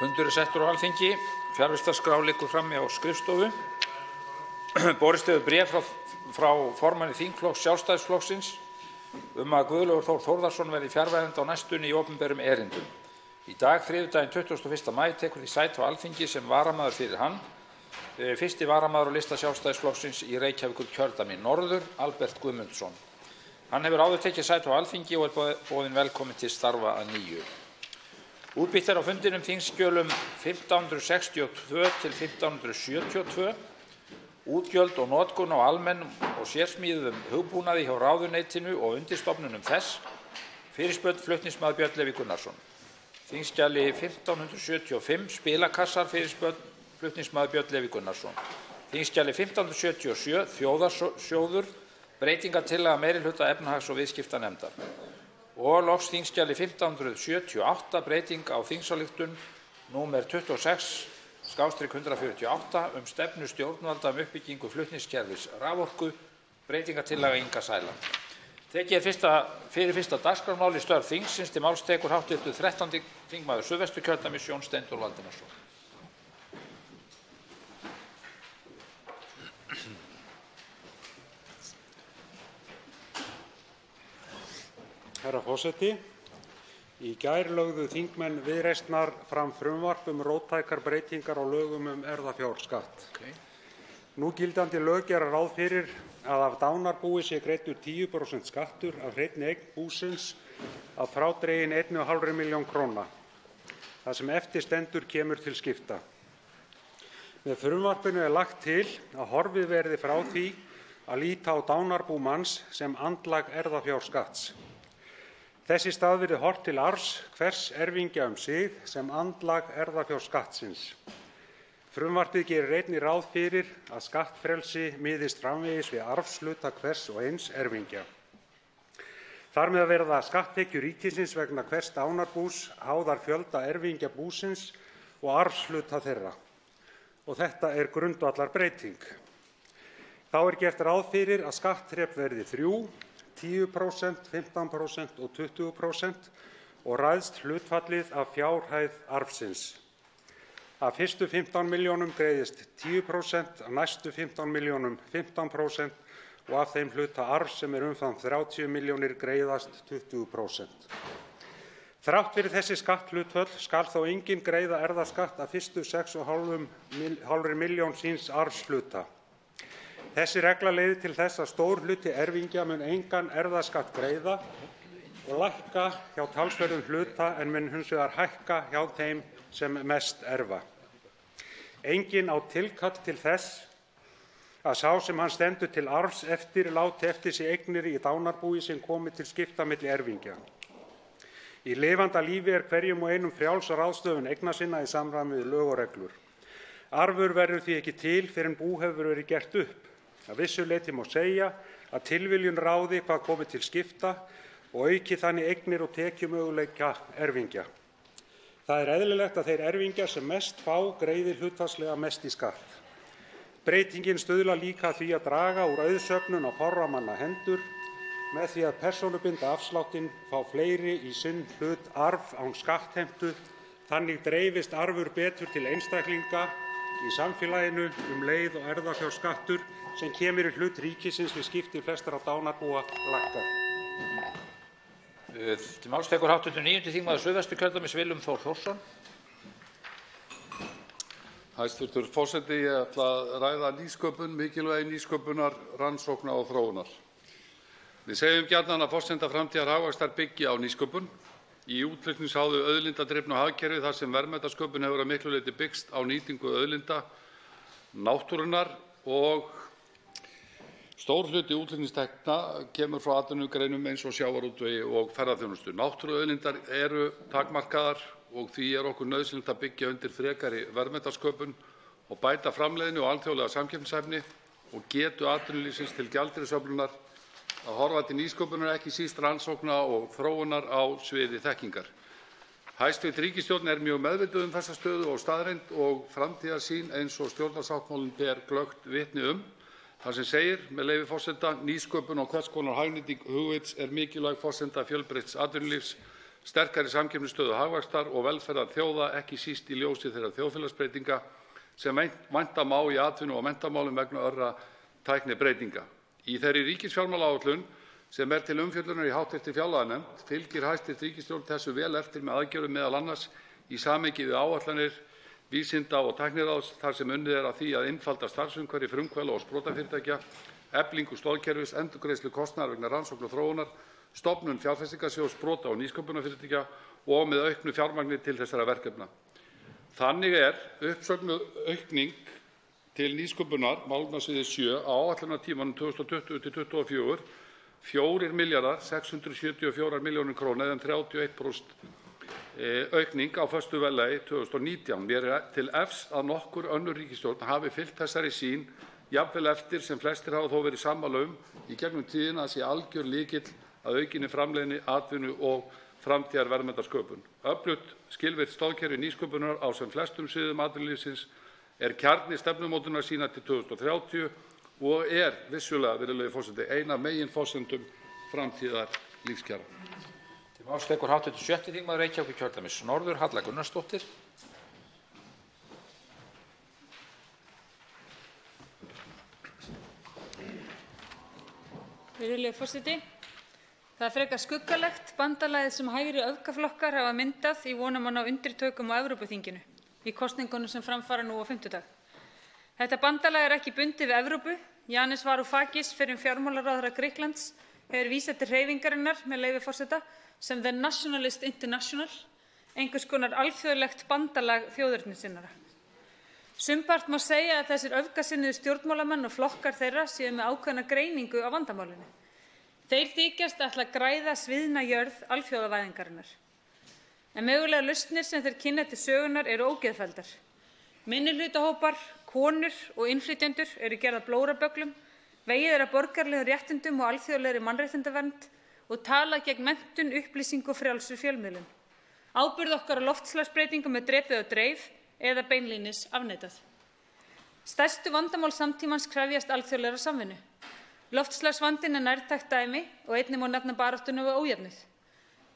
Fundur settur á Alþingi. Fjarvistarskrá liggur frammi á skrifstofu. Borist hefur bréf frá formanni þingflokks Sjálfstæðisflokksins að Guðlaugur Þór Þórðarson verði fjarverandi á næstunni í opinberum erindum. Í dag, þriðjudaginn 21. maí, tekur því sæti á Alþingi sem varamaður fyrir hann fyrsti varamaður á lista Sjálfstæðisflokksins í Reykjavíkurkjördæmi norður, Albert Guðmundsson. Hann hefur áður tekið sæti á Alþingi og boðinn velkominn til starfa að nýju. Útbýtt á fundinum þingskjölum 1562 til 1572, útgjöld og notkun á almennum og sérsmíðuðum hugbúnaði hjá ráðuneytinu og undirstofnunum þess, fyrirspurn flutningsmaður Björn Leví Gunnarsson. Þingskjali 1575, spilakassar, fyrirspurn flutningsmaður Björn Leví Gunnarsson. Þingskjali 1577, þjóðarsjóður, breytingartillaga meirihluta efnahags- og viðskiptanefndar. Og loks þingskjali 1578, breyting á þingsályktun númer 26/148 stefnu stjórnvalda uppbyggingu flutningskerfis raforku, breytingartillaga Inga Sæland. Tekið fyrir fyrsta dagskrármál í störf þingsins. Til máls tekur hv. 13. þingmaður Suðvesturkjördæmis Jón Steindór Valdimarsson. Herra forseti, í gær lögðu þingmenn Viðreisnar fram frumvarp róttækar breytingar á lögum erfðafjárskatt. Nú gildandi lög gera ráð fyrir að af dánarbúi sé greiddur 10% skattur af hreinni eign búsins að frádregin 1,5 milljón króna. Það sem eftir stendur kemur til skipta. Með frumvarpinu lagt til að horfið verði frá því að líta á dánarbú manns sem andlag erfðafjárskatts. Þess í stað verði horft til arfs hvers erfingja sig sem andlag erfðafjárskattsins. Frumvarpið gerir einnig ráð fyrir að skattfrelsi miðist framvegis við arfshluta hvers og eins erfingja. Þar með verða skatttekjur ríkisins vegna hvers dánarbús háðar fjölda erfingja búsins og arfshluta þeirra. Og þetta grundvallarbreyting. Þá gert ráð fyrir að skattþrep verði 3, 10%, 15% og 20% og ræðst hlutfallið af fjárhæð arfsins. Af fyrstu 15 milljónum greiðist 10%, af næstu 15 milljónum 15% og af þeim hluta arfs sem umfram 30 milljónir greiðast 20%. Þrátt fyrir þessi skatthlutföll skal þó enginn greiða erfðaskatt af fyrstu 6,5 milljón síns arfshluta. Þessi regla leiðir til þess að stór hluti erfingja mun engan erfðaskatt greiða og lækka hjá talsverðum hluta en mun hins vegar hækka hjá þeim sem mest erfa. Enginn á tilkall til þess að sá sem hann stendur til arfs eftir láti eftir sig eignir í dánarbúi sem komi til skipta milli erfingja. Í lifanda lífi hverjum og einum frjáls ráðstöfun eigna sinna í samræmi við lög og reglur. Arfur verður því ekki til fyrr en bú hefur verið gert upp. Að vissu leyti má segja að tilviljun ráði hvað komi til skipta og auki þannig eignir og tekjumöguleika erfingja. Það eðlilegt að þeir erfingjar sem mest fá greiði hlutfallslega mest í skatt. Breytingin stuðlar líka að því að draga úr auðsöfnun á fárra manna hendur með því að persónubinda afsláttinn fá fleiri í sinn hlut arf án skattheimtu. Þannig dreifist arfur betur til einstaklinga í samfélaginu leið og erfðafjárskattur sem kemur í hlut ríkisins við skipti flestra dánarbúa lækkar. Til máls tekur hv. 9. þingmaður Suðvesturkjördæmis Willum Þór Þórsson. Hæstvirtur forseti, ég ætla að ræða nýsköpun, mikilvægi nýsköpunar, rannsókna og þróunar. Við segjum gjarnan að forsenda framtíðar hagvaxtar byggi á nýsköpun. Í útflutningsháðu auðlindadrifnu hagkerfi þar sem verðmætasköpun hefur að miklu leyti byggst á nýtingu auðlinda náttúrunnar og stór hluti útflutningstekna kemur frá atvinnugreinum eins og sjávarútvegi og ferðaþjónustu. Náttúruauðlindar eru takmarkaðar og því okkur nauðsynlegt að byggja undir frekari verðmætasköpun og bæta framleiðni og alþjóðlega samkeppnishæfni og getu atvinnulífsins til gjaldeyrisöflunar að horfa til nýsköpunar, ekki síst rannsókna og þróunar á sviði þekkingar. Hæstv. ríkisstjórn mjög meðvituð þessa stöðu og staðreynd og framtíðarsýn eins og stjórnarsáttmálinn ber glöggt vitni þar sem segir, með leyfi forseta: nýsköpun og hvers konar hagnýting hugvits mikilvæg forsenda fjölbreytts atvinnulífs, sterkari samkeppnisstöðu hagvaxtar og velferðar þjóða, ekki síst í ljósi þeirra þjóðfélagsbreytinga sem vænta má í atvinnu- og menntamálum vegna örra tæknibreytinga. Í þeirri ríkisfjármálaáætlun sem til umfjöllunar í hv. fjárlaganefnd fylgir hæstv. Ríkisstjórn þessu vel eftir með aðgerðum m.a. í samhengi við áætlanir Vísinda- og tækniráðs þar sem unnið að því að einfalda starfsumhverfi frumkvöðla og sprotafyrirtækja, eflingu stoðkerfis, endurgreiðslu kostnaðar vegna rannsókna og þróunar, stofnun fjárfestingarsjóðs sprota- og nýsköpunarfyrirtækja og með auknu fjármagni til þessara verkefna. Þannig uppsöfnuð aukning til nýsköpunar málefnasviði 7 á áætlunartímanum 2020–2024 4.674 milljónir króna eða 31% aukning á föstu verðlagi 2019. Mér til efs að nokkur önnur ríkisstjórn hafi fylgt þessari sýn, jafnvel eftir sem flestir hafa þó verið sammála í gegnum tíðina að sé algjör lykill að aukinni framleiðni, atvinnu og framtíðarverðmætasköpun. Öflugt skilvirkt stoðkerfi nýsköpunar á sem flestum sviðum atvinnulífsins kjarni stefnumótunar sína til 2030 og vissulega, virðulegi forseti, ein af meginforsendum framtíðar lífskjara. Til máls tekur hv. 6. þingmaður Reykjavíkurkjördæmis norður, Halla Gunnarsdóttir. Virðulegi forseti. Það frekar skuggalegt bandalagið sem hægri öfgaflokkar hafa myndað í von um að ná undirtökum á Evrópuþinginu í kosningunum sem fram fara nú á fimmtudag. Þetta bandalag ekki bundið við Evrópu. Yanis Varoufakis, fyrrum fjármálaráðherra Grikklands, hefur vísað til hreyfingarinnar, með leyfi forseta, sem The Nationalist International, einhvers konar alþjóðlegt bandalag þjóðernissinnara. Sumpart má segja að þessir öfgasinnuðu stjórnmálamenn og flokkar þeirra séu með ákveðna greiningu á vandamálinu. Þeir þykjast ætla að græða sviðna jörð alþjóðavæðingarinnar. En mögulega lausnir sem þeir kynna til sögunar eru ógeðfelldar. Minnihlutahópar, konur og innflytjendur eru gerðar blórabögglum, vegið að borgaralegum réttindum og alþjóðlegri mannréttindavernd og tala gegn menntun, upplýsingu og frjálsri fjölmiðlun. Ábyrgð okkar á loftslagsbreytingum drepið á dreif eða beinlínis afneitað. Stærstu vandamál samtímans krefjast alþjóðlegrar samvinnu. Loftslagsvandinn nærtækt dæmi og einnig má nefna baráttuna við ójöfnuð.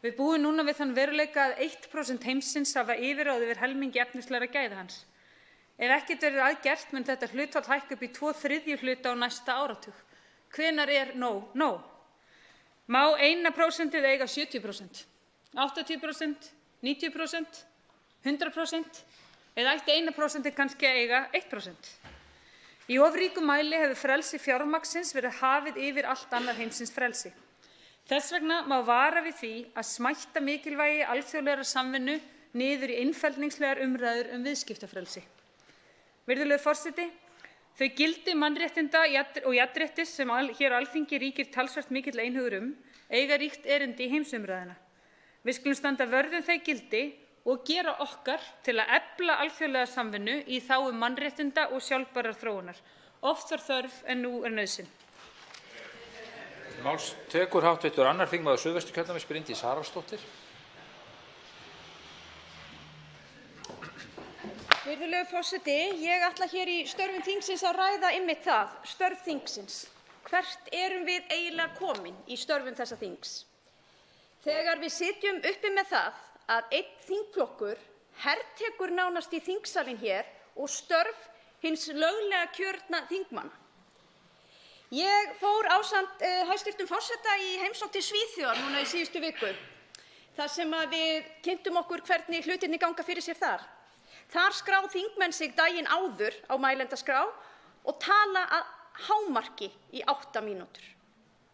Við búum núna við þann veruleika að 1% heimsins hafa yfirráð yfir helmingi efnislegra gæða hans. Ef ekkert verður að gert mun þetta hlutfall hækka upp í 2/3 hluta á næsta áratug. Hvenær nóg nóg? Má 1% eiga 70%, 80%, 90%, 100% eða ætti 1% kannski að eiga 1%? Í of ríkum mæli hefur frelsi fjármagnsins verið hafið yfir allt annað heimsins frelsi. Þess vegna má vara við því að smætta mikilvægi alþjóðlegrar samvinnu niður í einfeldningslegar umræður viðskiptafrelsi. Virðulegur forseti, þau gildi mannréttinda og jafnréttis sem hér á Alþingi ríkir talsvert mikill einhugur eiga ríkt erindi í heimsumræðuna. Við skulum standa vörð þau gildi og gera okkar til að efla alþjóðlega samvinnu í þágu mannréttinda og sjálfbærrar þróunar. Oft var þörf en nú nauðsyn. Máls tekur hv. 2. þingmaður Suðvesturkjördæmis Bryndís Haraldsdóttir. Virðulegur forseti, ég ætla hér í störfum þingsins að ræða einmitt það, störf þingsins. Hvert erum við eiginlega komin í störfum þessa þings? Þegar við sitjum uppi með það að einn þingflokkur hertekur nánast í þingsalinn hér og störf hins löglega kjörna þingmanna. Ég fór ásamt hæstv. Forseta í heimsókn til Svíþjóðar núna í síðustu viku, þar sem við kynntum okkur hvernig hlutirnir ganga fyrir sér þar. Þar skrá þingmenn sig daginn áður á mælendaskrá og tala að hámarki í 8 mínútur.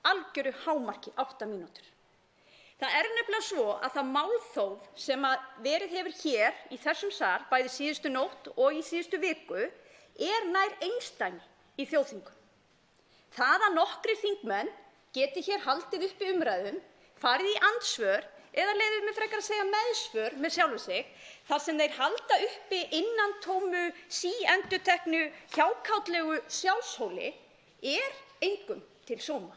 Algjöru hámarki 8 mínútur. Það nefnilega svo að það málþóf sem verið hefur hér í þessum sal, bæði síðustu nótt og í síðustu viku, nær einsdæmi í þjóðþingum. Það að nokkrir þingmenn geti hér haldið uppi umræðum, farið í andsvör eða leyfið mér frekar að segja meðsvör með sjálfu sig, þar sem þeir halda uppi innantómu, síendurteknu, hjákátlegu sjálfshóli, engum til sóma.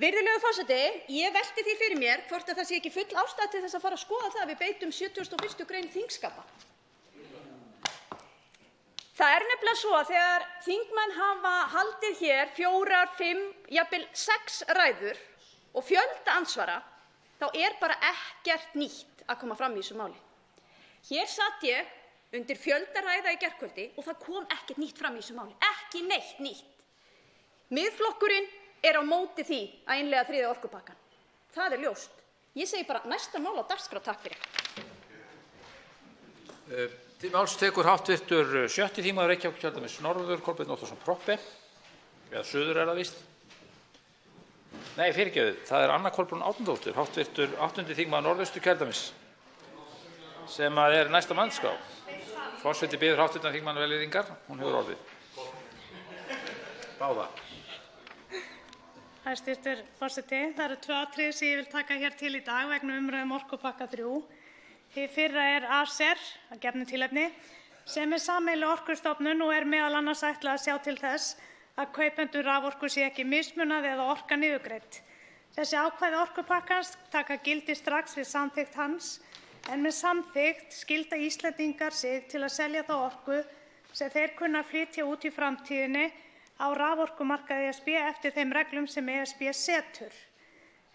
Virðulegur forseti, ég velti því fyrir mér hvort að það sé ekki full ástæða til þess að fara að skoða það að við beitum 71. grein þingskapa. Það nefnilega svo að þegar þingmenn hafa haldið hér 4, 5, jafnvel 6 ræður og fjölda andsvara, þá er bara ekkert nýtt að koma fram í þessu máli. Hér satt ég undir fjölda ræða í gærkvöldi og það kom ekkert nýtt fram í þessu máli, ekki neitt nýtt. Miðflokkurinn er á móti því að innleiða 3. orkupakkann. Það er ljóst. Ég segi bara næsta mál á dagskrá, takk fyrir. Til máls tekur hv. 6. þingmaður Reykjavíkurkjördæmis norður, Kolbeinn Óttarsson Proppé, eða suður er það víst. Nei, fyrirgefið, það er Anna Kolbrún Árnadóttir, hv. 8. þingmaður Norðausturkjördæmis, sem er næsta mannsskrá. Forseti biður hv. þingmann velvirðingar, hún hefur orðið. Báða. Hæstv. forseti, það eru 2 atriði sem ég vil taka hér til í dag vegna umræðu orkupakka 3. Hið fyrra er ACER, að gefnu tilefni, sem er sameiginleg orkustofnun og er meðal annars ætlað að sjá til þess að kaupendur raforku sé ekki mismunað eða orka niðurgreidd. Þessi ákvæði orkupakkans taka gildi strax við samþykkt hans, en með samþykkt skylda Íslendingar sig til að selja þá orku sem þeir kunna að flytja út í framtíðinni á raforkumarkaði ESB eftir þeim reglum sem ESB setur.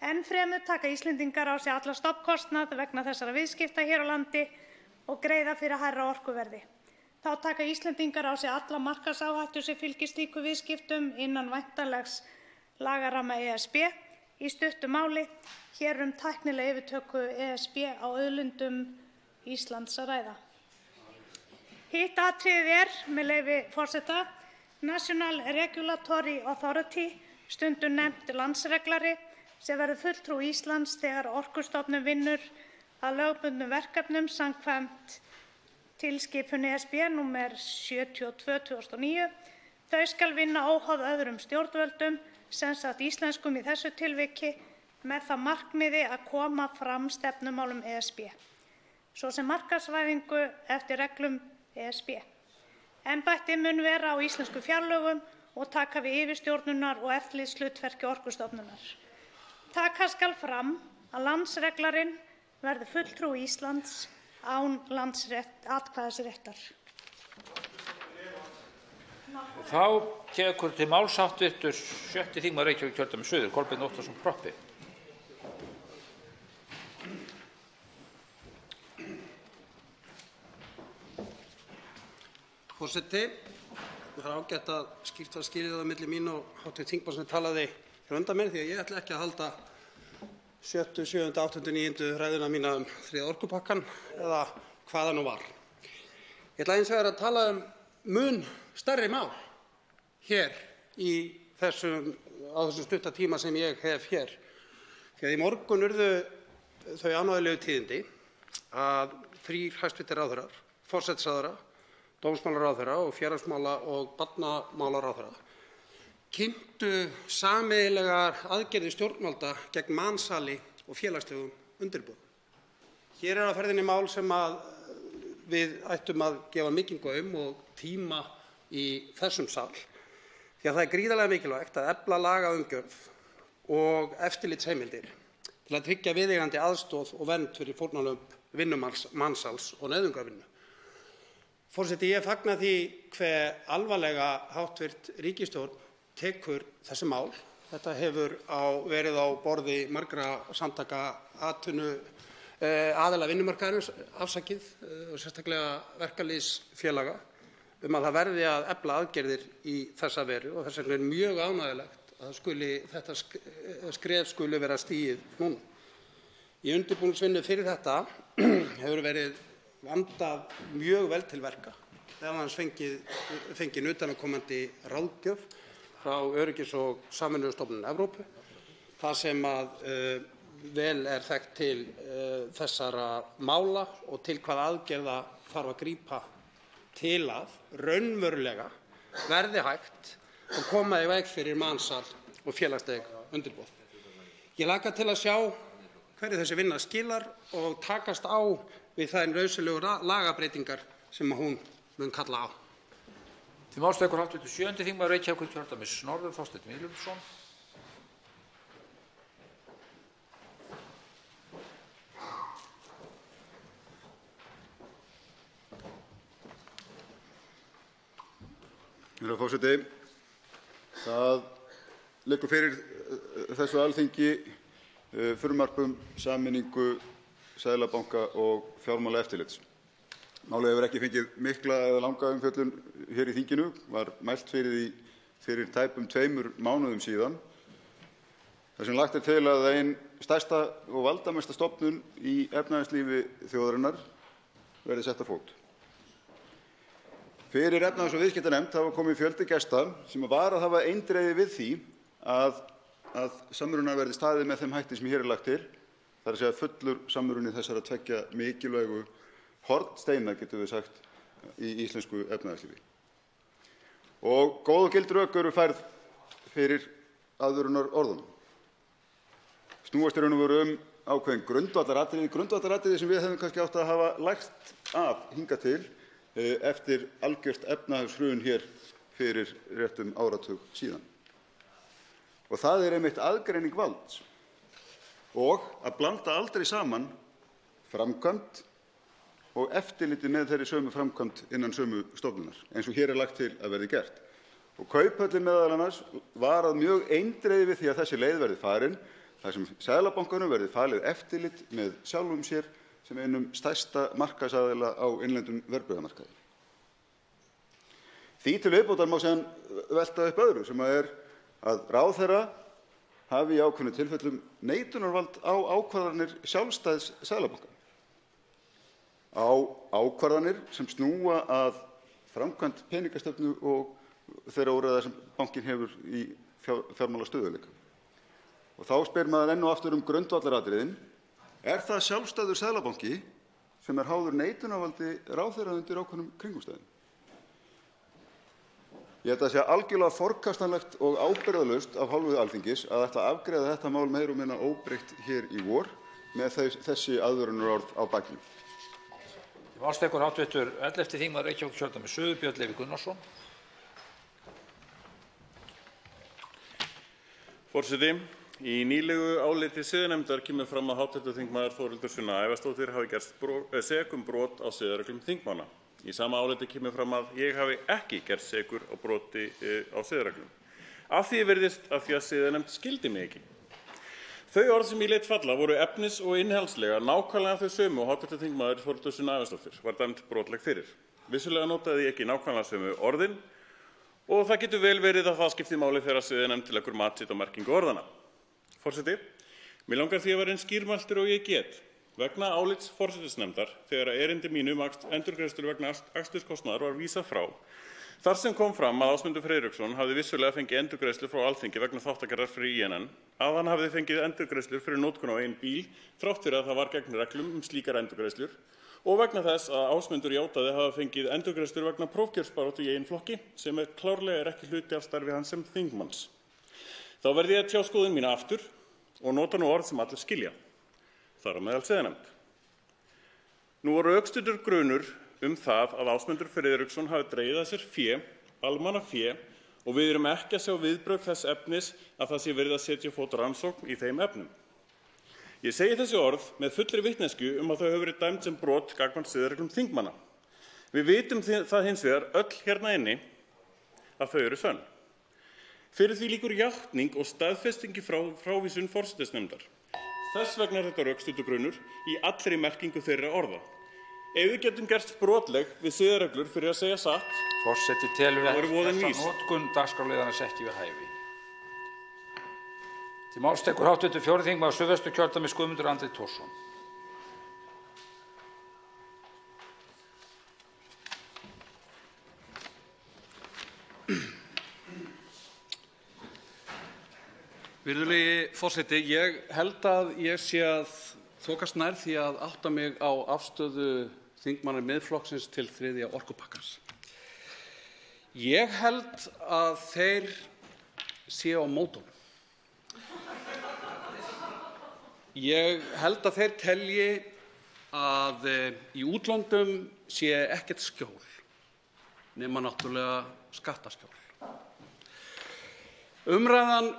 Enn fremur taka Íslendingar á sig alla stofnkostnað vegna þessara viðskipta hér á landi og greiða fyrir hærra orkuverði. Þá taka Íslendingar á sig alla markaðsáhættu sem fylgir slíku viðskiptum innan væntanlegs lagaramma ESB. Í stuttu máli, hér tæknilega yfirtöku ESB á auðlindum Íslands að ræða. Hitt atriðið með leyfi forseta, National Regulatory Authority, stundum nefnt landsreglari, sem verður fulltrúi Íslands þegar Orkustofnun vinnur að lögbundnum verkefnum samkvæmt tilskipun ESB nr. 72/2009. Þau skal vinna óháð öðrum stjórnvöldum, sem sagt íslenskum í þessu tilviki, með það markmiði að koma fram stefnumálum ESB, svo sem markaðsvæðingu eftir reglum ESB. Embættið mun vera á íslensku fjárlögum og taka við yfirstjórnunar- og eftirlitshlutverki Orkustofnunar. Taka skal fram að landsreglarinn verði fulltrúi Íslands án atkvæðisréttar. Þá tekur til máls hv. 6. þingmaður Reykjavíkurkjördæmis suður, Kolbeinn Óttarsson Proppé. Forseti, það er ágætt að skýrt var skilið á milli mín og hv. þingmanns sem talaði hér undan mér, því að ég ætla ekki að halda 7., 7., 8., 9. ræðuna mína 3. orkupakkann eða hvaða nú var. Ég ætla hins vegar að tala mun stærri mál hér á þessum stutta tíma sem ég hef hér. Því að í morgun urðu þau ánægjulegu tíðindi að 3 hæstv. ráðherrar, forsætisráðherra, dómsmálaráðherra og félagsmála- og barnamálaráðherra kynntu sameiginlegar aðgerðir stjórnvalda gegn mansali og félagslegum undirboðum. Hér á ferðinni mál sem við ættum að gefa mikinn gaum og tíma í þessum sal, því að það er gríðarlega mikilvægt að efla lagaumgjörð og eftirlitsheimildir til að tryggja viðeigandi aðstoð og vernd fyrir fórnarlömb vinnumansals og nauðungarvinnu. Forseti, ég fagna því hve alvarlega hv. ríkisstjórn tekur þessi mál. Þetta hefur verið á borði margra samtaka aðila vinnumarkaðarins, og sérstaklega verkalýðsfélaga, að það verði að efla aðgerðir í þessa veru og þess vegna er mjög ánægjulegt að þetta skref skuli vera stigið núna. Í undirbúningsvinnu fyrir þetta hefur verið vandað mjög vel til verka, meðal annars fengin utanaðkomandi ráðgjöf frá Öryggis- og samvinnustofnun Evrópu, það sem vel er þekkt til þessara mála og til hvaða aðgerða þarf að grípa til að raunverulega verði hægt að koma í veg fyrir mansal og félagsleg undirboð. Ég hlakka til að sjá hverju þessi vinna skilar og takast á við þær nauðsynlegu lagabreytingar sem hún mun kalla á. Til máls tekur hv. 7. þingmaður Reykjavíkurkjördæmis norður, Þorsteinn Víglundsson. Herra forseti, það liggur fyrir þessu Alþingi frumvarp sameiningu Seðlabanka og Fjármálaeftirlits. Málið hefur ekki fengið mikla eða langa umfjöllun hér í þinginu, var mælt fyrir því fyrir tæpum 2 mánuðum síðan. Þar sem lagt til að ein stærsta og valdamesta stofnun í efnahagslífi þjóðarinnar verði sett á fót. Fyrir efnahags- og viðskiptanefnd hafa komið fjöldi gesta sem varað hafa eindregið við því að samruna verði staðið með þeim hætti sem hér lagt til, þar að segja fullur samruni þessara 2 mikilvægu hornsteina, getum við sagt, í íslensku efnahagslífi. Og góð og gild rök eru færð fyrir aðvörunarorðunum. Snúast í raun og veru ákveðin grundvallaratriði sem við hefðum kannski átt að hafa lært af hingað til eftir algjört efnahagshrun hér fyrir réttum áratug síðan. Og það einmitt aðgreining valds og að blanda aldrei saman framkvæmd og eftirliti með þeirri sömu framkvæmd innan sömu stofnunar, eins og hér lagt til að verði gert. Og Kauphöllin meðal annars varað mjög eindregið við því að þessi leið verði farin, þar sem Seðlabankanum verði falið eftirlit með sjálfum sér sem einum stærsta markaðsaðila á innlendum verðbréfamarkaði. Því til viðbótar má síðan velta upp öðru, sem að ráðherra hafi í ákveðnum tilfellum neitunarvald á ákvarðanir sjálfstæðs Seðlabanka. Á ákvarðanir sem snúa að framkvæmd peningastefnu og þeirra úrræða sem bankinn hefur í fjármálastöðugleika. Og þá spyr maður enn og aftur grundvallaratriðin: er það sjálfstæður Seðlabanki sem háður neitunarvaldi ráðherra undir ákveðnum kringumstæðum? Ég held að það sé algjörlega forkastanlegt og ábyrgðarlaust af hálfu Alþingis að ætla að afgreiða þetta mál meira og minna óbreytt hér í vor með þessi aðvörunarorð á bakinu. Málstekur hv. 11. þingmaður Reykjavíkurkjördæmis suður, Björn Leví Gunnarsson. Forseti, í nýlegu áliti siðanefndar kemur fram að hv. þingmaður Þórhildur Sunna Ævarsdóttir hafi gerst sek brot á siðareglum þingmanna. Í sama áliti kemur fram að ég hafi ekki gerst sekur á broti á siðareglum. Af því virðist að því að siðanefnd skildi mig ekki. Þau orð sem ég lét falla voru efnis- og innihaldslega nákvæmlega þau sömu og hv. þingmaður Þórhildur Sunna Ævarsdóttir var dæmd brotleg fyrir. Vissulega notaði ég ekki nákvæmlega sömu orðin og það getur vel verið að það skipti máli þegar siðanefnd leggur mat sitt á merkingu orðanna. Forseti, mér langar því að vera eins skýrmæltur og ég get. Vegna álits forsætisnefndar þegar erindi mínu endurgreiðslur vegna aksturskostnaðar var vísað frá, þar sem kom fram að Ásmundur Friðriksson hafði vissulega fengið endurgreiðslur frá Alþingi vegna þáttagerðar fyrir INN, að hann hafði fengið endurgreiðslur fyrir notkun á eigin bíl þrátt fyrir að það var gegn reglum slíkar endurgreiðslur og vegna þess að Ásmundur játaði hafa fengið endurgreiðslur vegna prófkjörsbaráttu í eigin flokki sem klárlega ekki hluti af starfi hans sem þingmanns. Þá verði ég að tjá skoðun mína aftur og nota nú orð sem allir skilja. Þar á meðal siðanefnd. Nú var rökstuddur grunur það að Ásmundur Friðriksson hafi dregið að sér almannafé og við erum ekki að sjá viðbrögð þess efnis að það sé verið að setja á fót rannsókn í þeim efnum. Ég segi þessi orð með fullri vitneskju að þau hafi verið dæmd sem brot gagnvart siðareglum þingmanna. Við vitum það hins vegar öll hérna inni að þau eru sönn. Fyrir því liggur játning og staðfestingi frávísun forsætisnefndar. Þess vegna er þetta rökstuddur grunur í allri merkingu þeirra orða. Ef við getum gerst brotleg við siðareglur fyrir að segja satt, forseti telur þessa notkun dagskrárliðarins ekki við hæfi. Til máls tekur hv. 4. þingmaður Suðvesturkjördæmis Guðmundur Andri Thorsson. Virðulegi forseti, ég held að ég sé að þokast nær því að átta mig á afstöðu þingmanna Miðflokksins til 3. orkupakkans. Ég held að þeir séu á móti honum. Ég held að þeir telji að í útlöndum sé ekkert skjól nema náttúrulega skattaskjól. Umræðan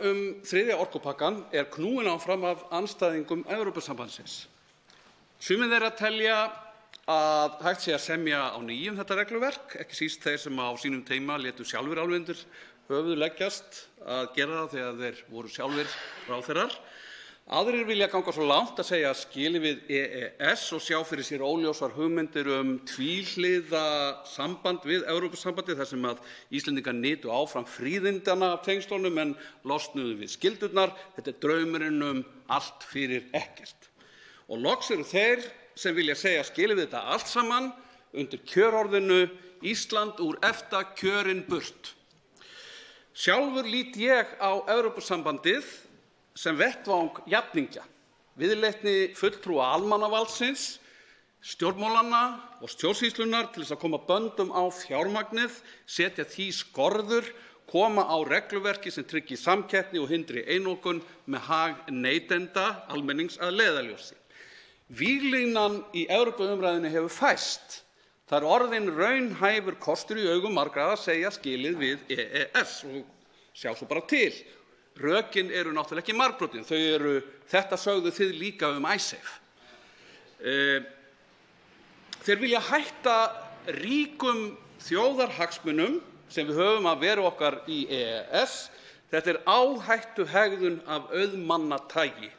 3. orkupakkann er knúin áfram af andstæðingum Evrópusambandsins. Sumir þeirra telja að hægt sé að semja á ný þetta regluverk, ekki síst þeir sem á sínum tíma létu sjálfir alveg undir höfuð leggjast að gera það þegar þeir voru sjálfir ráðherrar. Aðrir vilja ganga svo langt að segja skilið við EES og sjá fyrir sér óljósar hugmyndir tvíhliða samband við Evrópusambandið þar sem að Íslendingar nytu áfram fríðindana af tengslunum en losnuðu við skyldurnar. Þetta draumurinn allt fyrir ekkert. Og loks eru þeir sem vilja segja skilið við þetta allt saman undir kjörorðinu Ísland úr EFTA kjörin burt. Sjálfur lít ég á Evrópusambandið sem vettvang jafningja, viðleitni fulltrúa almannavaldsins, stjórnmálanna og stjórnsýslunar til þess að koma böndum á fjármagnið, setja því skorður, koma á regluverki sem tryggi samkeppni og hindri einokun með hag neytenda almennings að leiðarljósi. Víglínan í Evrópuumræðunni hefur fæst. Það er orðin raunhæfur kostur í augum margra að segja skilið við EES og sjá svo bara til. Rökin eru náttúrulega ekki margbrotin, þau eru þetta sögðu þið líka Icesave. Þeir vilja hætta ríkum þjóðarhagsmunum sem við höfum að veru okkar í EES. Þetta er áhættu hegðun af auðmannatægi.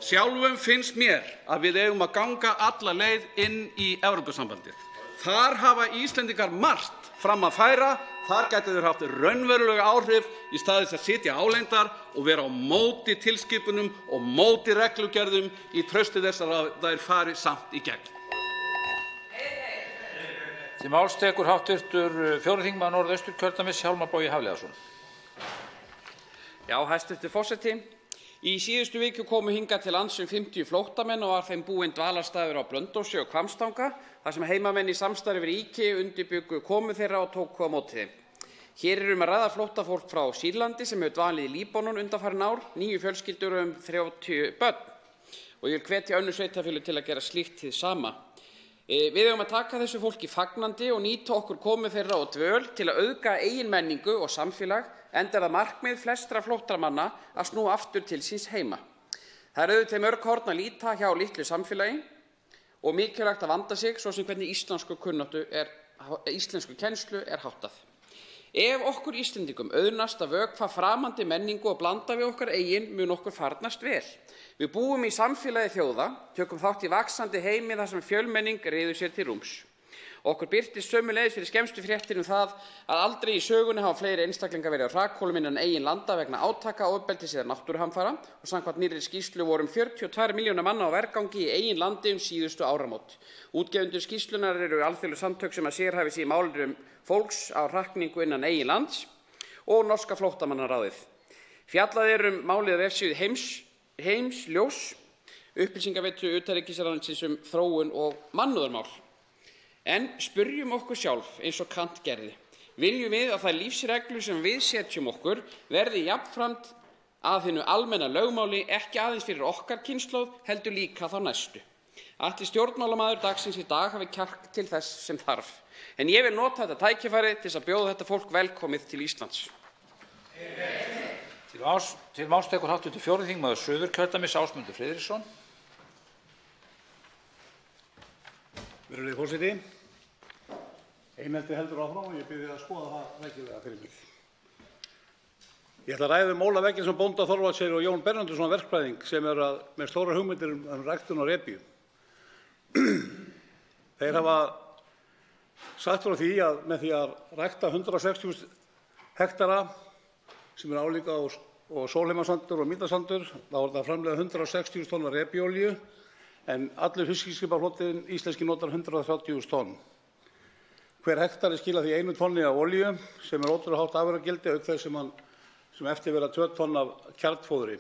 Sjálfum finnst mér að við eigum að ganga alla leið inn í Evrópusambandið. Þar hafa Íslendingar margt fram að færa. Þar gætu þeir haft raunverulega áhrif í stað þess að sitja álengdar og vera á móti tilskipunum og móti reglugerðum í trausti þess að þær fari samt í gegn. Til máls tekur hv. 4. þingmaður Norðausturkjördæmis Hjálmar Bogi Hafliðason. Já, hæstv. Forseti. Í síðustu viku komu hingað til lands 50 flóttamenn og var þeim búinn dvalarstaður á Blönduósi og Hvammstanga, þar sem heimamenn í samstarfi við ríki undirbjuggu komu þeirra og tóku á móti þeim. Hér er að ræða flóttafólk frá Sýrlandi sem hefur dvalið í Líbanon undanfarin ár, 9 fjölskyldur 30 börn. Og ég vil hvetja önnur sveitarfélög til að gera slíkt hið sama. Við eigum að taka þessu fólki fagnandi og nýta okkur komu þeirra og dvöl til að auðga eigin menningu og samfélag, enda er það markmið flestra flóttamanna að snúa aftur til síns heima. Það er auðvitað mörg horn að líta hjá litlu samfélagi og mikilvægt að vanda sig svo sem hvernig íslensku kennslu er háttað. Ef okkur Íslendingum auðnast að vökva framandi menningu og blanda við okkar eigin mun okkur farnast vel. Við búum í samfélagi þjóða, tökum þátt í vaxandi heimi þar sem fjölmenning ryður sér til rúms. Okkur birtist sömuleiðis fyrir skemmstu fréttir það að aldrei í sögunni hafa fleiri einstaklingar verið á hrakhólum innan eigin landa vegna átaka, ofbeldis eða náttúruhamfara og samkvæmt nýrri skýrslu voru 42 milljóna manna á vergangi í eigin landi síðustu áramót. Útgefendur skýrslunar eru alþjóðleg samtök sem að sérhæfi sig í málum fólks á hrakningu innan eigin lands og norska flóttamannaráðið. Fjallað málið á vefsíðu Heimsljós, upplýsingaveitu utanríkisráðuneytisins þróun og mannúðarmál. En spyrjum okkur sjálf eins og Kant gerði. Viljum við að þær lífsreglur sem við setjum okkur verði jafnframt að hinu almenna lögmáli ekki aðeins fyrir okkar kynslóð heldur líka þá næstu. Ætli stjórnmálamaður dagsins í dag hafi kjark til þess sem þarf. En ég vil nota þetta tækifæri til að bjóða þetta fólk velkomið til Íslands. Til máls tekur hv. 4. þingmaður Suðurkjördæmis Ásmundur Friðriksson. Virðulegi forseti. Einelti heldur áfram og ég bið þig að skoða það rækilega fyrir mig. Ég ætla að ræða Ólaf Eggertsson bónda Þorvaldseyri og Jón Bernharðsson verkfræðing sem með stórar hugmyndir ræktun og repju. Þeir hafa sagt frá því að með því að rækta 160 hektara sem álíka og sólheimasandur og mýtasandur, þá er það að framleiða 160 tonn af repjuolíu en allur fiskiskipaflotinn íslenski notar 130.000 tonn. Hver hektari skilar því 1 tonni af olíu sem er ótrúlega hátt afurðagildi auk þess sem eftir vera 2 tonn af kjarnfóðri.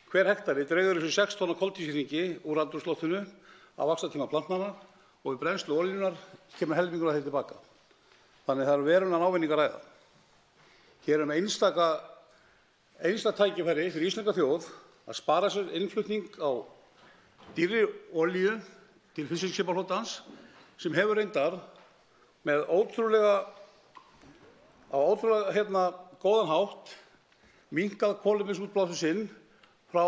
Hver hektari dregur þessu 6 tonn af koltvísýringi úr andrúmsloftinu á vaxtartíma plantnanna og við brennslu olíunnar kemur helmingur af því tilbaka. Þannig það eru verulegan ávinning að ræða. Hér með einstakt tækifæri fyrir íslenska þjóð að spara sér innflutning á dýrri olíu til fiskiskipaflotans sem hefur reyndar með ótrúlega góðan hátt minnkað kolefnisútblástur sinn frá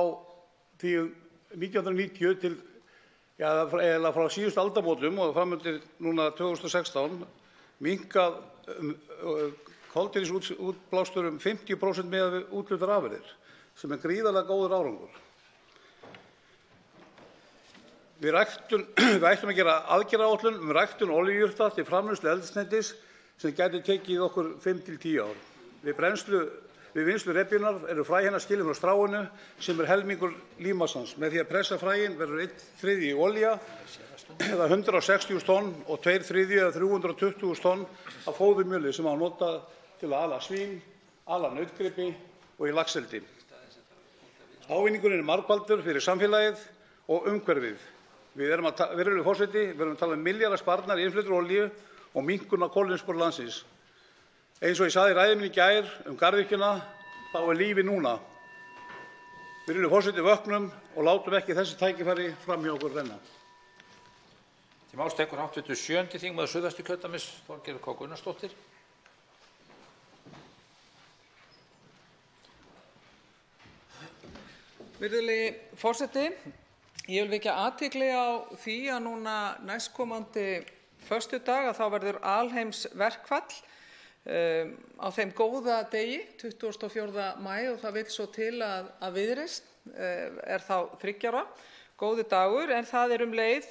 því 1990 til eða frá síðustu aldamótum og fram undir núna 2016 minnkað koldíoxíðsútblástur 50% miðað við útfluttar afurðir sem gríðarlega góður árangur. Við ættum að gera aðgerðaáætlun ræktun olíujurta til framleiðslu eldsneytis sem gæti tekið okkur 5 til 10 ár. Við vinnslu repjunnar eru fræ hennar skilin frá stráinu sem helmingur lífmassans. Með því að pressa fræin verður 1/3 olía eða 160.000 tonn og 2/3 eða 320.000 tonn af fóðurmjöli sem á að nota til að ala svín, ala nautgripi og í laxeldi. Ávinningurinn margfaldur fyrir samfélagið og umhverfið. Virðulegur forseti, við erum að tala milljarða sparnaðar í innfluttri olíu og minnkun á kolefnisspori landsins. Eins og ég sagði í ræðu minni í gær garðyrkjuna, þá lífi núna. Virðulegur forseti, vöknum og látum ekki þessi tækifæri fram hjá okkur renna. Til máls tekur hv. 7. þingmaður Suðvesturkjördæmis, Þorgerður K. Gunnarsdóttir. Virðulegi forseti, ég vil vekja athygli á því að núna næstkomandi föstudag þá verður alheimsverkfall á þeim góða degi, 24. maí, og það vill svo til að Viðreisn þá 3 ára, góður dagur, en það leið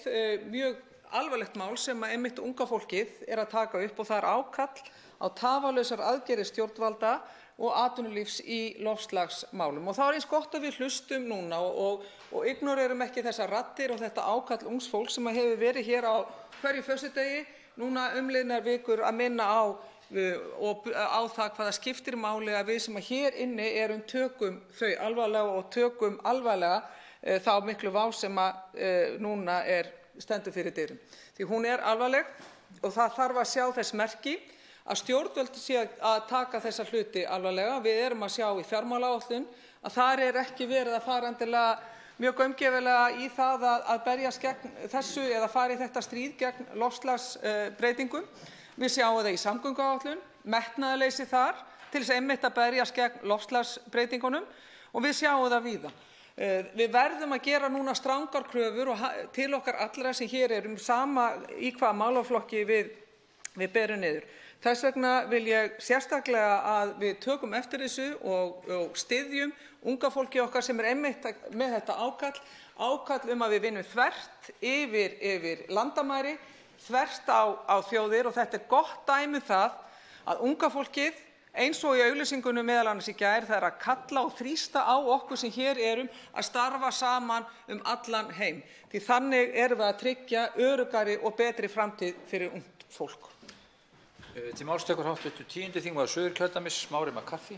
mjög alvarlegt mál sem einmitt unga fólkið að taka upp og það ákall á tafarlausar aðgerðir stjórnvalda og atvinnulífs í loftslagsmálum. Og þá eins gott að við hlustum núna og ignorerum ekki þessar raddir og þetta ákall ungs fólks sem hefur verið hér á hverju föstudegi núna umliðnar vikur að minna á það hvað það skiptir máli að við sem hér inni tökum þau alvarlega og tökum alvarlega þá miklu vá sem núna stendur fyrir dyrum. Því hún alvarleg og það þarf að sjá þess merki að stjórnvöld sé að taka þessa hluti alvarlega. Við erum að sjá í fjármálaáætlun að þar ekki verið að fara endilega mjög gaumgæfilega í það að berjast gegn þessu eða fara í þetta stríð gegn loftslagsbreytingum. Við sjáum það í samgönguáætlun, metnaðarleysi þar til þess einmitt að berjast gegn loftslagsbreytingunum og við sjáum það víða. Við verðum að gera núna strangar kröfur til okkar allra sem hér erum, sama í hvaða málaflokki við berum niður. Þess vegna vil ég sérstaklega að við tökum eftir þessu og styðjum unga fólki okkar sem einmitt með þetta ákall að við vinnum þvert yfir landamæri, þvert á þjóðir, og þetta gott dæmi það að unga fólkið, eins og í auglýsingunum meðal annars í gær, það að kalla og þrýsta á okkur sem hér erum að starfa saman allan heim. Því þannig erum við að tryggja öruggari og betri framtíð fyrir ungt fólk. Til máls tekur hv. 10. þingmaður Suðurkjördæmis, Smári McCarthy.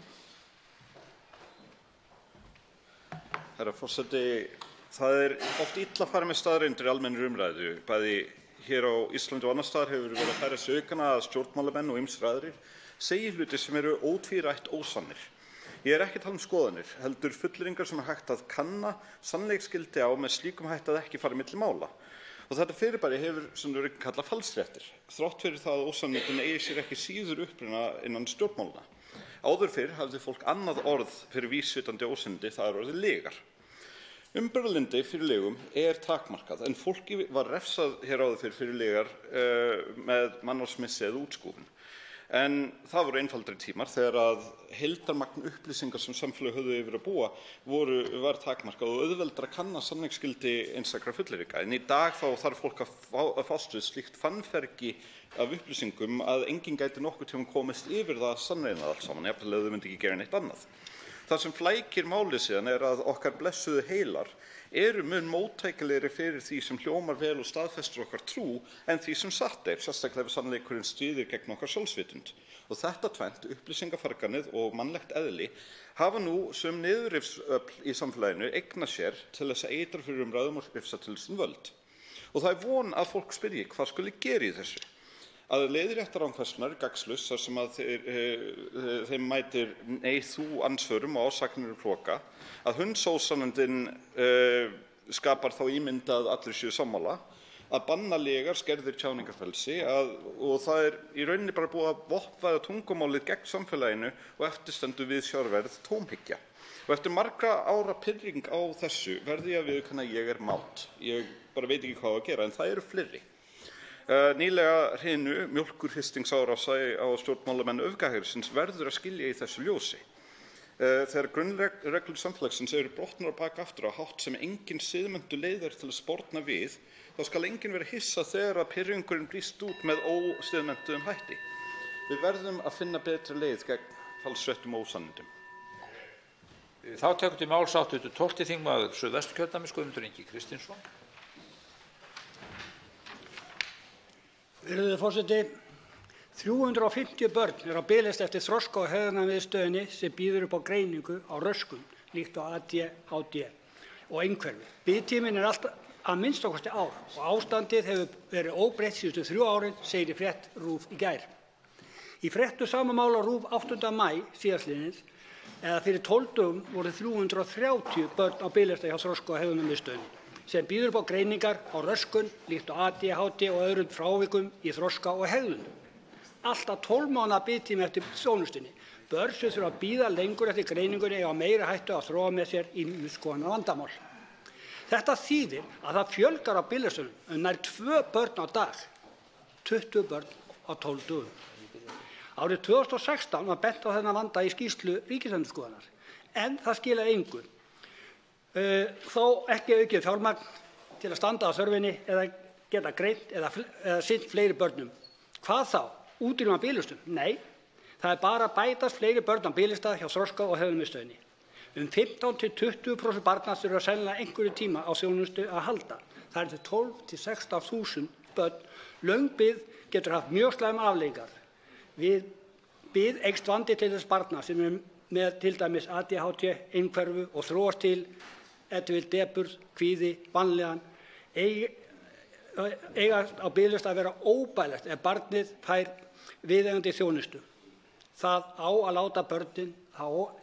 Herra forseti, það oft illa að fara með staðreyndir í almennri umræðu. Bæði hér á Íslandi og annars staðar hefur verið að færa sig aukana að stjórnmálamenn og ýmsir aðrir segi hluti sem eru ótvírætt ósannir. Ég ekki að tala skoðanir, heldur fullyrðingar sem hægt að kanna sannleiksgildi á með slíkum hætti að ekki fara milli mála. Og þetta fyrirbæri hefur sem þau kallað falsfréttir, þrátt fyrir það að ósannindin eigi sér ekki síður uppruna innan stjórnmálana. Áður fyrr hafði fólk annað orð fyrir vísvitandi ósannindi, það orðið lygar. Umburðarlyndi fyrir lygum takmarkað, en fólki var refsað hér áður fyrir lygar með mannorðsmissi eða útskúfun. En það voru einfaldari tímar þegar að heildarmagn upplýsingar sem samfélög höfðu yfir að búa var takmarkað og auðveldara að kanna sannleiksgildi einstakra fullyrðinga. En í dag þá þarf fólk að fást við slíkt fannfergi af upplýsingum að enginn gæti nokkurn tímann komist yfir það sannreinað allt saman, jafnvel ef þau myndi ekki gera neitt annað. Það sem flækir málið síðan að okkar blessuðu heilar eru mun móttækilegri fyrir því sem hljómar vel og staðfestur okkar trú en því sem satt sérstaklega ef sannleikurinn stríðir gegn okkar sjálfsvitund. Og þetta tvennt, upplýsingafarganið og mannlegt eðli, hafa nú sem niðurrifsöfl í samfélaginu eignað sér til þess að eitra fyrir umræðum og hrifsa til sín völd. Og það von að fólk spyrji hvað skuli gera í þessu. Að leiðrétta rangfærslurnar gagnslaust þar sem að þeim mætir nei þú ansvörum og ásakanir hloka, að hunsa ósannindin skapar þá ímynd að allir séu sammála, að banna lygar skerðir tjáningarfrelsi og það í rauninni bara búið að vopnvæða tungumálið gegn samfélaginu og eftirstendur við sjálfverð tómhyggja. Og eftir margra ára pirring á þessu verði ég að viðurkenna að ég mát. Ég bara veit ekki hvað að gera, en það eru fleiri. Nýlega hrinu mjólkurhristingsárása á stjórnmálamenn öfgaheirsins verður að skilja í þessu ljósi. Þegar grunnreglur samfélagsins eru brotnar á bak aftur á hátt sem engin siðmenntuð leið er til að sporna við, þá skal enginn vera hissa þegar að pirringurinn brýst út með ósiðmenntuðum hætti. Við verðum að finna betri leið gegn falsfréttum og ósannindum. Þá tekur til máls hv. 12. þingmaður Suðvesturkjördæmis Guðmundur Ingi Kristinsson. Virðulegur forseti, 350 börn eru á biðlista eftir þroska- og hegðunarmiðstöðinni sem býður upp á greiningu á röskun líkt á ADHD og einhverfu. Biðtíminn er alltaf að minnsta kosti ár og ástandið hefur verið óbreytt síðustu 3 árin, segir í frétt RÚV í gær. Í fréttu sama mál á RÚV 8. maí síðastliðnir, eða fyrir 12 dögum, voru 330 börn á biðlista hjá þroska- og hegðunarmiðstöðinni sem býður upp á greiningar á röskun líkt á ADHD og öðrum frávikum í þroska og hegðun. Alltaf 12 mánaða biðtími eftir þjónustunni. Börn sem þurfa að bíða lengur eftir greiningunni eiga meiri hættu að þróa með sér ýmiss konar vandamál. Þetta þýðir að það fjölgar á biðlistunum nær 2 börn á dag, 20 börn á 12 dögum. Árið 2016 var bent á þennan vanda í skýrslu Ríkisendurskoðunar, en það skilaði engu. Þó ekki aukið fjármagn til að standa á þörfinni eða geta greint eða sinnt fleiri börnum. Hvað þá? Útrýma biðlistum? Nei, það er bara að bætast fleiri börn á biðlista hjá þroska- og hegðunarmiðstöðinni. 15–20% barna þurfa sennilega einhverju tíma á þjónustu að halda. Það eru 12–16.000 börn. Löng bið getur haft mjög slæmar afleiðingar. Við bið eykst vandi til þess barna sem eru með til dæmis ADHD, einhverfu og þróast til depurð, kvíði, vanlíðan. Eiga á biðlista að vera óbærilegt ef barnið fær viðeigandi þjónustu. Það á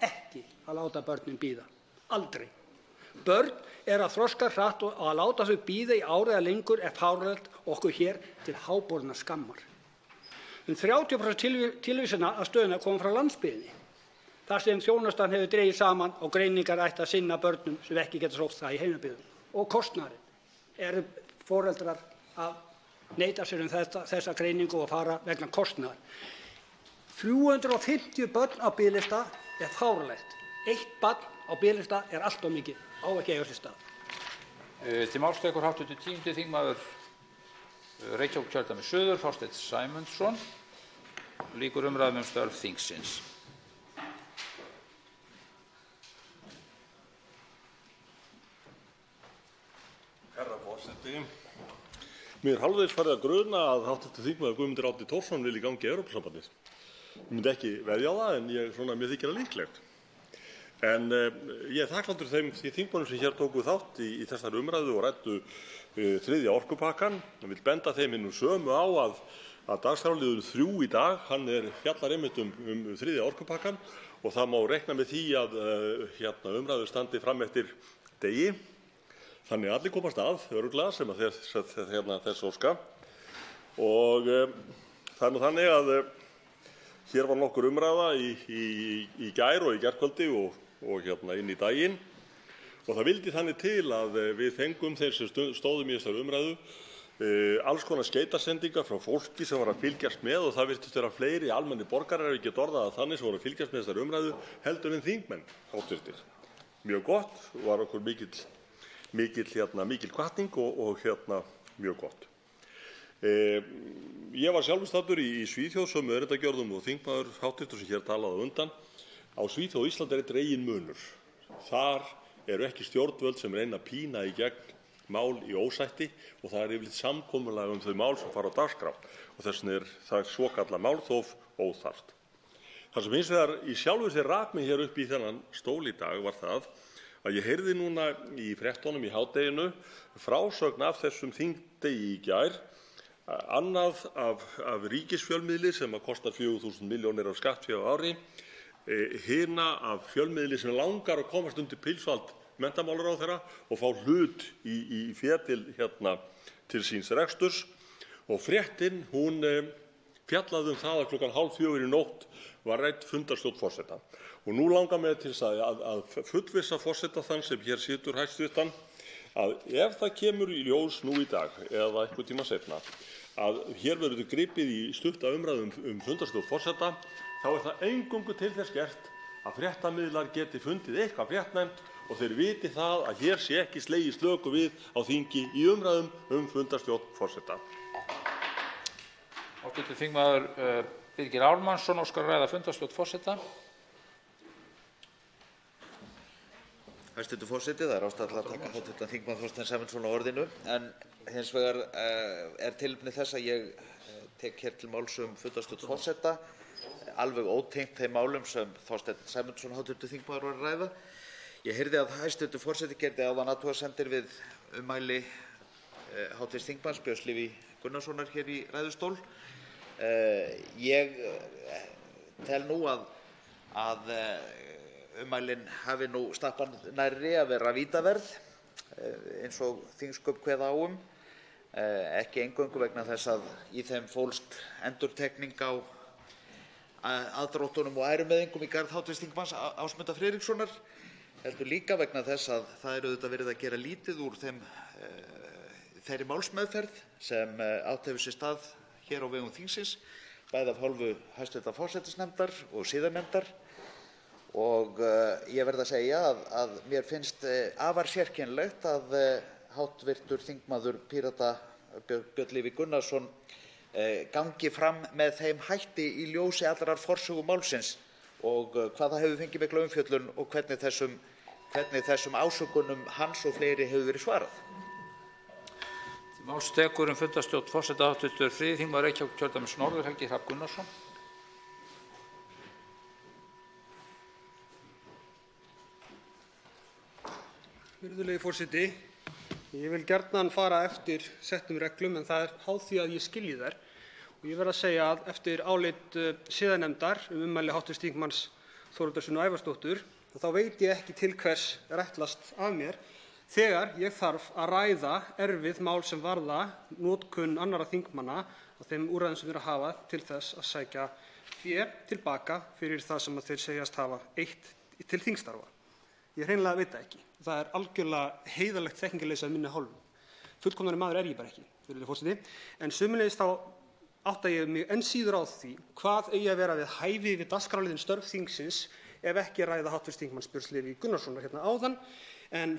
ekki að láta börnin bíða. Aldrei. Börn eru að þroska hratt og að láta þau bíða í ár eða lengur er fáránlegt okkur hér til háborinnar skammar. 30% tilvísana að stöðuna koma frá landsbyggðinni, þar sem þjónustan hefur dregið saman og greiningar ætti að sinna börnum sem ekki geta sótt það í heimabyggðum. Og kostnaðurinn. Eru foreldrar að neita sér þessa greiningu og fara vegna kostnaðar. 350 börn á biðlista er fáránlegt. 1 barn á biðlista er allt of mikið, á ekki að eiga sér stað. Til máls tekur hv. 10. þingmaður Reykjavíkurkjördæmis suður, Þorsteinn Sæmundsson. Lýkur umræðum störf þingsins. Herra forseti. Mér er hálfvegis farið að gruna að hv. þingmaður Guðmundur Árni Thorsson vilji ganga í Evrópusambandið. Ég myndi ekki veðja á það, en mér þykir það líklegt. En ég er þakklátur þeim þingmönnum sem hér tóku þátt í þessari umræðu og ræddu 3. orkupakkann. Ég vil benda þeim hinum sömu á að dagskrárliður 3 í dag, hann fjallar einmitt um 3. orkupakkann og það má reikna með því að umræður standi fram eftir degi. Þannig allir komast að, örugglega, sem að þess óska. Og það nú þannig að hér var nokkur umræða í gær og í gærkvöldi og inn í daginn. Og það vildi þannig til að við fengum þeir sem stóðum í þessari umræðu alls konar skeytasendingar frá fólki sem var að fylgjast með, og það virtust vera fleiri almennir borgarar, ef ekki orðað það þannig, sem voru að fylgjast með þessari umræðu heldur en þingmenn háttvirtir. Mjög gott, var okkur mikil hvatning og mjög gott. Ég var sjálfur staddur í Svíþjóð sömu erindagjörðum og þingmaður háttvirtur sem hér talaði á undan. Á Svíþjóð og Ísland einn reginmunur. Þar eru ekki stjórnvöld sem reyna að pína í gegn mál í ósætti og það yfirleitt samkomulag þau mál sem fara á dagskrá og þess vegna það svokallað málþóf óþarft. Það sem hins vegar í sjálfu sér rak mig hér upp í þennan stól í dag var það að ég heyrði núna í fréttunum í hádeginu frásögn af þessum þingdegi í gær, annað af ríkisfjölmiðli sem kostar 4.000 milljónir af skattfé á ári, hina af fjölmiðli sem langar að komast undir pilsvald menntamálaráðherra og fá hlut í fé til síns reksturs, og fréttin hún fjallaði það að klukkan 3:30 í nótt var rædd fundarstjórn forseta. Og nú langar mig til að fullvissa forseta þann sem hér situr hæstvirtan að ef það kemur í ljós nú í dag eða einhvern tíma seinna að hér verður gripið í stutta umræðu fundarstjórn forseta, þá það eingöngu til þess gert að fréttamiðlar geti fundið eitthvað fréttnæmt og þeir viti það að hér sé ekki slegið slöku við á þingi í umræðum fundarstjórn forseta. Hv. þingmaður Birgir Ármannsson óskar að ræða fundarstjórn forseta. Hæstv. forseti, það ástæða til að taka hv. þingmann Þorstein Sæmundsson á orðinu, en hins vegar tilefni þess að ég tek hér til máls fundarstjórn forseta, alveg ótengt þeim málum sem Þorsteinn Sæmundsson hv. þingmaður var að ræða. Ég heyrði að hæstv. forseti gerði áðan athugasemdir við ummæli hv. þingmanns Björns Leví Gunnarssonar hér í ræðustól. Ég tel nú að ummælin hafi nú stappan nærri að vera vítaverð eins og þingsköp kveða á ekki eingöngu vegna þess að í þeim fólst endurtekning á aðdróttunum og ærumeiðingum í garð hv. þingmanns Ásmundar Friðrikssonar, heldur líka vegna þess að það auðvitað verið að gera lítið úr þeirri málsmeðferð sem átt hefur sér stað hér á vegum þingsins, bæði af hálfu hæstv. forsætisnefndar og siðanefndar. Og ég verð að segja að mér finnst afar sérkennilegt að hv. þingmaður Pírata Björn Leví Gunnarsson gangi fram með þeim hætti í ljósi allrar forsögu málsins og hvað það hefur fengið mikla umfjöllun og hvernig þessum ásökunum hans og fleiri hefur verið svarað. Máls tekur fundarstjórn forseta hv. 3. þingmaður Reykjavíkurkjördæmis norður Helgi Hrafn Gunnarsson. Virðulegi forseti, ég vil gjarnan fara eftir settum reglum en það háð því að ég skilji þær. Og ég verð að segja að eftir álit siðanefndar ummæli hv. þingmanns Þórhildar Sunnu Ævarsdóttur, þá veit ég ekki til hvers ætlast af mér þegar ég þarf að ræða erfið mál sem varða notkun annarra þingmanna og þeim úrræðum sem þeir hafa til þess að sækja fé tilbaka fyrir það sem þeir segjast hafa eytt til þingstarfa. Ég hreinlega veit það ekki. Það er algjörlega heiðarlegt þekkingarleysi af minni hálfu. Fullkomnari maður er ég bara ekki, virðulegi forseti. En sömuleiðis þá átta ég mig enn síður á því hvað eigi að vera við hæfi við dagskrárliðin störf þingsins ef ekki ræða hv. þingmanns Björns Leví Gunnarssonar hérna áðan. En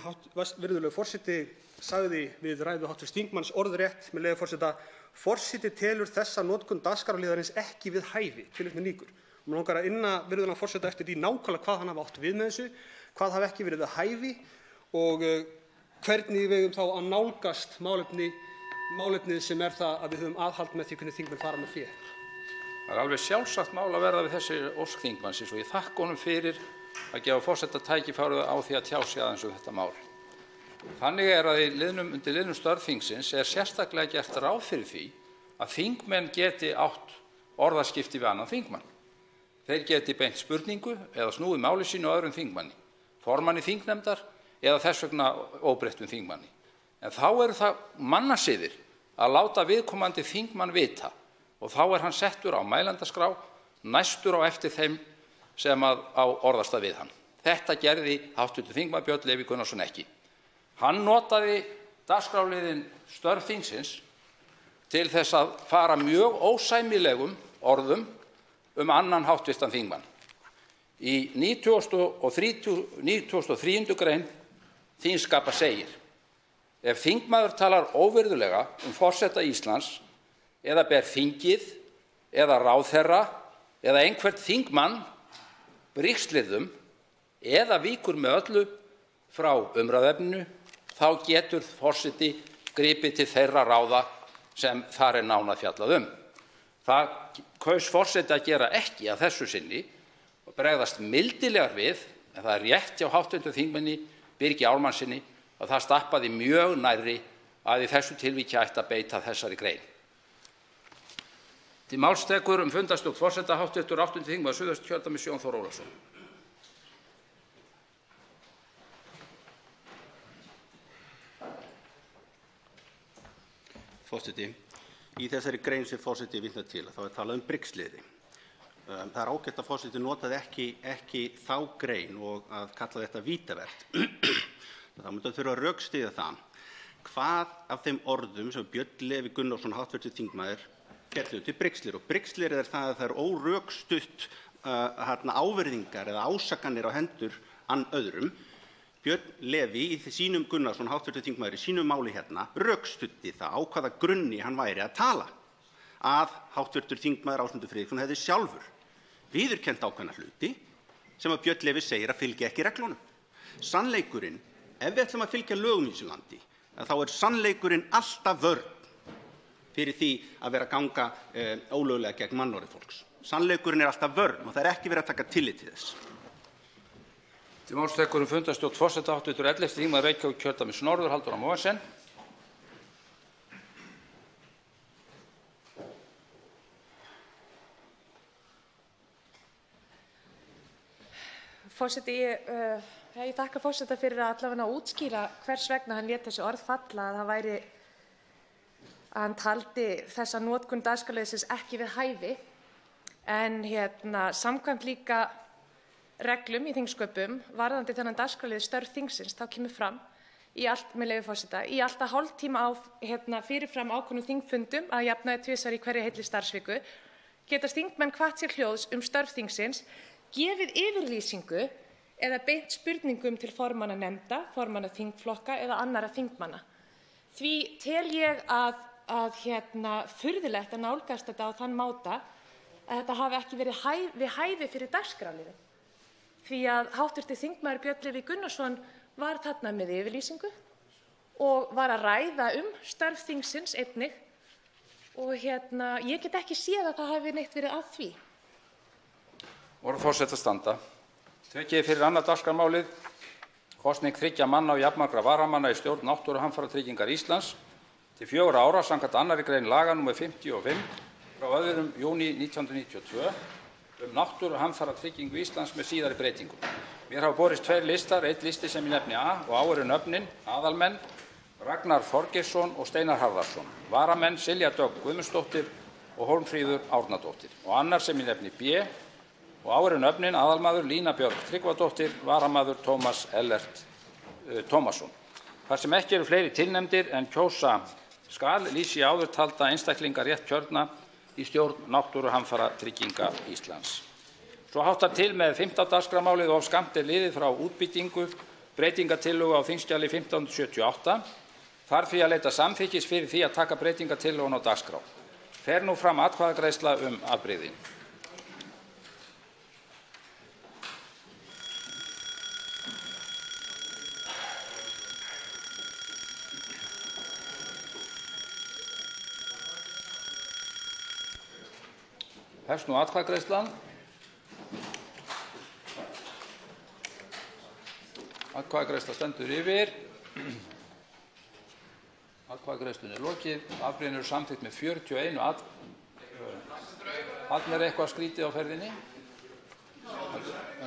virðulegi forseti sagði við ræðu hv. þingmanns orðrétt, með leyfi forseta: forseti telur þessa notkun dagskrárliðarins ekki við hæfi, tilvitnun lýkur. Mig langar að inna virðulegan forseta eftir því nákvæmlega hvað hann hafi átt við með þessu, hvað hafi ekki verið við hæfi og hvernig við eigum þá að nálgast málefnið sem er það að við höfum aðhald með því hvernig þingmenn fara með fé. Það er alveg sjálfsagt mál að verða við þessi ósk þingmannsins og ég þakka honum fyrir að gefa forseta tækifæri á því að tjá sig aðeins þetta mál. Þannig er að undir liðnum störf þingsins er sérstaklega gert ráð fyrir því að þingmenn geti átt orðaskipti við annan þingmann. Þeir geti beint spurningu eða snúið máli sínu öðrum þingmanni, formanni þingnefndar eða þess vegna óbreyttum þingmanni. En þá eru það mannasiðir að láta viðkomandi þingmann vita og þá er hann settur á mælendaskrá næstur á eftir þeim sem á orðastað við hann. Þetta gerði hv. þingmaður Björn Leví Gunnarsson ekki. Hann notaði dagskrárliðinn störf þingsins til þess að fara mjög ósæmilegum orðum annan hv. þingmann. Í 93. grein þingskapa segir: ef þingmaður talar óvirðulega forseta Íslands eða ber þingið eða ráðherra eða einhvern þingmann brigslyrðum eða víkur með öllu frá umræðuefninu, þá getur forseti gripið til þeirra ráða sem þar er nánar fjallað Það kaus forseti að gera ekki að þessu sinni og bregðast mildilegar við, en það er rétt hjá hv. þingmanni Birgi Ármannssyni að það stappaði mjög nærri að í þessu tilviki ætti að beita þessari grein. Til máls tekur fundarstjórn forseta hv. 8. þingmaður Suðvesturkjördæmis Jón Þór Ólafsson. Forseti, í þessari grein sem forseti vitnar til þá er talað brigslyrði. Það er ágætt að forseti notaði ekki þá grein og að kalla þetta vítavert. Það myndi að þurfa að rökstyðja það. Hvað af þeim orðum sem Björn Leví Gunnarsson hv. þingmaður féllu til brigslyrði? Og brigslyrði er það að það er órökstutt ávirðingar eða ásakanir á hendur öðrum. Björn Leví Gunnarsson, hv. þingmaður, í sínu máli hérna rökstuddi það á hvaða grunni hann væri að tala, að hv. þingmaður Ásmundur Friðriksson hefði sjálfur viðurkennt ákveðna hluti sem að Björn Leví segir að fylgi ekki reglunum. Sannleikurinn, ef við ætlum að fylgja lögum í þessu landi, þá er sannleikurinn alltaf vörn fyrir því að vera að ganga ólöglega gegn mannorði fólks. Sannleikurinn er alltaf vörn og það er ekki verið að taka tillit til þess. Til máls tekur fundarstjórn forseta hv. 11. þingmaður Reykjavíkurkjördæmis norður, Halldóra Mogensen. Forseti, ég þakka forseta fyrir að allavega útskýra hvers vegna hann lét þessi orð falla, að hann taldi þessa notkun dagskrárliðsins ekki við hæfi, en samkvæmt líka reglum í þingsköpum varðandi þennan dagskrárlið störf þingsins, þá kemur fram með leyfi forseta, í allt að hálftíma fyrirfram ákveðnum þingfundum að jafnaði tvisvar í hverri heilli starfsviku geta þingmenn hvatt sér hljóðs störf þingsins, gefið yfirlýsingu eða beint spurningum til formanna nefnda, formanna þingflokka eða annarra þingmanna. Því tel ég að furðulegt að nálgast þetta á þann máta að þetta hafi ekki verið við hæfi fyrir dagskrárliðinn. Því að hv. þingmaður Björn Leví Gunnarsson var þarna með yfirlýsingu og var að ræða störf þingsins einnig og ég get ekki séð að það hafi neitt verið að því. Orð forseta standa. Tekið fyrir annað dagskrármálið, kosning 3 manna og jafnmargra varamanna í stjórn Náttúruhamfaratryggingar Íslands til 4 ára samkvæmt 2. grein laga nr. 55 frá 2. júní 1992 Náttúruhamfaratryggingu Íslands með síðari breytingum. Mér hafa borist 2 listar, einn listi sem ég nefni A og á eru nöfnin aðalmenn Ragnar Þorgeirsson og Steinar Harðarson, varamenn Silja Dögg Guðmundsdóttir og Hólmfríður Árnadóttir, og annar sem ég nefni B og á eru nöfnin aðalmaður Lína Björg Tryggvadóttir, varamaður Tómas Ellert Tómasson. Þar sem ekki eru fleiri tilnefndir en kjósa skal lýsi ég áður talda einstaklinga rétt kjörna í stjórn Náttúruhamfaratrygginga Íslands. Svo háttar til með 5. dagskrármálið og skammt liðið frá útbýtingu breytingatillögu á þingskjali 1578. Þarf því að leita samþykkis fyrir því að taka breytingatillögun á dagskrá. Fer nú fram atkvæðagreiðsla afbrigðin. Hefst nú atkvæðagreiðslan. Atkvæðagreiðsla stendur yfir. Atkvæðagreiðslunni er lokið. Afbrigðin eru samþykkt með 41 Þarna er eitthvað skrítið á ferðinni.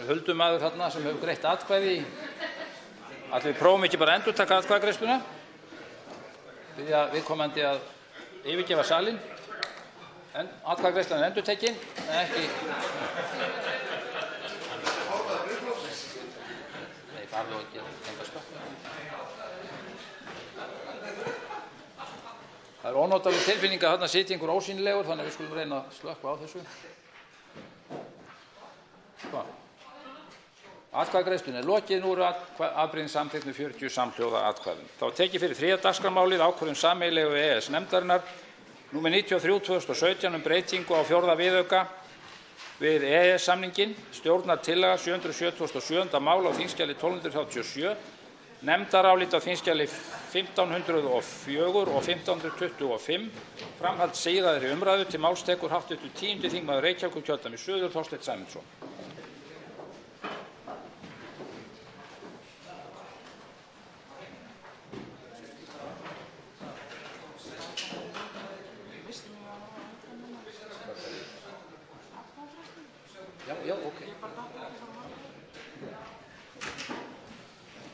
Huldumaður þarna sem hefur greitt atkvæði. Ætlum við prófum ekki bara að endurtaka atkvæðagreiðsluna? Biðja viðkomandi að yfirgefa salinn. Atkvæðagreiðslan er endurtekin, en ekki. Nei, farðu ekki að tengja spökk. Það er ónotaleg tilfinning að þarna sitji einhver ósýnilegur, þannig að við skulum reyna að slökkva á þessu. Atkvæðagreiðslunni er lokið, nú eru afbrigðin samþykkt með 40 samhljóða atkvæðum. Þá er tekið fyrir 3. dagskrármálið ákvörðun sameiginlegu EES-nefndarinnar númer 93/2017 breytingu á 4. viðauka við EES-samninginn, stjórnartillaga 707. mál á þingskjali 1237, nefndarálit á þingskjali 1504 og 1525, framhald síðari umræðu. Til máls tekur hv. 10. þingmaður Reykjavíkurkjördæmis suður, Þorsteinn Sæmundsson.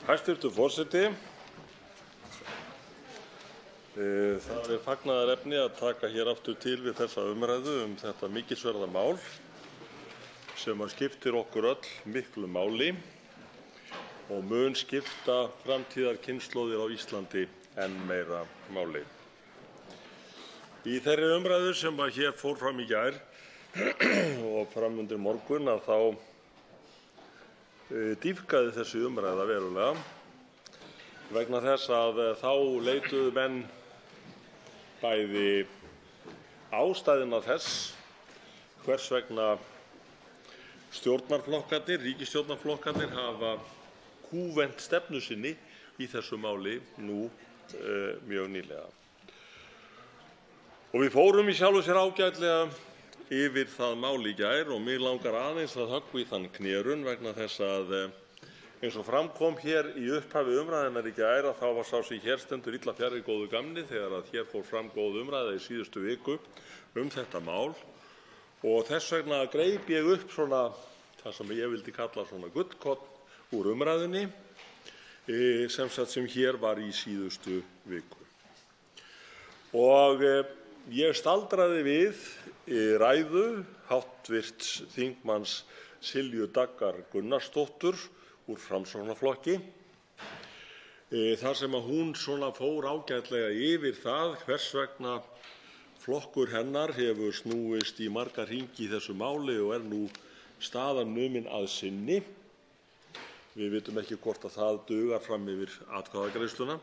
Hæstvirtur forseti, það er fagnaðarefni að taka hér aftur til við þessa umræðu þetta mikilsverða mál sem skiptir okkur öll miklu máli og mun skipta framtíðarkynslóðir á Íslandi enn meira máli. Í þeirri umræðu sem hér fór fram í gær og fram undir morgun að þá dýpkaði þessi umræða verulega vegna þess að þá leituðu menn bæði ástæðuna þess hvers vegna stjórnarflokkarnir, ríkisstjórnarflokkarnir hafa kúvent stefnu sinni í þessu máli nú mjög nýlega. Og við fórum í sjálfu sér ágætlega yfir það mál í gær og mig langar aðeins að höggva í þann knérun vegna þess að eins og fram kom hér í upphafi umræðunnar í gær að þá var sá sem hér stendur illa fjarri góðu gamni þegar að hér fór fram góð umræða í síðustu viku þetta mál og þess vegna greip ég upp svona það sem ég vildi kalla svona gullkorn úr umræðunni sem hér var í síðustu viku. Og ég staldraði við ræðu háttvirts þingmanns Silju Daggar Gunnarsdóttur úr Framsóknarflokki þar sem að hún svona fór ágætlega yfir það hvers vegna flokkur hennar hefur snúist í marga hringi í þessu máli og nú staðan numin að sinni. Við vitum ekki hvort að það dugar fram yfir atkvæðagreiðsluna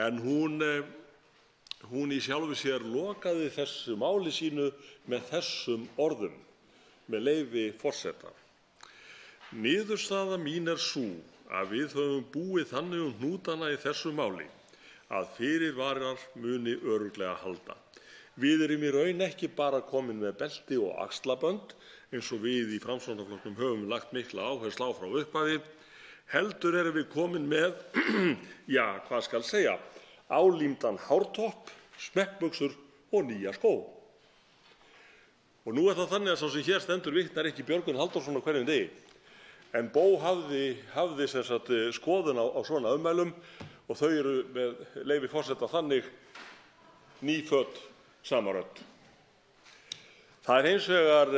en hún í sjálfu sér lokaði þessu máli sínu með þessum orðum, með leyfi forseta. Niðurstaða mín sú að við höfum búið þannig hnútana í þessu máli að fyrirvarar muni örugglega halda. Við erum í raun ekki bara komin með belti og axlabönd eins og við í Framsóknarflokknum höfum lagt mikla áherslu á frá upphafi, heldur erum við komin með, já, hvað skal segja, álímdan hártopp, smekkbuxur og nýja skó. Og nú það þannig að sá sem hér stendur vitnar ekki Björgvin Halldórsson á hverjum degi. En Bó hafði sem sagt skoðun á svona ummælum og þau eru með leyfi forseta þannig ný föt, sama rödd. Það hins vegar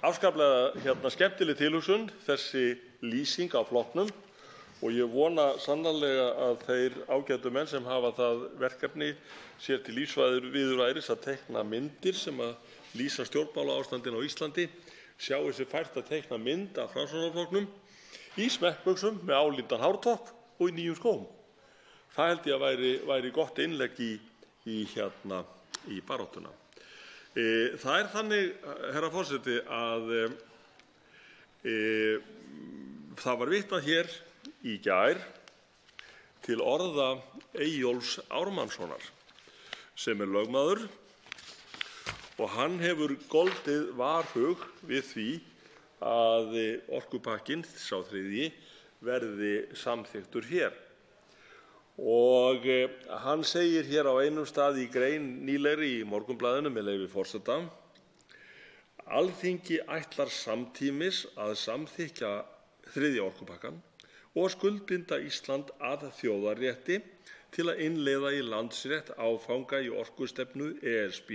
afskaplega skemmtileg tilhugsun þessi lýsing á flokknum og ég vona sannarlega að þeir ágætu menn sem hafa það verkefni sér til lífsviðurværis að teikna myndir sem að lýsa stjórnmálaástandinu á Íslandi sjái sér fært að teikna mynd af Framsóknarflokknum í smekkbuxum með álímdan hártopp og í nýjum skóm. Það held ég að væri gott innlegg í baráttuna. Það þannig, herra forseti, að það var vitnað hér í gær til orða Eyjólfs Ármannssonar sem lögmaður og hann hefur goldið varhug við því að orkupakkinn, sá þriðji, verði samþykktur hér. Og hann segir hér á einum stað í grein nýlegri í Morgunblaðinu með leyfi forseta: Alþingi ætlar samtímis að samþykkja þriðja orkupakkann og skuldbinda Ísland að þjóðarrétti til að innleiða í landsrétt áfanga í orkustefnu ESB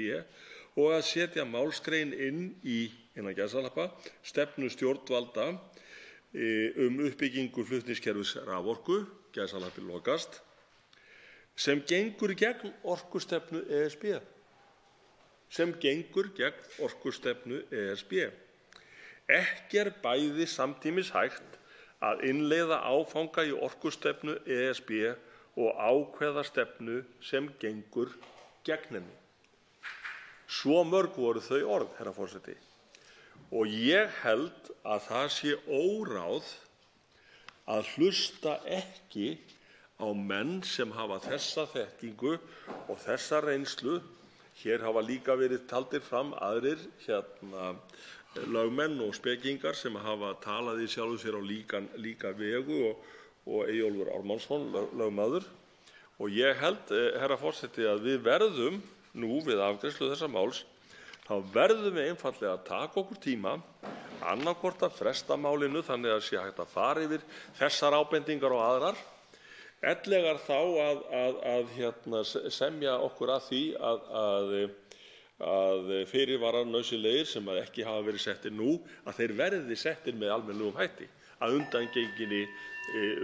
og að setja málsgrein inn í stefnu stjórnvalda uppbyggingu flutningskerfis raforku lokast, sem gengur gegn orkustefnu ESB. Sem gengur gegn orkustefnu ESB. Ekki bæði samtímis hægt að innleiða áfanga í orkustefnu ESB og ákveða stefnu sem gengur gegn henni. Svo mörg voru þau orð, herra forseti. Og ég held að það sé óráð að hlusta ekki á menn sem hafa þessa þekkingu og þessa reynslu. Hér hafa líka verið taldir fram aðrir lögmenn og spekingar sem hafa talað í sjálfu sér á líka vegu og Eyjólfur Ármannsson, lögmaður. Og ég held, herra forseti, að við verðum nú við afgreiðslu þessa máls, þá verðum við einfaldlega að taka okkur tíma, annaðhvort að fresta málinu þannig að sé hægt að fara yfir þessar ábendingar og aðrar, ellegar þá að semja okkur að því að fyrirvarar nauðsynlegir sem ekki hafa verið settir nú, að þeir verði settir með almennilegum hætti að undangenginni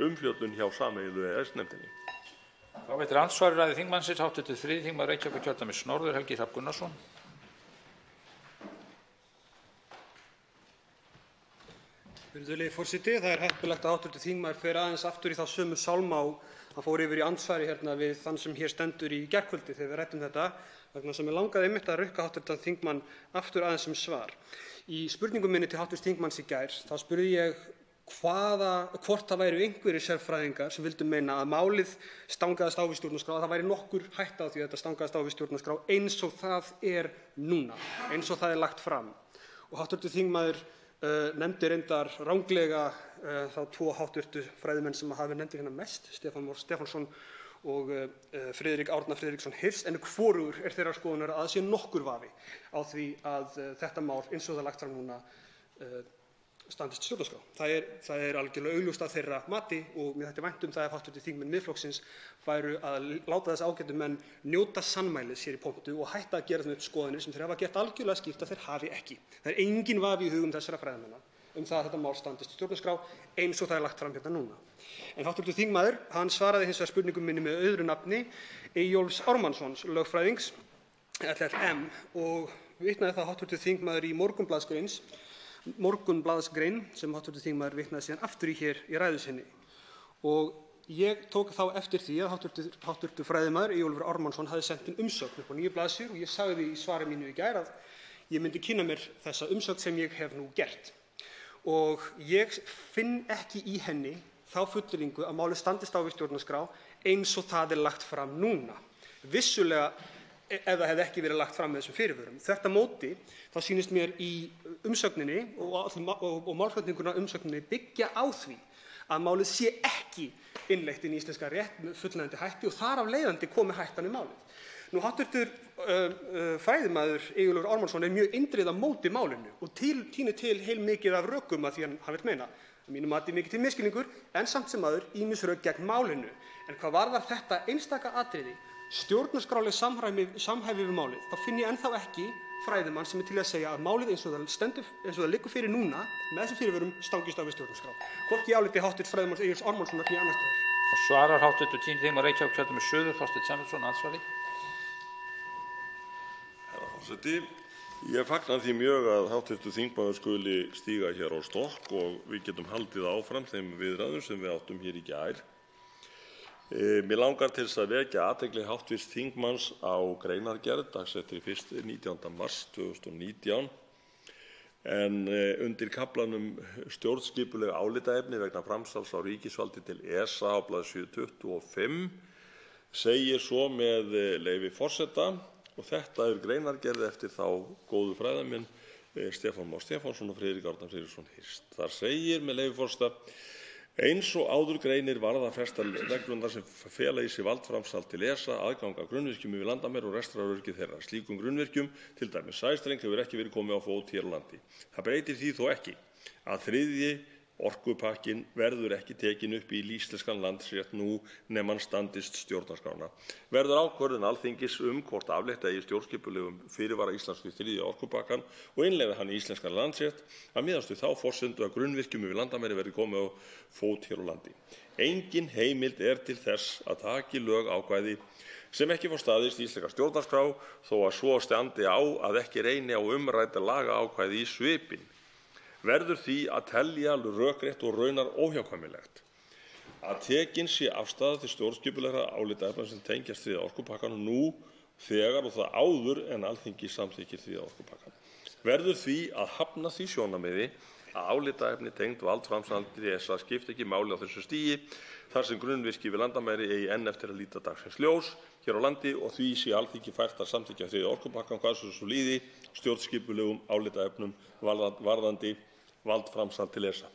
umfjöllun hjá sameiginlegu EES-nefndinni. Þá veitir andsvari ræðu þingmannsins hv. 3. þingmaður Reykjavíkurkjördæmis norður Helgi Hrafn Gunnarsson. Virðulegi forseti, það heppilegt að hv. þingmaður fer aðeins aftur í þá sömu sálma og hann fór yfir í andsvari við þann sem hér stendur í gærkvöldi þegar við ræddum þetta, vegna þess að mig langaði einmitt að rukka hv. þingmann aftur aðeins svar. Í spurningu minni til hv. þingmanns í gær þá spurði ég hvort það væru einhverjir sérfræðingar sem vildu meina að málið stangaðist á við stjórnarskrá, að það væri nokkur hætta á því að þetta stangaðist á við stjórnarskrá eins og það er núna, eins og það er lagt fram. Og hv. þingmaður nefndi reyndar ranglega þá tvo hv. fræðimenn sem hafi nefndi hérna mest, Stefán Már Stefánsson og Friðrik Árna Friðriksson Hirst, en hvorugur er þeirrar skoðunar að það sé nokkur vafi á því að þetta mál eins og það er lagt fram núna standist stjórnarskrá. Það er algjörlega augljóst að þeirra mati og mér þætti vænt það ef hv. þingmenn Miðflokksins væru að láta þess ágætu menn njóta sannmælis hér í pontu og hætta að gera þeim upp skoðanir sem þeir hafa gert algjörlega skýrt að þeir hafi ekki. Það er engin vafi í hugum þessara fræðimanna það að þetta mál standist stjórnarskrá eins og það er lagt fram hérna núna. En hv. þingmaður, hann svaraði hins vegar spurningum minni með öðru nafni, Eyjólfs Ármannssons, lögfræðings, LLM, og vitnaði það hv. þingmaður í Morgunblaðsgrein sem hv. þingmaður vitnaði síðan aftur í hér í ræðu sinni. Og ég tók þá eftir því að hv. fræðimaður Eyjólfur Ármannsson hafði sent inn umsögn upp á 9 blaðsíður og ég sagði í svari mínu í gær að ég myndi kynna mér þessa umsögn sem ég hef nú gert. Og ég finn ekki í henni þá fullyrðingu að málið standist á við stjórnarskrá eins og það er lagt fram núna. Vissulega ef það hefði ekki verið lagt fram með þessum fyrirvörum. Þvert á móti þá sýnist mér í umsögninni og málflutninguna umsögninni byggja á því að málið sé ekki innleitt inn í íslenskan rétt með fullnægjandi hætti og þar af leiðandi komi hættan í málið. Nú hv. Fræðimaður Eyjólfur Ármannsson er mjög eindregið á móti málinu og tínir til heilmikið af rökum að því hann vill meina. Að mínu mati mikið til misskilningur en samt sem áður ýmis rök gegn málinu. En hvað varðar þetta einstaka atriði, stjórnarskráleg samhæfi við málið, þá finn ég ennþá ekki fræðimann sem er til að segja að málið eins og það liggur fyrir núna með þessum fyrirvörum stangist á við stjórnarskrá. Hvorki í áliti hv. fræðimanns Eyjólfs Ármannssonar né annars staðar. Og svarar hv. þingmaður Reykjavíkurkjördæmis suður, Þorsteinn Sæmundsson, andsvari. Herra forseti, ég fagna því mjög að hv. þingmaður skuli stíga hér á stokk og við getum haldið áfram þeim viðræðum sem við áttum hér í gær. Mér langar til þess að vekja athygli hv. þingmanns á greinargerð dagsettri 19. mars 2019 en undir kaflanum stjórnskipuleg álitaefni vegna framsals á ríkisvaldi til ESA á blaðsíðu 25 segir svo með leyfi forseta, og þetta er greinargerð eftir þá góðu fræðamenn Stefán Már Stefánsson og Friðrik Árna Friðriksson Hirst. Þar segir með leyfi forseta: eins og áður greinir varða flestar reglurnar sem fela í sig valdframsal til ESA aðgang að grunnvirkjum yfir landamæri og rekstraröryggi þeirra. Slíkum grunnvirkjum, til dæmis sæstreng, hefur ekki verið komið á fót hér á landi. Það breytir því þó ekki að þriðji orkupakkinn verður ekki tekin upp í íslenskan landsrétt nú nema hann standist stjórnarskrána. Verður ákvörðun Alþingis hvort aflétta eigi stjórnskipulegum fyrirvara Íslands við þriðja orkupakkann og innleiða hann í íslenskan landsrétt að miðast við þá forsendu að grunnvirkjum yfir landamæri verði komið á fót hér á landi. Engin heimild er til þess að taki lög ákvæði sem ekki fá staðist í íslenska stjórnarskrá þó að svo standi á að ekki reyni á umrædda lagaákvæði í svipinn. Verður því að telja rökrétt og raunar óhjákvæmilegt að tekin sé afstaða til stjórnskipulegra álitaefna sem tengjast þriðja orkupakkanum nú þegar og það áður en Alþingi samþykkir þriðja orkupakkann. Verður því að hafna því sjónarmiði að álitaefni tengd valdframsal til ESA skipti ekki máli á þessu stigi þar sem grunnvirki við landamæri eigi enn eftir að líta dagsins ljós hér á landi og því sé Alþingi fært að samþykkja þriðja orkupakkann hvað svo líði stjórnskipulegum álitaefnum varðandi valdframsal til ESA.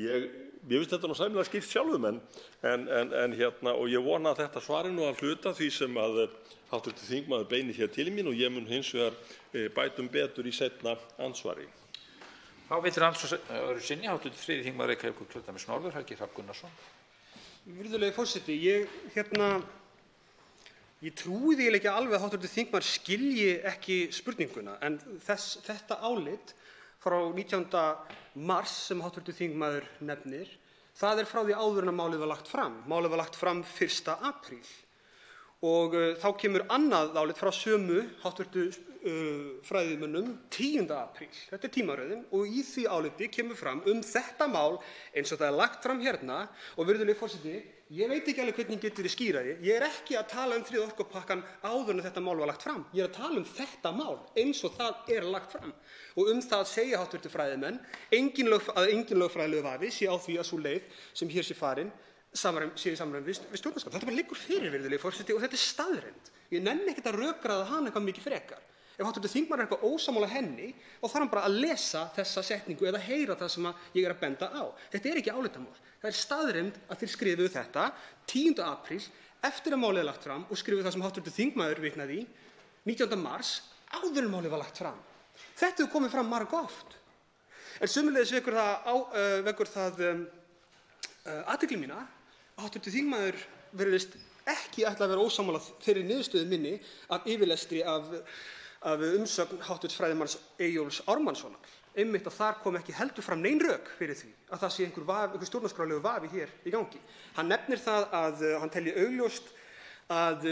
Ég finnst þetta nú sæmilega skýrt sjálfum en og ég vona að þetta svari nú að hluta því sem að hv. þingmaður beinir hér til mín og ég mun hins vegar bætum betur í seinna andsvari. Þá veitir öðru sinni hv. þriðji þingmaður Reykjavíkurkjördæmis norður, Helgi Hrafn Gunnarsson. Virðulegi forseti, ég trúi því ekki alveg að hv. þingmaður skilji ekki spurninguna en þetta álit frá 19. mars sem hv. þingmaður nefnir, það er frá því áður en að málið var lagt fram. Málið var lagt fram 1. apríl Og þá kemur annað álit frá sömu hv. Fræðimönnum 10. apríl. Þetta er tímaröðin og í því áliti kemur fram þetta mál eins og það er lagt fram hérna. Og virðulegi forseti, ég veit ekki alveg hvernig ég get verið skýrari. Ég er ekki að tala þriðja orkupakkann áður en þetta mál var lagt fram. Ég er að tala þetta mál eins og það er lagt fram. Og það segja hv. Fræðimenn að engin lögfræðilegur vafi sé á því að sú leið sem hér sé farin sé í samræmi við stjórnarskrá. Þetta bara liggur fyrir, virðulegi forseti, og þetta er staðreynd. Ég nenni ekkert að rökræða hana eitthvað mikið frekar. Ef hv. þingmaður er eitthvað ósammála henni, þá þarf hann bara að lesa þessa setningu eða heyra það sem ég er að benda á. Þetta er ekki álitamál. Það er staðreynd að þeir skrifuðu þetta 10. apríl eftir að málið er lagt fram og skrifuðu það sem hv. þingmaður vitnaði í 19. mars áður en málið var lagt fram. Þetta hefur komið fram margoft. En sömuleiðis vekur það athygli mína að hv. þingmaður virðist ekki ætla að vera ósammála þeirri niðurstöðu minni af yfirlestri af umsögn hv. fræðimanns Eyjólfs Ármannssonar. Einmitt að þar kom ekki heldur fram nein rök fyrir því að það sé einhver stjórnarskrárlegur vafi hér í gangi. Hann nefnir það að hann telji augljóst að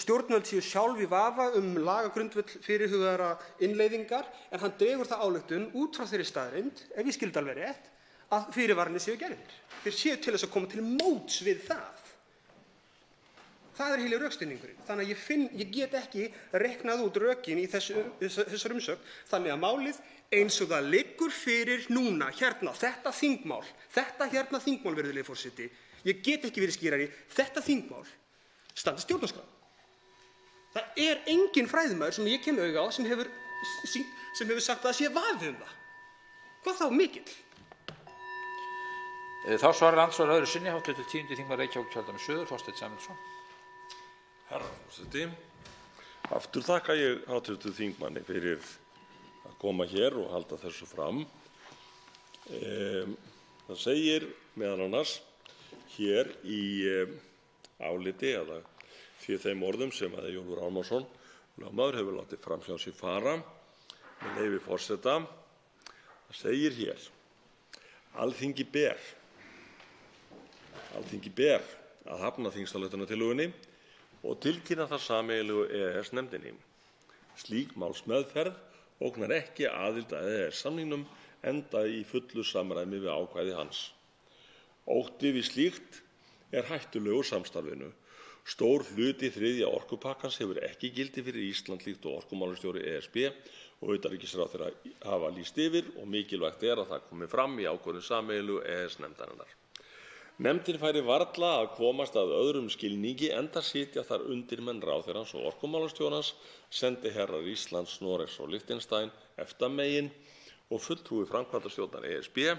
stjórnvöld séu sjálf í vafa lagagrundvöll fyrirhugaðra innleiðingar, en hann dregur það ályktun út frá þeirri staðreynd, ef ég skildi alveg rétt, að fyrirvararnir séu gerðir. Þeir séu til þess að koma til móts við það. Það er heili rökstuðningurinn. Þannig að ég get ekki reiknað út rökin í þessar umsögn. Þannig að málið eins og það liggur fyrir núna, hérna, þetta þingmál, virðulegi forseti, ég get ekki verið skýrari, þetta þingmál standast stjórnarskrá. Það er engin fræðimaður sem ég kem auga á sem hefur sagt að það sé vafi það. Hvað þá mikill? Þá svarar andsvar öðru sinni hv. 10. þingmaður Reykjavíkurkjördæmis suður, Þorsteinn Sæmundsson. Herra forseti, aftur þakka ég hv. þingmanni fyrir að koma hér og halda þessu fram. Það segir meðal annars hér í áliti eða því þeim orðum sem að Eyjólfur Ármannsson lögmaður hefur látið fram hjá sér fara, með leyfi forseta. Það segir hér: Alþingi ber að hafna þingsályktunartillögunni og tilkynna það sameiginlegu EES-nefndinni. Slík málsmeðferð ógnar ekki aðild að EES-samningnum enda í fullu samræmi við ákvæði hans. Ótti við slíkt er hættulegur samstarfinu. Stór hluti þriðja orkupakkans hefur ekki gildi fyrir Ísland líkt og orkumálastjóri ESB og utanríkisráðherra hafa lýst yfir, og mikilvægt er að það komi fram í ákvörðun sameiginlegu EES-nefndarinnar. Nefndin færi varla að komast að öðrum skilningi enda sitja þar undirmenn ráðherrans og orkumálastjórans, sendiherrar Íslands, Noregs og Liechtenstein, EFTA-megin og fulltrúi framkvæmdastjórnar ESB.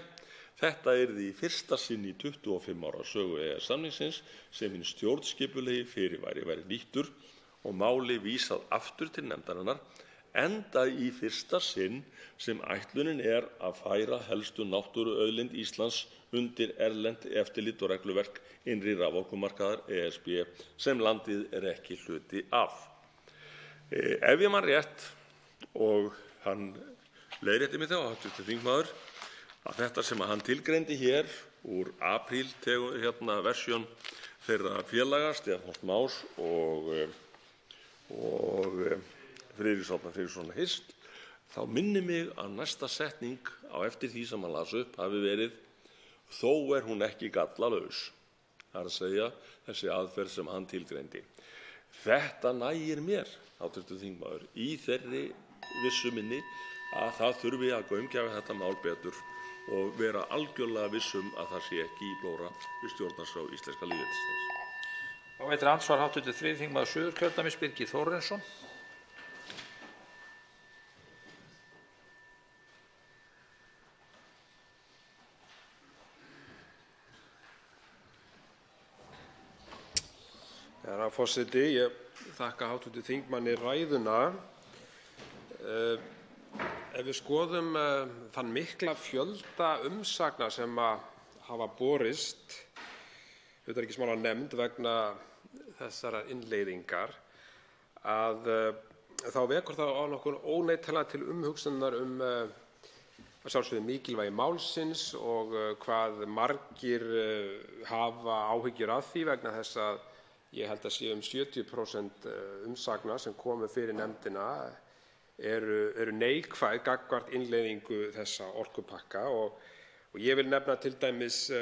Þetta yrði í fyrsta sinn í 25 ára sögu EES-samningsins sem hinn stjórnskipulegi fyrirvari væri nýttur og máli vísað aftur til nefndarinnar, enda í fyrsta sinn sem ætlunin er að færa helstu náttúruauðlind Íslands undir erlent eftirlit og regluverk innri raforkumarkaðar ESB sem landið er ekki hluti af. Ef ég man rétt, og hann leiðrétti mig þá, hv. þingmaður, að þetta sem hann tilgreindi hér úr apríl versjón þeirra félaga, Stefáns Más og Friðriks Árna Friðrikssonar Hist, þá minnir mig að næsta setning á eftir því sem hann las upp hafi verið: þó er hún ekki gallalaus. Það er að segja þessi aðferð sem hann tilgreindi. Þetta nægir mér, hv. þingmaður, í þeirri vissu minni að það þurfi að gaumgæfa þetta mál betur og vera algjörlega vissum að það sé ekki í blóra við stjórnarskrá íslenska lýðveldisins. Þá veitir andsvar hv. 3. þingmaður Suðurkjördæmis, Birgir Þórarinsson. Herra forseti, ég þakka hv. þingmanni ræðuna. Ef við skoðum þann mikla fjölda umsagna sem hafa borist utanríkismálanefnd vegna þessarar innleiðingar, þá vekur það á nokkuð óneitanlega til umhugsunar að sjálfsögðu mikilvægi málsins og hvað margir hafa áhyggjur af því vegna þess að ég held að sé 70% umsagna sem komu fyrir nefndina eru neikvæð gagnvart innleiðingu þessa orkupakka og ég vil nefna til dæmis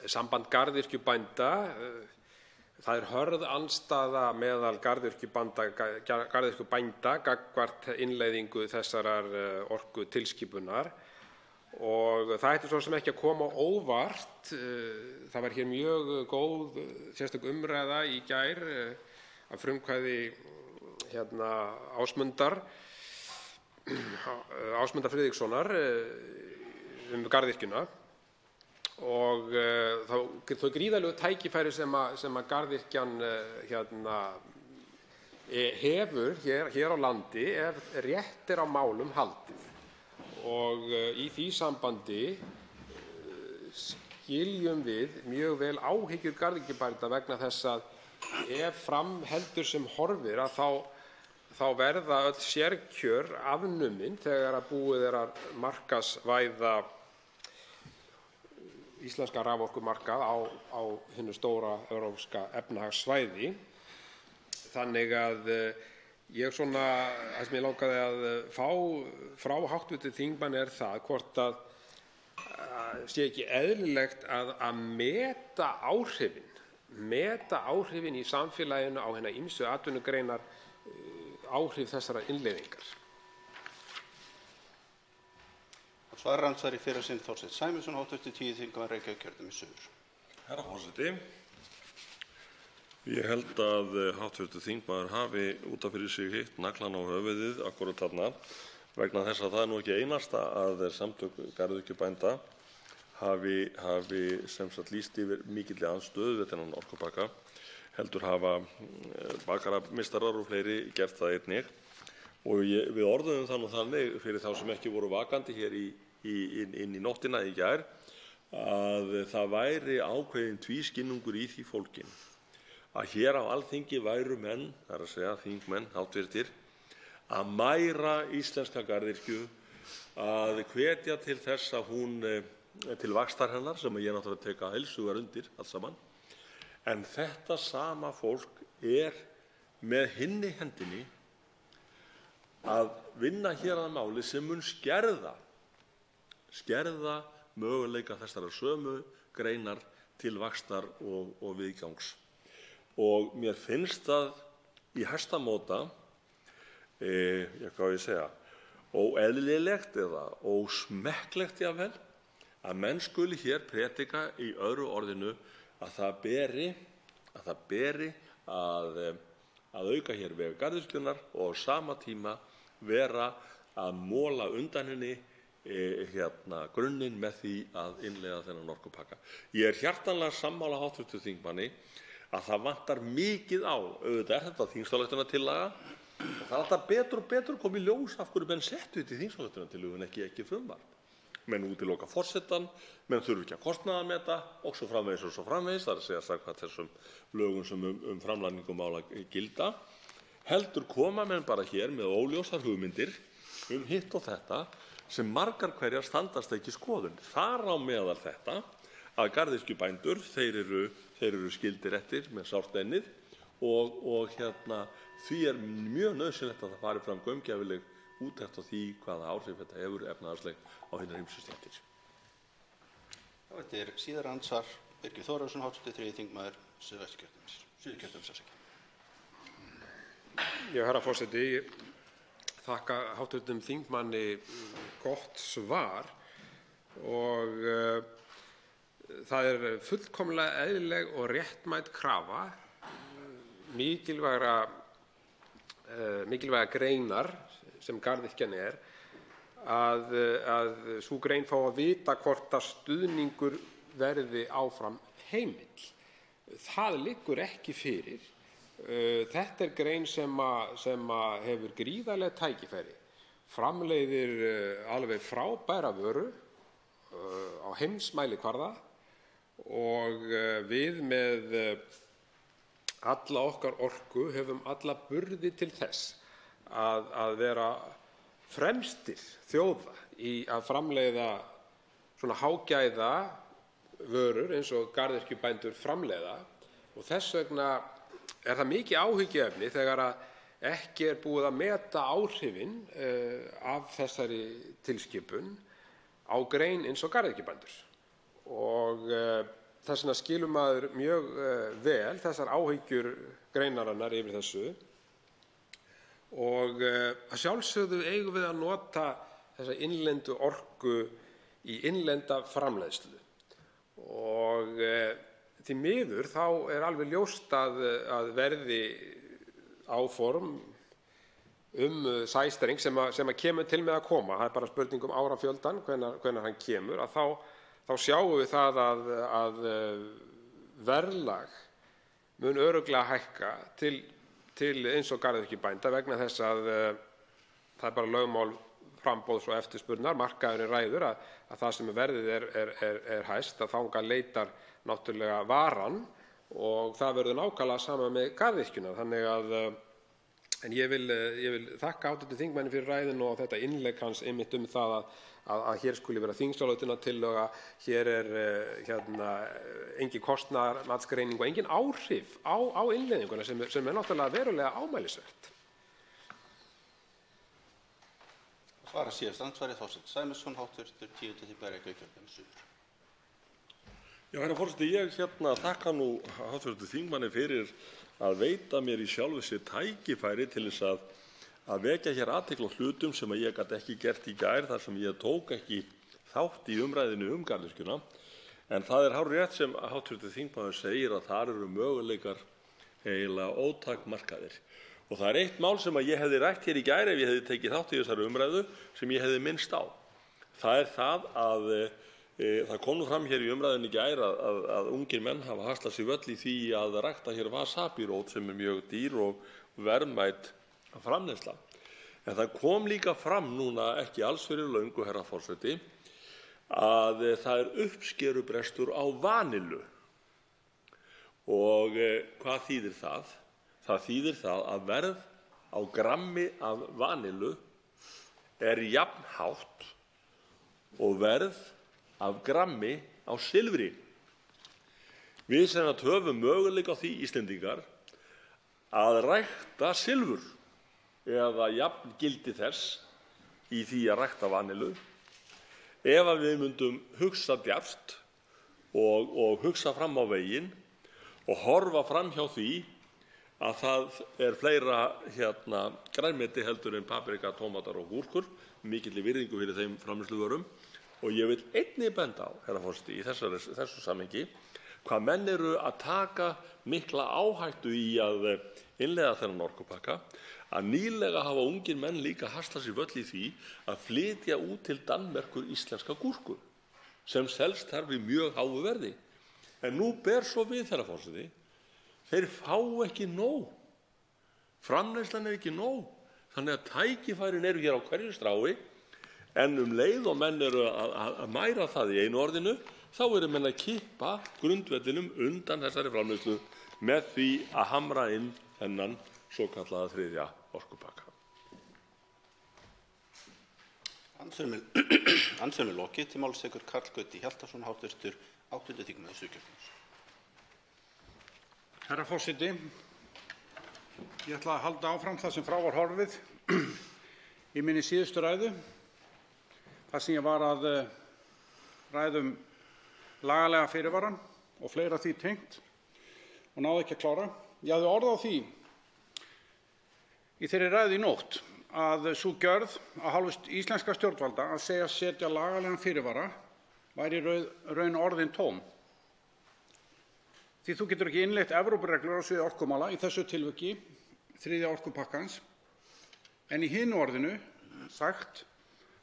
samband garðyrkjubænda. Það hörð andstaða meðal garðyrkjubænda gagnvart innleiðingu þessarar orkutilskipunar og það ætti svo sem ekki að koma á óvart. Það var hér mjög góð sérstök umræða í gær að frumkvæði Ásmundar Friðrikssonar garðyrkjuna og þau gríðarlegu tækifæri sem að garðyrkjan hefur hér á landi ef rétt á málum haldið. Og í því sambandi skiljum við mjög vel áhyggjur garðyrkjubænda vegna þess að ef fram heldur sem horfir að þá verða öll sérkjör afnumin þegar að búið að markaðsvæða íslenska raforkumarkað á hinu stóra evrópska efnahagssvæði. Þannig að ég það sem ég langaði að fá frá hv. þingmanni það hvort að sé ekki eðlilegt að meta áhrifin í samfélaginu á hinar ýmsu atvinnugreinar, áhrif þessarar innleiðingar. Svararandsvari fyrir sinn Þorsteinn Sæmundsson, hv. 10. þingmaður Reykjavíkurkjördæmis suður. Herra forseti, ég held að hv. þingmaður hafi út af fyrir sig hitt naglann á höfuðið akkúrat þarna vegna þess að það nú ekki einasta að samtök garðyrkjubænda hafi sem sagt lýst yfir mikilli andstöðu við þennan orkupakka, heldur hafa bakarameistarar og fleiri gert það einnig. Og við orðuðum það nú þannig fyrir þá sem ekki voru vakandi hér inn í nóttina í gær að það væri ákveðin tvískinnungur í því fólginn að hér á Alþingi væru menn, það er að segja þingmenn, háttvirtir, að mæra íslenska garðyrkju, að hvetja til þess að hún til vaxtar hennar, sem ég náttúrulega tek að heilshugar undir allt saman. En þetta sama fólk með hinni hendinni að vinna hér að máli sem mun skerða möguleika þessara sömu greinar til vaxtar og viðgangs. Og mér finnst það í hæsta móta, óeðlilegt eða ósmekklegt jafnvel, að menn skuli hér predika í öðru orðinu að það beri að auka hér veg garðyrkjunnar og á sama tíma vera að mola undan henni grunninn með því að innleiða þennan orkupakka. Ég hjartanlega sammála hv. þingmanni að það vantar mikið á. Auðvitað þetta þingsályktunartillaga og það alltaf betur og betur komið ljós af hverju menn settu þetta í þingsályktunartillögu en ekki frumvarp. Menn útiloka forsetann, menn þurfi ekki að kostnaðarmeta og svo framvegis, það er að segja samkvæmt þessum lögum sem framlagningu mála gilda. Heldur koma menn bara hér með óljósar hugmyndir hitt og þetta sem margar hverjar standast ekki skoðun. Þar á meðal þetta að garðyrkjubændur, þeir eru skildir eftir með sárt ennið og því mjög nauðsynlegt að það fari fram gaumgæfileg úttekt á því hvaða áhrif þetta hefur efnahagsleg á hinar ýmsu stéttir. Þetta er síðara andsvar Birgir Þórðarson, hv. 3. þingmaður Suðurkjördæmis. Já, herra forseti, ég þakka hv. þingmanni gott svar og það er fullkomlega eðlileg og réttmæt krafa mikilvæga greinar sem garðyrkjan að sú grein fái að vita hvort að stuðningur verði áfram heimill. Það liggur ekki fyrir. Þetta er grein sem hefur gríðarleg tækifæri, framleiðir alveg frábæra vöru á heimsmælikvarða og við með alla okkar orku höfum alla burði til þess að vera fremstir þjóða í að framleiða svona hágæða vörur eins og garðyrkjubændur framleiða Og þess vegna er það mikið áhyggjuefni þegar ekki er búið að meta áhrifin af þessari tilskipun á grein eins og garðyrkjubændur. Og þess vegna skilur maður mjög vel þessar áhyggjur greinarinnar yfir þessu. Og að sjálfsögðu eigum við að nota þessa innlendu orku í innlenda framleiðslu. Og því miður þá er alveg ljóst að verði áform sæstreng sem kemur til með að koma, það er bara spurning árafjöldan, hvenær hann kemur, að þá sjáum við það að verðlag mun örugglega hækka til eins og garðyrkjubænda vegna þess að það er bara lögmál framboðs og eftirspurnar, markaðurinn ræður að það sem verðið er hæst, að þangað leitar náttúrulega varan og það verður nákvæmlega sama með garðyrkjuna. Þannig að en ég vil þakka hv. þingmanni fyrir ræðuna og þetta innlegg hans einmitt það að hér skuli vera þingsályktunartillaga, hér er engin kostnaðarmatsgreining og engin áhrif á innleiðinguna sem er náttúrulega verulega ámælisvert. Svara síðast andsvari Þorsteinn Sæmundsson, hv. 10. þingmaður Reykjavíkurkjördæmis suður. Já, herra forseti, ég þakka nú hv. þingmanni fyrir að veita mér í sjálfu sér tækifæri til þess að vekja hér athygli á hlutum sem ég gat ekki gert í gær þar sem ég tók ekki þátt í umræðinu garðyrkjuna. En það er hárrétt sem hv. þingmaður segir að þar eru möguleikar eiginlega ótakmarkaðir. Og það er eitt mál sem ég hefði rætt hér í gær ef ég hefði tekið þátt í þessari umræðu sem ég hefði minnst á. Það er það að það kom nú fram hér í umræðunni í gær að ungir menn hafa haslað sér völl í því að rækta hér wasabirót sem er mjög dýr og verðmæt framleiðsla. En það kom líka fram núna ekki alls fyrir löngu, herra forseti, að það er uppskerubrestur á vanillu. Og hvað þýðir það? Það þýðir það að verð á grammi af vanillu er jafn hátt og verð af grammi á silfri. Við sem höfum möguleika á því, Íslendingar, að rækta silfur eða jafngildi þess í því að rækta vanillu, ef við myndum hugsa djarft og hugsa fram á veginn og horfa fram hjá því að það er fleira grænmeti heldur en paprika, tómatar og gúrkur, mikilli virðingu fyrir þeim framleiðsluvörum. Og ég vil einnig benda á, herra forseti, í þessu samhengi, hvað menn eru að taka mikla áhættu í að innleiða þennan orkupakka, að nýlega hafa ungir menn líka haslað sér völl í því að flytja út til Danmerkur íslenska gúrku, sem selst þar við mjög háu verði. En nú ber svo við, herra forseti, þeir fá ekki nóg. Framleiðslan er ekki nóg. Þannig að tækifærin eru hér á hverju strái, en leið og menn eru að mæra það í einu orðinu, þá eru menn að kippa grundvellinum undan þessari framleiðslu með því að hamra inn þennan svokallaða þriðja orkupakka. Andsvörum er lokið. Til máls tekur Karl Gauti Hjaltason, hv. 8. þingmaður Suðurkjördæmis. Herra forseti, ég ætla að halda áfram það sem frá var horfið í minni síðustu ræðu, þar sem ég var að ræða lagalega fyrirvarann og fleira því tengt og náði ekki að klára. Ég hafði orð á því í þeirri ræðu í nótt að sú gjörð af hálfu íslenskra stjórnvalda að segja setja lagalegan fyrirvara væri raun orðin tóm. Því þú getur ekki innleitt Evrópureglur á sviði orkumála, í þessu tilviki þriðja orkupakkans, en í hinu orðinu sagt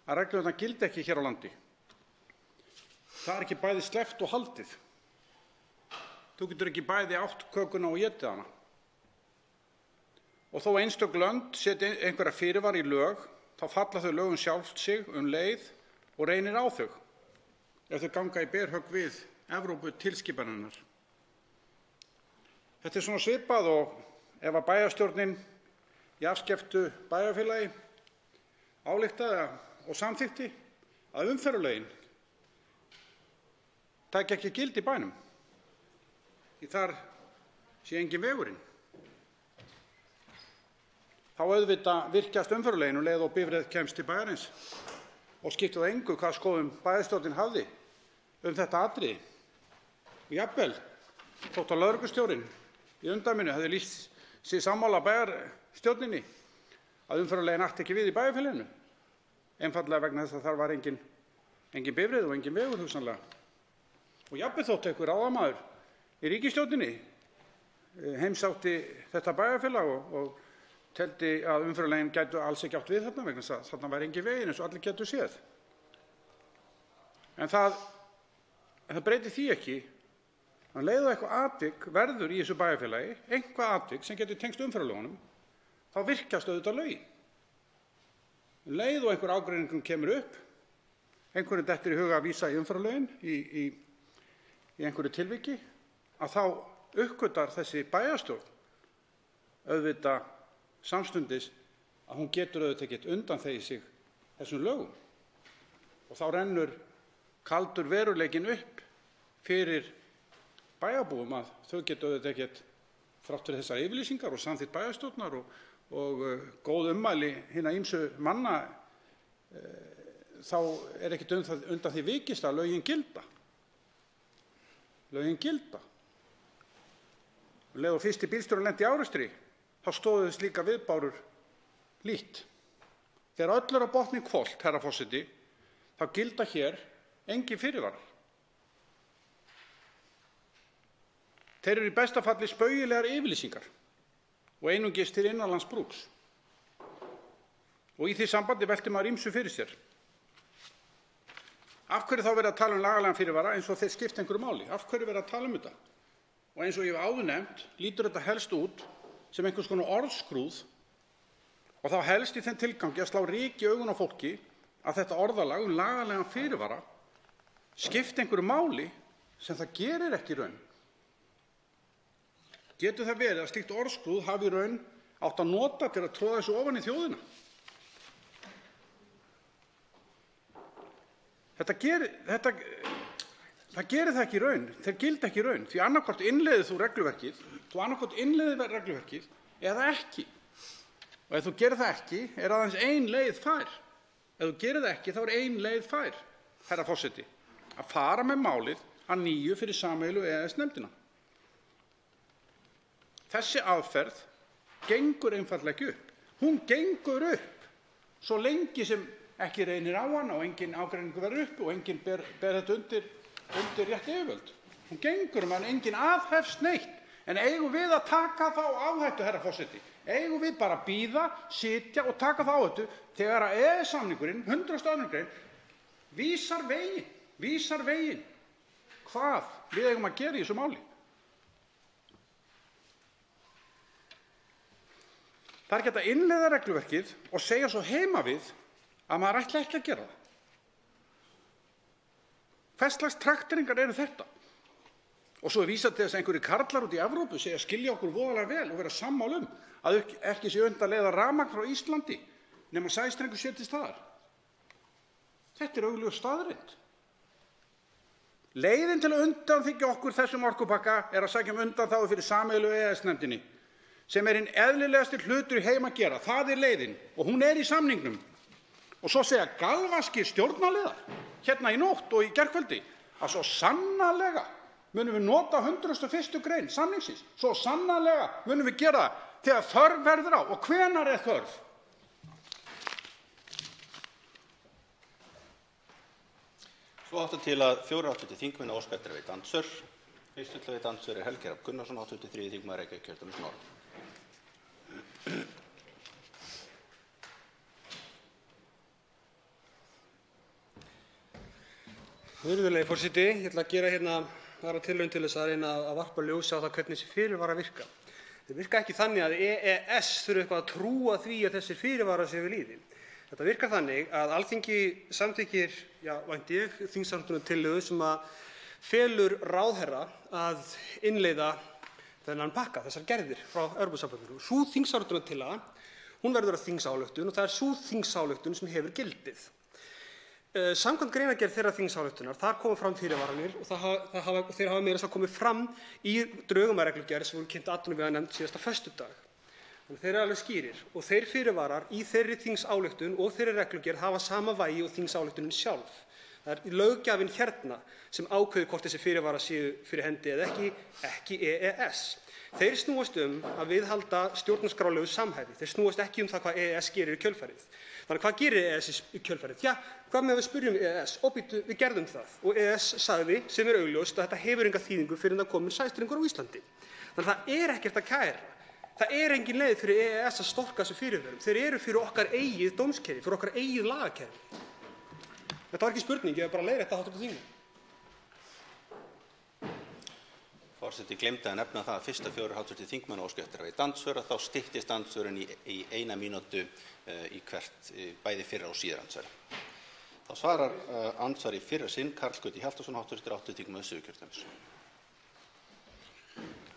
að reglurnar gildi ekki hér á landi. Það er ekki bæði sleppt og haldið. Þú getur ekki bæði átt kökuna og étið hana. Og þó einstök lönd setja einhverja fyrirvara í lög, þá falla þau lögum sjálft sig leið og reynir á þau, ef þau ganga í berhögg við Evróputilskipanirnar. Þetta er svona svipað og ef að bæjarstjórnin í afskekktu bæjarfélagi ályktaði og samþykkti að umferðarlögin taki ekki gildi í bænum. Því þar sé enginn vegurinn. Þá auðvitað virkjast umferðarlögin leið og bifreið kemst til bæjarins og skiptir það engu hvað skoðun bæjarstjórnin hafði þetta atriði. Og jafnvel þótt að lögreglustjórinn í umdæminu hefði lýst sig sammála bæjarstjórninni að umferðarlögin ætti ekki við í bæjarfélaginu, einfaldlega vegna þess að þar var engin bifreið og engin vegur hugsanlega. Og jafnvel þótt einhver ráðamaður í ríkisstjórninni heimsátti þetta bæjarfélag og teldi að umferðarlögin gætu alls ekki átt við þarna vegna þess að þarna væri engin veginn eins og allir gætu séð. En það breytir því ekki að leið og eitthvað atvik verður í þessu bæjarfélagi, eitthvað atvik sem getur tengst umferðarlögunum, þá virkjast auðvitað lögin. Leið og einhver ágreiningur kemur upp, einhverjum dettur í huga að vísa í umferðarlögin í einhverju tilviki, að þá uppgötar þessi bæjarstjórn auðvitað samstundis að hún getur auðvitað ekkert undanþegið sig þessum lögum. Og þá rennur kaldur veruleikinn upp fyrir bæjarbúum að þau geta auðvitað ekkert þrátt fyrir þessar yfirlýsingar og samþykkt bæjarstjórnar og góð ummæli hinna ýmsu manna, þá ekkert undan því vikist að lögin gilda. Lögin gilda. Leið og fyrsti bílstjórinn lenti í árekstri, þá stóðu slíka viðbárur lítt. Þegar öll á botninn hvolft, herra forseti, þá gilda hér engin fyrirvarar. Þeir eru í besta falli spaugilegar yfirlýsingar og einungis til innanlandsbrúks. Og í því sambandi veltir maður ýmsu fyrir sér. Af hverju þá verið að tala lagalegan fyrirvara eins og þeir skipta einhverju máli? Af hverju verið að tala þetta? Og eins og ég hef áður nefnt, lítur þetta helst út sem einhvers konar orðskrúð og þá helst í þeim tilgangi að slá ryk í augun á fólki að þetta orðalag lagalegan fyrirvara skipti einhverju máli sem það gerir ekki í raun. Getur það verið að slíkt orðskrúð hafi í raun átt að nota til að troða þessu ofan í þjóðina? Það gerir það ekki í raun, þeir gilda ekki í raun, því annaðhvort innleiðir þú regluverkið eða ekki. Og ef þú gerir það ekki, er aðeins ein leið fær. Ef þú gerir það ekki, þá er ein leið fær, herra forseti, að fara með málið að nýju fyrir sameiginlegu EES-nefndina. Þessi aðferð gengur einfaldlega ekki upp. Hún gengur upp svo lengi sem ekki reynir á hana og engin ágreiningur verður uppi og enginn ber þetta undir rétt yfirvöld. Hún gengur en enginn aðhefst neitt. En eigum við að taka þá áhættu, herra forseti? Eigum við bara að bíða, sitja og taka þá áhættu þegar að EES-samningurinn, 100. grein, vísar veginn hvað við eigum að gera í þessu máli? Það er ekki hægt að innleiða regluverkið og segja svo heima við að maður ætli ekki að gera það. Hvers slags trakteringar eru þetta? Og svo er vísað til þess að einhverjir karlar út í Evrópu segja skilja okkur voðalega vel og vera sammála að ekki sé unnt að leiða rafmagn frá Íslandi nema sæstrengur sé til staðar. Þetta er augljós staðreynd. Leiðin til að undanþiggja okkur þessum orkupakka er að sækja undanþágu fyrir sameiginlegu EES-nefndinni sem er hinn eðlilegasti hlutur í heim að gera. Það er leiðin og hún er í samningnum. Og svo segja galvaskir stjórnarliðar hérna í nótt og í gærkvöldi að svo sannarlega munum við nota 101. grein samningsins. Svo sannarlega munum við gera það þegar þörf verður á. Og hvenær er þörf? Svo áttu til að 4 hv. þingmenn óska eftir að veita andsvör. Fyrstu til að veita andsvör er Helgi Hrafn Gunnarsson, 83. þingmaður Reykjavíkurkjördæmis norður. Virðulegi forseti, ég ætla að gera hérna aðra tilraun til þess að reyna að varpa ljósi á það hvernig þessi fyrirvarar virka. Þeir virka ekki þannig að EES þurfi eitthvað að trúa því að þessir fyrirvarar séu við lýði. Þetta virkar þannig að Alþingi samþykkir, vænti ég, þingsályktunartillögu sem að felur ráðherra að innleiða þennan pakka, þessar gerðir frá Evrópusambandinu. Sú þingsályktunartillaga, hún verður að þingsályktun og það er sú þingsályktun sem hefur gildið. Samkvæmt greinargerð þeirrar þingsályktunar, þar koma fram fyrirvaranir og þeir hafa meira að komið fram í drögum að reglugerð sem voru kynnt atvinnuveganefnd síðasta föstudag. Þannig þeir eru alveg skýrir og þeir fyrirvarar í þeirri þingsályktun og þeirri reglugerð hafa sama vægi og þingsályktunin sjálf. Það er löggjafinn hérna sem ákveður hvort þessi fyrirvarar séu fyrir hendi eða ekki EES. Þeir snúast að viðhalda stjórnarskrárlegu samhæfi. Þeir snúast ekki það hvað EES gerir í kjölfarið. Þannig hvað gerir EES í kjölfarið? Ja, hvað með við spyrjum EES? Við gerðum það og EES sagði, sem augljóst, að þetta hefur enga þýðingu fyrir það komin sæstrengur á Íslandi. Þannig það ekkert að kæra. Það engin leið fyrir EES að storka þessu fyrirvörum. Þeir eru fyrir okkar eigið dómskerfi, fyrir okkar eigið lagakerfi. Þetta var ekki spurning, ég hef bara leiðrétt hv. þingmann. Forseti gleymdi að nefna það að fyrsta 4 hv. þingmenn óska eftir að veita andsvör, þá styttist andsvörin í 1 mínútu í hvert, bæði fyrra og síðar andsvari. Þá svarar andsvari í fyrra sinn Karl Gauti Hjaltason, hv. 8. þingmaður Suðurkjördæmis.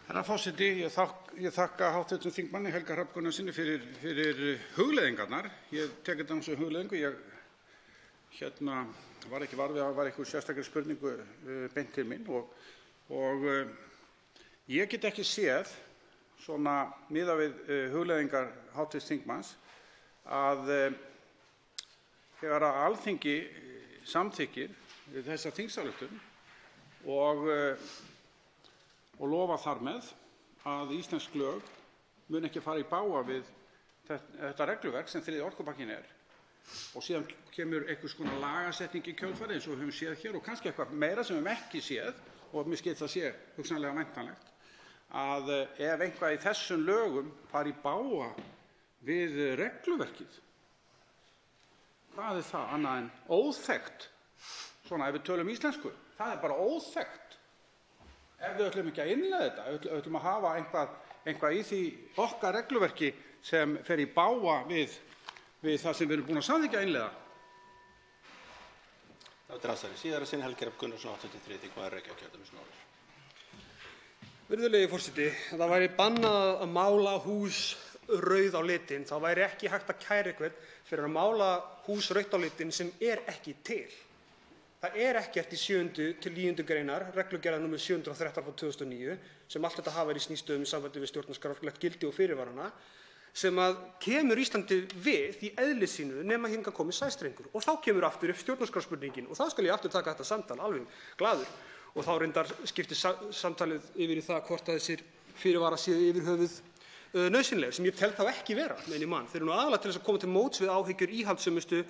Herra forseti, ég þakka hv. þingmanni Helga Hrafn Gunnarssyni fyrir hugleiðingarnar. Ég tek þetta sem hugleiðingu. Ég var ekki var við að það var einhver sérstakri spurningu beint til mín og ég get ekki séð svona miðað við hugleiðingar hv. þingmanns að þegar að Alþingi samþykkir þessa þingsályktun og lofa þar með að íslensk lög mun ekki fara í bága við þetta regluverk sem 3. orkupakkinn og síðan kemur einhvers konar lagasetning í kjölfarið eins og við höfum séð hér og kannski eitthvað meira sem við höfum ekki séð og mér skilst það sé hugsanlega væntanlegt að ef eitthvað í þessum lögum fari í bága við regluverkið, hvað það annað en óþekkt? Svona ef við tölum íslensku, það bara óþekkt. Ef við ætlum ekki að innleiða þetta, ef við ætlum að hafa eitthvað í því okkar regluverki sem fer í bága við það sem við erum búin að samþykkja að innleiða. Það er aðsari síðara sinn Helgi Hrafn Gunnarsson, 83. þingmaður Reykjavíkurkjördæmis norður. Virðulegi forseti, ef það væri bannað að mála hús rauð á litinn, þá væri ekki hægt að kæra einhvern fyrir að mála hús rautt á litinn sem ekki til. Það ekkert í 7. til 9. greinar, reglugerðar nr. 713/2009, sem allt þetta hafa verið í snýstöðum í sambandi við stjórnarskrárlegt gildi og fyrirvarana, sem að kemur Íslandi við í eðli sínu nema hingað komi sæstrengur. Og þá kemur aftur upp stjórnarskrárspurningin og þá skal ég aftur taka þetta samtal alveg glaður. Og þá reyndar skiptir samtalið yfir í það hvort að þessir fyrirvarar séu yfir höfuð nauðsynlegir, sem ég tel þá ekki vera, meðan ég man. Þeir eru aðallega til þess að koma til móts við áhyggjur íhaldssömustu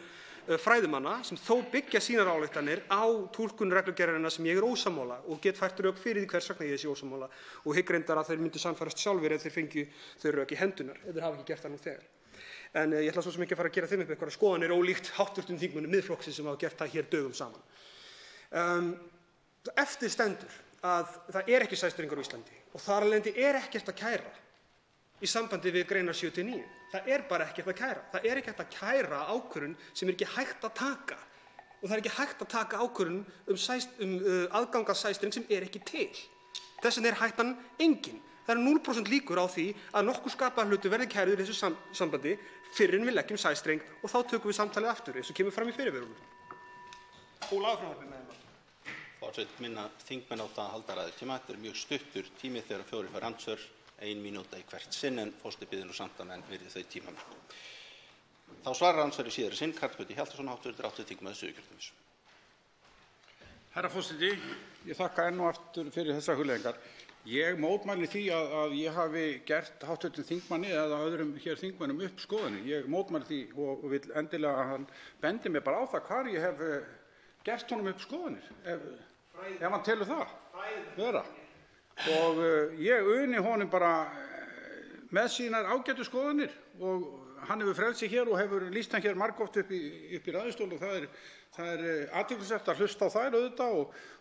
fræðimanna sem þó byggja sínar ályktanir á túlkun reglugerðarinnar sem ég ósammála og get fært rök fyrir því hvers vegna ég sé ósammála og hygg reyndar að þeir myndu sannfærast sjálfir ef þeir fengju þau rök í hendunar, ef þeir hafa ekki gert það nú þegar. En ég ætla svo sem ekki að fara að gera þeim upp einhverjar skoðanir ólíkt hv. þingmönnum Miðflokksins sem hafa gert það hér dögum saman. Eftir stendur að það ekki sæstrengur á Íslandi og þar af leiðandi ekkert að kæra í sambandi við greinar 7-9. Það bara ekkert að kæra. Það ekki hægt að kæra ákvörðun sem ekki hægt að taka. Og það ekki hægt að taka ákvörðun aðgang að sæstreng sem ekki til. Þess vegna hættan engin. Það eru 0% líkur á því að nokkur skapaður hlutur verði kærður í þessu sambandi fyrr en við leggjum sæstreng og þá tökum við samtalið aftur eins og kemur fram í fyrirvörunum. Og lagafrumvarpið með þeim. Forseti minna þingmenn á það að halda ræðutíma. Þetta mjög stuttur tími þegar 4 fær andsvör, 1 mínúta í hvert sinn, en forseti biður nú samt að menn virði þau tímamörk. Þá svarar andsvari síðara sinn Karl Gauti Hjaltason, 8. þingmaður Suðurkjördæmis. Herra forseti, ég þakka enn og aftur fyrir þessar hugleiðingar. Ég mótmæli því að ég hafi gert hv. þingmanni eða öðrum hér þingmönnum upp skoðanir. Ég mótmæli því og vil endilega að hann bendi mér bara á það hvar ég hef gert honum upp skoðanir, ef hann telur það vera. Og ég uni honum bara með sínar ágætu skoðanir og hann hefur frelsi hér og hefur lýst hann hér margoft upp í ræðustól og það athyglisvert að hlusta á þær auðvitað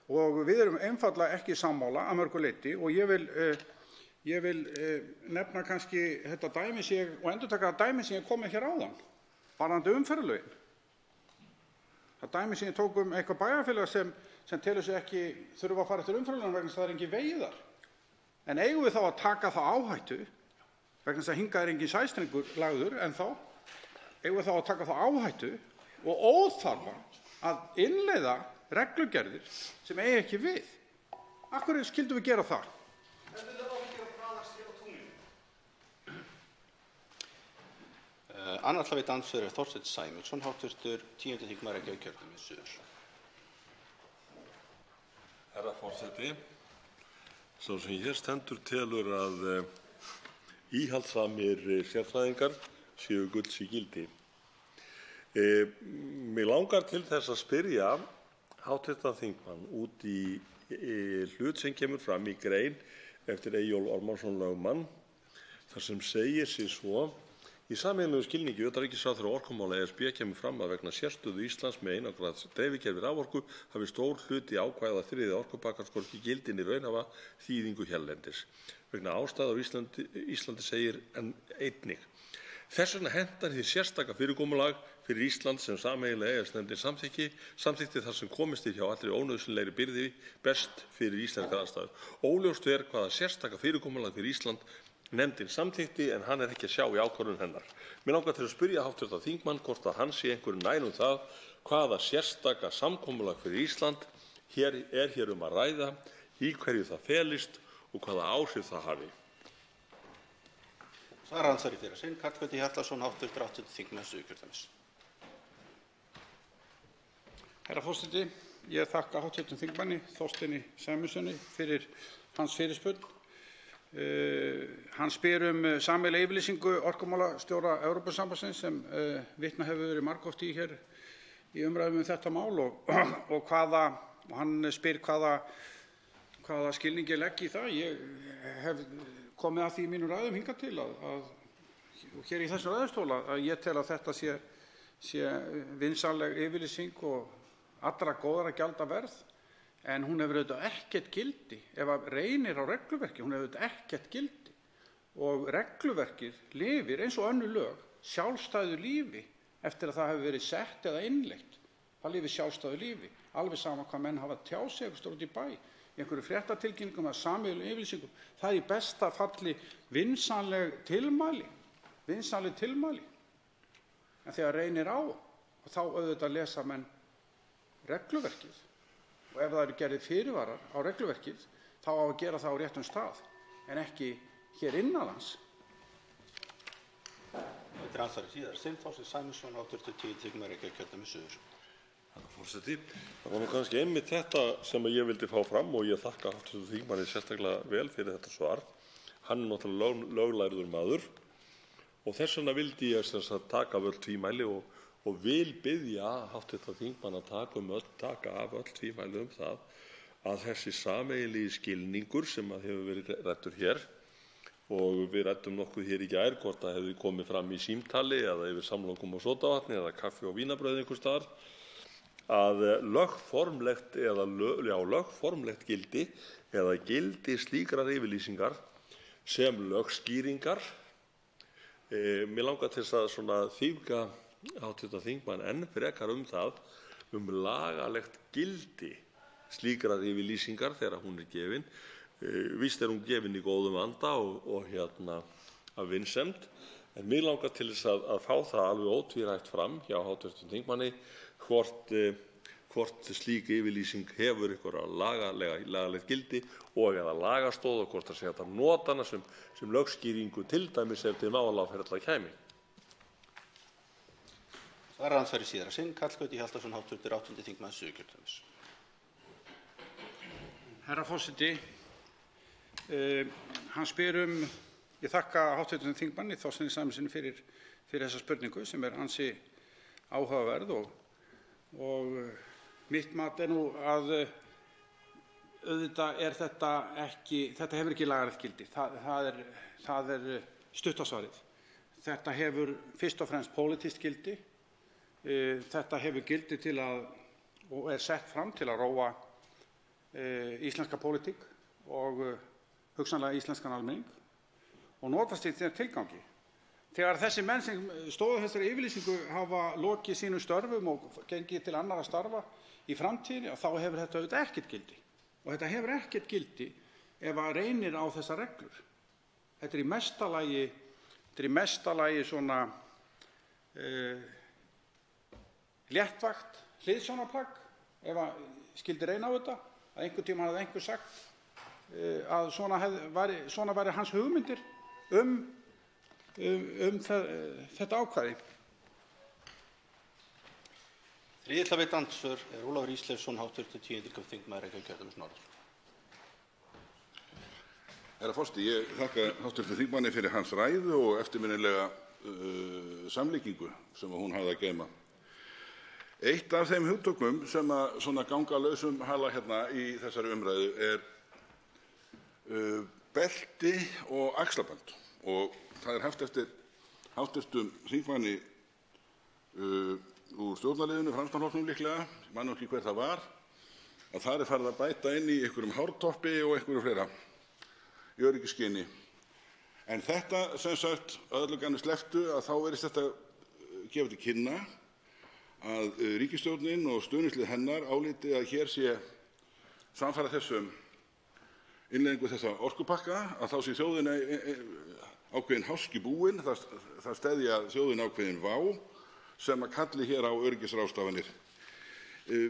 og við erum einfaldlega ekki sammála að mörgu leyti og ég vil nefna kannski þetta dæmi og endurtaka það dæmi sem ég kom með hér áðan, varðandi umferðarlögin. Það dæmi sem ég tók eitthvað bæjarfélag sem telur sig ekki þurfa að fara eftir umferðarlögum vegna þess að það engin vegið þar. En eigum við þá að taka þá áhættu, vegna þess að hingað engin sæstrengur lagður ennþá, eigum við þá að taka þá áhættu og óþarfa að innleiða reglugerðir sem eigi ekki við. Af hverju skyldum við gera það? Annar hlaðið andsvör Þorsteinn Sæmundsson, hv. 10. þingmaður Reykjavíkurkjördæmis suður. Herra forseti, sá sem hér stendur telur að íhaldssamir sérfræðingar séu gulls í gildi. Mig langar til þess að spyrja hv. þingmann út í hlut sem kemur fram í grein eftir Eyjólf Ármannsson lögmann, þar sem segir sig svo: í sameiginlegu skilningi utanríkisráðherra og orkumála ESB kemur fram að vegna sérstöðu Íslands með einangrað dreifikerfi raforku hafi stór hluti ákvæða 3. orkupakkans hvorki gildi né raunhafa þýðingu hérlendis. Vegna ástæða á Íslandi segir en einnig: þess vegna hentar hið sérstaka fyrirkomulag fyrir Ísland sem sameiginlega EES-nefndin samþykkti þar sem komist hjá allri ónauðsynlegri byrði best fyrir íslenskar aðstæður. Óljóst hvaða sérstaka fyrirkomulag fyrir Ísland nefndin samþykkti en hann ekki að sjá í ákvörðun hennar. Mig langar til að spyrja hv. þingmann hvort að hann sé einhverju nær það hvaða sérstaka samkomulag fyrir Ísland hér að ræða, í hverju það felist og hvaða áhrif það hafi. Svarar andsvari fyrir sinn, Karl Gauti Hjaltason, hv. 8. þingmaður Suðurkjördæmis. Herra forseti, ég þakka hv. þingmanni Þorsteini Sæmundssoni fyrir hans fyrirspurn. Hann spyr sameiginlega yfirlýsingu orkumálastjóra Evrópusambandsins sem vitnað hefur verið margoft í hér í umræðum þetta mál og hann spyr hvaða skilningi ég legg í það. Ég hef komið að því í mínum ræðum hingað til og hér í þessu ræðustóla að ég tel að þetta sé vinsamleg yfirlýsing og allra góðra gjalda verð. En hún hefur auðvitað ekkert gildi ef að reynir á regluverki, hún hefur auðvitað ekkert gildi. Og regluverkið lifir eins og önnur lög sjálfstæðu lífi eftir að það hefur verið sett eða innleitt. Það lifir sjálfstæðu lífi, alveg sama hvað menn hafa tjáð sig einhvers staðar úti í bæ, í einhverju fréttatilkynningum eða sameiginlegum yfirlýsingum. Það er í besta falli vinsamleg tilmæli. En þegar reynir á, þá auðvitað lesa menn regluverkið. Og ef það eru gerðir fyrirvarar á regluverkið, þá á að gera það á réttum stað, en ekki hér innanlands. Þetta er andsvari síðar sinn, Þorsteinn Sæmundsson, hv. 10. þingmaður Reykjavíkurkjördæmis suður. Herra forseti, það var kannski einmitt þetta sem ég vildi fá fram og ég þakka hv. þingmanni sérstaklega vel fyrir þetta svar. Hann er náttúrulega löglærður maður og þess vegna vildi ég taka af öll tvímæli og vil biðja hv. þingmann að taka af öll tvímæli það að þessi sameiginlegi skilningur sem hefur verið ræddur hér og við ræddum nokkuð hér í gær hvort það hefði komið fram í símtali eða yfir samlokkum á sódavatni eða kaffi og vínarbrauði einhvers staðar, að lögformlegt gildi eða gildi slíkrar yfirlýsingar sem lögskýringar. Mig langar til að þýðka hv. þingmann enn frekar það lagalegt gildi slíkrar yfirlýsingar þegar hún gefin. Víst hún gefin í góðum anda og af vinsemd, en mig langar til að fá það alveg ótvírætt fram hjá hv. þingmanni hvort slík yfirlýsing hefur einhverja lagalegt gildi og eða lagastoð og hvort það sé hægt að nota hana sem lögskýringu til dæmis ef til málaferla kæmi. Svarar andsvari síðar sinn, Karl Gauti Hjaltason, hv. 8. þingmaður Suðurkjördæmis. Herra forseti, hann spyr ég þakka hv. þingmanni Þorsteini Sæmundssyni fyrir þessa spurningu sem er ansi áhugaverð og mitt mat er nú að auðvitað er þetta hefur ekki lagalegt gildi. Það er stutta svarið. Þetta hefur fyrst og fremst pólitískt gildi. Þetta hefur gildi og er sett fram til að róa íslenska pólitík og hugsanlega íslenskan almenning og notast í þeim tilgangi. Þegar þessi menn sem stóðu þessari yfirlýsingu hafa lokið sínum störfum og gengið til annarra starfa í framtíðinni, þá hefur þetta auðvitað ekkert gildi. Og þetta hefur ekkert gildi ef að reynir á þessar reglur. Þetta er í mesta lagi svona léttvægt hliðsjónarplagg ef að skyldi reyna á þetta, að einhvern tíma hafði einhver sagt að svona væri hans hugmyndir þetta ákvæði. Þriðji til að veita andsvör Ólafur Ísleifsson, hv. 10. þingmaður Reykjavíkurkjördæmis norður. Herra forseti, ég þakka hv. þingmanni fyrir hans ræðu og eftirminnilega samlíkingu sem hún hafði að geyma. Eitt af þeim hugtökum sem að svona ganga lausum hala hérna í þessari umræðu belti og axlabönd og það haft eftir hv. þingmanni úr stjórnarliðinu, Framsóknarflokknum líklega, ég man nú ekki hver það var, að þar farið að bæta inn í einhverjum hártoppi og einhverju fleira í öryggisskyni. En þetta sem sagt öllu gamni slepptu að þá virðist þetta gefa til kynna að ríkisstjórnin og stuðningslið hennar áliti að hér sé samfara þessum innleiðingu þessa orkupakka að þá sé þjóðin ákveðin háski búin, það steðji að þjóðin ákveðin vá sem að kalli hér á öryggisráðstafanir.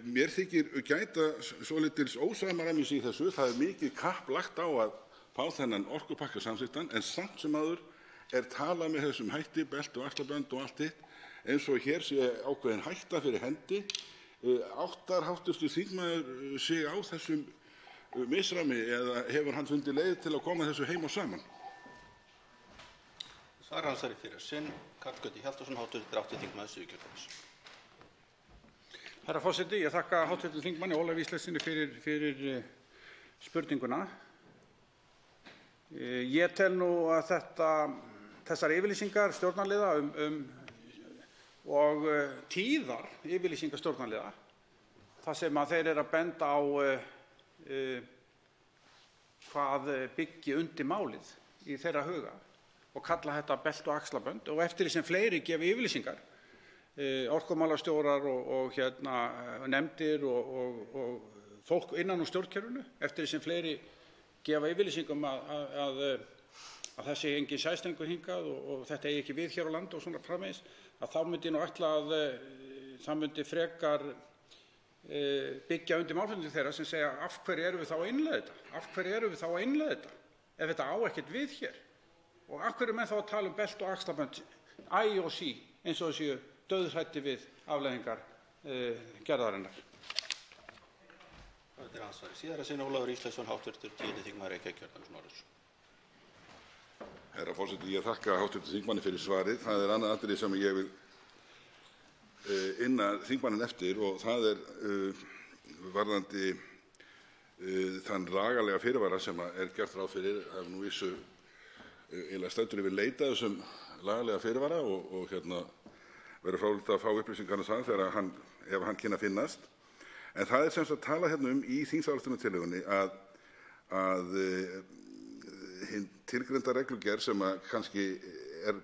Mér þykir gæta svolítils ósamræmis í þessu. Það mikið kapp lagt á að fá þennan orkupakka samþykktan en samt sem áður talað með þessum hætti, belti og axlabönd og allt hitt, eins og hér sé ákveðin hætta fyrir hendi. Áttar hv. þingmaður sig á þessum misræmi eða hefur hann fundið leið til að koma þessu heim og saman? Svaransari fyrir sinn, Karl Gauti Hjaltason, hv. 8. þingmaður Suðurkjördæmis. Herra forseti, ég þakka hv. þingmanni Ólafi Ísleifssyni fyrir spurninguna. Ég tel nú að þessar yfirlýsingar stjórnarliða og tíðar yfirlýsingar stjórnarliða, þar sem að þeir eru að benda á hvað byggi undir málið í þeirra huga og kalla þetta belt og axlabönd og eftir því sem fleiri gefa yfirlýsingar, orkumálastjórar og nefndir og fólk innan úr stjórnkerfinu, eftir því sem fleiri gefa yfirlýsingum að það sé engin sæstrengur hingað og þetta eigi ekki við hér á landi og svona framvegis, að þá myndi nú ætla að það myndi frekar byggja undir málflutning þeirra sem segja af hverju erum við þá að innleiða þetta? Af hverju erum við þá að innleiða þetta ef þetta á ekkert við hér? Og af hverju menn þá að tala belt og axlabönd æ og sí eins og séu dauðhræddir við afleiðingar gerðarinnar? Þetta ansvari síðara sinni Ólafur Ísleifsson, hv. 10. þingmaður Reykjavíkurkjördæmis norðurs. Herra forseti, ég þakka hv. þingmanni fyrir svarið. Það annað atriði sem ég vil inna þingmanninn eftir og það varðandi þann lagalega fyrirvara sem gert ráð fyrir. Það nú vísu eiginlega stendur yfir leita þessum lagalega fyrirvara og verður fróðlegt að fá upplýsingar það þegar ef hann kynni að finnast. En það sem sagt talað hérna í þingsályktunartillögunni að hin tilgreinda reglugerð sem kannski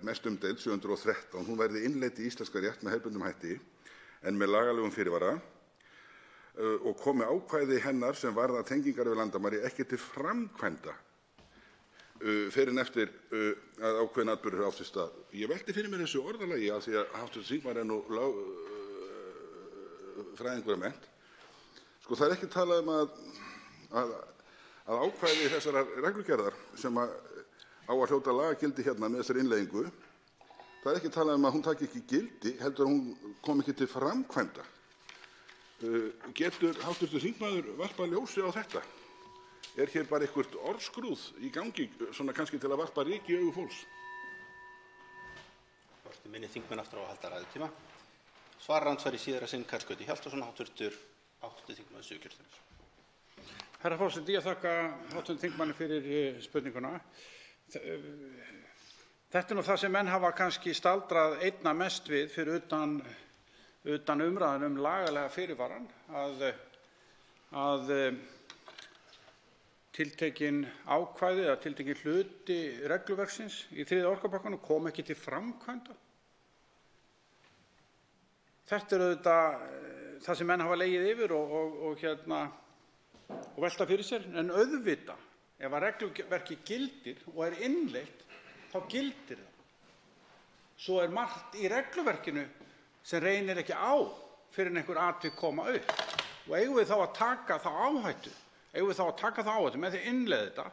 mest umdeild 713, hún verði innleidd í íslenska rétt með hefðbundnum hætti en með lagalegum fyrirvara og komi ákvæði hennar sem varða tengingar við landamæri ekki til framkvæmda fyrr en eftir að ákveðinn atburður átt sér stað. Ég velti fyrir mér þessu orðalagi af því að hv. þingmaður nú fræðingur mennt. Sko það ekki talað að ákvæði þessarar reglugerðar sem á að hljóta lagagildi hérna með þessari innleiðingu, það ekki talað að hún taki ekki gildi, heldur hún kom ekki til framkvæmda. Getur hv. þingmaður varpað ljósi á þetta? Hér bara eitthvert orðskrúð í gangi, svona kannski til að varpa ryki í augu fólks? Forseti minnir þingmenn aftur á að halda ræðutíma. Svaransvari síðara sinn Karl Gauti Hjaltason, hv. 8. þingmaður Suðurkjördæmis. Herra forseti, ég þakka hv. þingmanni fyrir spurninguna. Þetta nú það sem menn hafa kannski staldrað einna mest við fyrir utan umræðan lagalega fyrirvaran að tiltekin ákvæði eða tiltekin hluti regluverksins í 3. orkupakkanum kom ekki til framkvæmda. Þetta auðvitað það sem menn hafa legið yfir og velta fyrir sér, en auðvitað ef að regluverkið gildir og innleitt, þá gildir það. Svo margt í regluverkinu sem reynir ekki á fyrr en einhver atvik koma upp. Og eigum við þá að taka þá áhættu, með því að innleiða þetta,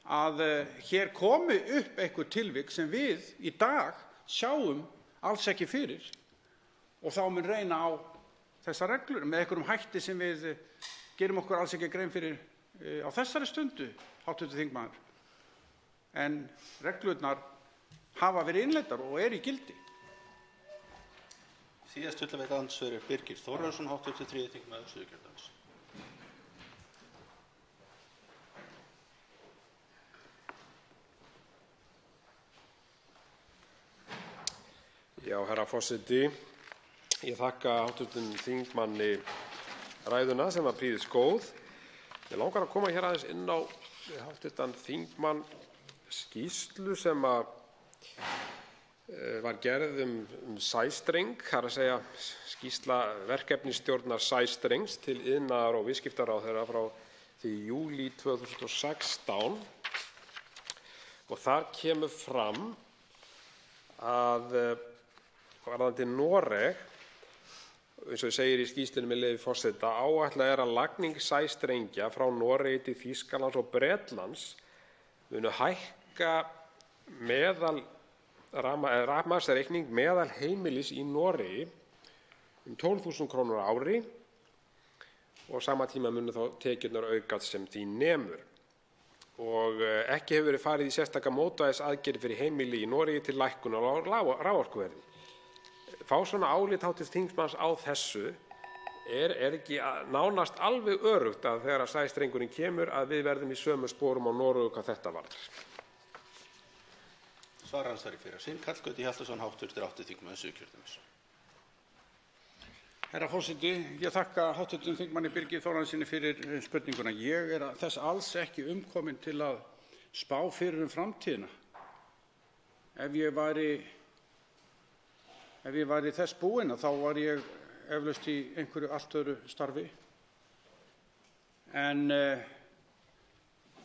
að hér komi upp einhver tilvik sem við í dag sjáum alls ekki fyrir og þá mun reyna á þessar reglur með einhverjum hætti sem við gerum okkur alls ekki grein fyrir á þessari stundu, hv. þingmaður. En reglurnar hafa verið innleiddar og eru í gildi. Síðast vill að veita andsvör Birgir Þórarinsson, hv. 3. þingmaður Suðurkjördæmis. Já, herra forseti, ég þakka hv. þingmanni ræðuna sem var prýðis góð. Mig langar að koma hér aðeins inn á hv. þingmann skýrslu sem var gerð sæstreng, það er að segja skýrsla verkefnisstjórnar sæstrengs til iðnaðar- og viðskiptaráðherra frá því júlí 2016 og þar kemur fram að varðandi Noreg, eins og segir í skýrslunni með leyfi forseta, áætlað er að lagning sæstrengja frá Noregi til Þýskalands og Bretlands munu hækka rafmagnsreikning meðalheimilis í Noregi 12.000 kr. á ári og á sama tíma munu þá tekjurnar aukast sem því nemur. Og ekki hefur verið farið í sérstaka mótvægisaðgerðir fyrir heimili í Noregi til lækkunar á raforkuverði. Fá svona álit hv. þingmanns á þessu ekki nánast alveg öruggt að þegar sæstrengurinn kemur að við verðum í sömu sporum á Noregi hvað þetta varðar. Svarar andsvari fyrir sinn, Karl Gauti Hjaltason, hv. 8. þingmaður Suðurkjördæmis. Herra forseti, ég þakka hv. þingmanni Birgi Þórarinssyni fyrir spurninguna. Ég er þess alls ekki umkominn til að spá fyrir framtíðina. Ef ég væri þess búinn þá var ég eflaust í einhverju allt öðru starfi. En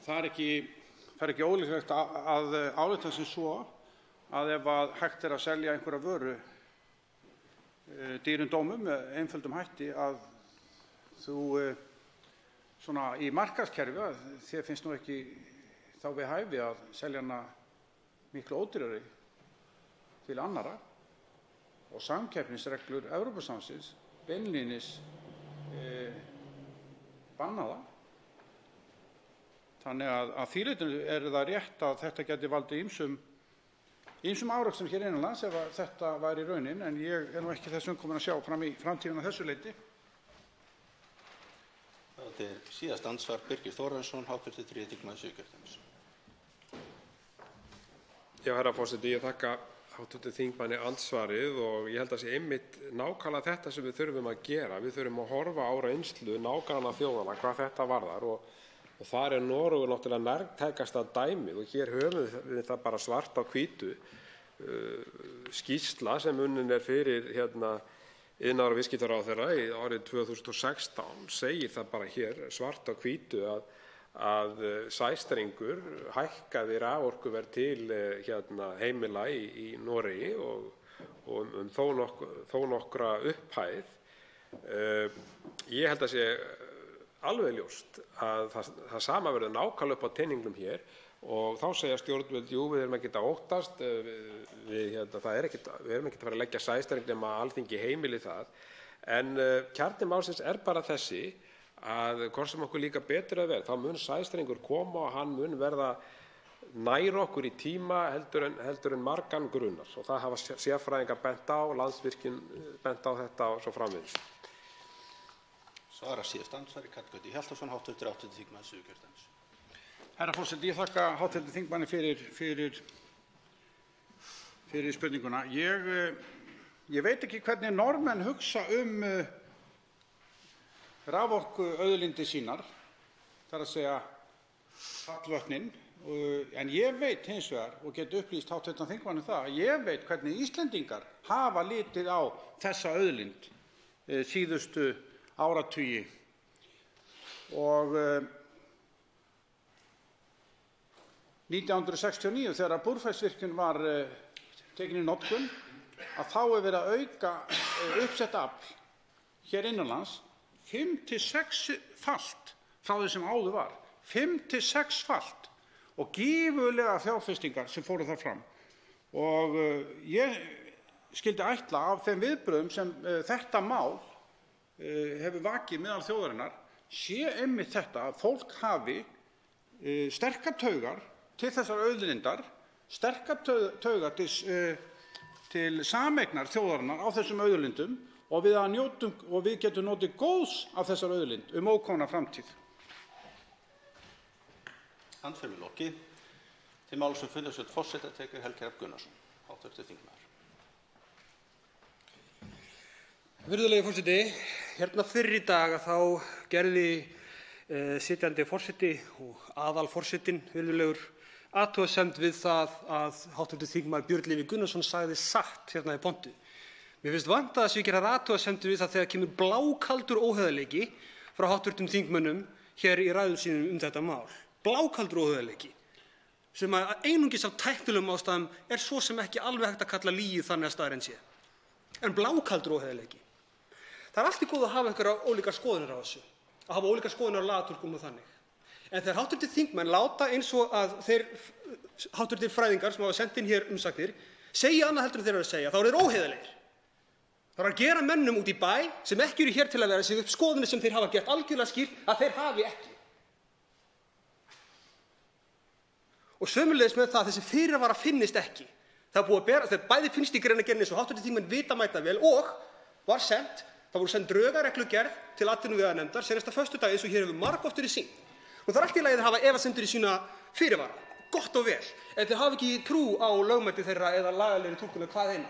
það er ekki ólíklegt að álíta sem svo að ef hægt er að selja einhverja vöru dýrum dómum með einföldum hætti að þú svona í markaðskerfi að þér finnst nú ekki þá við hæfi að selja hana miklu ódýrari til annarra og samkeppnisreglur Evrópusambandsins beinlínis banna það. Þannig að því leytinu er það rétt að þetta geti valdið ýmsum árekstum hér innanlands ef þetta væri raunin, en ég er nú ekki þess umkominn að sjá fram í framtíðina þessu leyti. Það er síðast andsvar Birgir Þórarinsson, hv. 3. þingmaður Suðurkjördæmis. Já, herra forseti, ég þakka hv. þingmanni andsvarið og ég held að sé einmitt nákvæmlega þetta sem við þurfum að gera. Við þurfum að horfa á reynslu nágrannaþjóðanna hvað þetta varðar og þar er Noregur náttúrulega nærtækasta dæmið og hér höfum við það bara svart á hvítu. Skýrsla sem unnin er fyrir iðnaðar- og viðskiptaráðherra árið 2016 segir það bara hér svart á hvítu að sæstrengur hækkaði raforkuverð til heimila í Noregi og þó nokkra upphæð. Ég held að sé alveg ljóst að það sama verður nákvæmlega upp á teningnum hér og þá segja stjórnvöld, jú, við erum ekkert að óttast, við erum ekkert að fara að leggja sæstreng nema Alþingi heimili það. En kjarni málsins er bara þessi að hvort sem okkur líka betur að verð, þá mun sæstrengur koma og hann mun verða nær okkur í tíma heldur en margan grunar og það hafa sérfræðingar bent á, Landsvirkjun bent á þetta og svo framvegis. Svarar síðast andsvari Karl Gauti Hjaltason, hv. 8. þingmaður Suðurkjördæmis. Herra forseti, ég þakka hv. þingmanni fyrir spurninguna. Ég veit ekki hvernig Norðmenn hugsa raforkuauðlindir sínar, það er að segja fallvötnin, en ég veit hins vegar og get upplýst hv. þingmanni það að ég veit hvernig Íslendingar hafa litið á þessa auðlind síðustu áratugi og 1969 þegar Búrfellsvirkjun var tekin í notkun að þá er verið að auka uppsett afl hér innanlands 5 til 6-falt frá því sem áður var. 5 til 6-falt og gífurlega fjárfestingar sem fóru þar fram. Og ég skyldi ætla af þeim viðbrögðum sem þetta mál hefur vakið meðal þjóðarinnar sé einmitt þetta að fólk hafi sterkar taugar til þessar auðlindar, sterkar taugar til sameignar þjóðarinnar á þessum auðlindum og við getum notið góðs af þessar auðlind ókomna framtíð. Andsvör lokið. Til máls fundarstjórn forseta tekur Helgi Hrafn Gunnarsson, hv. þingmaður. Virðulegi forseti, hérna fyrr í dag þá gerði sitjandi forseti og aðalforsetinn, virðulegur, athugasemd við það að hv. þingmaður Björn Leví Gunnarsson sagði satt hérna í pontu. Mér finnst vanta að gera athugasemd við það þegar kemur blákaldur óheiðarleiki frá hv. þingmönnum hér í ræðum sínum þetta mál. Blákaldur óheiðarleiki sem að einungis af tæknilegum ástæðum svo sem ekki alveg hægt að kalla lygi þannig að staðreynd sé. En blákaldur óheiðarleiki. Það allt í góðu að hafa einhverjar ólíkar skoðanir á þessu, að hafa ólíkar skoðanir á lagatúlkun og þannig. En þegar hv. þingmenn láta eins og að þeir hv. fræðingar sem hafa sent inn hér umsagnir segja annað heldur en þeir eru að segja, þá eru þeir óheiðarlegir. Það að gera mönnum út í bæ sem ekki eru hér til að vera sig upp skoðanir sem þeir hafa gert algjörlega skýrt að þeir hafi ekki. Og sömuleiðis með það að þessi fyrirvara finnist ekki. Það er búið að bera, þegar bæði finnst í greinargerðinni eins og hv. þingmenn vita mæta vel og var sent, það voru send draugareglugerð til atvinnuveganefndar seinasta föstudag eins og hér hefur margoft verið sýnt. Og það er allt í lagi að hafa efasemdir í sína fyrirvara, gott og vel, en þeir hafa ekki trú á lögmæti þeirra eða lagalegri túlkun eða hvað eina.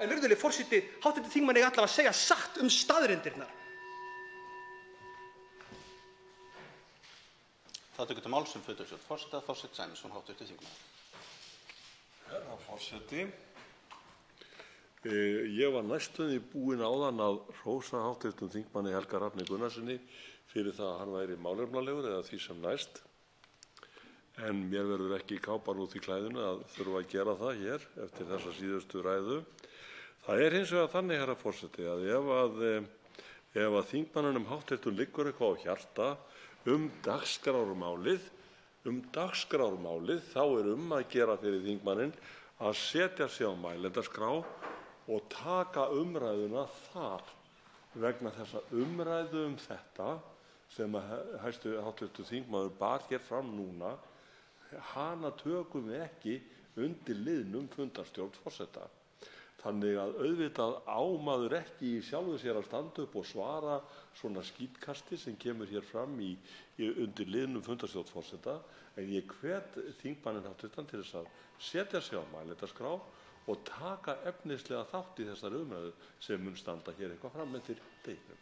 En virðulegi forseti, hv. þingmenn eiga allavega að segja satt staðreyndirnar. Það tekur til máls fundarstjórn forseta, Þorsteinn Sæmundsson, hv. þingmaður. Herra forseti, ég var næstum því búinn áðan að hrósa hv. þingmanni Helga Hrafni Gunnarsssyni fyrir það að hann væri málefnalegur eða því sem næst. En mér verður ekki kápan út í klæðinu að þurfa að gera það hér eftir þessa síðustu ræðu. Það hins vegar þannig, herra forseti, að ef að þingmanninum hv. liggur eitthvað á hjarta dagskrármálið, þá að gera fyrir þingmanninn að setja sig á mælendaskrá og taka umræðuna þar vegna þess að umræðu þetta sem hv. þingmaður bar hér fram núna, hana tökum við ekki undir liðnum fundarstjórn forseta. Þannig að auðvitað á maður ekki í sjálfu sér að standa upp og svara svona skítkasti sem kemur hér fram undir liðnum fundarstjórn forseta, en ég hvet þingmanninn hv. til þess að setja sig á mælendaskrá og taka efnislega þátt í þessari umræðu sem mun standa hér eitthvað fram eftir deginum.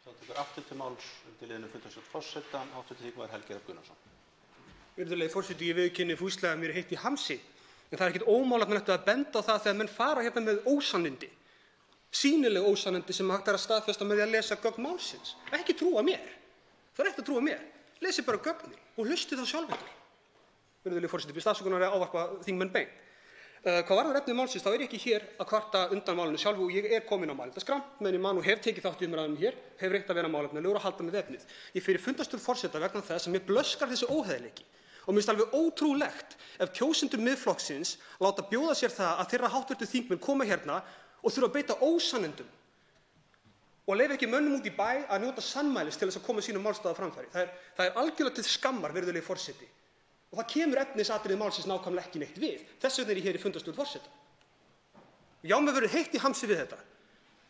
Það tekur aftur til máls undir liðnum fundarstjórn forseta, hv. þingmaður Helgi Hrafn Gunnarsson. Virðulegi forseti, ég viðurkenni fúslega að mér heitt í hamsi. En það ekkert ómálefnilegt að benda á það þegar menn fara hérna með ósannindi, sýnileg ósannindi sem hægt að staðfesta með því að lesa gögn málsins. Ekki trúa mér. Það ekki að trúa mér. Lesi bara gögnin og hlustið þá sjálf ykkur. Virðulegi forseti, biðst afsökunar að ávarpa þingmenn beint. Hvað varðar efni málsins, þá ég ekki hér að kvarta undan málinu sjálfu og ég komin á mælendaskrá, meðan ég man og hef tekið þátt í umræðunum hér, hef reynt að vera málefnalegur og halda með efnið. Ég fer í fundarstjórn forseta vegna þess að mér blöskar þessi óheiðarleiki. Og mér finnst alveg ótrúlegt ef kjósendur Miðflokksins láta bjóða sér það að þeirra hv. þingmenn koma hérna og þurfa að beita ósannindum og leyfa ekki mönnum út í bæ að njóta sannmælis til þess að koma sínum málstað á framfæri. Það er algjörlega til skammar, virðulegi forseti. Og það kemur efnisatriði málsins nákvæmlega ekki neitt við. Þess vegna er ég hér í fundarstjórn forseta. Já, mér verður heitt í hamsi við þetta.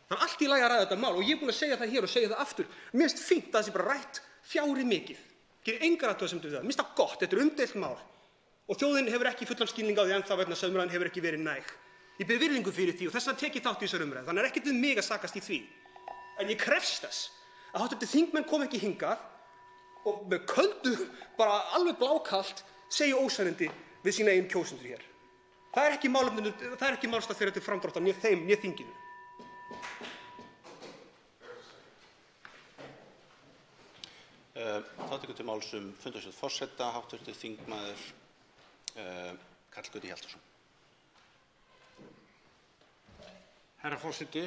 Það er allt í lagi að ræða þetta mál og ég er búinn að segja það hér og segja það aftur. Mér finnst fínt að það sé bara rætt fjárið mikið. Gerir engar athugasemdir við það. Mér finnst það gott, þetta er umdeilt mál. Og þjóðin hefur ekki fullan skilning á því ennþá vegna þess að umræðan hefur ekki verið næg. Ég ber virðingu fyrir því og þess vegna tek ég þátt í þessari umræðu. Þannig ekkert við mig að sakast í því. En ég krefst þess að hv. þingmenn komi ekki hingað og með köldu, bara alveg blákalt, segja ósannindi við sína eigin kjósendur hér. Það er ekki málstað þeirra til framdráttar né þeim, né þinginu. Þá tekur til máls fundarstjórn forseta, hv. þingmaður Karl Gauti Hjaltason. Herra forseti,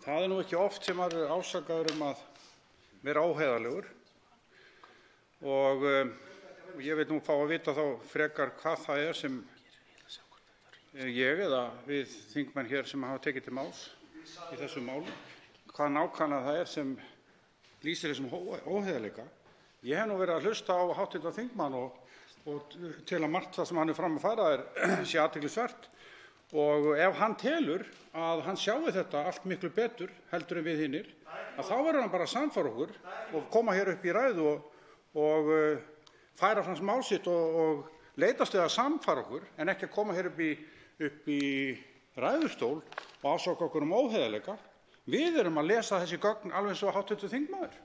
það nú ekki oft sem maður er ásakaður að vera óheiðarlegur og ég vil nú fá að vita þá frekar hvað það sem ég eða við þingmenn hér sem hafa tekið til máls í þessu máli, hvað nákvæmlega það sem lýsir þessum óheiðarleika. Ég hef nú verið að hlusta á hv. þingmann og til að margt það sem hann er fram að fara sé athyglisvert og ef hann telur að hann sjái þetta allt miklu betur heldur en við hinnir, að þá verður hann bara að sannfæra okkur og koma hér upp í ræðu og færa fram mál sitt og leitast við að sannfæra okkur en ekki að koma hér upp í ræðustól og ásaka okkur óheiðarleika. Við erum að lesa þessi gögn alveg eins og hv. þingmaður.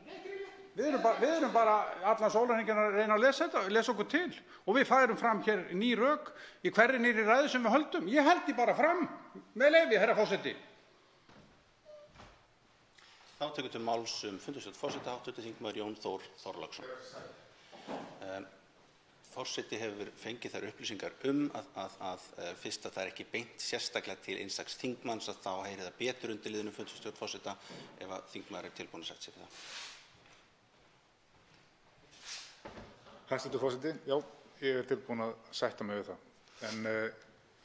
Við erum bara allan sólarhringinn að reyna að lesa okkur til og við færum fram hér ný rök í hverri nýrri ræðu sem við höldum. Ég held því bara fram með leyfi, herra forseti. Þá tekur til máls fundarstjórn forseta hv. þingmaður Jón Þór Þorláksson. Forseti hefur fengið þær upplýsingar að fyrst að það er ekki beint sérstaklega til einstaks þingmanns að þá heyri það betur undir liðnum fundarstjórn forseta ef að þingmaður er tilbúinn að sætta sig fyrir það. Hæstvirtur forseti, já, ég er tilbúinn að sætta mig við það, en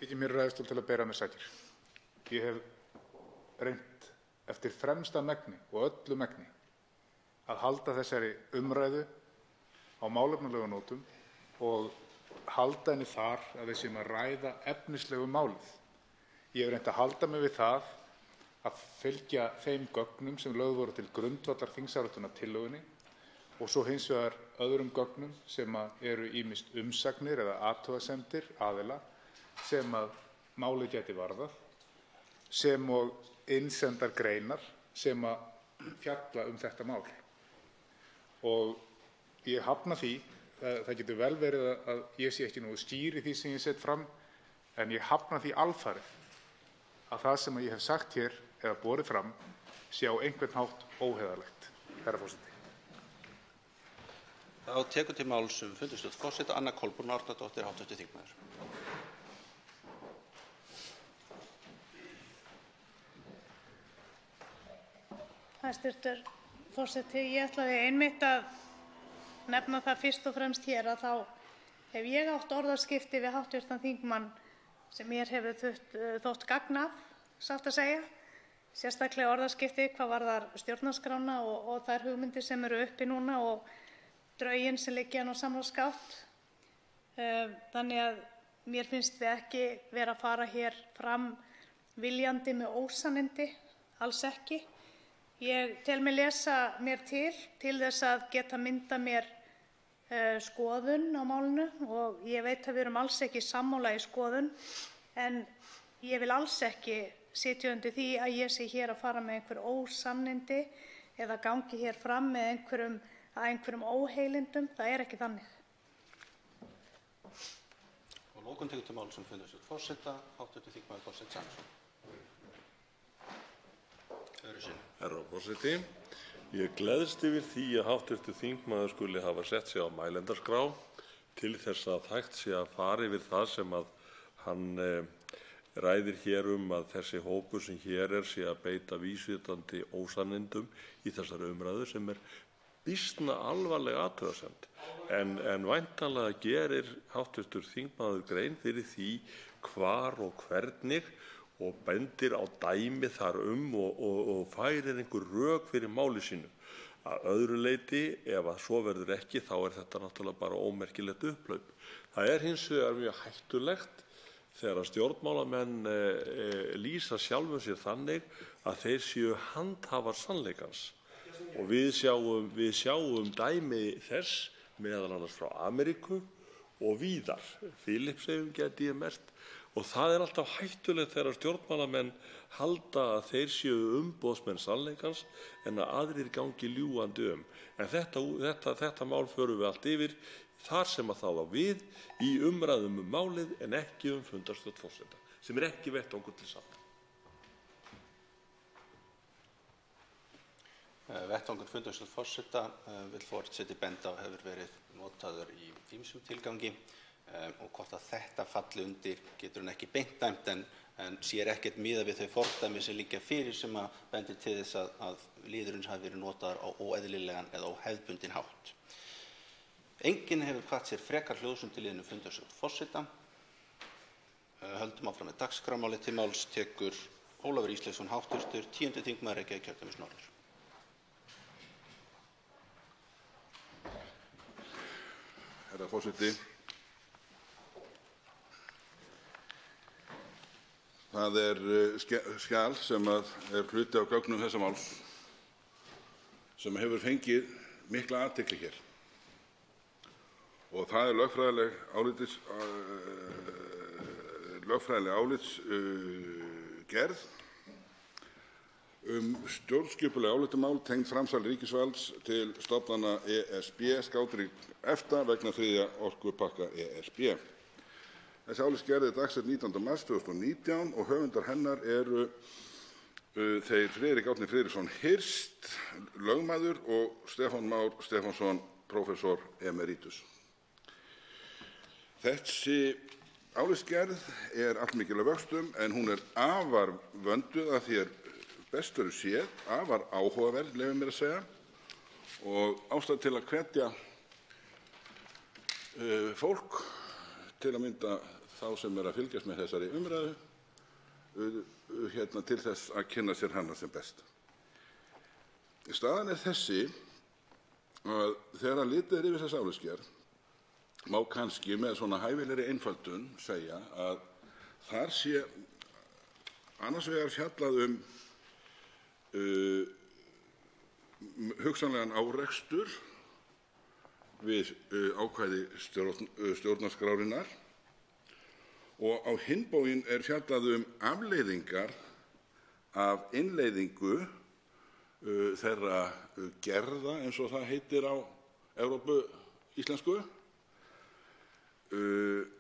ekki mér ræðustól til að bera mér sakir. Ég hef reynt eftir fremsta megni og öllu megni að halda þessari umræðu á málefnalegu nótum og halda henni þar að við séum að ræða efnislegu málið. Ég hef reynt að halda mig við það að fylgja þeim gögnum sem lögð voru til grundvallar þingsályktunartillögunni og svo hins vegar öðrum gögnum sem eru ýmist umsagnir eða athugasemdir aðila sem að málið geti varðað, sem og innsendar greinar sem að fjalla þetta mál. Og ég hafna því, það getur vel verið að ég sé ekki nógu skýr í því sem ég set fram, en ég hafna því alfarið að það sem ég hef sagt hér eða borið fram sé á einhvern hátt óheiðarlegt, herra forseti. Þá tekur til máls fundarstjórn forseta Anna Kolbrún Árnadóttir, hv. þingmaður. Hæstvirtur forseti, ég ætlaði einmitt að nefna það fyrst og fremst hér að þá hef ég átt orðaskipti við hv. þingmann sem mér hefur þótt gagn af, satt að segja, sérstaklega orðaskipti hvað varðar stjórnarskrána og þær hugmyndir sem eru uppi núna og drögin sem liggja á samráðsgátt. Þannig að mér finnst við ekki vera að fara hér fram viljandi með ósannindi, alls ekki. Ég tel mig lesa mér til þess að geta myndað mér skoðun á málinu og ég veit að við erum alls ekki sammála í skoðun en ég vil alls ekki sitja undir því að ég sé hér að fara með einhver ósannindi eða gangi hér fram með einhverjum óheilindum. Það er ekki þannig. Og lokum tekur til máls fundarstjórn forseta hv. þingmaður Þorsteinn Sæmundsson. Herra forseti, ég gleðst yfir því að hv. þingmaður skuli hafa sett sig á mælendaskrá til þess að hægt sé að fara yfir það sem að hann ræðir hér að þessi hópur sem hér sé að beita vísvitandi ósannindum í þessari umræðu sem býsna alvarleg athugasemd. En væntanlega gerir hv. þingmaður grein fyrir því hvar og hvernig og bendir á dæmi þar og færir einhver rök fyrir máli sínu. Að öðru leyti, ef að svo verður ekki, þá þetta náttúrulega bara ómerkilegt upphlaup. Það hins vegar mjög hættulegt þegar stjórnmálamenn lýsa sjálfum sér þannig að þeir séu handhafar sannleikans. Og við sjáum dæmi þess meðal annars frá Ameríku og víðar. Filippseyjum gæti ég mest. Og það alltaf hættulegt þegar stjórnmálamenn halda að þeir séu umboðsmenn sannleikans en að aðrir gangi ljúgandi En þetta mál förum við allt yfir þar sem að það á við í umræðum málið en ekki fundarstjórn forseta, sem ekki vettvangur til sátta. Vettvangur fundarstjórn forseta vill forseti benda á hefur verið notaður í ýmsum tilgangi og hvort að þetta falli undir getur hann ekki beint dæmt en sér ekkert miðað við þau fordæmi sem liggja fyrir sem að bendir til þess að liðurinn hafi verið notaður á óeðlilegan eða óhefðbundinn hátt. Enginn hefur hvatt sér frekar hljóðsum til liðinu fundarstjórn forseta. Höldum áfram með dagskrármálið. Til máls tekur Ólafur Ísleifsson hv. 10. þingmaður Reykjavíkurkjördæmis norður. Herra forseti. Það skjal sem er hluti af gögnum þessa máls sem hefur fengið mikla athygli hér. Og það er lögfræðileg álitsgerð stjórnskipuleg álitamál tengd framsali ríkisvalds til stofnana ESB/EFTA vegna 3. orkupakka ESB. Þessi álitsgerð er dagsett 19. mars 2019 og höfundar hennar eru þeir Friðrik Árni Friðriksson Hirst, lögmaður, og Stefán Már Stefánsson, prófessor emeritus. Þessi álitsgerð er allmikil að vöxtum en hún er afar vönduð að því best verður séð, afar áhugaverð, leyfi mér að segja, og ástæða til að hvetja fólk, til að mynda þá sem að fylgjast með þessari umræðu, til þess að kynna sér hana sem best. Staðan er þessi að þegar litið er yfir þessa álitsgerð má kannski með svona hæfilegri einföldun segja að þar sé annars vegar fjallað hugsanlegan árekstur við ákvæði stjórnarskrárinnar og á hinn bóginn er fjallað afleiðingar af innleiðingu þeirra gerða, eins og það heitir á Evrópu-íslensku,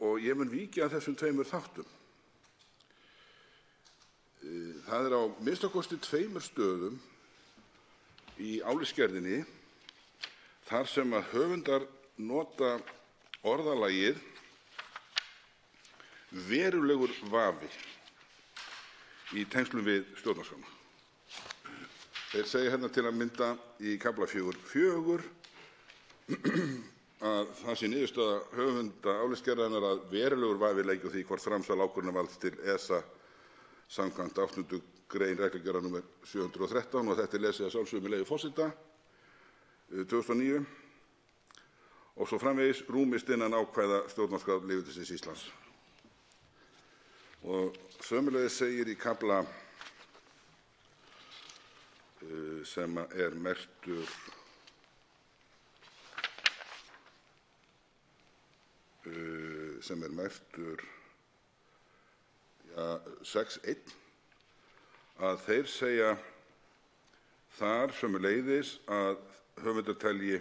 og ég mun víkja að þessum tveimur þáttum. Það er á minnsta kosti 2 stöðum í álitsgerðinni þar sem að höfundar nota orðalagið verulegur vafi í tengslum við stjórnarskrána. Þeir segja hérna til að mynda í kafla 4.4 að það sé niðurstaða höfunda álitsgerðarinnar að verulegur vafi leiki á því hvort framsal ákvörðunarvalds til ESA samkvæmt 8. grein reglugerðar nr. 713, og þetta er lesið að sjálfsögðu með leyfi forseta, 2009, og svo framvegis rúmist innan ákvæða stjórnarskrár lýðveldisins Íslands. Og sömuleiðis segir í kafla sem er merktur sem er merktur 6.1 að þeir segja þar sömuleiðis að höfundar telji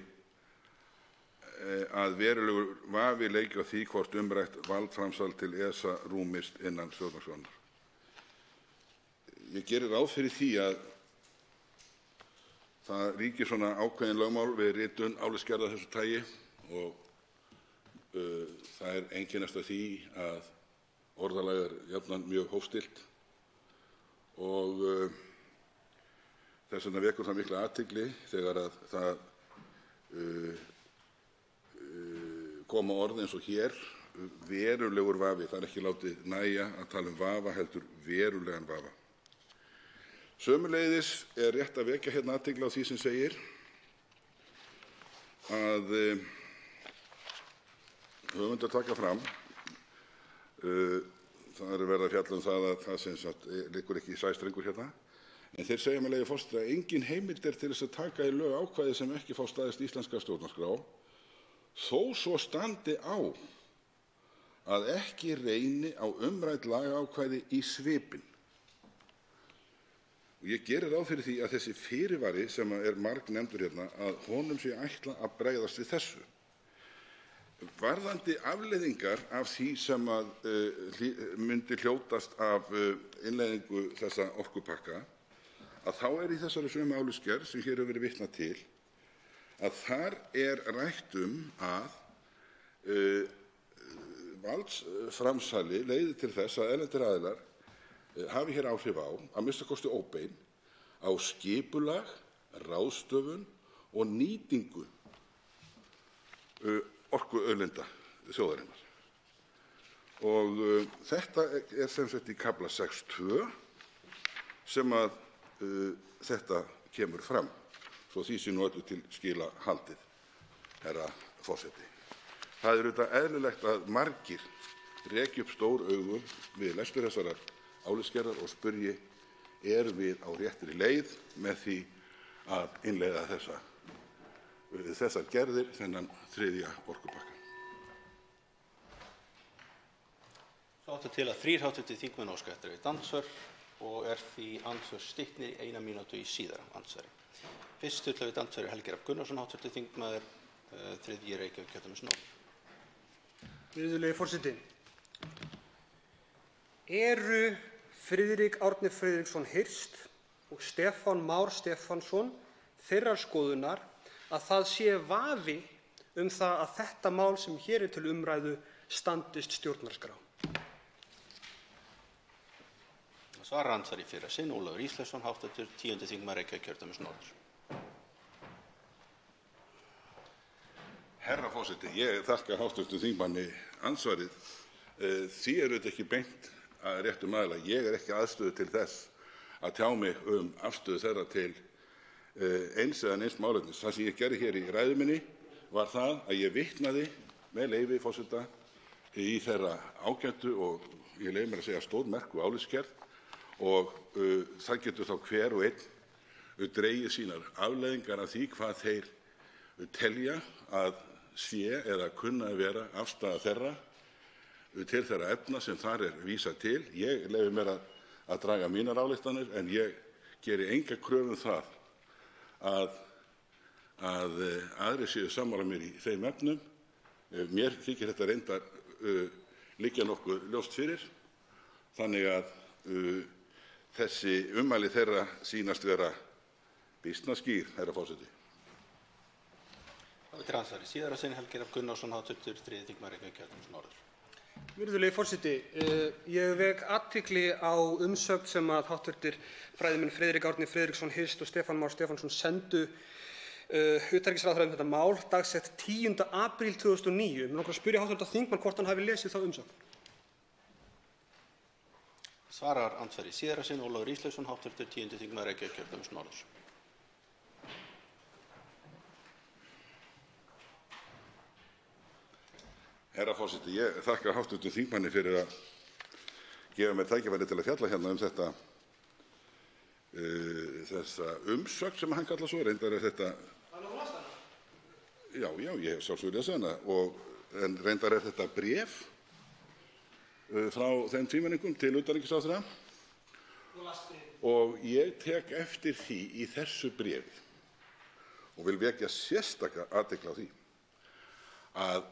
að verulegur vafi leiki á því hvort umrætt valdframsal til ESA rúmist innan stjórnarskrárinnar. Ég geri ráð fyrir því að það ríkir svona ákveðin lögmál við ritun álitsgerða af þessu tagi og það er einkennast af því að orðalag er jafnan mjög hófstillt og þess vegna vekur það mikla athygli þegar að það koma orð eins og hér, verulegur vafi. Það er ekki látið nægja að tala vafa, heldur verulegan vafa. Sömuleiðis er rétt að vekja hérna athygli á því sem segir að höfundar taka fram, það er verið að fjalla það að það sem sagt liggur ekki í sæstrengur hérna, en þeir segja með leyfi forseta að engin heimild er til þess að taka í lög ákvæði sem ekki fá staðist íslenska stjórnarskrá, þó svo standi á að ekki reyni á umrædd lagaákvæði í svipinn. Og ég geri ráð fyrir því að þessi fyrirvari sem er margnefndur hérna, að honum sé ætlað að bregðast við þessu. Varðandi afleiðingar af því sem myndi hljótast af innleiðingu þessa orkupakka, að þá er í þessari sömu álitsgerð sem hér hefur verið vitnað til, að þar er rætt að valdsframsali leiði til þess að erlendir aðilar hafi hér áhrif á, að minnsta kosti óbein, á skipulag, ráðstöfun og nýtingu orkuauðlinda þjóðarinnar. Og þetta sem sagt í kafla 6.2 sem að þetta kemur fram, svo því sé nú öllu til skila haldið, herra forseti. Það er auðvitað eðlilegt að margir reki upp stór augu við lestur þessarar álitsgerðar og spyrji: erum við á réttri leið með því að innleiða þessar gerðir, þennan 3. orkupakka? Svo áttu til að 3 hv. þingmenn óska eftir andsvör og er því andsvör styttri 1 mínútu í síðara andsvari. Fyrstur til að veita andsvari Helgi Hrafn Gunnarsson, hv. þingmaður, 3. Reykjavíkurkjördæmis norður. Virðulegi forseti. Eru Friðrik Árni Friðriksson Hirst og Stefán Már Stefánsson þeirrar skoðunar að það sé vafi það að þetta mál sem hér er til umræðu standist stjórnarskrá? Svarar andsvari í fyrra sinn Ólafur Ísleifsson, hv. 10. þingmaður Reykjavíkurkjördæmis norður. Herra forseti, ég þakka hv. þingmanni andsvarið. Því er auðvitað ekki beint að réttum aðila. Ég er ekki aðstöðu til þess að tjá mig afstöðu þeirra til eins eða neins málefnis. Það sem ég gerði hér í ræðu minni var það að ég vitnaði með leyfi forseta í þeirra ágætu og ég leyfi mér að segja stórmerku álitsgerð, og það getur þá hver og einn dregið sínar afleiðingar af því hvað þeir telja að sé eða kunna að vera afstaða þeirra til þeirra efna sem þar er vísað til. Ég leyfi mér að draga mínar ályktanir, en ég geri enga kröfu það að aðrir séu sammála mér í þeim efnum. Mér þykir þetta reyndar liggja nokkuð ljóst fyrir, þannig að þessi ummæli þeirra sýnast vera býsna skýr, herra forseti. Til andsvari síðara sinn Helgi Hrafn Gunnarsson, hv. 3. þingmaður Reykjavíkurkjördæmis norður. Virðulegi forseti, ég vek athygli á umsögn sem að hv. fræðimenn Friðrik Árni Friðriksson Hirst og Stefán Már Stefánsson sendu utanríkisráðherra þetta mál dagsett 10. apríl 2009. Mig langar að spyrja hv. þingmann hvort hann hafi lesið þá umsögn. Svarar andsvari síðara sinn Ólafur Ísleifsson, hv. 10. þingmaður Reykjavíkurkjördæmis norður. Herra forseti, ég þakka hv. þingmanni fyrir að gefa mér tækifæri til að fjalla hérna þessa umsögn sem hann kallar svo. Reyndar er þetta... Já, ég hef sjálfsögðu lesið hana, en reyndar er þetta bréf frá þeim tvímenningum til utanríkisráðherra, og ég tek eftir því í þessu bréfi og vil vekja sérstaka athygli á því að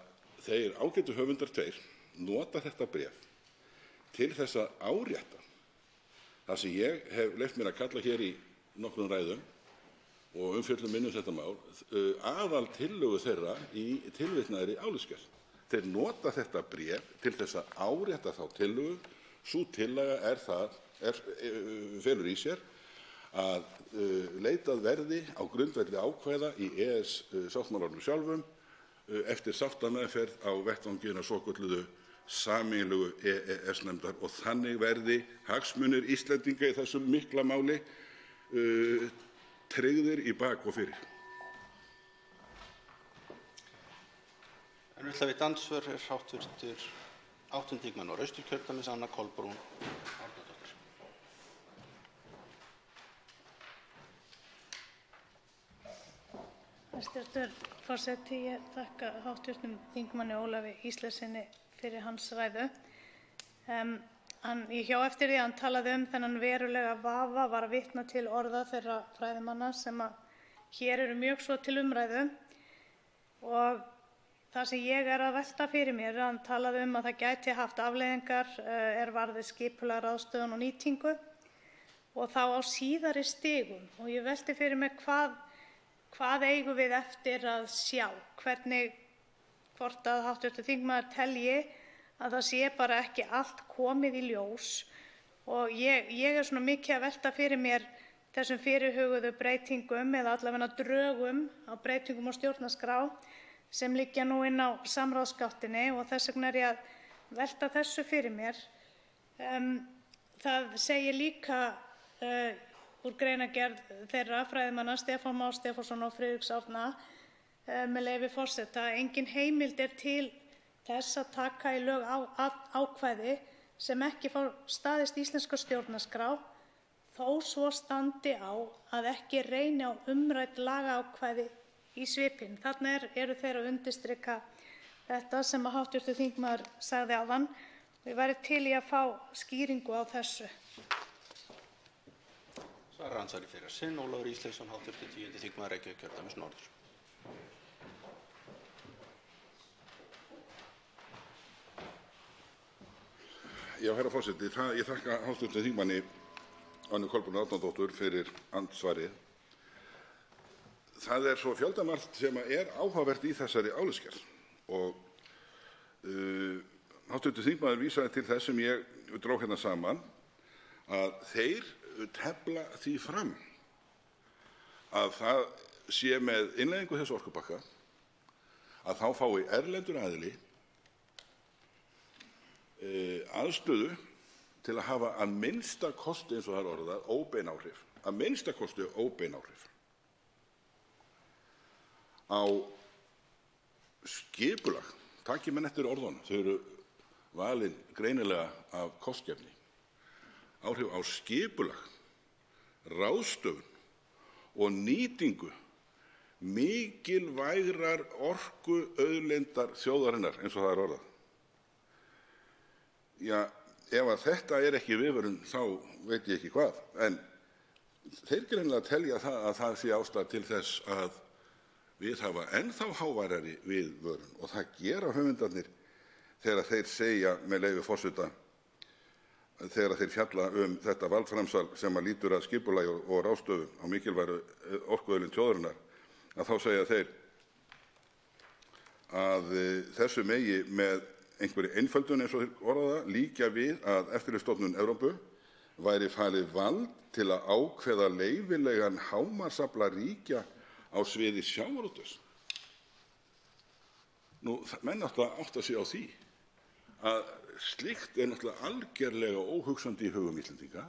þeir ágætu höfundar tveir nota þetta bréf til þess að árétta það sem ég hef leyft mér að kalla hér í nokkrum ræðum og umfjöllun minni þetta mál aðaltillögu þeirra í tilvitnaðri álitsgerð. Þeir nota þetta bréf til þess að árétta þá tillögu. Sú tillaga felur í sér að leitað verði á grundvelli ákvæða í EES-sáttmálanum sjálfum eftir sáttameðferð á vettvangi hinnar svokölluðu sameiginlegu EES-nefndar, og þannig verði hagsmunir Íslendinga í þessum mikla máli tryggðir í bak og fyrir. En vill að veita andsvör er hv. 8. þingmaður Norðausturkjördæmis Anna Kolbrún Árnadóttir. Hæstv. forseti, ég þakka hv. þingmanni Ólafi Ísleifssyni fyrir hans ræðu. Ég hjá eftir því að hann talaði þennan verulega vafa, var að vitna til orða þeirra fræðimanna sem hér eru mjög svo til umræðu, og það sem ég er að velta fyrir mér, hann talaði að það gæti haft afleiðingar varði skipulag, ráðstöfun og nýtingu, og þá á síðari stigum, og ég velti fyrir mér hvað eigum við eftir að sjá, hvort að hv. þingmaður telji að það sé bara ekki allt komið í ljós. Og ég er svona mikið að velta fyrir mér þessum fyrirhuguðu breytingum eða allavega drögum á breytingum á stjórnarskrá sem liggja nú inn á samráðsgáttinni, og þess vegna er ég að velta þessu fyrir mér. Það segir líka úr greinargerð þeirra fræðimanna Stefán Más Stefánsson og Friðriks Árna, með leyfi forseta: engin heimild er til þess að taka í lög ákvæði sem ekki fá staðist íslenska stjórnarskrá, þó svo standi á að ekki reyni á umrædd lagaákvæði í svipinn. Þarna eru þeir að undirstrika þetta sem hv. þingmaður sagði áðan, og ég væri til í að fá skýringu á þessu. Svarar andsvari fyrir sinn Ólafur Ísleifsson, hv. 10. þingmaður Reykjavíkurkjördæmis norður. Já, herra forseti, ég þakka hv. þingmanni Önnu Kolbrúnu Árnadóttur fyrir andsvarið. Það er svo fjöldamargt sem er áhugavert í þessari álitsgerð, og hv. þingmaður vísaði til þess sem ég dró hérna saman, að þeir tefla því fram að það sé með innleiðingu þess orkupakka að þá fái erlendur aðili aðstöðu til að hafa að minnsta kosti, eins og það er orðað, óbein áhrif, að minnsta kosti óbein áhrif á skipulag. Taki menn eftir orðunum, þau eru valin greinilega af kostgæfni. Áhrif á skipulag, ráðstöfun og nýtingu mikilvægrar orkuauðlindar þjóðarinnar, eins og það er orðað. Ja, ef að þetta er ekki viðvörun, þá veit ég ekki hvað. En þeir greinilega telja að það sé ástæða til þess að viðhafa ennþá háværari viðvörun, og það gera höfundarnir þegar þeir segja, með leyfi forseta, þegar þeir fjalla þetta valdframsal sem að lítur að skipulagi og ráðstöfun á mikilvægri orkuauðlind þjóðarinnar, að þá segja þeir að þessu megi með einhverri einföldun, eins og þeir orða það, líkja við að Eftirlitsstofnun Evrópu væri falið vald til að ákveða leyfilegan hámarksafla ríkja á sviði sjávarútvegs. Nú, menn átta sig á því að slíkt er náttúrulega algerlega óhugsandi í hugum Íslendinga,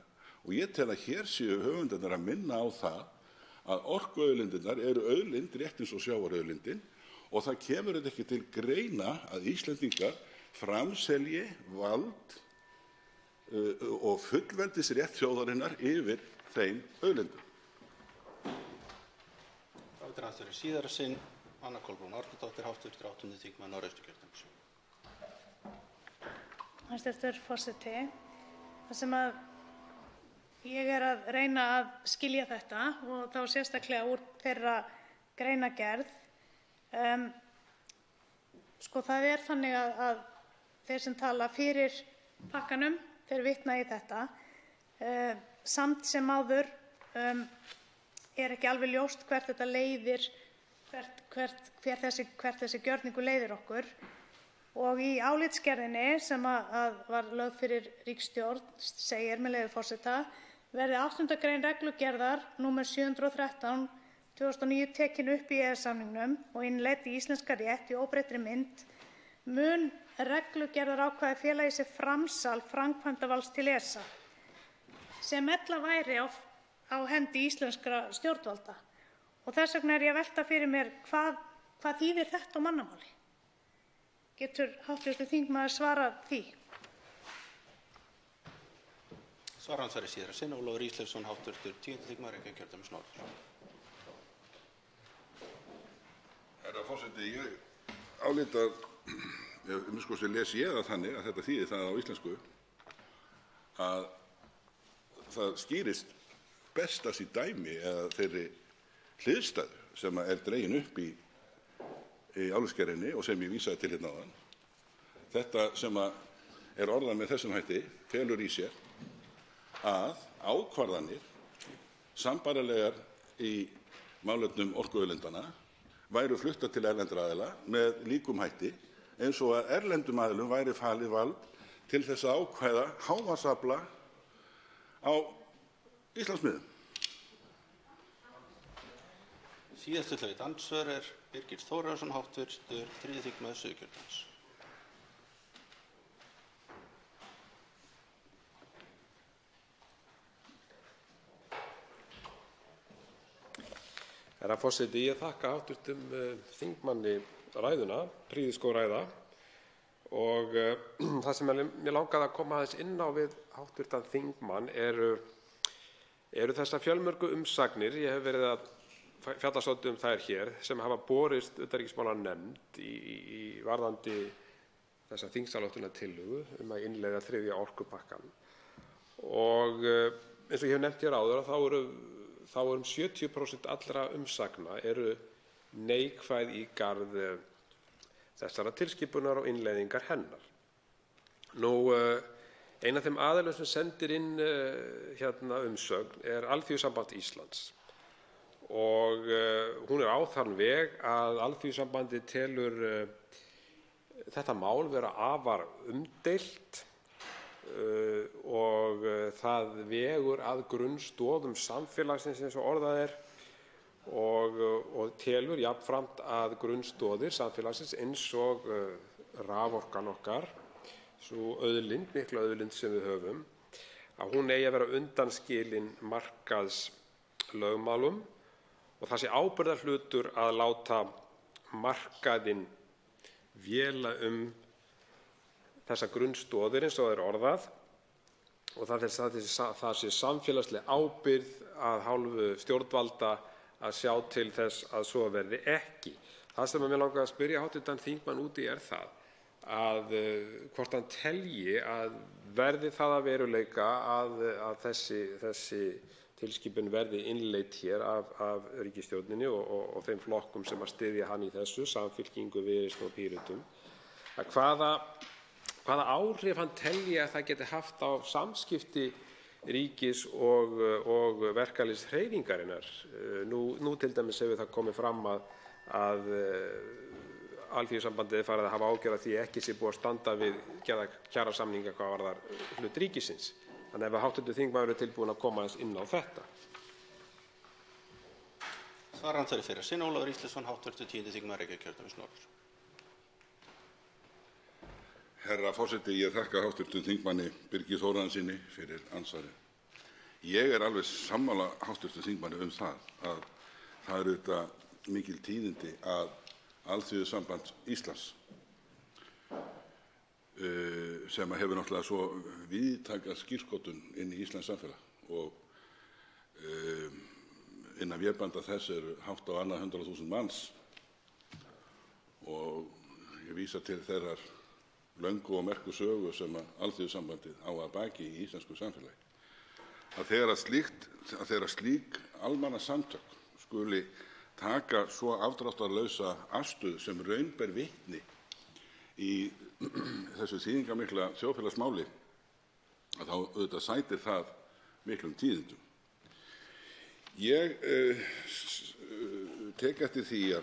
og ég tel að hér séu höfundarnir að minna á það að orkuauðlindirnar eru auðlind rétt eins og sjávarauðlindin, og það kemur þetta ekki til greina að Íslendingar framselji vald og fullveldisrétt þjóðarinnar yfir þeim auðlindum. Aftur síðara sinn, Anna Kolbrún Árnadóttir, hv. 8. þingmaður Norðausturkjördæmis. Hæstv. forseti, það sem að ég er að reyna að skilja þetta, og þá sérstaklega úr þeirra greinargerð, það er þannig að þeir sem tala fyrir pakkanum, þeir vitna í þetta, samt sem áður er ekki alveg ljóst hvert þetta leiðir, hvert þessi gjörningur leiðir okkur. Og í álitsgerðinni sem var lögð fyrir ríkisstjórn segir, með leyfi forseta: verði 8. grein reglugerðar nr. 713/2009 tekin upp í EES-samningnum og innleidd í íslenska rétt í óbreyttri mynd, mun reglugerðarákvæði fela í sér framsal framkvæmdarvalds til ESA, sem ella væri á hendi íslenskra stjórnvalda. Og þess vegna er ég að velta fyrir mér hvað þýðir þetta á mannamáli. Getur hv. þingmaður svarað því? Svarar andsvari síðara sinn Ólafur Ísleifsson, hv. 10. þingmaður Reykjavíkurkjördæmis norður. Herra forseti, ég álít að, minnst les ég það þannig að þetta þýðir það á íslensku að það skýrist bestast í dæmi eða þeirri hliðstæðu sem er dregin upp í álitsgerðinni og sem ég vísaði til hérna áðan. Þetta sem er orðað með þessum hætti felur í sér að ákvarðanir sambærilegar í málefnum orkuauðlindanna væru fluttar til erlendra aðila með líkum hætti eins og að erlendum aðilum væri falið vald til þess að ákveða hámarksafla á Íslandsmiðum. Síðastu hlaut andsvör Birgir Þórarinsson, hv. 3. þingmaður Suðurkjördæmis. Herra forseti, ég þakka hv. Þingmanni ræðuna, prýðisgóð ræða, og það sem mér langaði að koma aðeins inn á við hv. þingmann eru þessar fjölmörgu umsagnir, ég hef verið að fjalla svolítið þær hér, sem hafa borist utanríkismálanefnd í varðandi þessa þingsályktunartillögu að innleiða 3. orkupakkann. Og eins og ég hef nefnt hér áður þá eru 70% allra umsagna eru neikvæð í garð þessara tilskipunar og innleiðingar hennar. Ein af þeim aðilum sem sendir inn umsögn Alþýðusamband Íslands, og hún á þann veg að Alþýðusambandið telur þetta mál vera afar umdeilt og það vegur að grunnstoðum samfélagsins eins og orðað og telur jafnframt að grunnstoðir samfélagsins eins og raforkan okkar, sú auðlind, mikla auðlind sem við höfum, að hún eigi að vera undanskilin markaðslögmálum og það sé ábyrgðarhlutur að láta markaðinn véla þessar grunnstoðir eins og það orðað, og það sé samfélagsleg ábyrgð af hálfu stjórnvalda að sjá til þess að svo verði ekki. Það sem mér langaði að spyrja hv. þingmann út í það að hvort hann telji að verði það að veruleika að þessi tilskipun verði innleidd hér af ríkisstjórninni og þeim flokkum sem að styðja hann í þessu, Samfylkingu, Viðreisn og Pírötum, að hvaða áhrif hann telji að það geti haft á samskipti ríkis og verkalýðshreyfingarinnar. Nú til dæmis hefur það komið fram að Alþýðusambandið er farið að hafa áhyggjur af því að ekki sé búið að standa við kjarasamninga hvað varðar hlut ríkisins. Þannig ef hv. þingmaður er tilbúinn að koma aðeins inn á þetta. Svarandi fyrir sinn Ólafur Ísleifsson, hv. 10. þingmaður Reykjavíkurkjördæmis norður. Herra forseti, ég þakka hv. þingmanni Birgi Þórarinssyni fyrir andsvarið. Ég er alveg sammála hv. þingmanni það að það eru auðvitað mikil tíðindi að Alþýðusamband Íslands, sem hefur náttúrulega svo víðtæka skírskotun inn í íslenskt samfélag og innan vébanda þess eru hátt á annað 100.000 manns, og ég vísa til þeirrar löngu og merku sögu sem Alþýðusambandið á að baki í íslensku samfélagi, að þegar slík almannasamtök skuli taka svo afdráttarlausa afstöðu sem raun ber vitni í þessu þýðingarmikla þjóðfélagsmáli, að þá auðvitað sætir það miklum tíðindum. Ég tek eftir því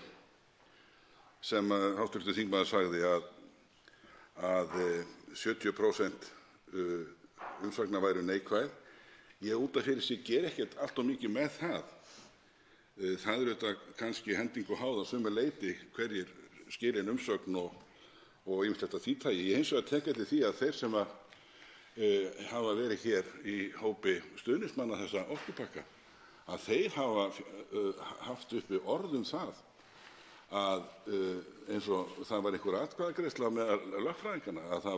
sem hv. þingmaður sagði að 70% umsagna væru neikvæð. Ég út af fyrir sig ger ekkert allt of mikið með það. Það er auðvitað kannski hendingu háð að sumu leyti hverjir skila inn umsögn og ýmislegt af því tagi. Ég hins vegar tek eftir því að þeir sem hafa verið hér í hópi stuðningsmanna þessa orkupakka, að þeir hafa haft uppi orð það að eins og það var einhver atkvæðagreiðsla með lögfræðingana, að það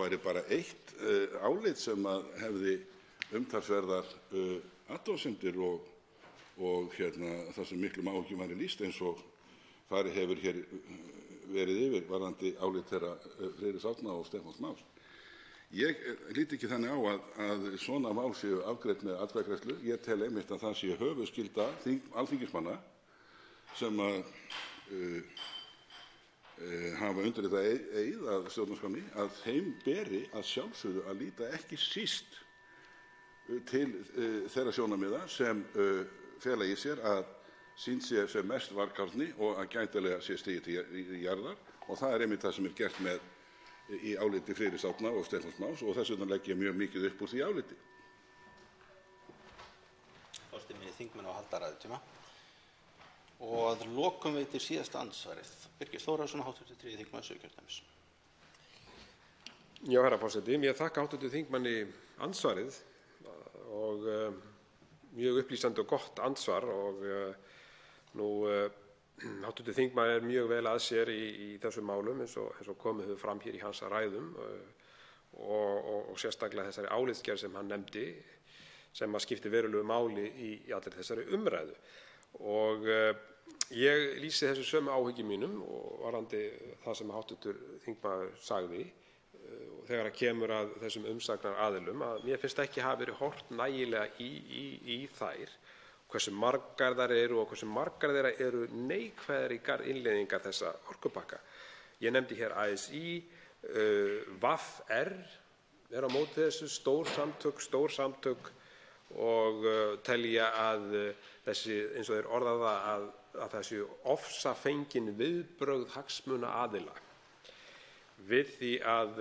væri bara eitt álit sem að hefði umtalsverðar athugasemdir og það sem miklum áhyggjum væri lýst, eins og farið hefur hér verið yfir varðandi álit þeirra Friðriks Árna og Stefáns Más. Ég lít ekki þannig á að svona mál séu afgreidd með atkvæðagreiðslu. Ég tel einmitt að það sé höfuðskylda alþingismanna sem hafa undirritað eið að stjórnarskránni, að þeim beri að sjálfsögðu að líta ekki síst til þeirra sjónarmiða sem fela í sér að sýnt sé sem mest varkárni og að gætilega sé stigið til jarðar, og það er einmitt það sem er gert í áliti Friðriks Árna og Stefáns Más, og þess vegna legg ég mjög mikið upp úr því áliti. Forseti minnir þingmenn á að halda ræðutíma. Og að lokum veitir síðasta andsvarið Birgir Þórðarson, hv. 3. þingmaður Suðurkjördæmis. Já, herra forseti, ég þakka hv. þingmanni andsvarið og mjög upplýsandi og gott andsvar, og hv. þingmaður mjög vel að sér í þessum málum eins og komið hefur fram hér í hans ræðum og sérstaklega þessari álitsgerð sem hann nefndi, sem að skipti verulegu máli í allri þessari umræðu. Og ég lýsi þessu sömu áhyggjum mínum og varðandi það sem hv. þingmaður sagði, og þegar kemur að þessum umsagnaraðilum, að mér finnst ekki hafa verið horft nægilega í þær, hversu margar þær eru og hversu margar þeirra eru neikvæðar í garð innleiðingar þessa orkupakka. Ég nefndi hér ASÍ, VR er á móti þessu, stór samtök og telja að þessi, eins og þeir orða það, að þessi ofsafengin viðbrögð hagsmunaaðila við því að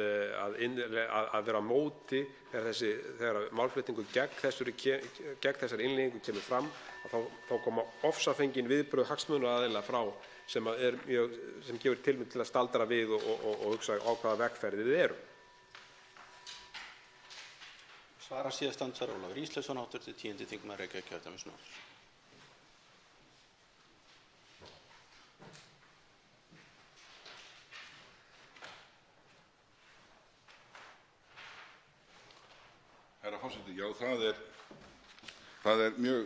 vera á móti þegar málflutningur gegn þessari innleiðingu kemur fram, þá koma ofsafengin viðbrögð hagsmunaaðila frá sem gefur tilefni til að staldra við og hugsa á hvaða vegferð við erum. Svara síðast andsvar Ólafur Ísleifsson, hv. 10. þingmaður Reykjavíkurkjördæmis norður. Herra forseti, já, það er mjög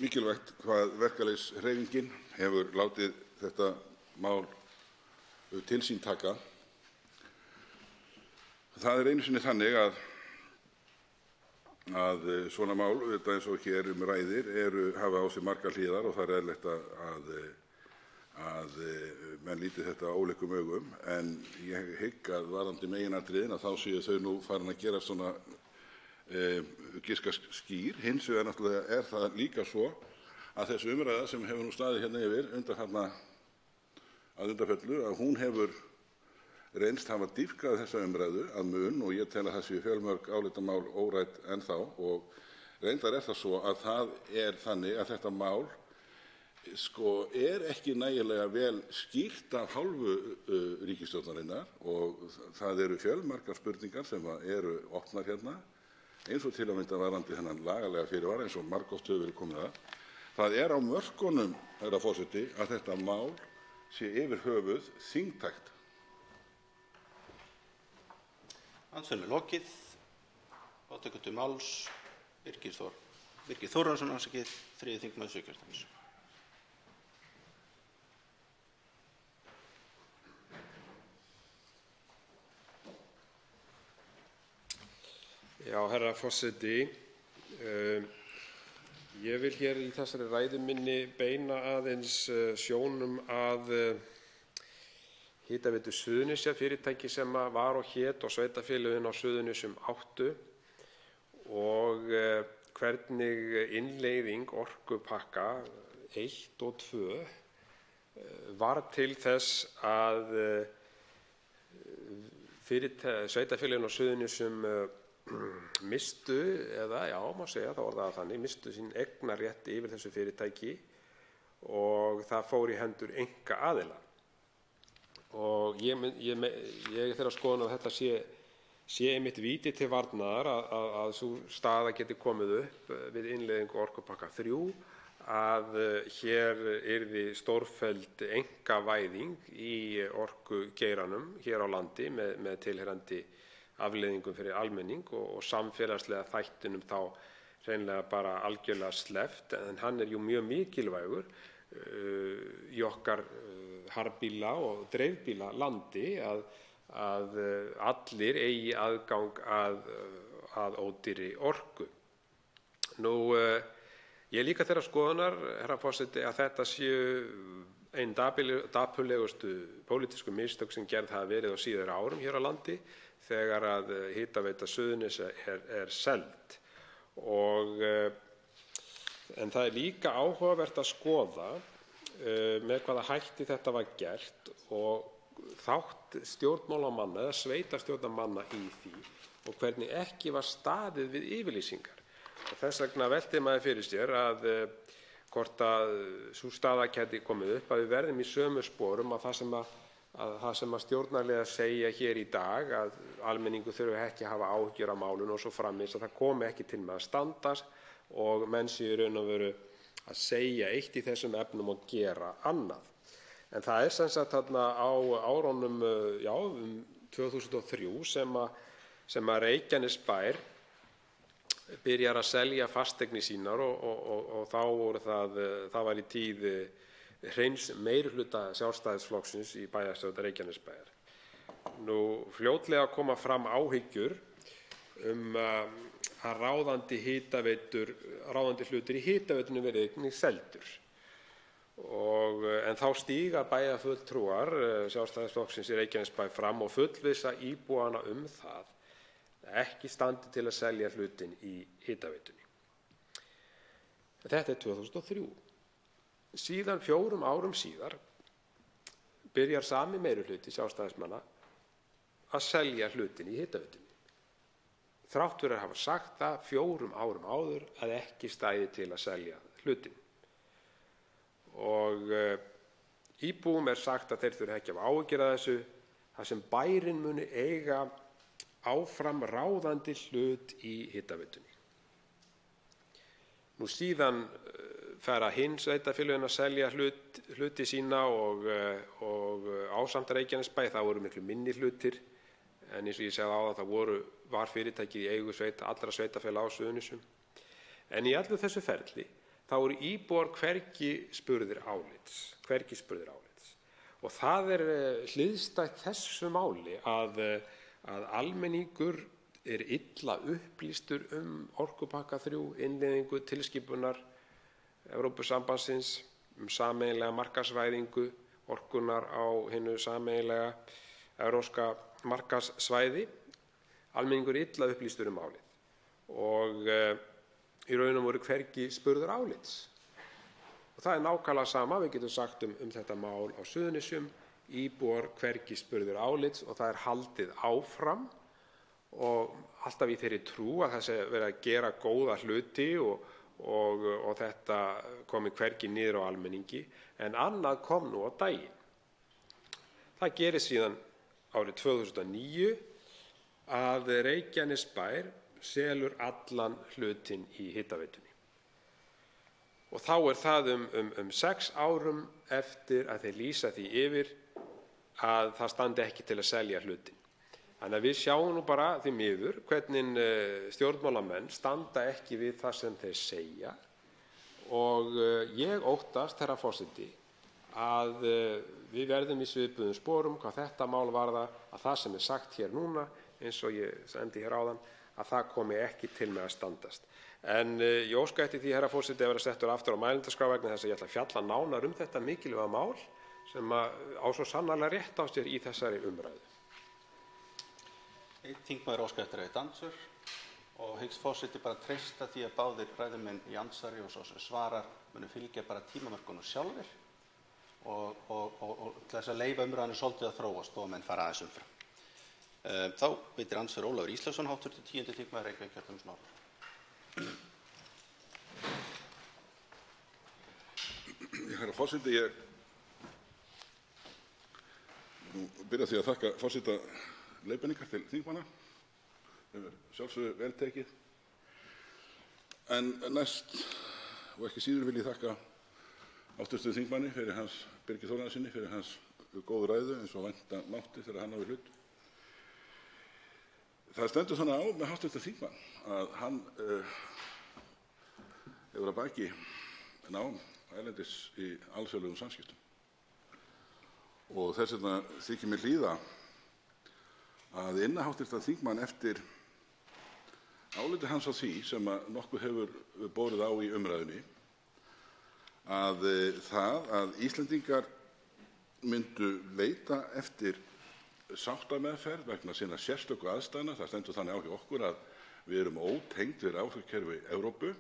mikilvægt hvað verkalýðshreyfingin hefur látið þetta mál til sín taka. Það er einu sinni þannig að svona mál, eins og hér ræðir, hafa á sig margar hliðar, og það er eðlilegt að menn líti þetta ólíkum augum, en ég hygg að varðandi meginatriðin að þá séu þau nú farin að gera svona giska skýr. Hins vegar náttúrulega er það líka svo að þessi umræða sem hefur nú staðið hérna yfir að undanförnu, að hún hefur reynst hafa dýpkað þessa umræðu að mun, og ég tel að það séu fjölmörg álitamál órædd ennþá, og reyndar er það svo að það er þannig að þetta mál er ekki nægilega vel skýrt af hálfu ríkisstjórnarinnar, og það eru fjölmargar spurningar sem eru opnar hérna, eins og til að mynda varðandi þennan lagalega fyrirvara, eins og margoft hefur verið komið að. Það er á mörkunum, herra forseti, að þetta mál sé yfir höfuð þingtækt. Andsvarinu lokið. Átekur til máls Birgir Þórðarson, 3. þingmaður Suðurkjördæmis. Já, herra forseti, ég vil hér í þessari ræðu minni beina aðeins sjónum að Hitaveitu Suðurnesja, fyrirtæki sem var og hét, og sveitarfélögin á Suðurnesjum áttu, og hvernig innleiðing orkupakka 1 og 2 var til þess að sveitarfélögin á Suðurnesjum mistu, eða já, má segja, það orðaði þannig, mistu sín eignarrétt yfir þessu fyrirtæki, og það fór í hendur einkaaðila. Og ég er þeirrar skoðunar að þetta sé einmitt víti til varnaðar að sú staða geti komið upp við innleiðingu orkupakka 3, að hér yrði stórfelld einkavæðing í orkugeiranum hér á landi með tilheyrandi afleiðingum fyrir almenning og samfélagslega þættinum þá hreinlega bara algjörlega sleppt, en hann er jú mjög mikilvægur í okkar harðbíla og dreifbíla landi, að allir eigi aðgang að ódýrri orku. Ég er líka þeirrar skoðunar, herra forseti, að þetta séu ein dapurlegustu pólitísku mistök sem gerð hafa verið á síðari árum hér á landi, þegar að Hitaveita Suðurnesja er seld. En það er líka áhugavert að skoða með hvaða hætti þetta var gert og þátt stjórnmálamanna eða sveitarstjórnarmanna í því og hvernig ekki var staðið við yfirlýsingar. Og þess vegna velti maður fyrir sér að hvort að sú staða gæti komið upp að við verðum í sömu sporum að það sem stjórnarliðar segja hér í dag, að almenningur þurfi ekki að hafa áhyggjur af málinu og svo framvegis, að það komi ekki til með að standast og menn séu í raun og veru að segja eitt í þessum efnum og gera annað. En það er sem sagt þarna á árunum 2003 sem að Reykjanesbær byrjar að selja fasteignir sínar og þá voru það var í tíð hreins meirihluta Sjálfstæðisflokksins í bæjarstjórn Reykjanesbæjar. Nú fljótlega koma fram áhyggjur að ráðandi hlutur í hitaveitunni verið einnig seldur. En þá stíga bæjarfulltrúar Sjálfstæðisflokksins í Reykjanesbæ fram og fullvissa íbúana það að ekki standi til að selja hlutinn í hitaveitunni. Þetta er 2003. Síðan 4 árum síðar byrjar sami meirihluti Sjálfstæðismanna að selja hlutinn í hitaveitunni. Þrátt fyrir að hafa sagt það 4 árum áður að ekki stæði til að selja hlutinn. Og íbúum sagt að þeir þurfi ekki að hafa áhyggjur af þessu, þar sem bærinn muni eiga áfram ráðandi hlut í hitaveitunni. Nú síðan fara hinn sveitarfélögin að selja hluti sína og ásamt Reykjanesbæ, það voru miklu minni hlutir, en eins og ég segði áðan það var fyrirtækið í eigu allra sveitarfélaga á Suðurnesjum. En í allu þessu ferli þá voru íbúar hvergi spurðir álits. Og það er hliðstætt þessu máli að almenningur er illa upplýstur orkupakka 3, innleiðingu tilskipunar Evrópusambandsins sameiginlega markaðsvæðingu orkunnar á hinu sameiginlega evrópska markaðssvæði. Almenningur er illa upplýstur málið og í raun og veru hvergi spurður álits. Og það er nákvæmlega sama, við getum sagt þetta mál á Suðurnesjum, íbúar hvergi spurður álits og það er haldið áfram og alltaf í þeirri trú að það sé verið að gera góða hluti og þetta komi hvergi niður á almenningi, en annað kom nú á daginn. Það gerist síðan árið 2009 að Reykjanesbær selur allan hlutinn í hitaveitunni. Og þá er það 6 árum eftir að þeir lýsa því yfir að það standi ekki til að selja hlutinn. Þannig að við sjáum nú bara því miður hvernig stjórnmálamenn standa ekki við það sem þeir segja og ég óttast, herra forseti, að við verðum í svipuðum sporum hvað þetta mál varðar, að það sem er sagt hér núna, eins og ég sendi hér áðan, að það komi ekki til með að standast. En ég óska eftir því, herra forseti, að vera settur aftur á mælendaskrá vegna þess að ég ætla að fjalla nánar þetta mikilvæga mál sem á svo sannarlega rétt á sér í þessari umræðu. Einn þingmaður óskar eftir að andsvar og hyggst forseti bara treysta því að báðir ræðumenn í andsvari og svo sem svarar munu fylgja bara tímamörkunum sjálfir og til þess að leyfa umræðinu svolítið að þróast og menn fara aðeins umfram. Þá veitir andsvar Ólafur Ísleifsson, hv. 10. þingmaður Reykjavíkurkjördæmis norður. Herra forseti, ég byrja því að þakka forseta leiðbeiningar til þingmanna. Þeim sjálfsögðu vel tekið. En næst og ekki síður vil ég þakka hv. þingmanni fyrir hans Birgi Þórðarsyni fyrir hans góðu ræðu eins og vænta mátti þegar hann á í hlut. Það stendur þannig á með hv. þingmann að hann hefur að baki nám erlendis í alþjóðlegum samskiptum. Og þess vegna þykir mér hlýða að inna hv. þingmann eftir áliti hans á því sem nokkuð hefur borið á í umræðunni að það að Íslendingar myndu leita eftir sáttameðferð vegna sinna sérstöku aðstæðna. Það stendur þannig á hjá okkur að við erum ótengd við raforkukerfi Evrópu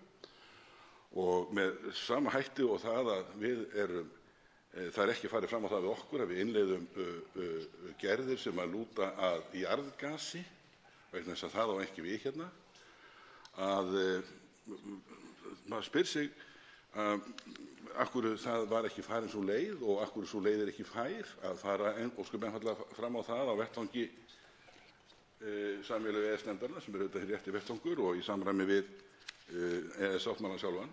og með sama hætti og það að við erum Það er ekki farið fram á það við okkur að við innleiðum gerðir sem að lúta að jarðgasi, vegna þess að það á ekki við hérna. Maður spyr sig af hverju það var ekki farin sú leið og af hverju sú leið er ekki fær að fara ósköp einfaldlega fram á það á vettvangi sameiginlegu EES-nefndarinnar, sem auðvitað hinn rétti vettvangur og í samræmi við EES-sáttmálann sjálfan,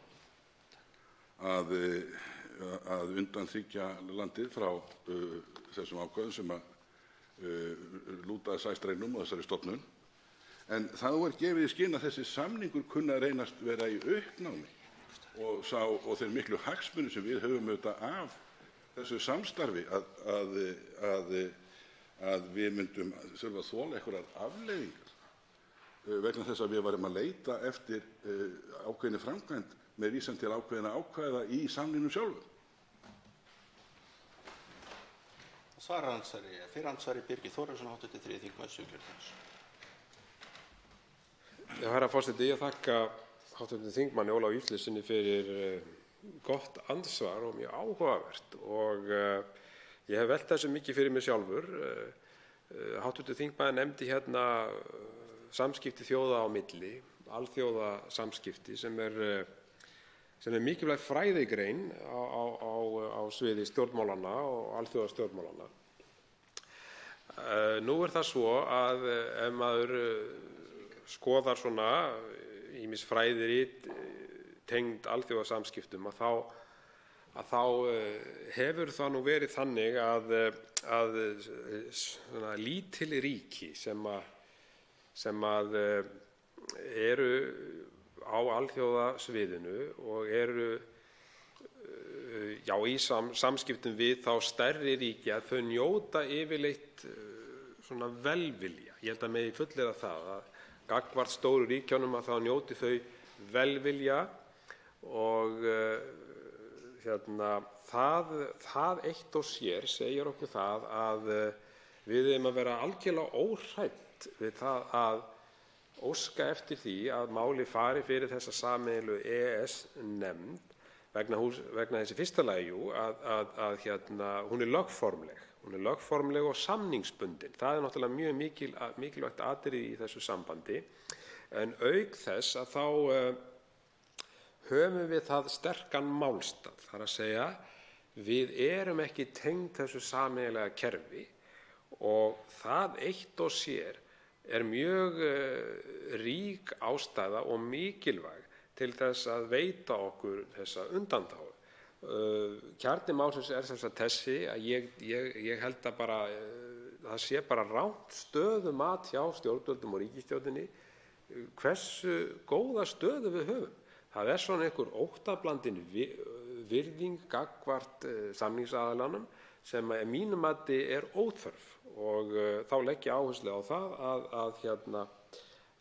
að undanþiggja landið frá þessum ákvæðum sem að lúta að sæstreinum og þessari stofnun. En þá er gefið í skyn að þessi samningur kunni að reynast vera í uppnámi og þeir miklu hagsmunir sem við höfum auðvitað af þessu samstarfi að við myndum þurfa að þola einhverjar afleiðingar vegna þess að við varum að leita eftir ákveðinni framkvæmd með vísan til ákveðinna ákvæða í samningnum sjálfum. Fyrir andsvari Birgir Þórarinsson, hv. 3. þingmaður Suðurkjördæmis. Herra forseti, ég þakka hv. þingmanni Ólafi Ísleifssyni fyrir gott andsvar og mjög áhugavert og ég hef velt þessu mikið fyrir mig sjálfur. Hv. þingmaður nefndi hérna samskipti þjóða á milli, alþjóðasamskipti sem er mikilvæg fræðigrein á sviði stjórnmálanna og alþjóðastjórnmálanna. Nú er það svo að ef maður skoðar svona ýmis fræðirit tengd alþjóðasamskiptum að þá hefur það nú verið þannig að svona lítil ríki sem eru á alþjóðasviðinu og eru í samskiptum við þá stærri ríki að þau njóta yfirleitt svona velvilja. Ég held að megi fullyrða það að gagnvart stóru ríkjunum að þá njóti þau velvilja og það eitt og sér segir okkur það að við eigum að vera algjörlega óhrædd við það að óska eftir því að máli fari fyrir þessa sameiginlegu EES-nefnd vegna þess í fyrsta lagi að hún er lögformleg. Hún er lögformleg og samningsbundin. Það er náttúrulega mjög mikilvægt atriði í þessu sambandi. En auk þess að þá höfum við það sterkan málstað. Það er að segja, við erum ekki tengd þessu sameiginlega kerfi og það eitt og sér er mjög rík ástæða og mikilvæg til þess að veita okkur þessa undanþágu. Kjarni málsins er sem sagt þessi að ég held að það sé bara rangt stöðumat hjá stjórnvöldum og ríkisstjórninni hversu góða stöðu við höfum. Það er svona einhver óttablandin virðing gagnvart samningsaðilanum sem að mínu mati er óþörf og þá legg ég áherslu á það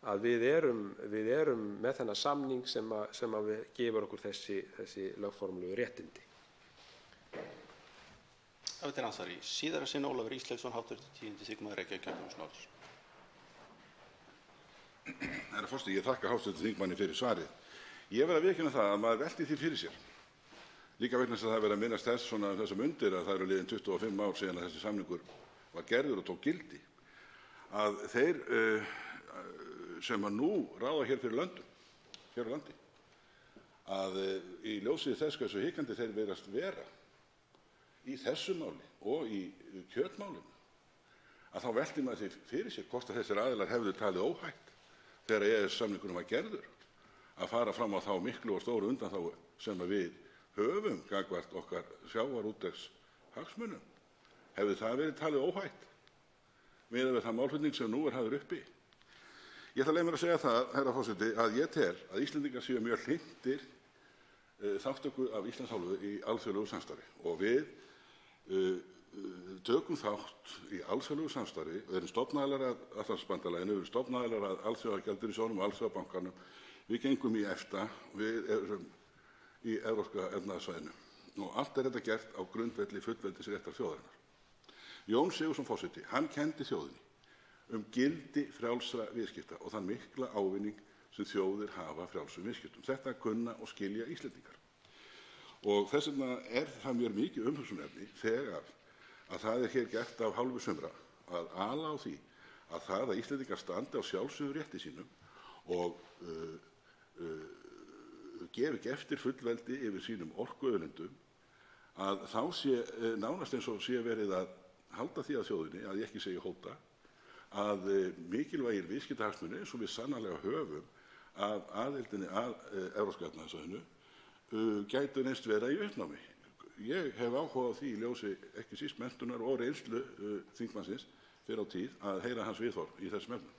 að við erum með þennan samning sem að við gefur okkur þessi lögformlegu réttindi. Það er ansvari. Síðara sinni Ólafur Ísleifsson, hv. 10. þingmaður Reykjavíkurkjördæmis norðurs. Herra forseti, ég þakka hv. þingmanni fyrir svarið. Ég verð að viðurkenna það að maður velti því fyrir sér. Líka vegna þess að það verið að minnast þessum undir að það eru liðin 25 ár síðan að þessi samningur var gerður og tók gildi. Að þeir sem að nú ráða hér fyrir löndum, hér á landi, að í ljósið þess hversu hikandi þeir virðast vera í þessu máli og í kjötmálinu, að þá velti maður því fyrir sér hvort að þessir aðilar hefðu talið óhætt þegar EES-samningurinn var gerður að fara fram á þá miklu og stóru undanþágu sem að við höfum gagnvart okkar sjávarútvegshagsmunum. Hefði það verið talið óhætt miðað við það málflutning sem nú er hafður uppi? Ég ætla að leyfa mér að segja það, herra forseti, að ég tel að Íslendingar séu mjög hlynntir þátttöku af Íslands hálfu í alþjóðlegu samstarfi og við tökum þátt í alþjóðlegu samstarfi, við erum stofnaðilar að Atlantshafsbandalaginu, við erum stofnaðilar að Alþjóðagjaldeyrissjóðnum og Alþjóðabankanum, við gengum í EFTA, við erum í Evrópska efnahagssvæðinu og allt er þetta gert á grundvelli fullveldisréttar þjóðarinnar. Jón Sigurðsson forseti, hann kenndi þjóðinni gildi frjálsra viðskipta og þann mikla ávinning sem þjóðir hafa frjálsum viðskiptum. Þetta kunna og skilja Íslendingar. Og þess vegna það mér mikið umhugsunarefni þegar að það hér gert af hálfu sumra að ala á því að það að Íslendingar standi á sjálfsögðu rétti sínum og gefi ekki eftir fullveldi yfir sínum orkuauðlindum, að þá sé nánast eins og sé verið að halda því að þjóðinni, að ég ekki segi hóta, að mikilvægir viðskiptahagsmunir, eins og við sannarlega höfum af aðildinni að Evrópska efnahagssvæðinu, gætu reynst vera í uppnámi. Ég hef áhuga á því í ljósi ekki síst menntunar og reynslu þingmannsins fyrr á tíð að heyra hans viðhorf í þessum efnum.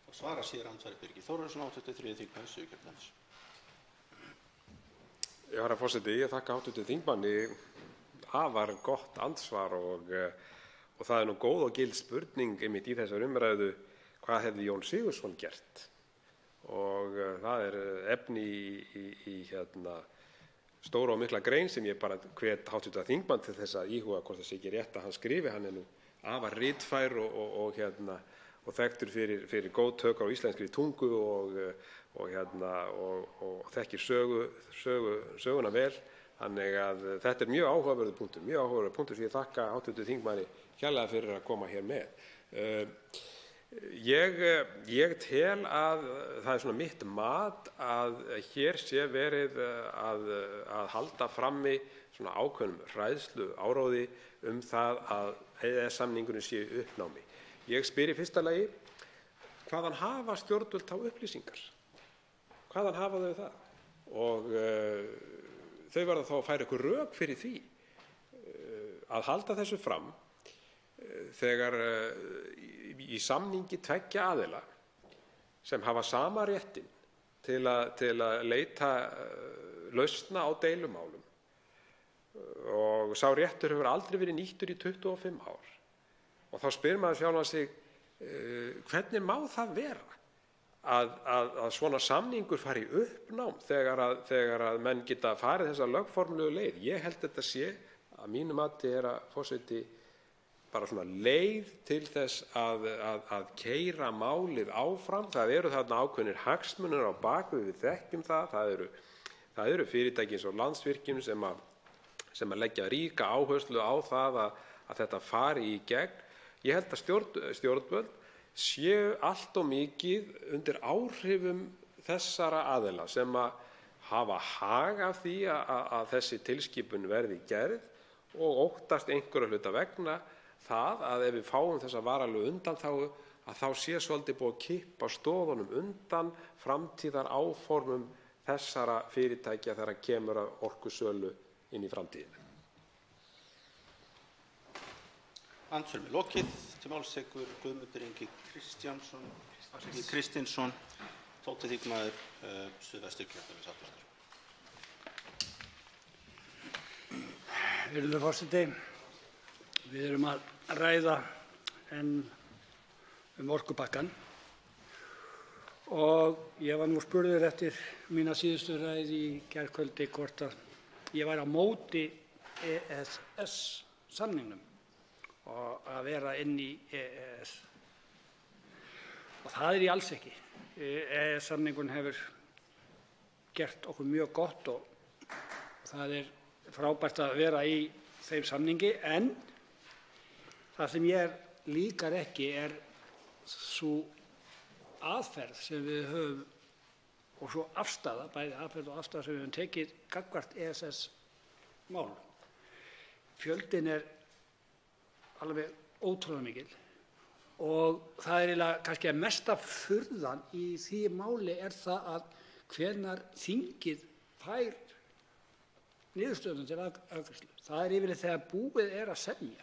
Og svara síðar andsvari Birgir Þórðarson, 83. þingmaður Suðurkjördæmis. Herra forseti, ég þakka hv. þingmanni afar gott andsvar og það er nú góð og gild spurning einmitt í þessari umræðu, hvað hefði Jón Sigurðsson gert? Og það er efni í stóra og mikla grein sem ég bara hvet hv. þingmann til þess að íhuga hvort það sé ekki rétt að hann skrifi. Hann er nú afar ritfær og þekktur fyrir góð tök á íslenskri tungu og þekkir söguna vel. Þannig að þetta er mjög áhugaverður punktur sem ég þakka hv. þingmanni kærlega fyrir að koma hér með. Ég tel að það er svona mitt mat að hér sé verið að halda frammi svona ákveðnum hræðslu áróði það að EES-samningurinn sé í uppnámi. Ég spyr í fyrsta lagi, hvaðan hafa stjórnvöld þá upplýsingar? Hvaðan hafa þau það? Og þau verða þá að færa ykkur rök fyrir því að halda þessu fram þegar í samningi tveggja aðila sem hafa sama réttinn til að leita lausna á deilumálum og sá réttur hefur aldrei verið nýttur í 25 ár. Og þá spyr maður sjálfan sig, hvernig má það vera að svona samningur fari í uppnám þegar að menn geta farið þessa lögformlegu leið? Ég held þetta sé að mínu mati, herra forseti, bara svona leið til þess að keyra málið áfram. Það eru þarna ákveðnir hagsmunir á bak við þekkjum það. Það eru fyrirtæki eins og Landsvirkjun sem að leggja ríka áherslu á það að þetta fari í gegn. Ég held að stjórnvöld séu allt of mikið undir áhrifum þessara aðila sem að hafa hag af því að þessi tilskipun verði gerð og óttast einhverra hluta vegna það að ef við fáum þessa varanlegu undanþágu að þá sé svolítið búið að kippa stoðunum undan framtíðar áformum þessara fyrirtækja þegar kemur að orkusölu inn í framtíðina. Andsvörum er lokið. Til máls tekur Guðmundur Ingi Kristinsson, 12. þingmaður Suðvesturkjördæmis aftur. Virðulegur forseti, við erum að ræða orkupakkann og ég var nú spurður eftir mína síðustu ræðu í gærkvöldi hvort að ég væri á móti EES-samningnum og að vera inn í EES. Og það er ég alls ekki. EES-samningurinn hefur gert okkur mjög gott og það er frábært að vera í þeim samningi, en það sem ég líkar ekki er sú aðferð sem við höfum og svo afstaða, bæði aðferð og afstaða sem við höfum tekið gagnvart EES-málum. Fjöldinn er alveg ótrúlega mikil og það er eiginlega kannski að mesta furðan í því máli er það að hvenær þingið fær niðurstöðuna til afgreiðslu. Það er yfirleitt þegar búið er að semja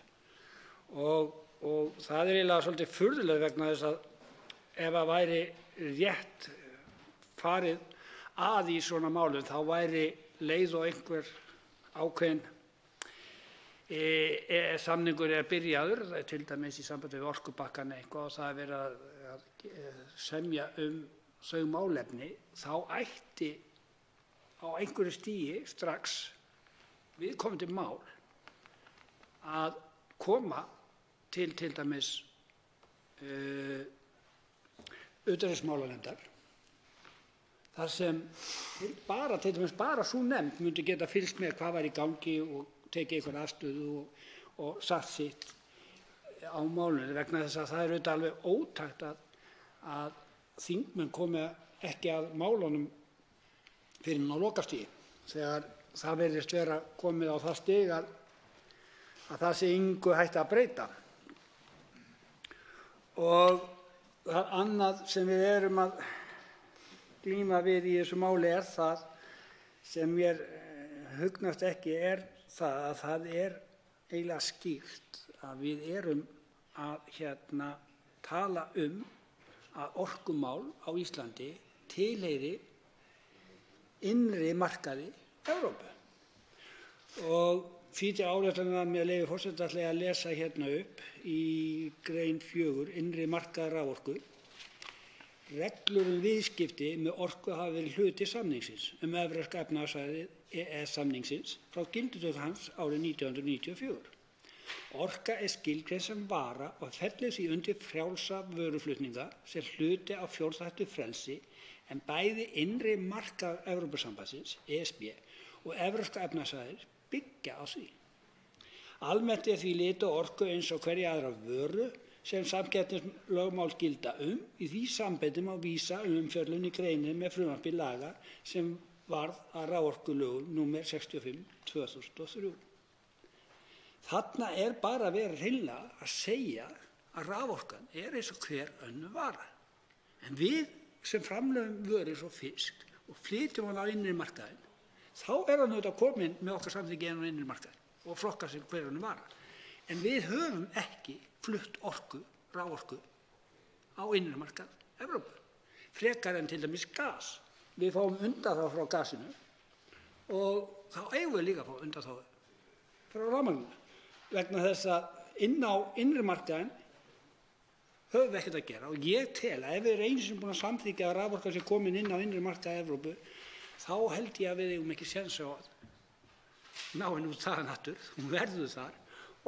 og það er eiginlega svolítið furðulegt vegna þess að ef að væri rétt farið að í svona málum þá væri leið og einhver ákveðin samningur er byrjaður, til dæmis í sambandi við orkupakkann eitthvað og það er verið að semja þau málefni, þá ætti á einhverju stigi strax viðkomandi mál að koma til dæmis utanríkismálanefndar þar sem til dæmis bara sú nefnd myndi geta fylgst með hvað var í gangi og tekið einhver afstöðu og sagt sitt á málinu, vegna þess að það er auðvitað alveg ótækt að þingmenn komi ekki að málunum fyrir á lokastigi, þegar það virðist vera komið á það stig að það sé engu hægt að breyta. Og það annað sem við erum að glíma við í þessu máli er það sem mér hugnast ekki, er það að það er eiginlega skýrt að við erum að tala að orkumál á Íslandi tilheyri innri markaði Evrópu. Og því til áréttunar með leyfi forseta ætla ég að lesa upp í grein 4, innri markaður raforku. Reglur viðskipti með orku hafa verið hluti samningsins Evrópska efnahagssvæðið EES-samningsins frá gildistöku hans árið 1994. Orka er skilgreind sem vara og fellir því undir frjálsa vöruflutninga sem hluti af fjórþættu frelsi en bæði innri markaður Evrópusambandsins (ESB) og Evrópska efnahagssvæðið byggja á því. Almennt er því litið á orku eins og hverja aðra vöru sem samkeppnislögmál gilda í því sambandi má vísa umfjöllun í greininni með frumvarpi laga sem varð að raforkulögum nr. 65/2003. Þarna er bara verið hreinlega að segja að raforkan er eins og hver önnur vara. En við sem framleiðum vöru eins og fisk og flytjum hann á innri markaðinn, þá er hann auðvitað kominn með okkar samþykki inn á innri markaðinn og flokkar sem hver önnur vara. En við höfum ekki flutt raforku á innri markað Evrópu, frekar en til dæmis gas. Við fáum undanþágu frá gasinu og þá eigum við líka að fá undanþágu frá rafmagninu, vegna þess að inn á innri markaðinn höfum við ekkert að gera. Og ég tel að ef við erum einu sinni búin að samþykkja að raforka sé komin inn á innri markað Evrópu, þá held ég að við eigum ekki séns á að ná henni út þaðan aftur, hún verður þar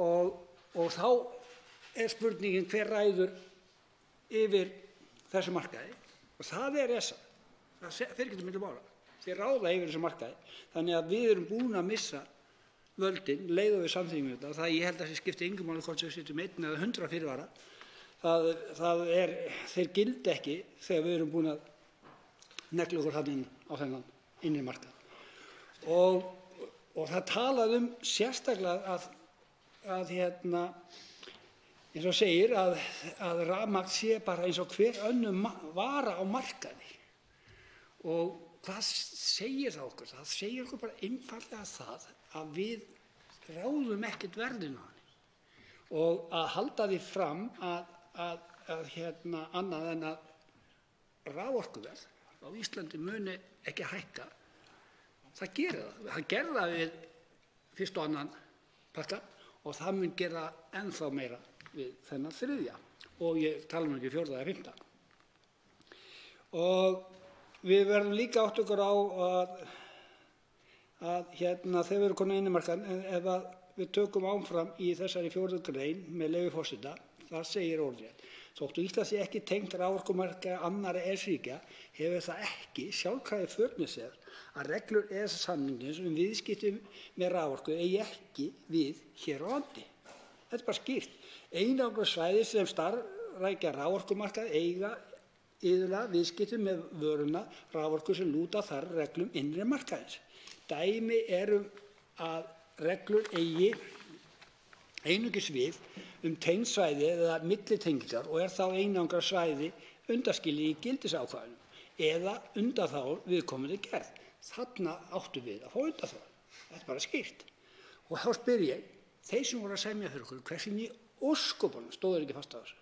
og þá er spurningin hver ræður yfir þessu markaði og það er ESA. Það fer ekki milli mála. Þeir ráða yfir þessu markaði. Þannig að við erum búin að missa völdin leið og við samþykkjum þetta. Það ég held að það skipti engu máli hvort við setjum 1 eða 100 fyrirvara. Þeir gilda ekki þegar við erum búin að negla okkur þarna inn á þennan innri markað. Og það talaði sérstaklega að eins og segir að rafmagn sé bara eins og hver önnur vara á markaði. Og hvað segir það okkur? Það segir okkur bara einfaldlega það að við ráðum ekkert verðinu á henni. Og að halda því fram annað en að raforkuverð á Íslandi muni ekki hækka, það gerir það. Það gerði það við fyrst og annan pakka og það mun gera ennþá meira við þennan þriðja og ég tala ekki 4. eða 5. Og við verðum líka átt okkur á að þegar við erum komin inn í markaðinn, ef við tökum áfram í þessari 4. grein með leyfi forseta, þar segir orðrétt: þótt Ísland sé ekki tengt raforkumarkaði annarra EES-ríkja hefur það ekki sjálfkrafa í för með sér að reglur EES-samningsins viðskipti með raforku eigi ekki við hér á landi. Þetta er bara skýrt. Einangruð svæði sem starfrækja raforkumarkað eiga iðulega viðskipti með vöruna raforku sem lúta þar reglum innri markaðins. Dæmi að reglur eigi einungis við tengd svæði eða millitengingar og er þá einangrað svæði undanskilið í gildisákvæðinu eða undanþágur viðkomandi gerð. Þarna áttu við að fá undanþágu. Þetta er bara skýrt. Og þá spyr ég, þeir sem voru að semja fyrir okkur, hversin í ósköpunum stóður ekki fast á þessu?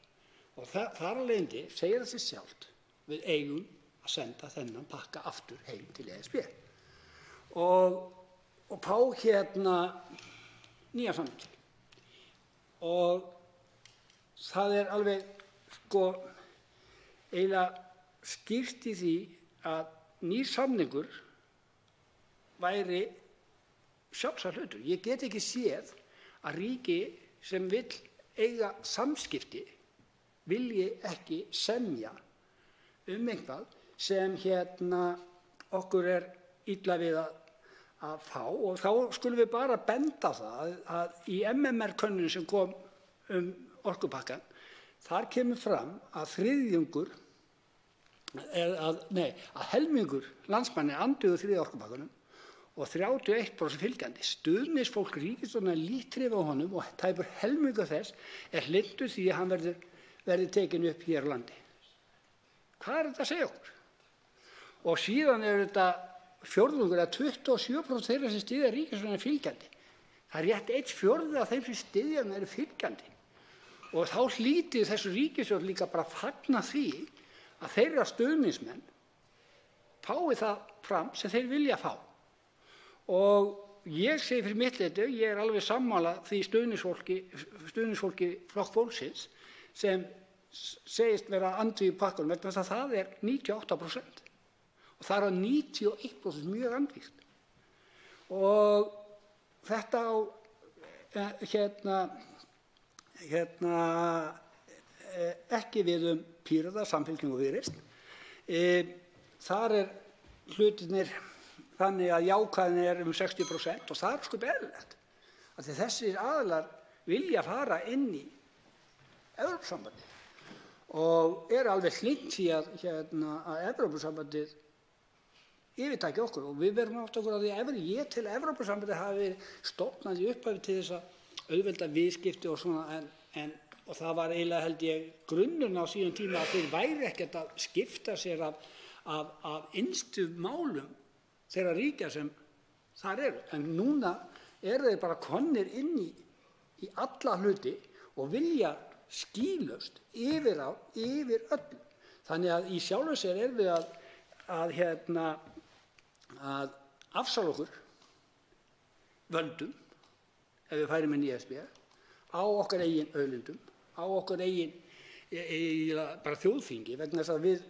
Og þar af leiðandi segir það sig sjálft, við eigum að senda þennan pakka aftur heim til ESB og fá nýja samning. Og það er alveg eiginlega skýrt í því að nýr samningur væri sjálfsagður hlutur. Ég get ekki séð að ríki sem vill eiga samskipti vilji ekki semja eitthvað sem okkur er illa við að fá. Og þá skulum við bara benda á það að í MMR-könnun sem kom orkupakkann, þar kemur fram að að helmingur landsmanna andvígur þriðja orkupakkanum og 31% fylgjandi. Stuðningsfólk ríkisstjórnarinnar lítt hrifið af honum og tæpur helmingur þess er hlynntur því að hann verði tekinn upp hér á landi. Hvað er þetta að segja okkur? Og síðan er þetta fjórðungur að 27% þeirra sem styðja ríkisstjórnina fylgjandi. Það er rétt 1/4 af þeim sem styðja hana eru fylgjandi. Og þá hlýtur þessu ríkisstjórn líka bara að fagna því að þeirra stuðningsmenn fái það fram sem þeir vilja fá. Og ég segi fyrir mitt leyti, ég er alveg sammála því stuðningsfólki Flokks fólksins sem segist vera andvígur pakkanum vegna þess að það er 98%. Og það er 91% mjög andvígt. Og þetta á ekki við Pírata, Samfylkingu og Viðreisn. Þar er hlutirnir þannig að jákvæðin er 60% og það er sko eðlilegt. Af því þessir aðilar vilja fara inn í Evrópusambandið og er alveg hlynnt því að Evrópusambandið yfirtaki okkur og við verðum átt okkur á því að ég til Evrópusambandið hafi verið stofnað í upphafi til þess að auðvelda viðskipti og svona og það var eiginlega held ég grunnurinn á síðan tíma að þeir væri ekkert að skipta sér af innstu málum þeirra ríkja sem þar eru. En núna eru þeir bara komnir inn í alla hluti og vilja skýlaust yfir öllu. Þannig að í sjálfu sér erum við að afsala okkur völdum ef við færum inn í ESB á okkar eigin auðlindum, á okkar eigin bara þjóðþingi vegna þess að við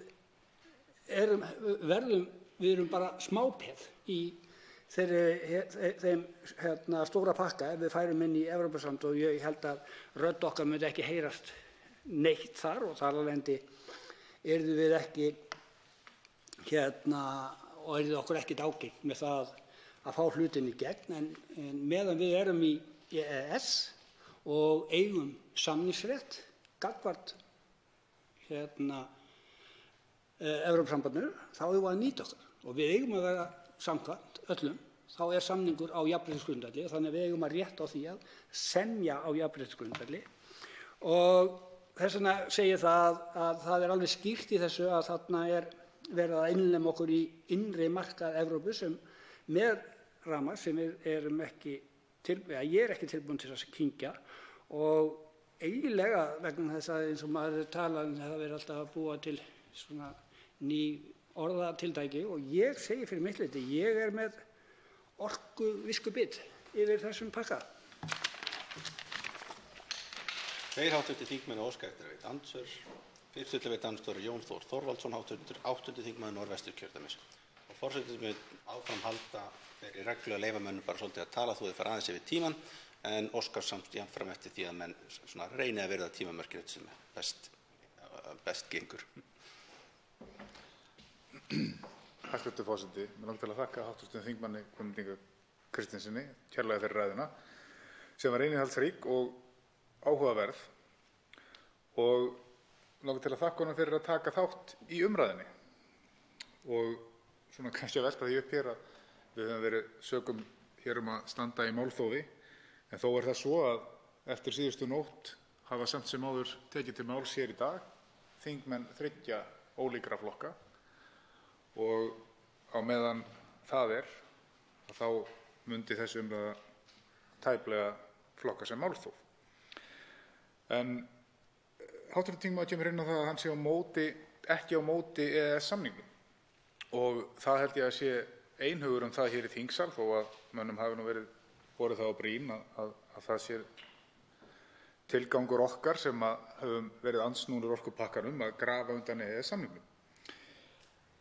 erum bara smápeð í þeim stóra pakka ef við færum inn í Evrópusambandið og ég held að rödd okkar myndi ekki heyrast neitt þar og þar af leiðandi yrðum við ekki og yrði okkur ekkert ágengt með það að fá hlutinni í gegn en meðan við erum í EES og eigum samningsrétt gagnvart Evrópusambandinu þá eigum við að nýta okkur og við eigum að vera samkvæmt öllum þá er samningur á jafnréttisgrundvelli þannig að við eigum að rétta á því að semja á jafnréttisgrundvelli og þess vegna segi það að það er alveg skýrt í þessu að þarna er verið að innlema okkur í innri markað Evrópu sem með ramma sem ég er ekki tilbúin til að kyngja og eiginlega vegna þess að eins og maður talar það verið alltaf að búa til svona ný orðatiltæki og ég segi fyrir mitt leyti, ég er með orkuviskubit yfir þessum pakka. Tveir hv. þingmenn óska eftir að veita andsvör. Fyrsti til að veita andsvör Jón Þór Þorvaldsson, 8. þingmaður Norðvesturkjördæmis. Og forseti mun áfram halda þeirri reglu að leyfa mönnum bara svolítið að tala þó þeir fara aðeins yfir tímann en óskar samt jafnfram eftir því að menn svona reyni að virða tímamörkin sem best gengur. Hæstv. forseti, mig langar til að þakka hv. þingmanni Guðmundi Inga Kristinssyni kærlega fyrir ræðuna sem var innihaldsrík og áhugaverð og mig langar til að þakka honum fyrir að taka þátt í umræðunni og svona kannski að velta því upp hér að við höfum verið sökum hér að standa í málþófi en þó er það svo að eftir síðustu nótt hafa samt sem áður tekið til máls hér í dag þingmenn 3 ólíkra flokka og á meðan það er þá myndi þessi umræða tæplega flokka sem málþóf. En hv. þingmaður kemur inn á það að hann sé ekki á móti EES-samningnum og það held ég að sé einhugur það hér í þingsal þó að mönnum hafi nú verið borið það á brýn að það sé tilgangur okkar sem höfum verið andsnúnir orkupakkanum að grafa undan EES-samningnum.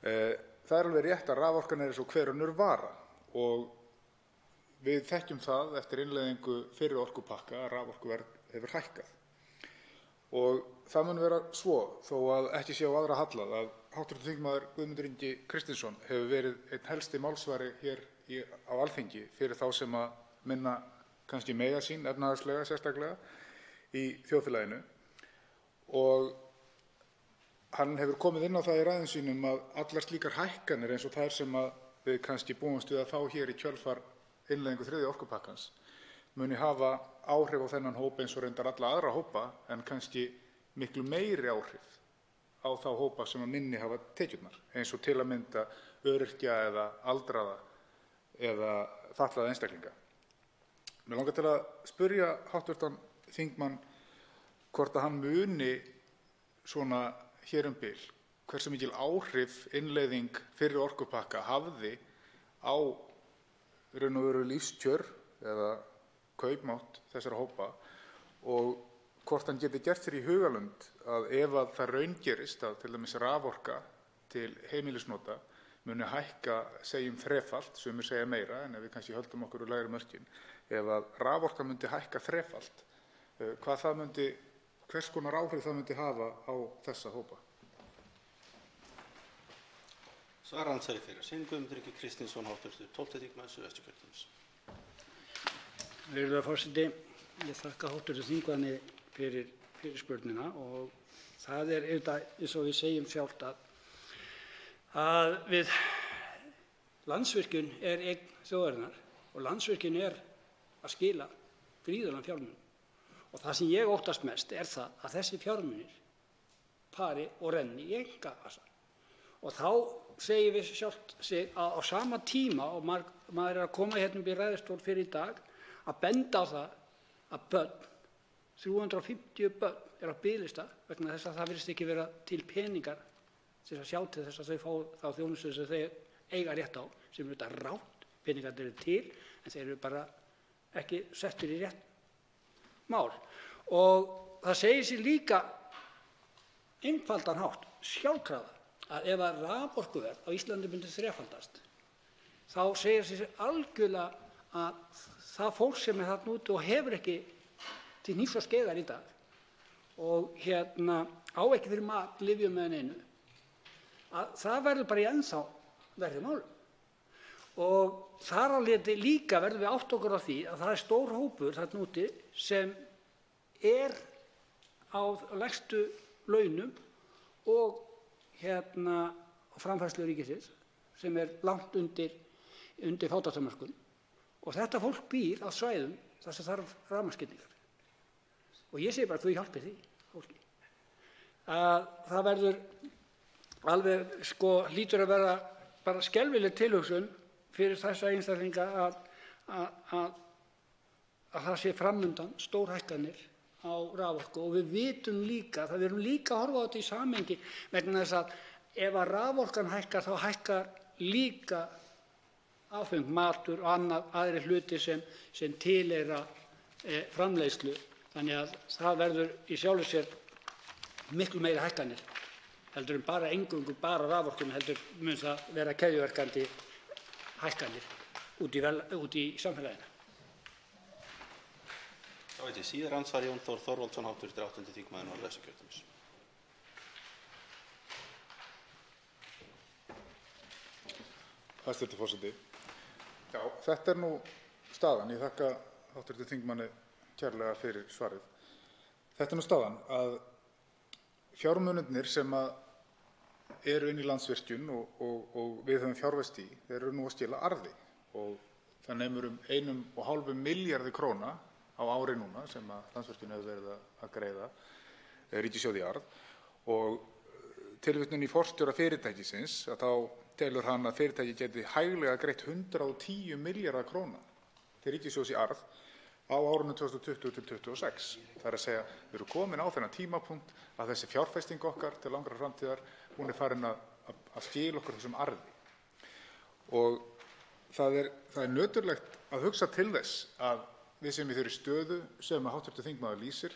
Það er alveg rétt að raforkan er eins og hver önnur vara og við þekkjum það eftir innleiðingu fyrri orkupakka að raforkuverð hefur hækkað. Og það mun vera svo, þó að ekki sé á aðra hallað, hv. þingmaður Guðmundur Ingi Kristinsson hefur verið einn helsti málsvari hér á Alþingi fyrir þá sem að minna kannski mega sín efnahagslega sérstaklega í þjóðfélaginu, og hann hefur komið inn á það í ræðum sínum að allar slíkar hækkanir eins og þær sem að við kannski búumst við að fá hér í kjölfar innleiðingu 3. orkupakkans muni hafa áhrif á þennan hóp eins og reyndar alla aðra hópa, en kannski miklu meiri áhrif á þá hópa sem að minni hafa tekjurnar, eins og til að mynda öryrkja eða aldraða eða fatlaða einstaklinga. Mig langar til að spyrja hv. þingmann hvort að hann muni svona hér um bil hversu mikil áhrif innleiðing fyrri orkupakka hafði á raun og veru lífskjör eða kaupmátt þessara hópa, og hvort hann geti gert sér í hugarlund að ef að það raungerist að til dæmis raforka til heimilisnota muni hækka, segjum þrefalt, sumir segja meira en ef við kannski höldum okkur úr lægri mörkin, ef að raforka myndi hækka þrefalt, hvers konar áhrif það myndi hafa á þessa hópa? Svarandsari fyrir sinn Guðmundur Ingi Kristinsson, hv. 12. þingmaður Suðvesturkjördæmis. Virðulegur forseti, ég þakka hv. þingmanni fyrir fyrirspurnina, og það auðvitað eins og við segjum sjálft að við Landsvirkjun eign þjóðarinnar og Landsvirkjun að skila gríðarlegum fjármunum, og það sem ég óttast mest það að þessi fjármunir fari og renni í einkavasa, og þá segir við sjálft sig að á sama tíma og maður að koma hérna upp í ræðustól fyrir í dag að benda á það að börn, 350 börn á biðlista vegna þess að það virðist ekki vera til peningar til að sjá til þess að þau fá þá þjónustu sem þau eiga rétt á, sem eru þetta rátt, peningarnir eru til en þeir eru bara ekki settir í rétt mál. Og það segir sér líka einfaldan hátt, sjálfkrafa, að ef að raforkuverð á Íslandi myndi þrefaldast, þá segir sér algjörlega að það fólk sem þarna úti og hefur ekki til hnífs og skeiðar í dag og á ekki fyrir mat, lyfjum eða neinu, að það verður bara í ennþá verri málum. Og þar á leiðandi líka verðum við átta okkur á því að það stór hópur þarna úti sem á lægstu launum og framfærslu ríkisins sem langt undir fátæktarmörkum, og þetta fólk býr á svæðum þar sem þarf rafmagnsskiptingar. Og ég segi bara að þú hjálpir því fólki. Það verður alveg hlýtur að vera bara skelfileg tilhugsun fyrir þessa einstaklinga að það sé framundan stórhækkanir á raforku, og við vitum líka, við erum líka að horfa á þetta í samhengi vegna þess að ef að raforkan hækkar þá hækkar líka áfengt, matur og aðrir hlutir sem tilheyra framleiðslu, þannig að það verður í sjálfu sér miklu meiri hækkanir heldur en bara eingöngu bara raforkun, heldur mun það vera keðjuverkandi hækkanir út í samfélaginu. Þá veit ég síðar andsvar Jón Þór Þorvaldsson, hv. 8. þingmaður Norðvesturkjördæmis. Hæstv. forseti. Já, þetta nú staðan. Ég þakka hv. þingmanni kærlega fyrir svarið. Þetta nú staðan að fjármunirnir sem eru inn í Landsvirkjun og við höfum fjárfest í, þeir eru nú að skila arði, og það nemur 1,5 milljarði króna á ári núna sem að Landsvirkjun hefur verið að greiða ríkissjóði í arð, og tilvitnun í forstjóra fyrirtækisins að þá telur hann að fyrirtæki geti hæglega greitt 110 milljarða króna til ríkissjóðs í arð á árunum 2020 til 2026. Það er að segja, við erum komin á þennan tímapunkt að þessi fjárfesting okkar til langrar framtíðar, hún er farin að skila okkur þessum arði. Og það er nöturlegt að hugsa til þess að við sem í þeirri stöðu sem að hv. þingmaður lýsir,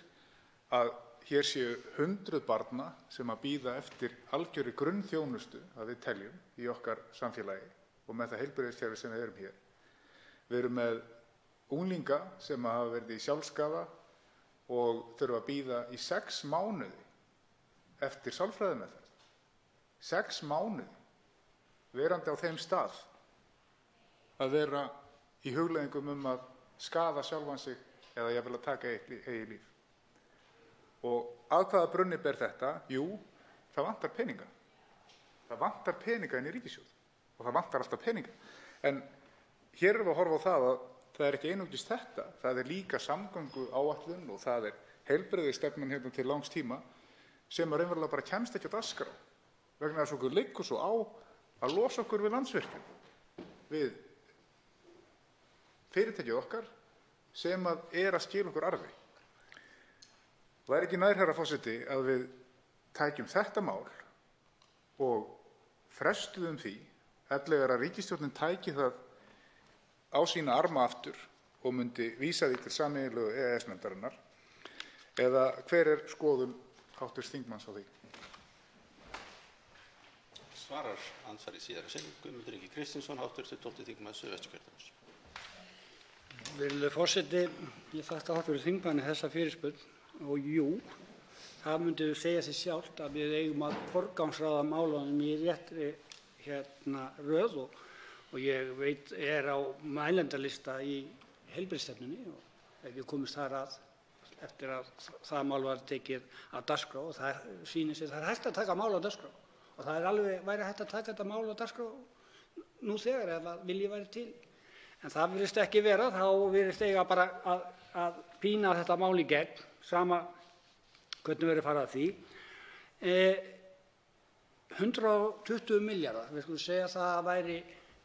að hér séu 100 barna sem að bíða eftir algjörri grunnþjónustu að við teljum í okkar samfélagi og með það heilbrigðiskerfi sem við erum hér. Við erum með unglinga sem hafa verið í sjálfskaða og þurfa að bíða í 6 mánuði eftir sálfræðimeðferð. 6 mánuði verandi á þeim stað að vera í hugleiðingum að skaða sjálfan sig eða jafnvel að taka eigið líf. Og að hvaða brunni ber þetta? Jú, það vantar peninga. Það vantar peninga inn í ríkissjóð og það vantar alltaf peninga. En hér erum við að horfa á það að það er ekki einungis þetta, það er líka samgönguáætlun og það er heilbrigðisstefnan hérna til langs tíma sem raunverulega bara kemst ekki á dagskrá vegna þess að okkur liggur svo á að losa okkur við Landsvirkjun, við fyrirtækið okkar sem að skila okkur arfi. Og er ekki nær, herra forseti, að við tækjum þetta mál og frestuðum því ellegar að ríkisstjórnin tæki það á sína arma aftur og myndi vísa því til sameiginlegu EES-nefndarinnar, eða hver er skoðun hv. þingmanns á því? Svarar andsvari síðara sinn Guðmundur Ingi Kristinsson, hv. 12. þingmaður Suðvesturkjördæmis. Virðulegur forseti, ég þakka hv. þingmanni þessa fyrirspurn og jú, það myndi segja sig sjálft að við eigum að forgangsraða málunum í réttri röð og ég veit á mælendalista í heilbrigðisstefnunni og ef við komumst þar að eftir að það mál var tekið á dagskrá og það sýnir sig það er hægt að taka mál á dagskrá og það væri hægt að taka þetta mál á dagskrá nú þegar ef að vilji væri til. En það virðist ekki vera, þá virðist eiga bara að pína þetta mál í gegn, sama hvernig verður farið að því. 120 milljarðar, við skulum segja að það væri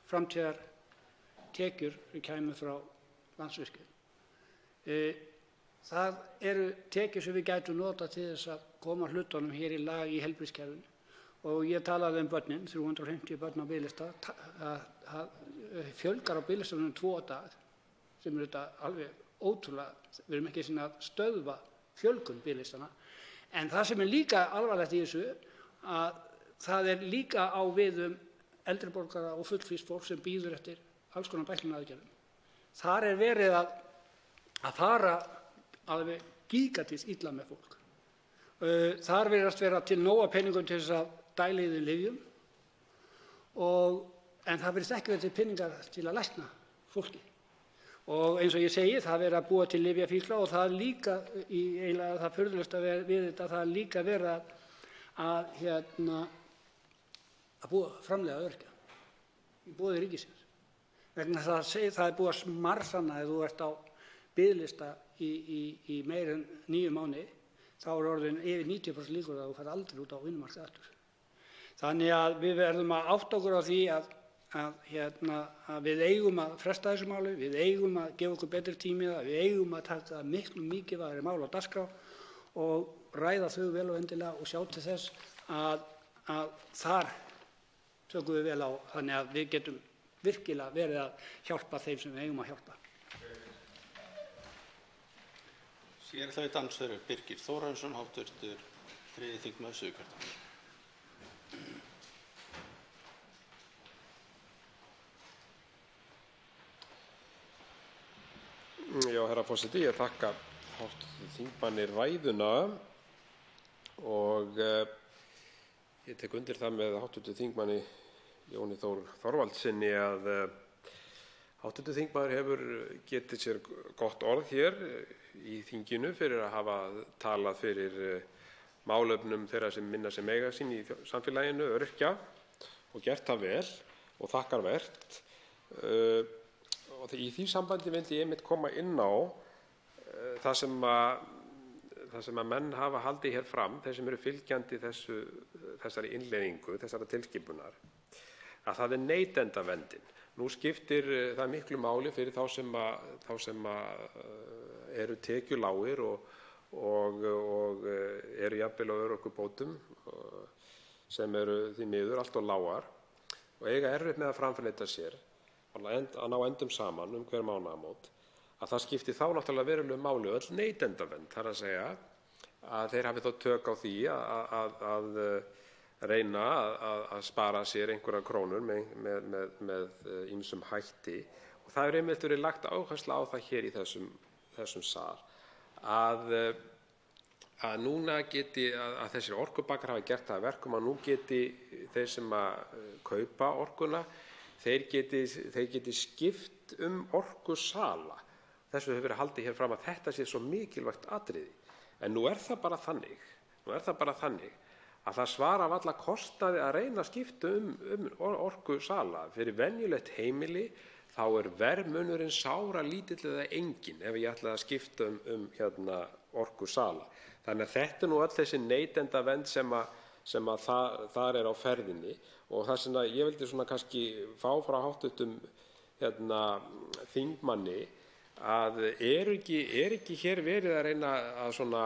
framtíðar tekjur sem kæmu frá Landsvirkjun. Það eru tekjur sem við gætum nota til þess að koma hlutunum hér í lag í heilbrigðiskerfinu og ég talaði börnin, 350 börn á biðlista, fjölgar á biðlistanum 2 dag sem þetta alveg ótrúlega, við erum ekki að stöðva fjölgun biðlistana. En það sem líka alvarlegt í þessu að það líka á við eldri borgara og fullfrískt fólk sem bíður eftir alls konar bæklunaraðgerðum. Þar verið að fara alveg gígantískt illa með fólk. Þar virðast vera til nóga peningum til þess að dæla í þeim lyfjum en það virðist ekki vera til peningar til að lækna fólki. Og eins og ég segi, það verið að búa til lyfjafíkla og það líka eiginlega það furðulegasta við þetta, það líka verið að framleiða öryrkja í boði ríkisins. Vegna þess að það búið að smarsanna ef þú ert á biðlista í meira en 9 mánuði, þá orðin yfir 90% líkur að þú fær aldrei út á vinnumarkaði aftur. Þannig að við verðum að átta okkur á því að við eigum að fresta þessu máli, við eigum að gefa okkur betri tími, við eigum að taka miklu mikilvægari mál á dagskrá og ræða þau vel og endilega og sjá til þess að þar tökum við vel á þannig að við getum virkilega verið að hjálpa þeim sem við eigum að hjálpa. Síðan það dansverður Birgir Þórarinsson, hv. 3. þingmaður Suðurkjördæmis. Já, herra forseti, ég þakka hv. þingmanni ræðuna og ég tek undir það með hv. þingmanni Jóni Þór Þorvaldssyni að hv. þingmaður hefur getið sér gott orð hér í þinginu fyrir að hafa talað fyrir málefnum þeirra sem minna sem eiga sín í samfélaginu, öryrkja, og gert það vel og þakkarvert. Og í því sambandi vildi ég einmitt koma inn á það sem að menn hafa haldið hér fram, þeir sem eru fylgjandi þessari innleiðingu, þessara tilskipunar, að það er neytendaverndin. Nú skiptir það miklu máli fyrir þá sem eru tekjulágir og eru jafnvel á örorkubótum sem eru því miður allt of lágar og eiga erfitt með að framfleyta sér að ná endum saman hver mánaðamót, að það skiptir þá náttúrulega verulegu máli öll neytendavernd, það er að segja að þeir hafi þá tök á því að reyna að spara sér einhverjar krónur með ýmsum hætti. Og það einmitt verið lagt áhersla á það hér í þessum sal að að núna geti að þessir orkupakkar hafa gert það að verkum að nú geti þeir sem að kaupa orkuna, þeir geti skipt orkusala. Þessu hefur verið haldið hér fram að þetta sé svo mikilvægt atriði. En nú er það bara þannig að það svarar varla kostnaði að reyna að skipta orkusala. Fyrir venjulegt heimili þá er verðmunurinn sáralítill eða enginn ef ég ætla að skipta orkusala. Þannig að þetta er nú öll þessi neytendavernd sem að þar er á ferðinni, og það sem ég vildi svona kannski fá frá hv. Þingmanni að er ekki hér verið að reyna að svona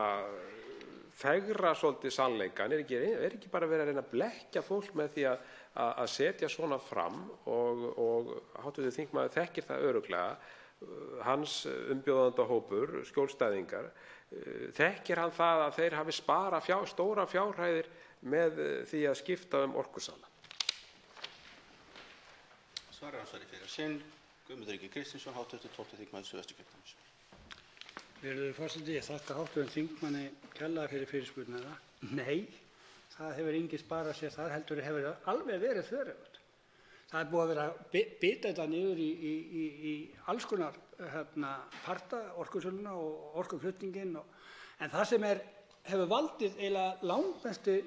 fegra svolítið sannleikann, er ekki bara verið að reyna að blekkja fólk með því að setja svona fram, og hv. þingmaður þekkir það örugglega, hans umbjóðandahópur, skjólstæðingar, þekkir hann það að þeir hafi sparað stóra fjárhæðir með því að skipta orkusala. Svarar ansvari fyrir sinn, Guðmundur Ingi Kristinsson, hv. 12. þingmaður Suðvesturkjördæmis. Virðulegur forseti, ég þakka hv. þingmanni kærlega fyrir fyrirspurnina. Nei, það hefur enginn sparað sér þar, heldur hefur alveg verið þveröfugt. Það er búið að vera að bita þetta niður í alls konar parta, orkusöluna og orkuflutninginn, en það sem hefur valdið eiginlega langmestu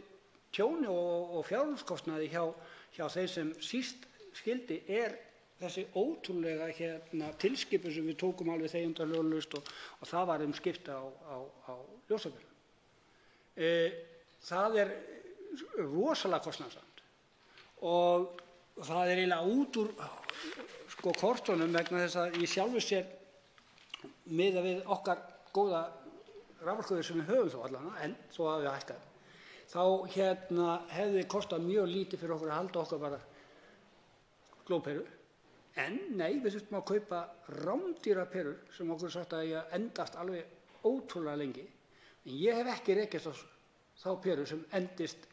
tjóni og fjármagnskostnaði hjá þeim sem síst skyldi þessi ótrúlega tilskipun sem við tókum alveg þegjandalaust, og það var skipta á ljósabílum. Það er rosalega kostnaðarsamt, og það er eiginlega út úr kortunum, vegna þess að í sjálfu sér miðað við okkar góða raforkuverð sem við höfum þó allan, en þó að við hækkað, þá hefði kostað mjög lítið fyrir okkur að halda okkar bara glóperur. En nei, við þurftum að kaupa rándýrar perur sem okkur sagt að eiga endast alveg ótrúlega lengi. En ég hef ekki rekist á þá peru sem endist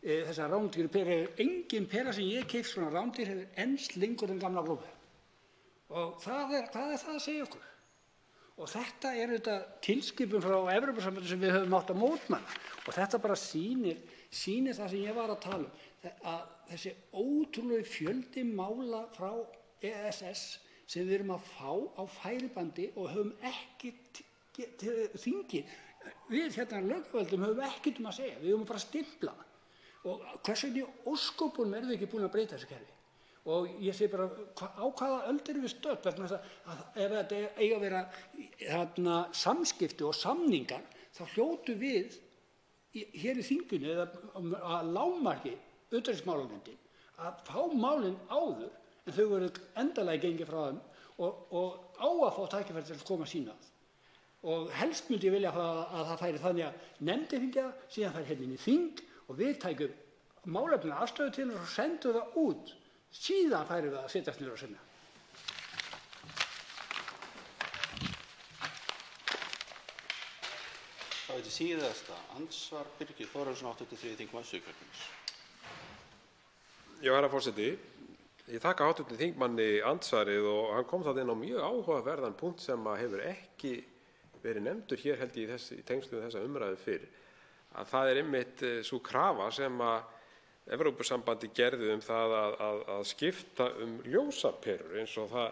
þessar rándýru perur. Engin pera sem ég keypt svona rándýr hefur endst lengur en gamla glóper. Og hvað er það að segja okkur? Og þetta er þetta tilskipun frá Evrópusambandinu sem við höfum átt að mótmæla. Og þetta bara sýnir það sem ég var að tala um, að þessi ótrúlega fjöldi mála frá ESS sem við erum að fá á færibandi og höfum ekki þingið. Við löggjöfum höfum ekkert að segja, við höfum bara að stimpla. Og hvers vegna í ósköpunum erum við ekki búin að breyta þessu kerfi? Og ég segi bara, á hvaða öld erum við stödd, vegna þess að ef þetta eiga að vera samskipti og samningar, þá hljótum við hér í þinginu eða að lágmarki utanríkismálanefndin að fá málin áður en þau voru endanlega gengið frá þeim og á að fá tækifæri til að koma sína að. Og helst myndi ég vilja að það færi þannig að nefndin fengi það, síðan færi hérna inn í þing og við tækjum málefnina afstöðu til og sendum það út. Síðan færi við að setjast niður og sinna. Það er síðasta andsvar Birgir Þórarinsson, 83. þingmaður Suðurkjördæmis. Já, herra forseti, ég þakka hv. þingmanni andsvarið og hann kom þarna inn á mjög áhugaverðan punkt sem hefur ekki verið nefndur hér held ég í tengslum við þessa umræðu fyrr, að það er einmitt sú krafa sem að Evrópusambandið gerði það að skipta ljósaperur, eins og það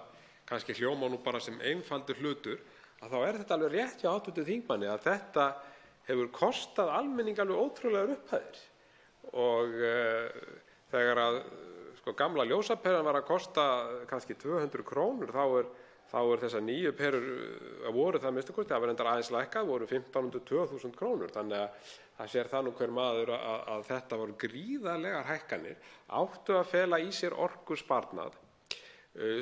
kannski hljómar nú bara sem einfaldur hlutur, að þá er þetta alveg rétt hjá hv. þingmanni að þetta hefur kostað almenning alveg ótrúlegar upphæðir. Og þegar að gamla ljósaperan var að kosta kannski 200 krónur, þá er þessar nýju perur voru það minnsta kosti, það var reyndar aðeins lækkað, voru 1500–2000 krónur. Þannig að það sér það nú hver maður að þetta voru gríðarlegar hækkanir, áttu að fela í sér orkusparnað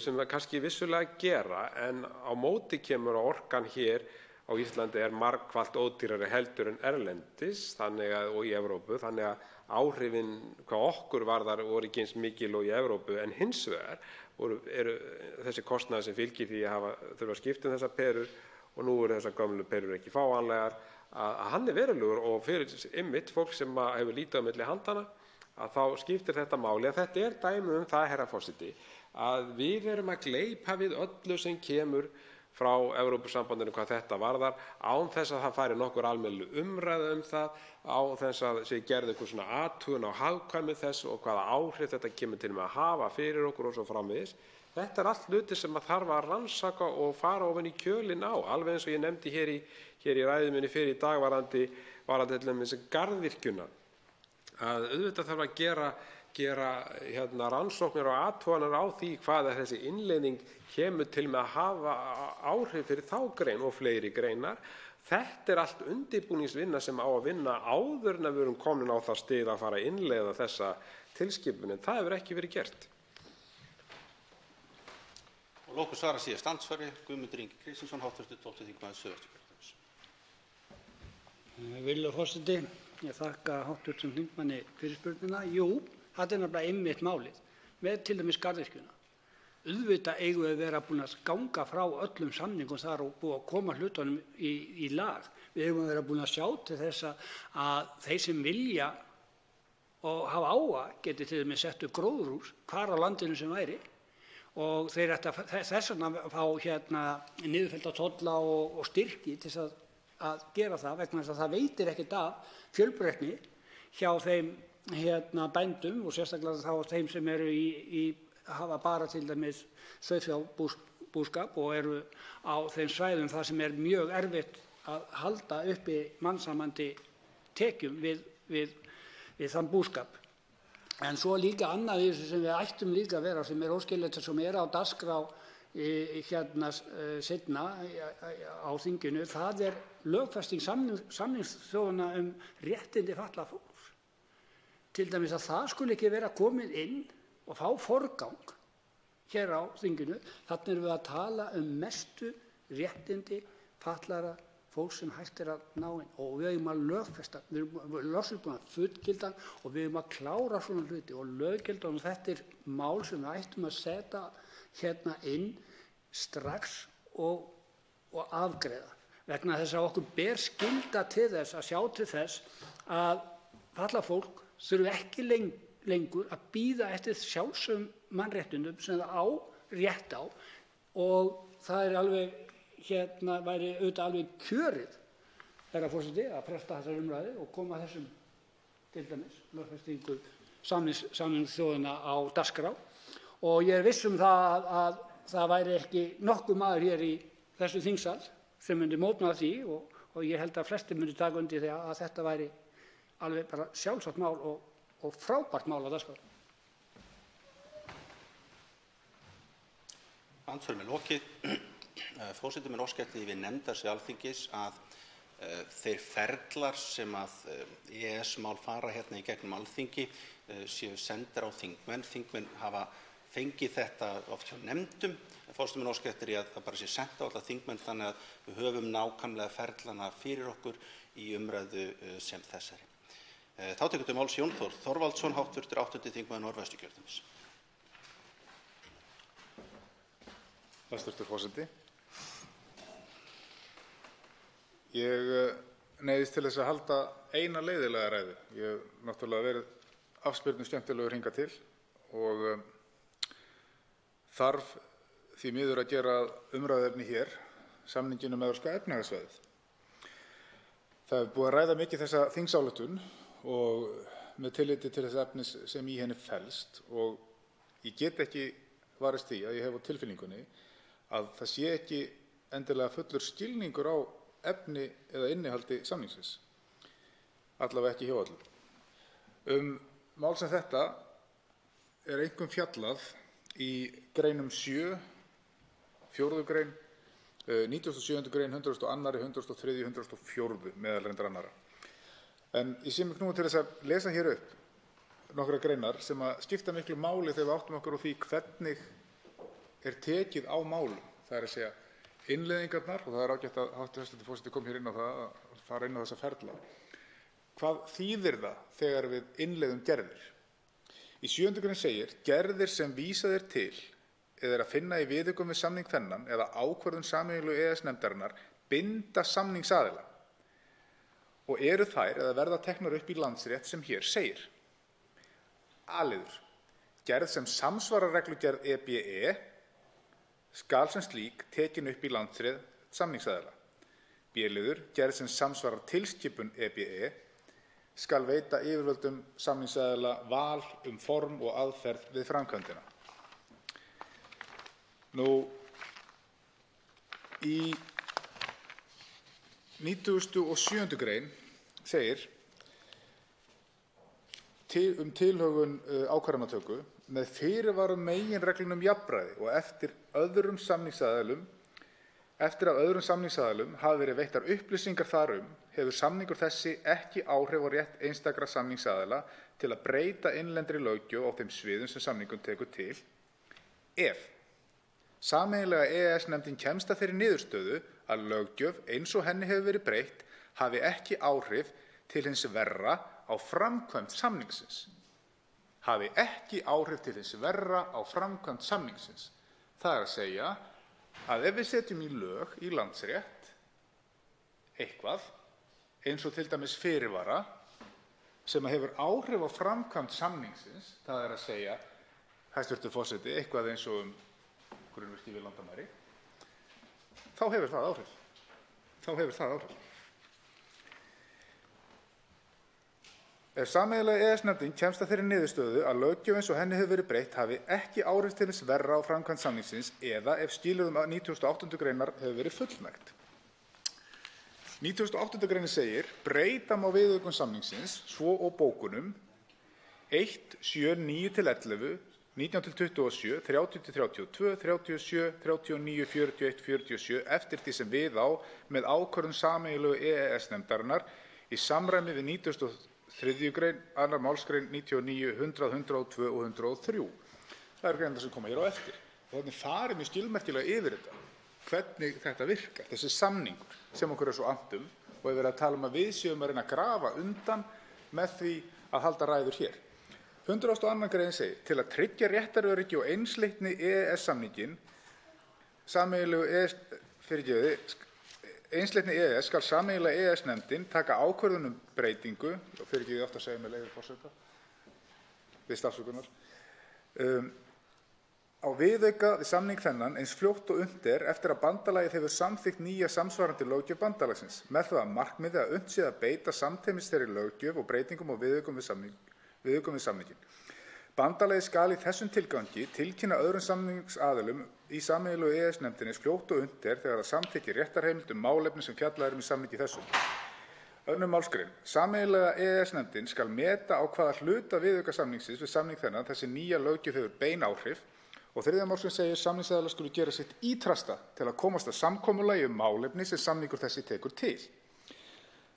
sem það kannski vissulega gera, en á móti kemur að orkan hér á Íslandi er margfalt ódýrari heldur en erlendis og í Evrópu, þannig að áhrifin hvað okkur varðar voru ekki eins mikil og í Evrópu, en hins vegar eru þessi kostnaðir sem fylgir því að þurfa að skipta þessar perur og nú eru þessar gömlu perur ekki fáanlegar, að hann er verulegur og fyrir einmitt fólk sem hefur lítið á milli handana, að þá skiptir þetta máli. Að þetta er dæmi það, herra forseti, að við erum að gleypa við öllu sem kemur frá Evrópusambandinu hvað þetta varðar, án þess að það fari nokkur almennileg umræða það, án þess að sé gerð einhver svona athugun á hagkvæmni þess og hvaða áhrif þetta kemur til með að hafa fyrir okkur og svo framvegis. Þetta allt hlutir sem þarf að rannsaka og fara ofan í kjölinn á, alveg eins og ég nefndi hér í ræðu minni fyrr í dag varðandi garðyrkjuna, að auðvitað þarf að gera rannsóknir og athuganir á því hvað þessi innleiðing kemur til með að hafa áhrif fyrir þá grein og fleiri greinar. Þetta allt undirbúningsvinna sem á að vinna áður en við erum komin á það stig að fara að innleiða þessa tilskipun, en það hefur ekki verið gert. Og lokum svara síðast andsvari Guðmundur Ingi Kristinsson, hv. 12. þingmaður Suðvesturkjördæmis. Virðulegur forseti, ég þakka hv. þingmanni fyrirspurnina. Jú, þetta nefnilega einmitt málið með til dæmis garðyrkjuna. Auðvitað eigum við að vera búin að ganga frá öllum samningum þar og búið að koma hlutunum í lag. Við eigum að vera búin að sjá til þess að þeir sem vilja og hafa áhuga geti til dæmis sett upp gróðurhús hvar á landinu sem væri, og þeir ættu þess vegna fá niðurfellda tolla og styrki til þess að gera það, vegna þess að það veitir ekkert af fjölbreytni hjá þeim bændum og sérstaklega þá þeim sem eru hafa bara til dæmis sauðfjárbúskap og eru á þeim svæðum þar sem mjög erfitt að halda uppi mannsæmandi tekjum við þann búskap. En svo líka annað í þessu sem við ættum líka að vera, sem óskiljanlegt, sem á dagskrá seinna á þinginu, það lögfesting samnings þjóðanna réttindi fatlaðs fólks. Til dæmis að það skuli ekki vera komið inn og fá forgang hér á þinginu. Þarna erum við að tala mestu réttindi fatlaðra fólks sem hægt að ná inn, og við eigum að lögfesta, við erum loksins búin að fullgilda og við eigum að klára svona hluti og löggilda, og þetta mál sem við ættum að setja inn strax og afgreiða, vegna þess að okkur ber skylda til þess að sjá til þess að fatlað fólk þurfi ekki lengur að bíða eftir sjálfsögðum mannréttindum sem það á rétt á, og það alveg væri auðvitað alveg kjörið, herra forseti, að fresta þessari umræðu og koma þessum til dæmis lögfestingu samnings þjóðanna á dagskrá. Og ég viss það að það væri ekki nokkur maður hér í þessu þingsal sem myndi mótmæla því, og ég held að flestir myndi taka undir því að þetta væri alveg bara sjálfsagt mál og frábært mál á dagskrá. Andsvörum lokið. Forseti mun óska eftir því við nefndar Alþingis að þeir ferlar sem að EES-mál fara hérna í gegnum Alþingi séu sendir á þingmenn. Þingmenn hafa fengið þetta oft hjá nefndum. Forseti mun óska eftir því að það bara sé sent á alla þingmenn, þannig að við höfum nákvæmlega ferlana fyrir okkur í umræðu sem þessari. Þá tekur til máls Jón Þór Þorvaldsson, hv. 8. þingmaður Norðvesturkjördæmis. Hæstvirtur forseti. Ég neyðist til þess að halda eina leiðilega ræðu. Ég hef náttúrulega verið afspyrnu skemmtilegur hingað til og þarf því miður að gera umræðuefni hér samninginn Evrópska efnahagssvæðið. Það búið að ræða mikið þessa þingsályktun og með tilliti til þess efnis sem í henni felst, og ég get ekki varist því að ég hef á tilfinningunni að það sé ekki endilega fullur skilningur á efni eða innihaldi samningsins, allavega ekki hjá öllum. Mál sem þetta einkum fjallað í greinum 7, 4. grein, 97. grein, 102., 103., 104. meðal reyndar annarra. En ég sé mig knúinn til þess að lesa hér upp nokkrar greinar sem að skipta miklu máli þegar við áttum okkur á því hvernig tekið á málum. Það að segja innleiðingarnar, og það ágætt að hæstv. Forseti kom hér inn á það að fara inn á þessa ferla. Hvað þýðir það þegar við innleiðum gerðir? Í 7. grein segir: gerðir sem vísað til eða að finna í viðaukum við samning þennan eða ákvörðun sameiginlegu EES-nefndarinnar binda samningsaðila og eru þær eða verða teknar upp í landsrétt sem hér segir. A-liður. Gerð sem samsvarar reglugerð EBE skal sem slík tekin upp í landsrétt samningsaðila. B-liður, gerð sem samsvarar tilskipun EBE, skal veita yfirvöldum samningsaðila val form og aðferð við framkvæmdina. Í 97. grein segir tilhögun ákvarðanatöku með fyrirvara meginreglum jafnræði og eftir að öðrum samningsaðilum hafi verið veittar upplýsingar þar hefur samningur þessi ekki áhrif á rétt einstakra samningsaðila til að breyta innlendri löggjöf á þeim sviðum sem samningur tekur til, ef sameiginlega EES-nefndin kemst að þeirri niðurstöðu að löggjöf eins og henni hefur verið breytt hafi ekki áhrif til hins verra á framkvæmd samningsins. Hafi ekki áhrif til hins verra á framkvæmd samningsins. Það að segja að ef við setjum í lög í landsrétt eitthvað, eins og til dæmis fyrirvara, sem hefur áhrif á framkvæmd samningsins, það að segja, hæstv. Forseti, eitthvað eins og grunnvirki við landamæri, þá hefur það áhrif. Ef sameiginlega EES-nefndin kemst að þeirri niðurstöðu að löggjöf eins og henni hefur verið breytt hafi ekki áhrif til hins verra á framkvæmd samningsins eða ef skilyrðum 98. greinar hefur verið fullnægt. 98. greinin segir: breyta má viðaukum samningsins, svo og bókunum 1, 7, 9-11, 19-27, 30-32, 37, 39, 41, 47 eftir því sem við á með ákvörðun sameiginlegu EES-nefndarinnar í samræmi við 93. grein, 2. málsgrein 99, 100, 102 og 103. Það eru greinarnar sem koma hér á eftir. Og þannig farið mjög skilmerkilega yfir þetta, hvernig þetta virkar, þessi samningur sem okkur svo annt og er verið að tala að við séum að reyna að grafa undan með því að halda ræður hér. 102. grein segir: til að tryggja réttaröryggi og einsleitni EES-samningin einsleitni EES skal sameiginlega EES-nefndin taka ákvörðun breytingu, og fyrirgefið ég oft að segja með leyfi forseta, við stafsökunar, á viðauka við samning þennan eins fljótt og unnt eftir að bandalagið hefur samþykkt nýja samsvarandi löggjöf bandalagsins, með það að markmiði að unnt sé að beita samtímis þeirri löggjöf og breytingum og viðaukum við samninginn. Bandalagið skal í þessum tilgangi tilkynna öðrum samningsaðilum í sameiginlegu EES-nefndinni fljótt og unnt þegar það samþykkir réttarheimild málefni sem fjallað í samningi þessum. 2. málsgrein. Sameiginlega EES-nefndin skal meta á hvaða hluta viðaukasamningsins við samning þennan þessi nýja löggjöf hefur bein áhrif, og 3. málsgrein segir: samningsaðilar skulu gera sitt ítrasta til að komast að samkomulagi málefni sem samningur þessi tekur til.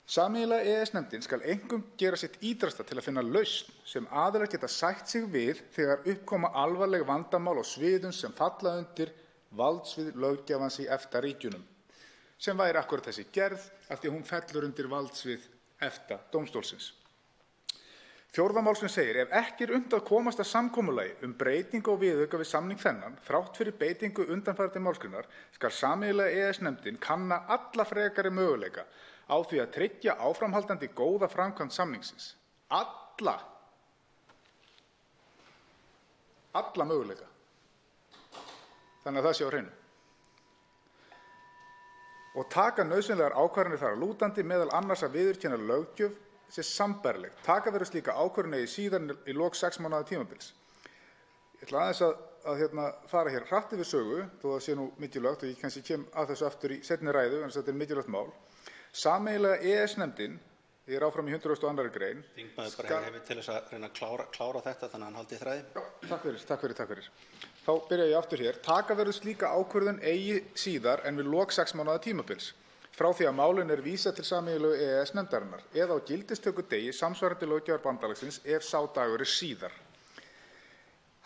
Sameiginlega EES-nefndin skal einkum gera sitt ítrasta til að finna lausn sem aðilar geta sætt sig við þegar uppkoma alvarleg vandamál á sviðum sem falla undir valdsvið löggjafans í EFTA-ríkjunum, sem væri akkúrat þessi gerð af því að hún fellur undir valdsvið EFTA-dómstólsins. 4. málsgrein segir: ef ekki unnt að komast að samkomulagi breytingu á viðauka við samning þennan, þrátt fyrir beitingu undanfarandi málsgreinar, skal sameiginlega EES-nefndin kanna alla frekari möguleika á því að tryggja áframhaldandi góða framkvæmd samningsins. Alla möguleika. Þannig að það sé á hreinu. Og taka nauðsynlegar ákvarðanir þar að lútandi, meðal annars að viðurkenna löggjöf sé sambærileg. Taka verður slíka ákvörðun eigi síðar í lok 6 mánaða tímabils. Ég ætla aðeins að fara hér hratt yfir sögu, þó það sé nú mikilvægt, og ég kannski kem að þessu aftur í seinni ræðu, en þetta er mikilvægt mál. Sameiginlega EES-nefndin, ég er áfram í 102. grein. Þingmaður bara hefur til þess að reyna að klára þetta þannig að hann haldi þræði. Takk fyrir. Þá byrja ég aftur hér. Taka verður slíka ákvörðun eigi síðar en við lok 6 mánaða tímabils, frá því að málinu vísað til sameiginlegu EES-nefndarinnar eða á gildistökudegi samsvarandi löggjafar bandalagsins ef sá dagur síðar.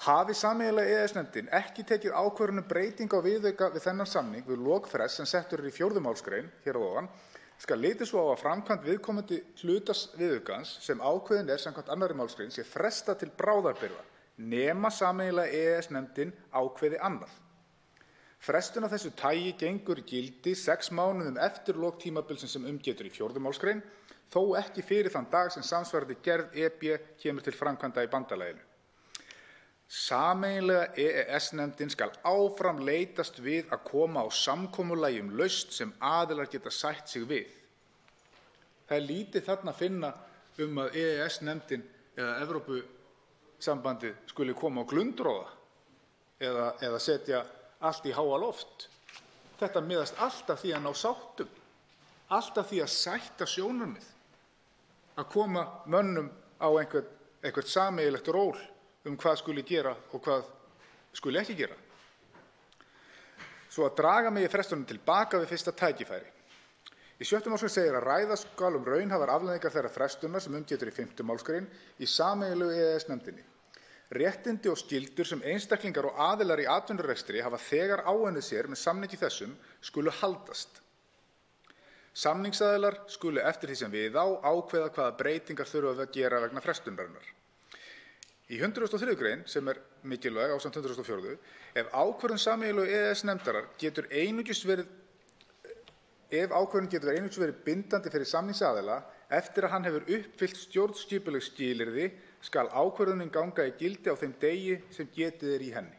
Hafi sameiginlega EES-nefndin ekki tekið ákvörðun breyting á viðauka við þennan samning við lok frests sem settur í 4. málsgrein hér að ofan, skal litið svo á að framkvæmd viðkomandi hlutas viðaukans sem ákveðin samkvæmt 2. málsgrein sé frestað til bráðabirgða, nema sameiginlega EES-nefndin ákveði annað. Frestun af þessu tagi gengur í gildi 6 mánuðum eftir lok tímabilsins sem getur í 4. málsgrein, þó ekki fyrir þann dag sem samsvarandi gerð EB kemur til framkvæmda í bandalaginu. Sameiginlega EES-nefndin skal áfram leitast við að koma á samkomulagi lausn sem aðilar geta sætt sig við. Það er lítið þarna að finna að EES-nefndin eða Evrópusambandið skuli koma á glundroða eða setja allt í háa loft. Þetta miðast alltaf því að ná sáttum, alltaf því að sætta sjónarmið, að koma mönnum á eitthvert sameiginlegt ról hvað skuli gera og hvað skuli ekki gera. Svo að draga megi frestunum tilbaka við fyrsta tækifæri. Í 6. málsgrein segir að ræða skal raunhæfar afleiðingar þeirrar frestunar sem getur í 5. málsgrein í sameiginlegu EES-nefndinni. Réttindi og skyldur sem einstaklingar og aðilar í atvinnurekstri hafa þegar áunnið sér með samningi þessum skulu haldast. Samningsaðilar skulu eftir því sem við ákveða hvaða breytingar þurfa að gera vegna frestunarinnar. Í 103. grein, sem mikilvæg ásamt 104., ef ákvörðun sameiginlegu EES-nefndar getur einungis verið bindandi fyrir samningsaðila eftir að hann hefur uppfyllt stjórnskipuleg skilyrði, skal ákvörðunin ganga í gildi á þeim degi sem getið í henni.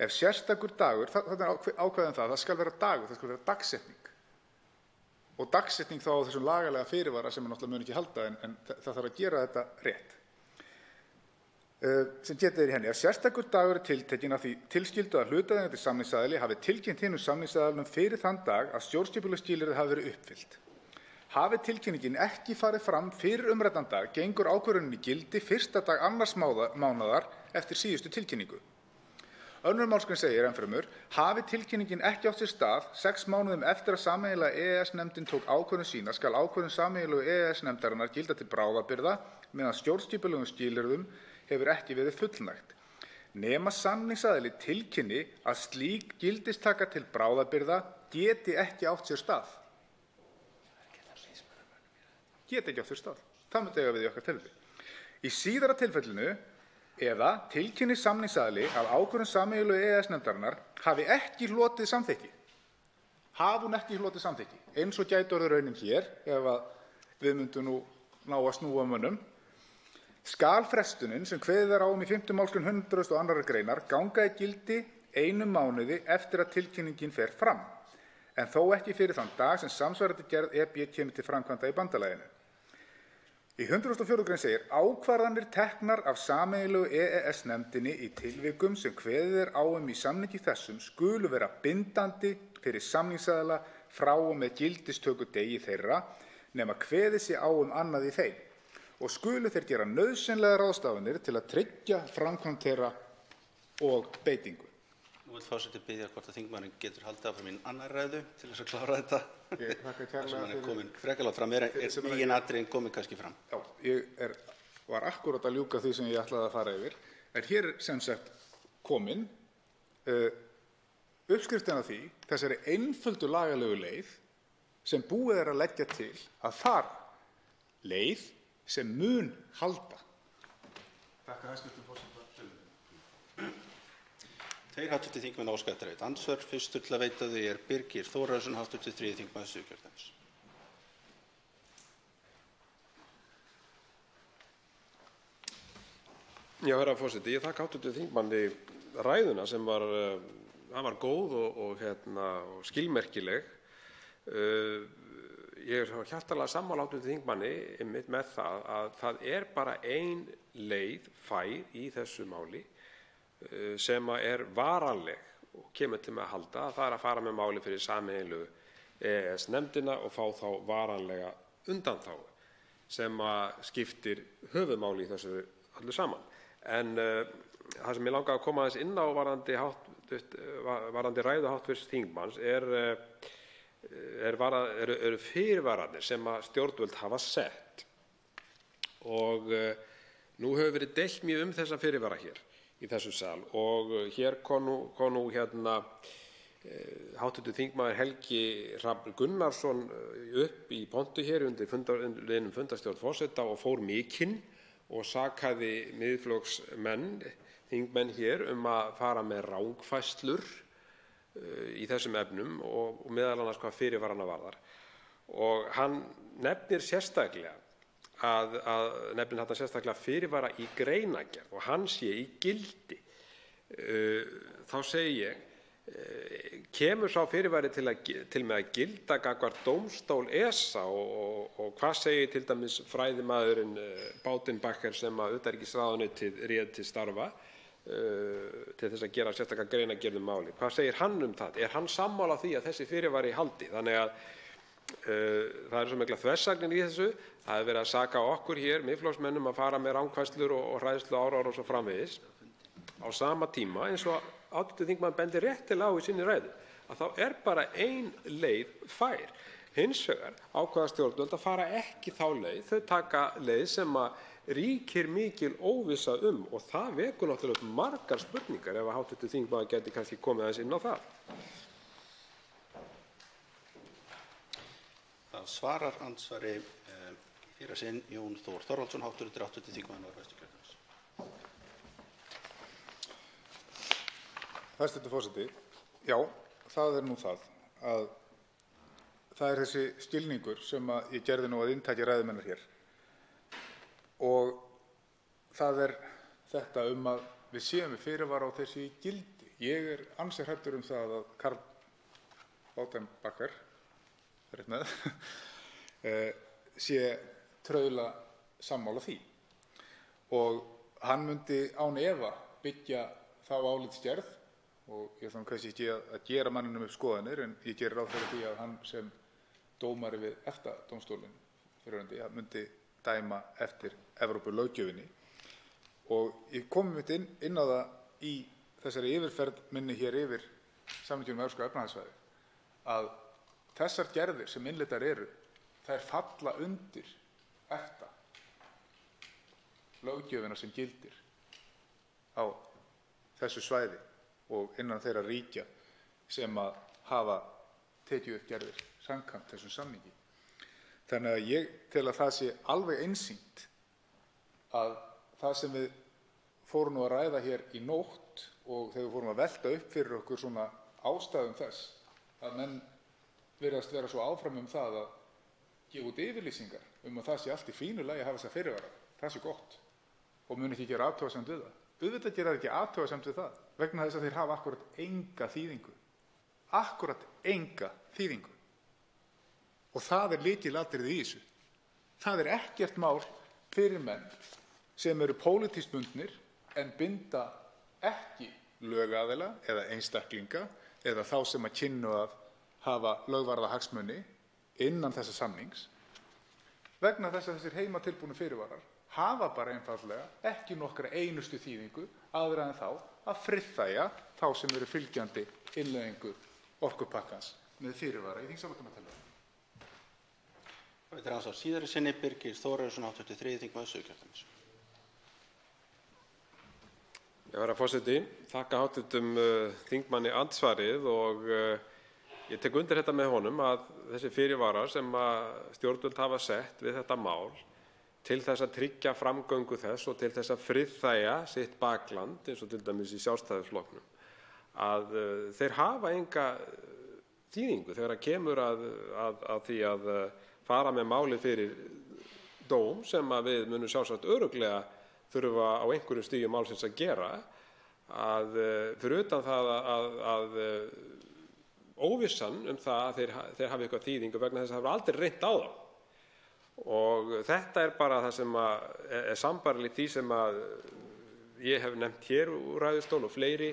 Ef sérstakur dagur, þarna ákveðum það skal vera dagur, það skal vera dagsetning. Og dagsetning þá á þessum lagalega fyrirvara sem náttúrulega mun ekki halda, en það þarf að gera þetta rétt. Sem getið í henni. Ef sérstakur dagur tiltekinn af því tilskildu að hlutaðeigandi samningsaðili hafi tilkynnt hinum samningsaðilum fyrir þann dag að stjórnskipuleg skilyrði hafi verið uppfyllt. Hafi tilkynningin ekki farið fram fyrir umræddan dag, gengur ákvörðunin í gildi fyrsta dag annars mánaðar eftir síðustu tilkynningu. Önnur málsgrein segir ennfremur, hafi tilkynningin ekki átt sér stað 6 mánuðum eftir að sameiginlega EES-nefndin tók ákvörðun sína, skal ákvörðun sameiginlegu EES-nefndarinnar gilda til bráðabirgða meðan stjórnskipulegum skilyrðum hefur ekki verið fullnægt. Nema samningsaðili tilkynni að slík gildistaka til bráðabirgða geti ekki átt sér stað. Geti ekki átt sér stað. Það myndi eiga við í okkar tilfelli. Í síðara tilfellinu eða tilkynni samningsaðili að ákvörðun sameiginlegu EES-nefndarinnar hafi ekki hlotið samþykki. Hafi hún ekki hlotið samþykki, eins og gæti orðið raunin hér ef við myndum nú ná að snúa mönnum, skal frestunin sem kveðið á í 5. málsgrein 102. greinar ganga í gildi 1 mánuði eftir að tilkynningin fer fram, en þó ekki fyrir þann dag sem samsvarandi gerð EB kemur til framkvæmda í bandalaginu. Í 104. grein segir, ákvarðanir teknar af sameiginlegu EES-nefndinni í tilvikum sem kveðið á í samningi þessum skulu vera bindandi fyrir samningsaðila frá og með gildistökudegi þeirra, nema kveðið sé á annað í þeim, og skulu þeir gera nauðsynlegar ráðstafanir til að tryggja framkvæmd þeirra og beitingu. Nú vill forseti biðja hvort að þingmaðurinn getur haldið áfram í annar ræðu til þess að klára þetta. Ég þakka kærlega sem hann komin freklega fram, meginatriðin komin kannski fram. Já, ég var akkúrat að ljúka því sem ég ætlaði að fara yfir. En hér sem sagt komin uppskriftin af því, þessari einföldu lagalegu leið sem búið að leggja til að fara. Leið sem mun halda. Þakka hæstv. forseta. Tveir hv. þingmenn óska eftir að andsvör. Fyrstur til að veita þau Birgir Þórðarson, hv. 3. þingmaður Suðurkjördæmis. Já, herra forseti, ég þakka hv. þingmanni ræðuna sem var góð og skilmerkileg. Ég hjartanlega sammála hv. þingmanni einmitt með það að það bara ein leið fær í þessu máli sem varanleg og kemur til með að halda, það að fara með máli fyrir sameiginlegu EES-nefndina og fá þá varanlega undanþágu sem skiptir höfuðmáli í þessu öllu saman. En það sem ég langaði að koma aðeins inn á varðandi ræðu hv. þingmanns eru fyrirvararnir sem stjórnvöld hafa sett. Og nú hefur verið deilt mjög þessa fyrirvara hér í þessu sal og hér kom nú hv. þingmaður Helgi Hrafn Gunnarsson upp í pontu hér undir fundarstjórn forseta og fór mikinn og sakaði miðflokksmenn, þingmenn hér að fara með rangfærslur í þessum efnum og meðal annars hvað fyrirvarana varðar. Og hann nefnir sérstaklega nefnir þarna sérstaklega fyrirvara í greinargerð og hann sé í gildi, þá segi ég, kemur sá fyrirvari til með að gilda gagnvart dómstól ESA og hvað segir til dæmis fræðimaðurinn Baudenbacher sem að utanríkisráðuneytið réð til starfa til þess að gera sérstaka greinargerð máli? Hvað segir hann það? Er hann sammála því að þessi fyrirvari haldi? Þannig að það eru svo mikla þversagnir í þessu. Það er verið að saka okkur hér, Miðflokksmönnum, að fara með rangfærslur og hræðsluáróður og svo framvegis. Á sama tíma, eins og hv. þingmaður bendir réttilega á í sinni ræðu, að þá er bara ein leið fær. Hins vegar ákveða stjórnvöld að fara ekki þá leið. Þau taka leið sem að ríkir mikil óvissa og það vekur náttúrulega upp margar spurningar ef að hv. þingmaður gæti kannski komið aðeins inn á það. Það svarar andsvari fyrir sinn Jón Þór Þorvaldsson, hv. þingmaður Norðvesturkjördæmis. Hæstv. forseti, já, það er nú það að það er þessi skilningur sem að ég gerði nú að inntaki ræðu minnar hér og það er þetta að við séum við fyrirvara á þessi gildi. Ég er ansi hræddur það að Karl Baudenbacher sé trauðla sammála því og hann myndi án efa byggja þá álitsgerð og ég ætla kannski ekki að gera manninum upp skoðanir en ég geri ráð fyrir því að hann sem dómari við EFTA-dómstólinn fyrrverandi myndi dæma eftir Evrópulöggjöfinni og ég kom inn á það í þessari yfirferð minni hér yfir samninginn um Evrópska efnahagssvæðið að þessar gerðir sem innleiddar eru, þær falla undir EFTA löggjöfina sem gildir á þessu svæði og innan þeirra ríkja sem að hafa tekið upp gerðir samkvæmt þessum samningi. Þannig að ég tel að það sé alveg einsýnt að það sem við fórum nú að ræða hér í nótt og þegar við fórum að velta upp fyrir okkur svona ástæðum þess að menn virðast vera svo áfram það að gefa út yfirlýsingar að það sé allt í fínu lagi að hafa þessa fyrirvara, það sé gott og muni ekki gera athugasemd við það. Auðvitað gera þeir ekki athugasemd við það vegna þess að þeir hafa akkúrat enga þýðingu. Akkúrat enga þýðingu. Og það er lykilatriði í þessu. Það er ekkert mál fyrir menn sem eru pólitískt bundnir en binda ekki lögaðila eða einstaklinga eða þá sem að kynnu að hafa lögvarða hagsmuni innan þessa samnings vegna þess að þessir heimatilbúnu fyrirvarar hafa bara einfaldlega ekki nokkra einustu þýðingu aðra en þá að friðþægja þá sem eru fylgjandi innleiðingu orkupakkans með fyrirvara í þingsályktunartillögu. Þetta er ansvar síðari sinni Birgir Þórarinsson, hv. 3. þingmaður Suðurkjördæmis. Herra forseti, þakka hv. þingmanni andsvarið og ég tek undir þetta með honum að þessi fyrirvarar sem að stjórnvöld hafa sett við þetta mál til þess að tryggja framgöngu þess og til þess að friðþægja sitt bakland eins og til dæmis í Sjálfstæðisflokknum að þeir hafa enga þýðingu þegar kemur að því að fara með málið fyrir dóm sem að við munum sjálfsagt örugglega þurfa á einhverjum stigum málsins að gera að fyrir utan það að óvissan það að þeir hafi eitthvað þýðingu vegna þess að það hefur aldrei reynt á þá. Og þetta er bara það sem er sambærilegt því sem að ég hef nefnt hér úr ræðustól og fleiri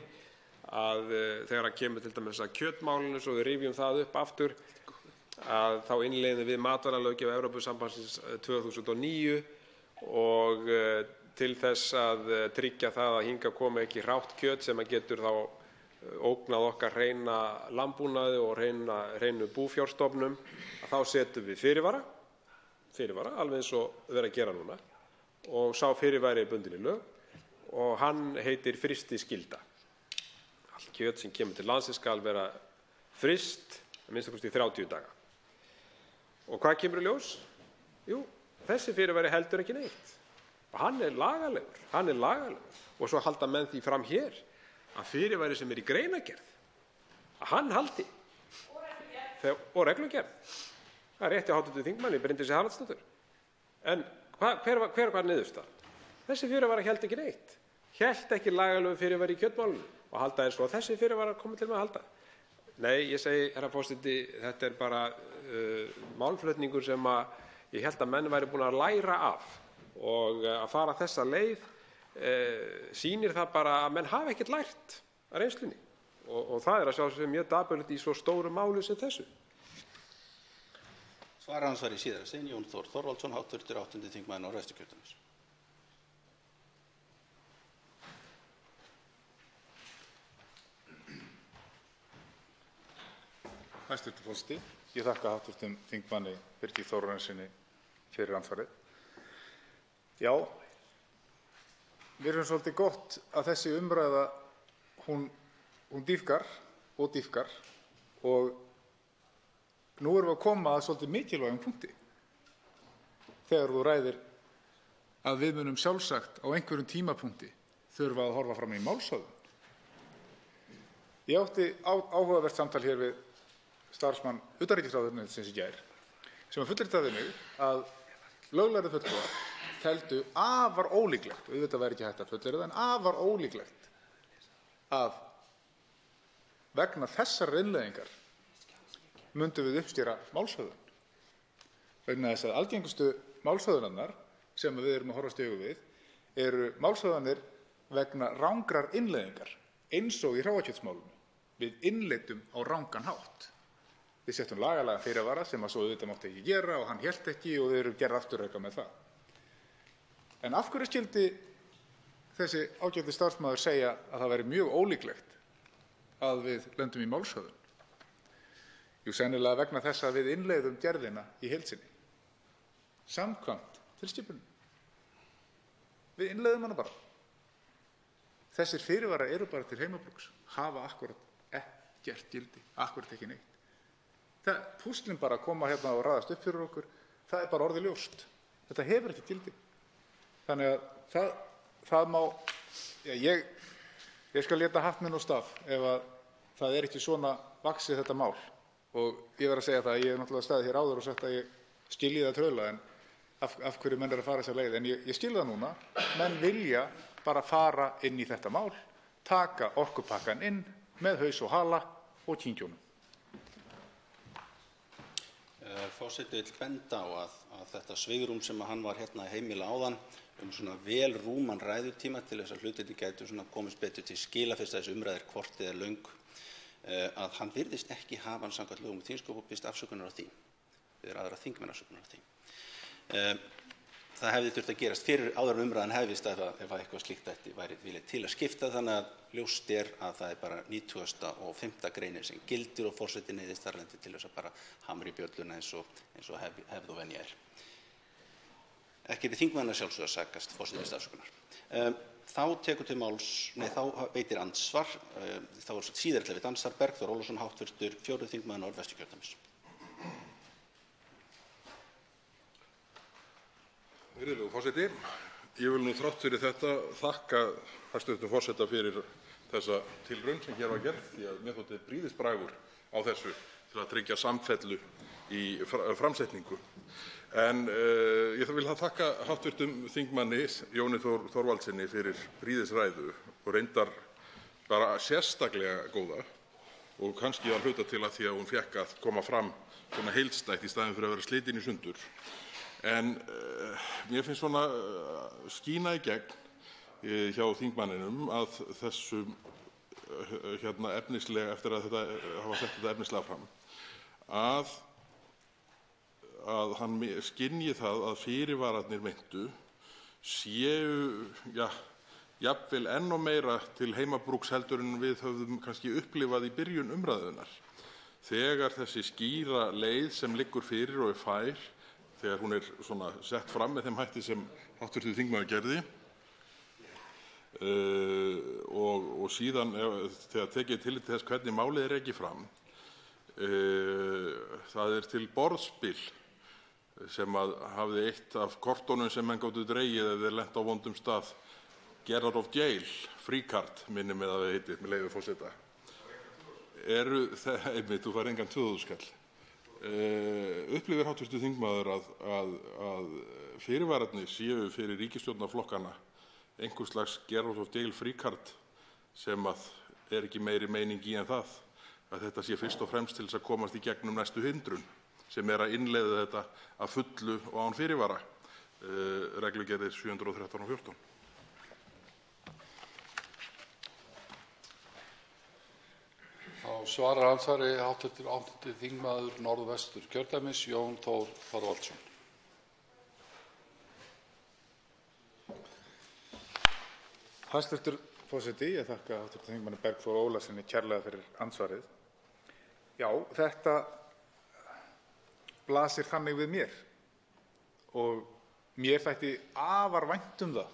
að þegar að kemur til dæmis að kjötmálinu svo við rifjum það upp aftur að þá innleiðum við matvælalöggjöf Evrópusambandsins 2009 og til þess að tryggja það að hingað komi ekki hrátt kjöt sem að getur þá ógnað okkar hreina landbúnaði og hreinu búfjárstofnum að þá setjum við fyrirvara alveg eins og vera að gera núna og sá fyrirvari er bundinn í lög og hann heitir frystiskylda. Allt kjöt sem kemur til landsins skal vera fryst að minnsta kosti í 30 daga. Og hvað kemur í ljós? Jú, þessi fyrirvari heldur ekki neitt. Og hann er lagalegur. Og svo halda menn því fram hér að fyrirvari sem er í greinargerð að hann haldi. Og reglugerð. Það er rétt hjá hv. þingmanni Bryndísi Haraldsdóttur. En Hver var niðurstaðan? Þessi fyrirvarar héldu ekki neitt. Hélt ekki lagalegu fyrirvari í kjötmálinu og halda svo að þessi fyrirvarar komi til með að halda. Nei, ég segi, herra forseti, þetta er bara málflutningur sem ég held að menn væri búin að læra af og að fara þessa leið sýnir það bara að menn hafa ekkert lært af reynslunni og það er að sjálfsögðu mjög dapurlegt í svo stóru máli sem þessu. Svaraandsvari síðara sinn, Jón Þór Þorvaldsson, hv. 8. þingmaður Norðvesturkjördæmis. Hæstv. forseti, ég þakka hv. þingmanni Birgi Þórarinssyni fyrir andsvarið. Já, mér finnst svolítið gott að þessi umræða hún dýpkar og nú erum við að koma að svolítið mikilvægum punkti þegar þú ræðir að við munum sjálfsagt á einhverjum tímapunkti þurfa að horfa fram í málshöfðun. Ég átti áhugavert samtal hér við starfsmann utanríkisráðuneytisins í gær sem fullyrti mig að löglærðu fulltrúar teldu afar ólíklegt, auðvitað væri ekki hægt að fullyrða, en afar ólíklegt að vegna þessar innleiðingar myndum við uppstýra málshöfðun. Vegna þess að algengustu málshöfðunarnar sem við erum að horfast í augu við eru málshöfðanir vegna rangrar innleiðingar, eins og í hráakjötsmálinu. Við innleiddum á rangan hátt. Við settum lagalega fyrirvara sem að svo auðvitað mátti ekki gera og hann hélt ekki og við erum gerð afturreka með það. En af hverju skyldi þessi ágæti starfsmaður segja að það væri mjög ólíklegt að við lendum í málshöfðun? Jú, sennilega vegna þess að við innleiðum gerðina í heild sinni. Samkvæmt tilskipuninni. Við innleiðum hana bara. Þessir fyrirvarar eru bara til heimabrúks, hafa akkúrat ekkert gildi, akkúrat ekki neitt. Púslinn bara að koma hérna og raðast upp fyrir okkur, það er bara orðið ljóst. Þetta hefur ekki gildi. Þannig að það má, ég skal létta hatt minn og staf ef að það er ekki svona vaxið þetta mál. Og ég verð að segja það að ég hef náttúrulega staðið hér áður og sagt að ég skilji það trauðla en af hverju menn að fara þessa leið. En ég skil það núna, menn vilja bara fara inn í þetta mál, taka orkupakkann inn með haus og hala og kínkjónum. Forseti vill benda á að þetta svigrúm sem hann var hérna að heimila áðan svona vel rúman ræðutíma til þess að hlutirnir gætu komist betur til skila fyrst að þessi umræða er kort eða löng, að hann virðist ekki hafa hann samkvæmt lögum um þingsköp og biðst afsökunar á því. Við erum aðra þingmenn afsökunar á því. Það hefði þurft að gerast fyrir áður en umræðan hefðist ef eitthvað slíkt væri vilja til að skipta, þannig að ljóst er að það er bara 95. greinin sem gildir og forseti neyðist þarlendi til þess að bara hamra í bjölluna eins og hefð og venja er. Ekki er þingmenn að sjálfsögðu að sakast forseti afsökunar. Þá tekur til máls, þá veitir andsvar, þá er síðar til við andsvar Bergþór Ólason, hv. 4. þingmaður Norðvesturkjördæmis. Virðulegur forseti, ég vil nú þrátt fyrir þetta þakka hæstv. forseta fyrir þessa tilraun sem hér var gerð, því að mér þótti prýðisbragur á þessu til að tryggja samfellu í framsetningu. En ég vil þakka hv. þingmanni Jóni Þór Þorvaldssyni fyrir prýðisræðu og reyndar bara sérstaklega góða og kannski að hluta til að því að hún fékk að koma fram svona heildstætt í staðinn fyrir að vera slitin í sundur. En mér finnst svona skína í gegn hjá þingmanninum að þessum efnislega, eftir að hafa sett þetta efnislega fram, að hann skynji það að fyrirvararnir meintu séu, jafnvel enn og meira til heimabrúks heldur en við höfðum kannski upplifað í byrjun umræðunnar. Þegar þessi skýra leið sem liggur fyrir og er fær, þegar hún er svona sett fram með þeim hætti sem hv. þingmaður gerði og síðan þegar tekið tillit til þess hvernig málið er rekið fram, það er til borðspil sem að hafði eitt af kortunum sem menn gátu dregið ef þeir lent á vondum stað, get out of jail, free card, minni með að það heitir, með leyfi forseta. Einmitt, þú fær engan 2000 skall. Upplifir hv. þingmaður að fyrirvararnir séu fyrir ríkisstjórnarflokkana einhvers slags Gerald of Dale fríkard sem er ekki meiri meining í en það að þetta sé fyrst og fremst til þess að komast í gegnum næstu hindrun sem er að innleiða þetta að fullu og án fyrirvara, reglugerðir 713 og 14? Þá svarar andsvari hv. þingmaður Norðvesturkjördæmis, Jón Þór Þorvaldsson. Hæstv. forseti, ég þakka hv. þingmanni Bergþór Ólasyni kærlega fyrir andsvarið. Já, þetta blasir þannig við mér og mér þætti afar vænt um það.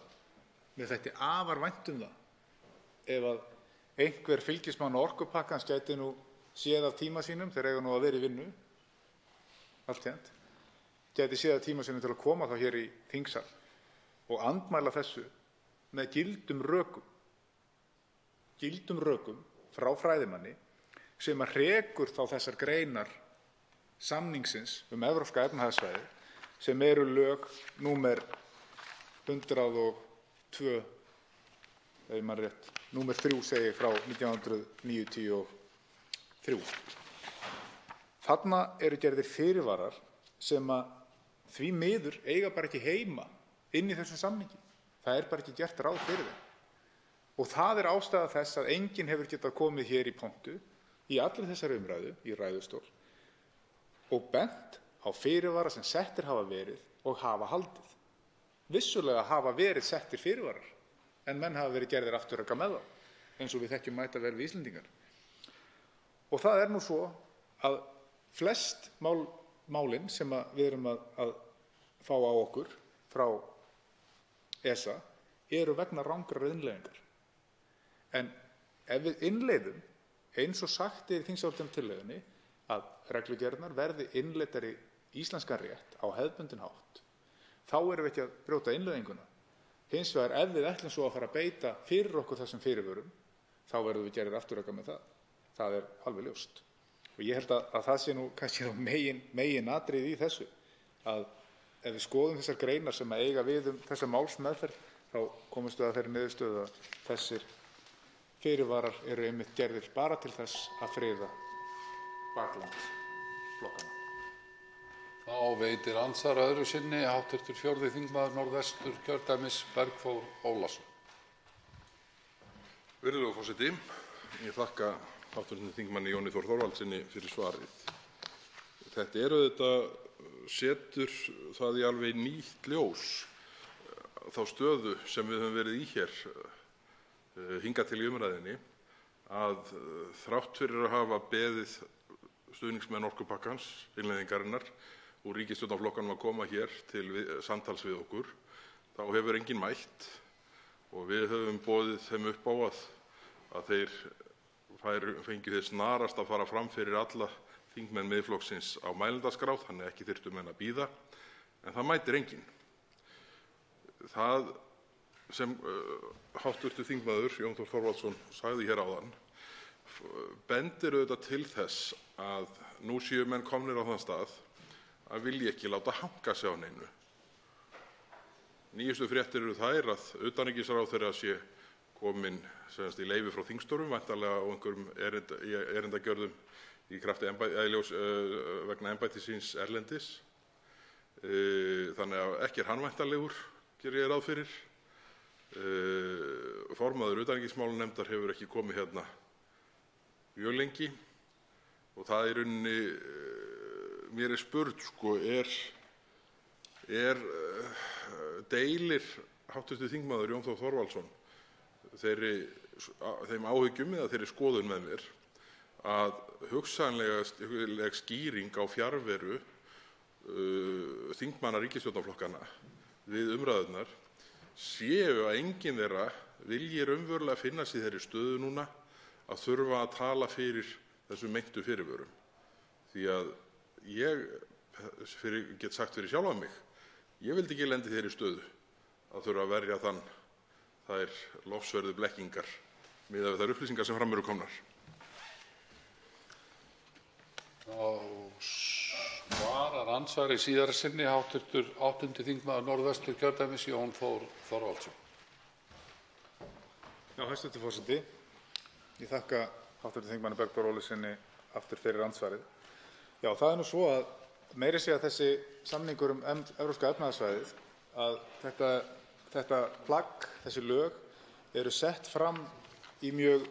Ef að einhver fylgismann orkupakkans gæti nú séð af tíma sínum, þeir eiga nú að vera í vinnu, alltént, gæti séð af tíma sínum til að koma þá hér í þingsal og andmæla þessu með gildum rökum frá fræðimanni sem að rekur þá þessar greinar samningsins Evrópska efnahagssvæðið sem eru lög númer 102, ef ég man rétt, númer 3 segir frá 1993. Þarna eru gerðir fyrirvarar sem að því miður eiga bara ekki heima inn í þessum samningi. Það er bara ekki gert ráð fyrir þeim. Og það er ástæða þess að enginn hefur getað komið hér í pontu í allri þessari umræðu, í ræðustól, og bent á fyrirvara sem settir hafa verið og hafa haldið. Vissulega hafa verið settir fyrirvarar, en menn hafa verið gerðir afturreka með þá, eins og við þekkjum mæta vel við Íslendingar. Og það er nú svo að flest málin sem við erum að fá á okkur frá ESA eru vegna rangrar innleiðingar. En ef við innleiðum, eins og sagt er í þingsályktunartillögunni, að reglugerðirnar verði innleiddar í íslenskan rétt á hefðbundinn hátt, þá erum við ekki að brjóta innleiðinguna. Hins vegar, ef við ætlum svo að fara að beita fyrir okkur þessum fyrirvörum, þá verðum við gerðir afturreka með það. Það er alveg ljóst. Og ég held að það sé nú kannski megin atriði í þessu, að ef við skoðum þessar greinar sem að eiga við þessa málsmeðferð, þá komumst við að þeirri niðurstöðu að þessir fyrirvarar eru einmitt gerðir bara til þess að friða bakland flokkana. Þá veitir andsvar öðru sinni hv. 4. þingmaður Norðvesturkjördæmis, Bergþór Ólason. Virðulegur forseti, ég þakka hv. þingmanni Jóni Þór Þorvaldssyni fyrir svarið. Þetta setur það í alveg nýtt ljós þá stöðu sem við höfum verið í hér hingað til í umræðinni, að þrátt fyrir að hafa beðið stuðningsmenn orkupakkans, innleiðingarinnar, úr ríkisstjórnarflokkunum að koma hér til samtals við okkur, þá hefur enginn mætt og við höfum boðið þeim upp á að þeir fengju þess snarast að fara fram fyrir alla þingmenn Miðflokksins á mælendaskrá, þannig ekki þyrftu menn að bíða, en það mætir enginn. Það sem hv. þingmaður Jón Þór Þorvaldsson sagði hér áðan bendir auðvitað til þess að nú séu menn komnir á þann stað að vilja ekki láta hanga sig á neinu. Nýjustu fréttir eru þær að utanríkisráðherra sé kominn í leyfi frá þingstörfum, væntanlega á einhverjum erindagjörðum í krafti vegna embættis síns erlendis. Þannig að ekki er hann væntanlegur, geri ég ráð fyrir. Formaður utanríkismálanefndar hefur ekki komið hérna mjög lengi og það í rauninni, mér er spurð, deilir hv. þingmaður Jón Þór Þorvaldsson þeim áhyggjum eða þeirri skoðun með mér að hugsanleg skýring á fjarveru þingmanna ríkisstjórnarflokkanna við umræðurnar séu að enginn þeirra vilji raunverulega finna sig í þeirri stöðu núna að þurfa að tala fyrir þessum meintu fyrirvörum. Því að ég get sagt fyrir sjálfan mig, ég vildi ekki lenda í þeirri stöðu að þurfa að verja þær lofsverðu blekkingar miðað við þær upplýsingar sem fram eru komnar. Þá Það er andsvar í síðara sinni, hv. 8. þingmaður Norðvesturkjördæmis, Jón Þór Þorvaldsson. Já, hæstv. Forseti. Ég þakka hv. þingmanni Bergþóri Ólasyni aftur fyrir andsvarið. Já, það er nú svo að meira að segja þessi samningur Evrópska efnahagssvæðið, að þetta plagg, þessi lög, eru sett fram í mjög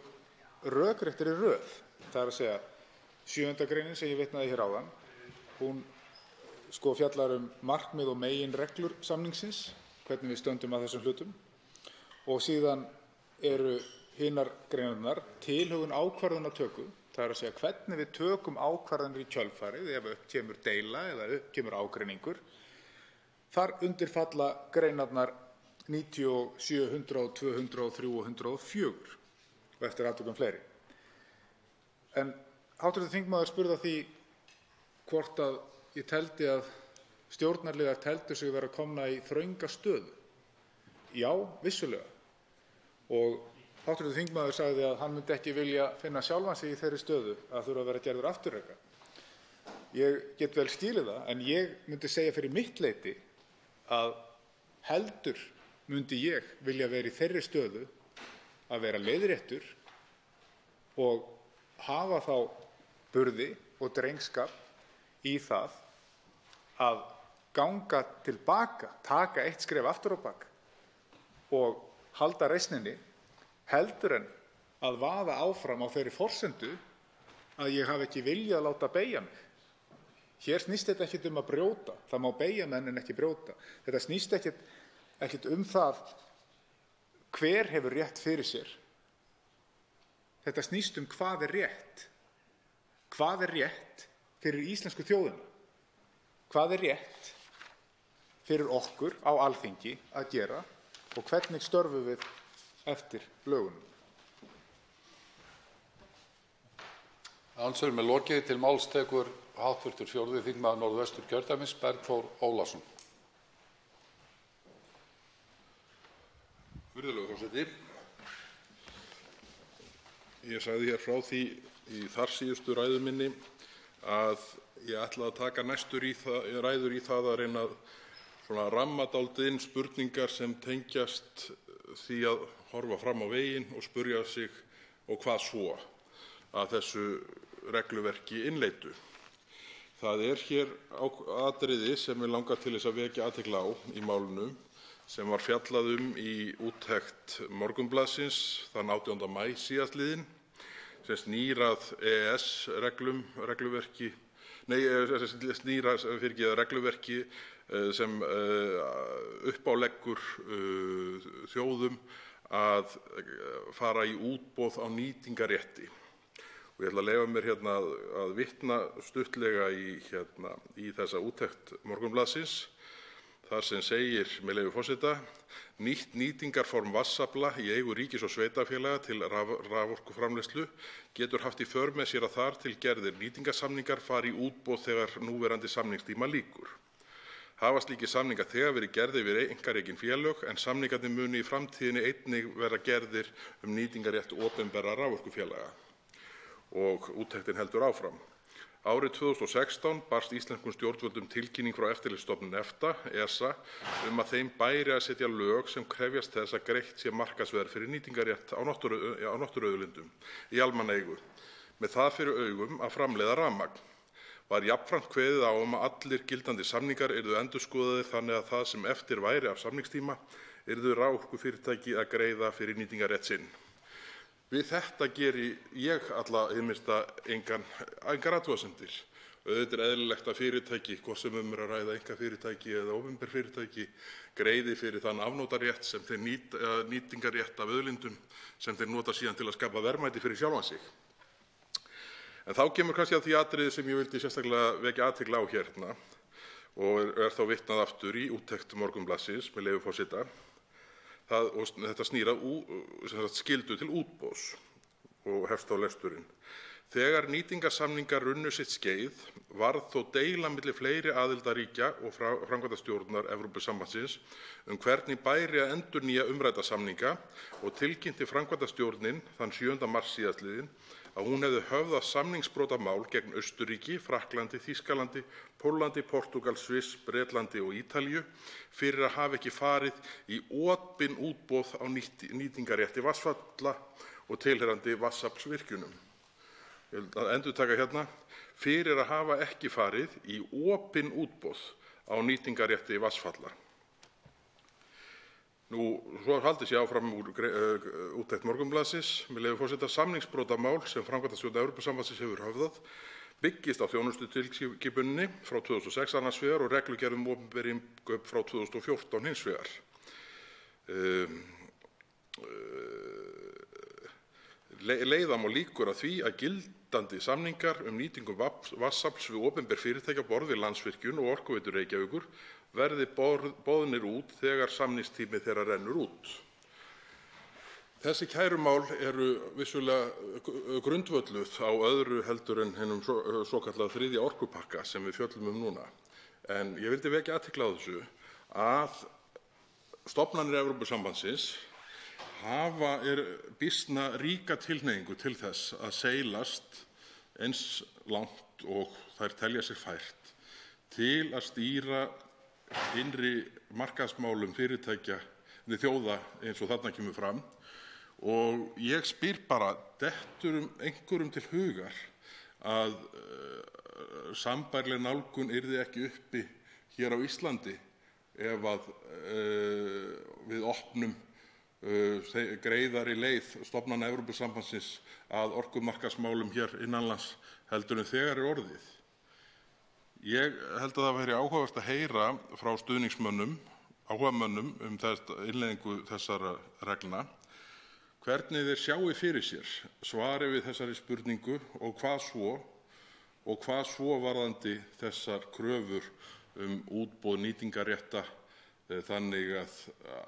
rökréttri röð. Það er að segja 7. greinin sem ég vitnaði hér áðan, hún fjallar markmið og meginreglur samningsins, hvernig við stöndum að þessum hlutum, og síðan eru hinar greinarnar tilhögun ákvarðanatöku, það er að segja hvernig við tökum ákvarðanir í kjölfarið ef upp kemur deila eða upp kemur ágreiningur. Þar undir falla greinarnar 97, 100, 203 og 104 og eftir atvikum fleiri. En hv. þingmaður spurði að því hvort að ég teldi að stjórnarliðar teldu sig vera komna í þrönga stöðu. Já, vissulega. Og hv. þingmaður sagði að hann myndi ekki vilja finna sjálfan sig í þeirri stöðu að þurfa að vera gerður afturreka. Ég get vel skilið það, en ég myndi segja fyrir mitt leyti að heldur myndi ég vilja vera í þeirri stöðu að vera leiðréttur og hafa þá burði og drengskap í það að ganga tilbaka, taka eitt skref aftur á bak og halda reisninni, heldur en að vaða áfram á þeirri forsendu að ég hafi ekki viljað láta beygja mig. Hér snýst þetta ekkert að brjóta, það má beygja menn en ekki brjóta. Þetta snýst ekkert það hver hefur rétt fyrir sér. Þetta snýst hvað er rétt. Hvað er rétt fyrir íslensku þjóðina? Hvað er rétt fyrir okkur á Alþingi að gera og hvernig störfum við eftir lögunum? Andsvörum lokið. Til máls tekur hv. 4. þingmaður Norðvesturkjördæmis, Bergþór Ólason. Virðulegur forseti. Ég sagði hér frá því í þarsíðustu ræðu minni að ég ætlaði að taka næstur ræður í það að reyna að ramma dálítið inn spurningar sem tengjast því að horfa fram á veginn og spyrja sig og hvað svo að þessu regluverki innleiddu. Það er hér atriði sem mig langar til þess að vekja athygli á í málinu sem var fjallað í úttekt Morgunblaðsins þann 18. maí síðastliðinn sem snýr að regluverki sem uppáleggur þjóðum að fara í útboð á nýtingarrétti. Og ég ætla að leyfa mér hérna að vitna stuttlega í þessa úttekt Morgunblaðsins, þar sem segir, með leyfi forseta: Nýtt nýtingarform vatnsafla í eigu ríkis og sveitarfélaga til raforkuframleiðslu getur haft í för með sér að þar til gerðir nýtingarsamningar fari í útboð þegar núverandi samningstíma lýkur. Hafa slíkir samningar þegar verið gerðir við einkarekin félög en samningarnir muni í framtíðinni einnig vera gerðir nýtingarrétt opinberra raforkufélaga. Og úttektin heldur áfram. Árið 2016 barst íslenskum stjórnvöldum tilkynning frá Eftirlitsstofnun EFTA, ESA, að þeim bæri að setja lög sem krefjast þess að greitt sé markaðsverð fyrir nýtingarrétt á náttúruauðlindum í almannaeigu, með það fyrir augum að framleiða rafmagn. Var jafnframt kveðið á að allir gildandi samningar yrðu endurskoðaðir þannig að það sem eftir væri af samningstíma yrðu raforkufyrirtæki að greiða fyrir nýtingarrétt sinn. Við þetta geri ég hið minnsta engar athugasemdir. Auðvitað er eðlilegt að fyrirtæki, hvort sem er að ræða einkafyrirtæki eða opinber fyrirtæki, greiði fyrir þann afnotarétt sem þeir nýtingarrétt af auðlindum sem þeir nota síðan til að skapa verðmæti fyrir sjálfan sig. En þá kemur kannski að því atriði sem ég vildi sérstaklega vekja athygli á hérna og þá vitnað aftur í úttekt Morgunblaðsins, með leyfi forseta. Þetta snýr að skyldu til útboðs og hefst á lesturinn. Þegar nýtingarsamningar runnu sitt skeið varð þó deila milli fleiri aðildarríkja og framkvæmdastjórnar Evrópusambandsins hvernig bæri að endurnýja umrædda samninga og tilkynnti framkvæmdastjórnin þann 7. mars síðastliðinn að hún hefði höfðað samningsbrotamál gegn Austurríki, Frakklandi, Þýskalandi, Póllandi, Portúgal, Sviss, Bretlandi og Ítalíu fyrir að hafa ekki farið í opin útboð á nýtingarrétti vatnsfalla og tilheyrandi vatnsaflsvirkjunum. Ég vil að endurtaka hérna, fyrir að hafa ekki farið í opin útboð á nýtingarrétti vatnsfalla. Svo haldið sé áfram úr úttekt Morgunblaðsins, með leyfi forseta: samningsbrotamál sem framkvæmdastjórn Evrópusambandsins hefur höfðað byggist á þjónustutilskipuninni frá 2006 annars vegar og reglugerð um opinber innkaup frá 2014 hins vegar. Leiða má líkur að því að gildandi samningar um nýtingu vatnsafls við opinber fyrirtæki á borð við Landsvirkjun og Orkuveitu Reykjavíkur verði boðnir út þegar samningstími þeirra rennur út. Þessi kærumál eru vissulega grundvölluð á öðru heldur en hinum svokallaða þriðja orkupakka sem við fjöllum núna. En ég vildi vekja athygli á þessu að stofnanir Evrópusambandsins hafa býsna ríka tilhneigingu til þess að seilast eins langt og þær telja sig fært til að stýra innri markaðsmálum fyrirtækja þjóða eins og þarna kemur fram. Og ég spyr bara, dettur einhverjum til hugar að sambærileg nálgun yrði ekki uppi hér á Íslandi ef að við opnum greiðari leið stofnana Evrópusambandsins að orkumarkaðsmálum hér innanlands heldur en þegar orðið? Ég held að það væri áhugavert að heyra frá stuðningsmönnum, áhugamönnum innleiðingu þessara reglna, hvernig þeir sjái fyrir sér svari við þessari spurningu og hvað svo varðandi þessar kröfur útboð nýtingarrétta þannig að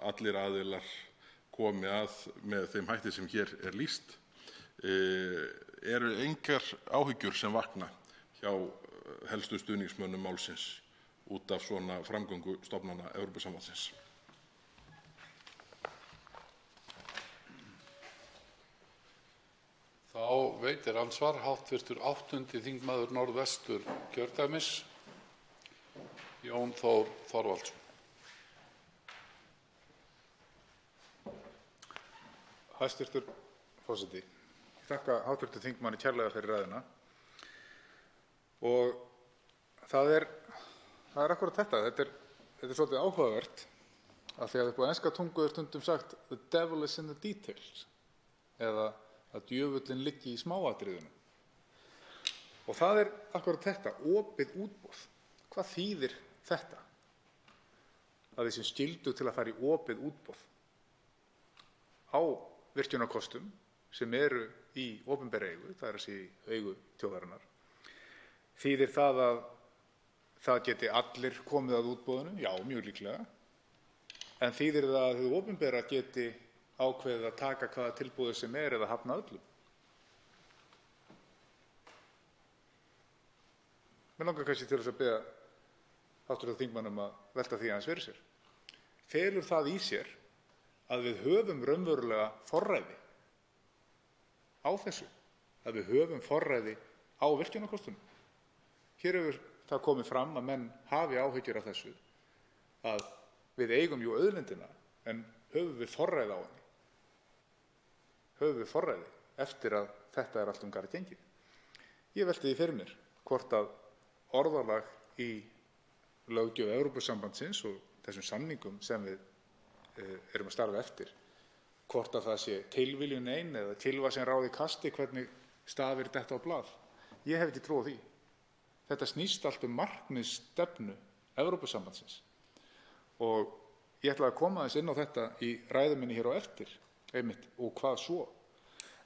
allir aðilar komi að með þeim hætti sem hér lýst. Eru engar áhyggjur sem vakna hjá helstu stuðningsmönnum málsins út af svona framgöngu stofnana Evrópusambandsins? Þá veitir andsvar hv. 8. þingmaður Norðvesturkjördæmis, Jón Þór Þorvaldsson. Hæstv. forseti. Ég þakka hv. þingmanni kærlega fyrir ræðuna. Og það er akkúrat þetta. Þetta er svolítið áhugavert af því að upp á enska tungu stundum sagt the devil is in the details eða að djöfullinn liggi í smáatriðunum. Og það er akkúrat þetta, opið útboð. Hvað þýðir þetta? Að þeir sem skyldu til að fara í opið útboð á virkjunarkostum sem eru í opinberri eigu, það er að segja í eigu þjóðarinnar. Þýðir það að það geti allir komið að útboðinu? Já, mjög líklega. En þýðir það að hið opinbera geti ákveðið að taka hvaða tilboði sem eða hafna öllum? Mér langar kannski til þess að biðja hv. þingmann að velta því aðeins fyrir sér. Felur það í sér að við höfum raunverulega forræði á þessu, að við höfum forræði á virkjunarkostunum? Hér hefur það komið fram að menn hafi áhyggjur af þessu, að við eigum jú auðlindina, en höfum við forræði á henni? Höfum við forræði eftir að þetta er allt garð gengið? Ég velti því fyrir mér hvort að orðalag í löggjöf Evrópusambandsins og þessum samningum sem við erum að starfa eftir, hvort að það sé tilviljun ein eða tilvað sem ráði kasti hvernig stafir detta á blað. Ég hef ekki trú á því. Þetta snýst allt markmiðsstefnu Evrópusambandsins. Og ég ætla að koma aðeins inn á þetta í ræðu minni hér á eftir, einmitt, og hvað svo.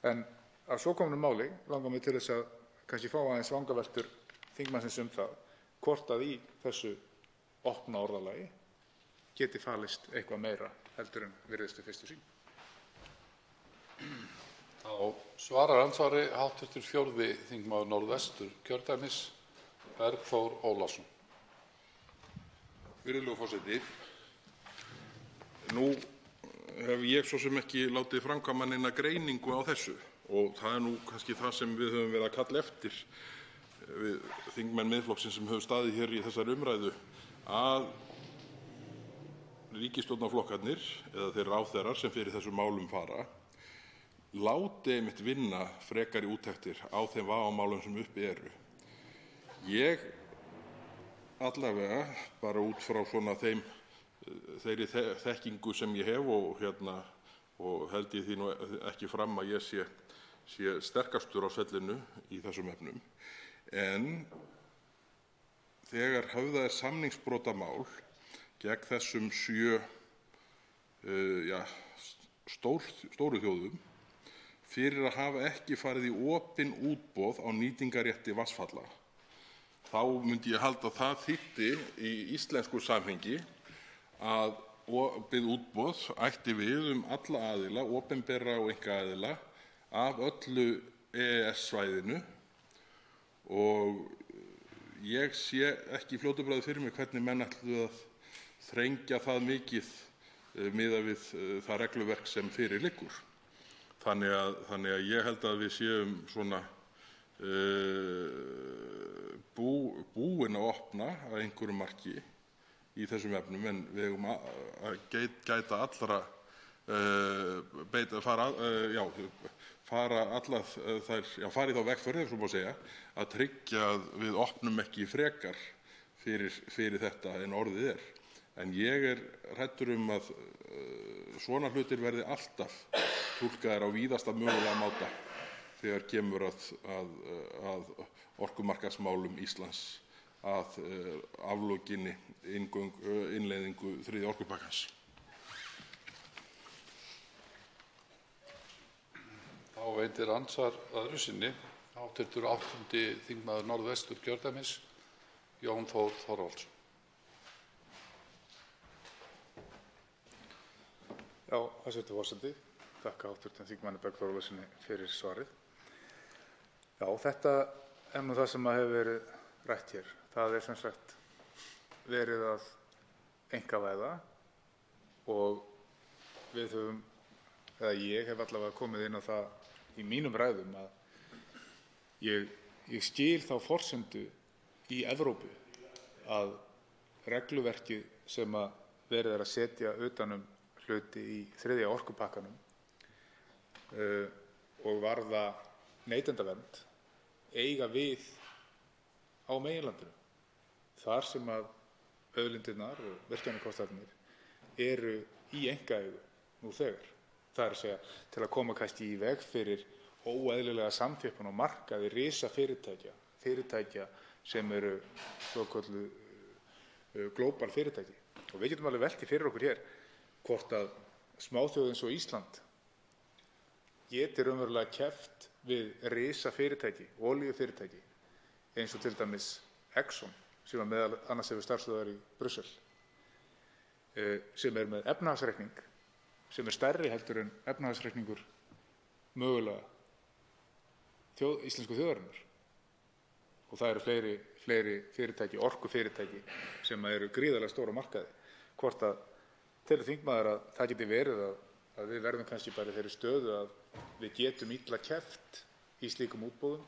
En að svo komnu máli langar mig til þess að kannski fá aðeins vangaveltur þingmannsins það, hvort að í þessu opna orðalagi geti falist eitthvað meira heldur en virðist við fyrstu sýn. Þá svarar andsvari hv. 4. þingmaður Norðvesturkjördæmis, Bergþór Ólason. Virðulegur forseti, nú hef ég svo sem ekki látið framkvæma neina greiningu á þessu og það nú kannski það sem við höfum verið að kalla eftir, við þingmenn Miðflokksins sem höfum staðið hér í þessari umræðu, að ríkisstjórnarflokkarnir eða þeir ráðherrar sem fyrir þessum málum fara láti einmitt vinna frekari úttektir á þeim vafamálum sem uppi eru. Ég allavega, bara út frá svona þeirri þekkingu sem ég hef og held ég því nú ekki fram að ég sé sterkastur á svellinu í þessum efnum, en þegar höfðað samningsbrotamál gegn þessum 7 stóru þjóðum fyrir að hafa ekki farið í opin útboð á nýtingarrétti vatnsfalla, þá myndi ég halda að það þýddi í íslensku samhengi að opið útboð ætti við alla aðila, opinbera og einkaaðila, af öllu EES-svæðinu, og ég sé ekki í fljótu bragði fyrir mig hvernig menn ætluðu að þrengja það mikið miðað við það regluverk sem fyrir liggur. Þannig að ég held að við séum svona búin að opna að einhverju marki í þessum efnum, en við eigum að gæta allra fara í þá vegferð, ef svo má segja, að tryggja að við opnum ekki frekar fyrir þetta en orðið er. En ég er hræddur að svona hlutir verði alltaf túlkaðir á víðasta mögulega máta þegar kemur að orkumarkaðsmálum Íslands að aflokinni innleiðingu 3. orkupakkans. Þá veitir andsvar öðru sinni hv. 8. þingmaður Norðvesturkjördæmis, Jón Þór Þorvaldsson. Já, hæstv. forseti. Þakka hv. þingmanni Bergþóri Ólasyni fyrir svarið. Já, þetta er nú það sem hefur verið rætt hér. Það er sem sagt verið að einkavæða og við höfum, eða ég hef allavega komið inn á það í mínum ræðum að ég skil þá forsendu í Evrópu að regluverkið sem verið að setja utan hluti í 3. orkupakkanum og varða neytendavernd eiga við á meginlandinu, þar sem að auðlindirnar og virkjanakostirnir eru í einkaeigu nú þegar. Það er að segja, til að koma kannski í veg fyrir óeðlilega samþjöppun á markaði risafyrirtækja sem eru svokölluð global fyrirtæki. Og við getum alveg velt því fyrir okkur hér hvort að smáþjóð eins og Ísland geti raunverulega keppt við risafyrirtæki, olíufyrirtæki, eins og til dæmis Exxon, sem meðal annars hefur starfstöðvar í Brussel, sem með efnahagsreikning sem stærri heldur en efnahagsreikningur mögulega íslensku þjóðarinnar. Og það eru fleiri fyrirtæki, orkufyrirtæki, sem eru gríðarlega stóra markaði. Hvort að telur þingmaður að það geti verið að við verðum kannski bara í þeirri stöðu að við getum illa keppt í slíkum útboðum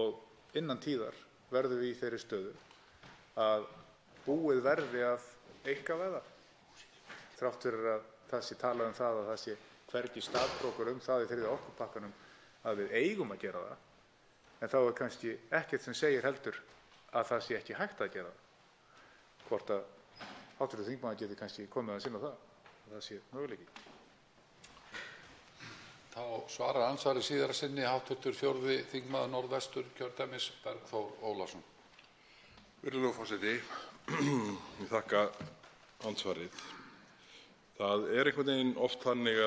og innan tíðar verðum við í þeirri stöðu að búið verði að einkavæða, þrátt fyrir að það sé talað það að það sé hvergi staðkrókur það í 3. orkupakkanum að við eigum að gera það, en þá er kannski ekkert sem segir heldur að það sé ekki hægt að gera það. Hvort að hv. þingmaður geti kannski komið að sinna að það sé möguleiki. Þá svarar andsvari síðara sinni hv. 4. þingmaður Norðvesturkjördæmis, Bergþór Ólason. Virðulegur forseti, ég þakka andsvarið. Það er einhvern veginn oft þannig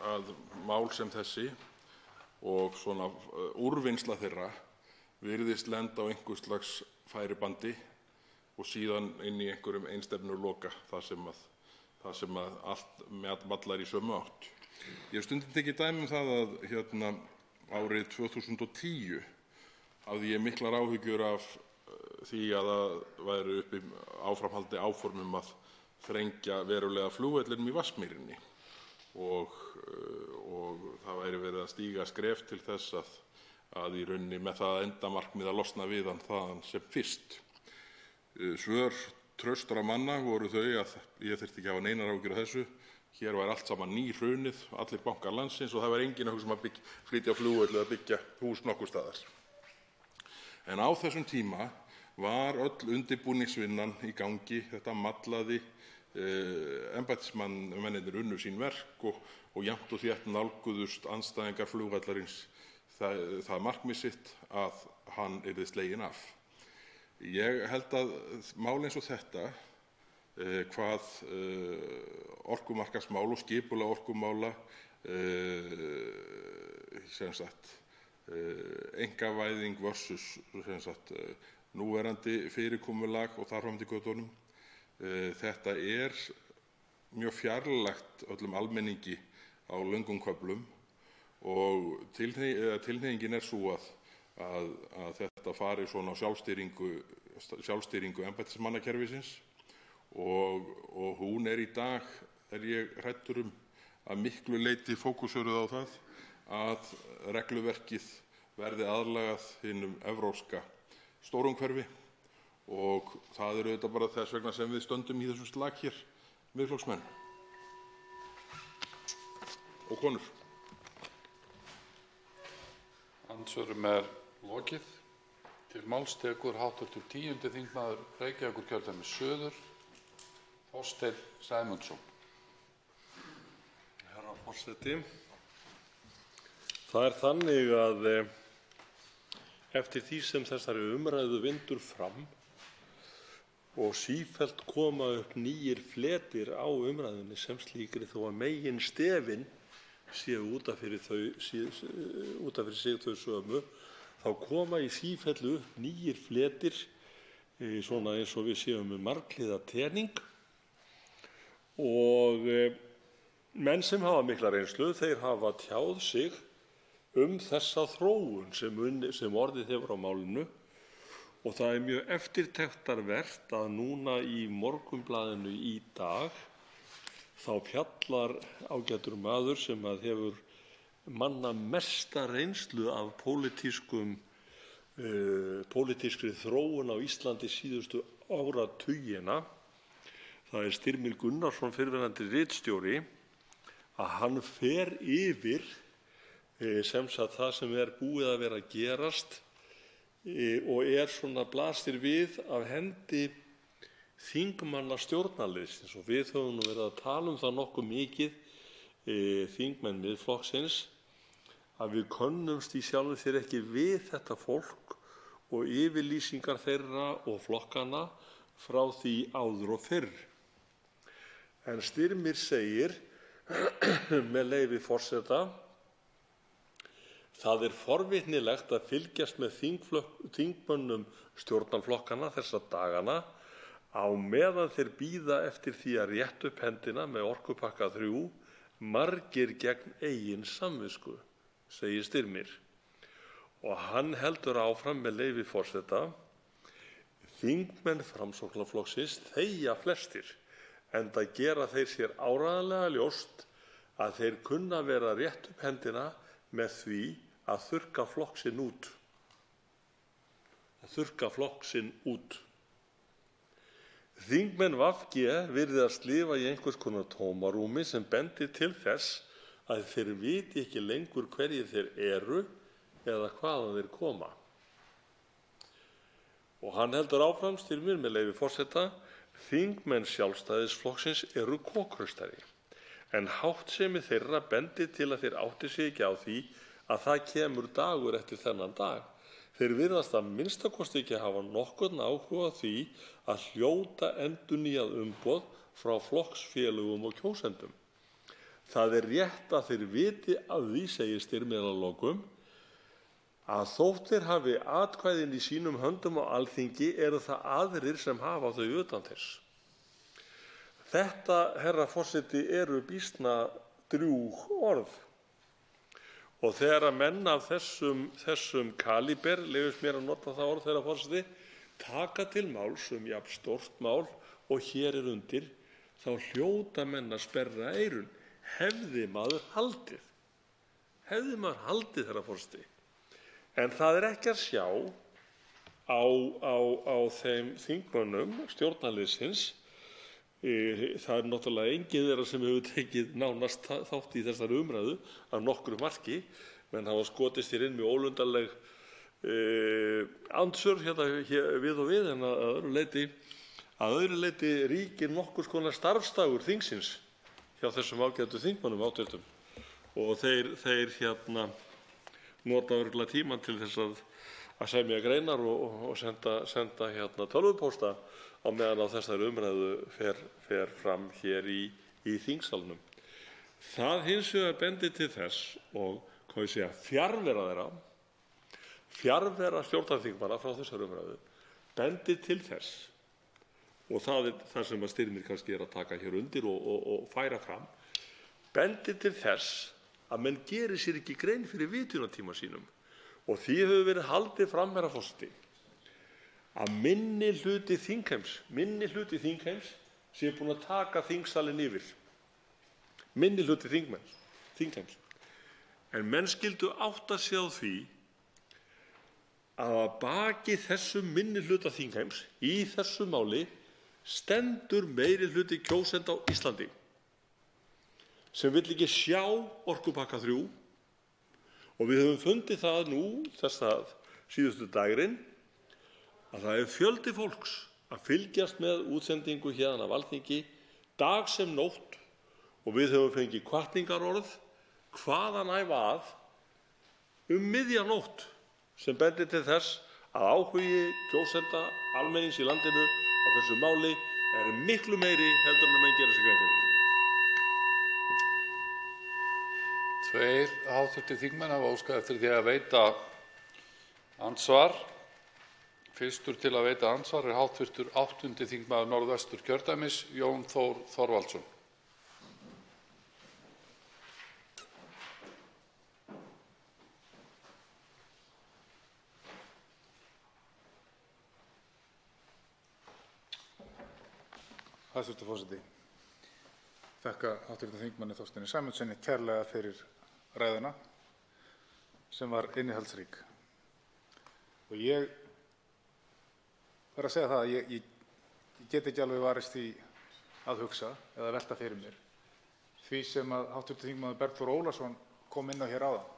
að mál sem þessi og svona úrvinnsla þeirra virðist lenda á einhvers slags færibandi og síðan inn í einhverjum einstefnuloka þar sem að allt mallar í sömu átt. Ég hef stundum tekið dæmi það að árið 2010 hafði ég miklar áhyggjur af því að það væru uppi áframhaldi áform að þrengja verulega flugvellinum í Vatnsmýrinni og það væri verið að stíga skref til þess að í rauninni með það endamarkmið að losna við hann þaðan sem fyrst. Svör traustra manna voru þau að ég þyrfti ekki að hafa neinar áhyggjur af þessu. Hér var allt saman nýhrunið, allir bankar landsins, og það var enginn að hugsa um að flytja flugvöll eða byggja hús nokkurs staðar. En á þessum tíma var öll undirbúningsvinnan í gangi. Þetta mallaði, embættismennirnir unnu sín verk og jafnt og þétt nálguðust andstæðingar flugvallarins það markmið sitt að hann yrði sleginn af. Ég held að mál eins og þetta, hvað orkumarkaðsmál og skipulag orkumála, einkavæðing versus núverandi fyrirkomulag og þar fram eftir götunum, þetta mjög fjarlægt öllum almenningi á löngum köflum og tilhneigingin sú að þetta fari svona á sjálfstýringu embættismannakerfisins og hún í dag, ég hræddur að miklu leyti fókuseruð á það að regluverkið verði aðlagað hinum evrópska stórumhverfi og það auðvitað bara þess vegna sem við stöndum í þessum slag hér, Miðflokksmenn og konur. Andsvörum lokið. Til máls tekur hv. 10. þingmaður Reykjavíkurkjördæmis suður, Þorsteinn Sæmundsson. Herra forseti, það þannig að eftir því sem þessari umræðu vindur fram og sífellt koma upp nýir fletir á umræðunni sem slíkri þó að meginstefin séu út af fyrir sig þau sömu, þá koma í sífellu upp nýir fletir, svona eins og við séum með marghliða tening og menn sem hafa mikla reynslu, þeir hafa tjáð sig þessa þróun sem orðið hefur á málinu og það mjög eftirtektarvert að núna í Morgunblaðinu í dag þá fjallar ágætur maður sem hefur manna mesta reynslu af pólitískri þróun á Íslandi síðustu áratugina. Það Styrmir Gunnarsson, fyrrverandi ritstjóri, að hann fer yfir sem sagt það sem búið að vera að gerast og svona blasir við af hendi þingmanna stjórnarliðsins og við höfum nú verið að tala það nokkuð mikið, þingmenn Miðflokksins, að við könnumst í sjálfu sér ekki við þetta fólk og yfirlýsingar þeirra og flokkanna frá því áður og fyrr. En Styrmir segir, með leyfi forseta: það forvitnilegt að fylgjast með þingmönnum stjórnarflokkanna þessa dagana á meðan þeir bíða eftir því að rétta upp hendina með orkupakka 3, margir gegn eigin samvisku, segir Styrmir. Og hann heldur áfram með leyfi forseta: þingmenn Framsóknarflokksins þegja flestir, enda gera þeir sér áreiðanlega ljóst að þeir kunna vera að rétta upp hendina með því að þurrka flokksinn út. Þingmenn VG virðast lifa í einhvers konar tómarúmi sem bendir til þess að þeir viti ekki lengur hverjir þeir eru eða hvaðan þeir koma. Og hann heldur áfram, Styrmir, með leyfi forseta: þingmenn Sjálfstæðisflokksins eru kokhraustari, en háttsemi þeirra bendir til að þeir átti sig ekki á því að það kemur dagur eftir þennan dag. Þeir virðast að minnsta kosti ekki hafa nokkurn áhuga á því að hljóta endurnýjað umboð frá flokksfélögum og kjósendum. Það rétt að þeir viti af því, segir Styrmir að lokum, að þótt þeir hafi atkvæðin í sínum höndum á Alþingi eru það aðrir sem hafa þau utan þess. Þetta, herra forseti, eru býsna drjúg orð. Og þegar að menn af þessum kalíber, leyfist mér að nota það orð, herra forseti, taka til máls jafn stórt mál og hér undir, þá hljóta menn að sperra eyrun. hefði maður haldið. Hefði maður haldið, herra forseti. En það er ekki að sjá á þeim þingmönnum stjórnarliðsins. Það er náttúrulega enginn þeirra sem hefur tekið nánast þátt í þessari umræðu af nokkru marki, menn hafa skotist hér inn með ólundarleg andsvör hérna við og við, en að öðru leyti ríkir nokkurs konar starfsdagur þingsins hjá þessum ágætu þingmönnum átveitum, og þeir nota örugglega tímann til þess að semja greinar og senda tölvupósta á meðan á þessari umræðu fer fram hér í þingsalnum. Það hins vegar bendir til þess, og hvað ég segja, fjarvera stjórnarþingmanna frá þessari umræðu bendir til þess, og það er það sem að Styrmir kannski er að taka hér undir og færa fram, bendir til þess að menn gerir sér ekki grein fyrir vitunartíma sínum, og því hefur verið haldið fram, herra forseti, að minni hluti þingheims sé búinn að taka þingsalinn yfir. Minni hluti þingheims. En menn skyldu átta sig á því að að baki þessum minni hluta þingheims í þessu máli stendur meiri hluti kjósenda á Íslandi sem vill ekki sjá orkupakka 3, og við höfum fundið það nú þessa síðustu daginn að það er fjöldi fólks að fylgjast með útsendingu héðan af Alþingi dag sem nótt, og við höfum fengið hvatningarorð hvaðanæva miðja nótt sem bendir til þess að áhugi kjósenda almennings í landinu á þessu máli er miklu meiri heldur en að menn gera sig grein fyrir. Tveir hv. þingmenn hafa óskað eftir því að veita andsvar. Fyrstur til að veita andsvar er hv. 8. þingmaður Norðvesturkjördæmis, Jón Þór Þorvaldsson. Hæstv. forseti. Þakka hv. þingmanni Þorsteini Sæmundssyni kærlega fyrir ræðuna sem var innihaldsrík. Og ég verð að segja það að ég get ekki alveg varist því að hugsa eða velta fyrir mér því sem að hv. þingmaður Bergþór Ólason kom inn á hér áðan.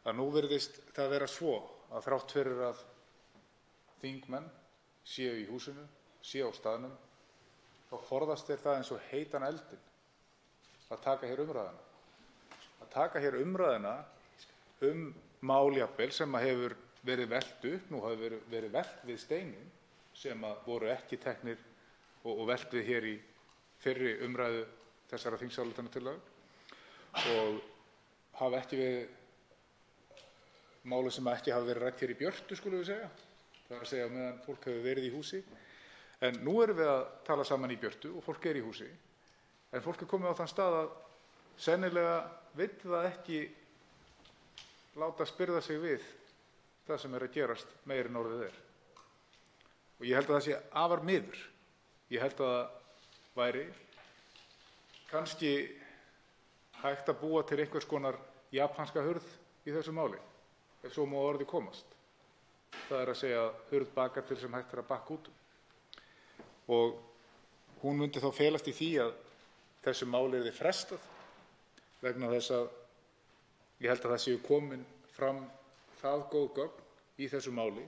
Að nú virðist það vera svo að þrátt fyrir að þingmenn séu í húsinu, séu á staðnum, þá forðast þeir það eins og heitan eldinn að taka hér umræðuna. Að taka hér umræðuna mál jafnvel sem að hefur verið velt upp, nú hafi verið velt við steinum sem að voru ekki teknir og velt við hér í fyrri umræðu þessara þingsályktunartillögu og hafa ekki verið máli sem ekki hafa verið rætt hér í björtu, skulum við segja. Það er að segja meðan fólk hefur verið í húsi. En nú erum við að tala saman í björtu og fólk er í húsi. En fólk er komið á þann stað að sennilega vill það ekki láta spyrða sig við það sem er að gerast meira en orðið er. Og ég held að það sé afar miður. Ég held að það væri kannski hægt að búa til einhvers konar japanska hurð í þessu máli, ef svo má orði komast. Það er að segja hurð baka til sem hægt er að bakka út. Og hún myndi þá felast í því að þessu máli yrði frestað vegna þess að ég held að það séu komin fram það góð gögn í þessu máli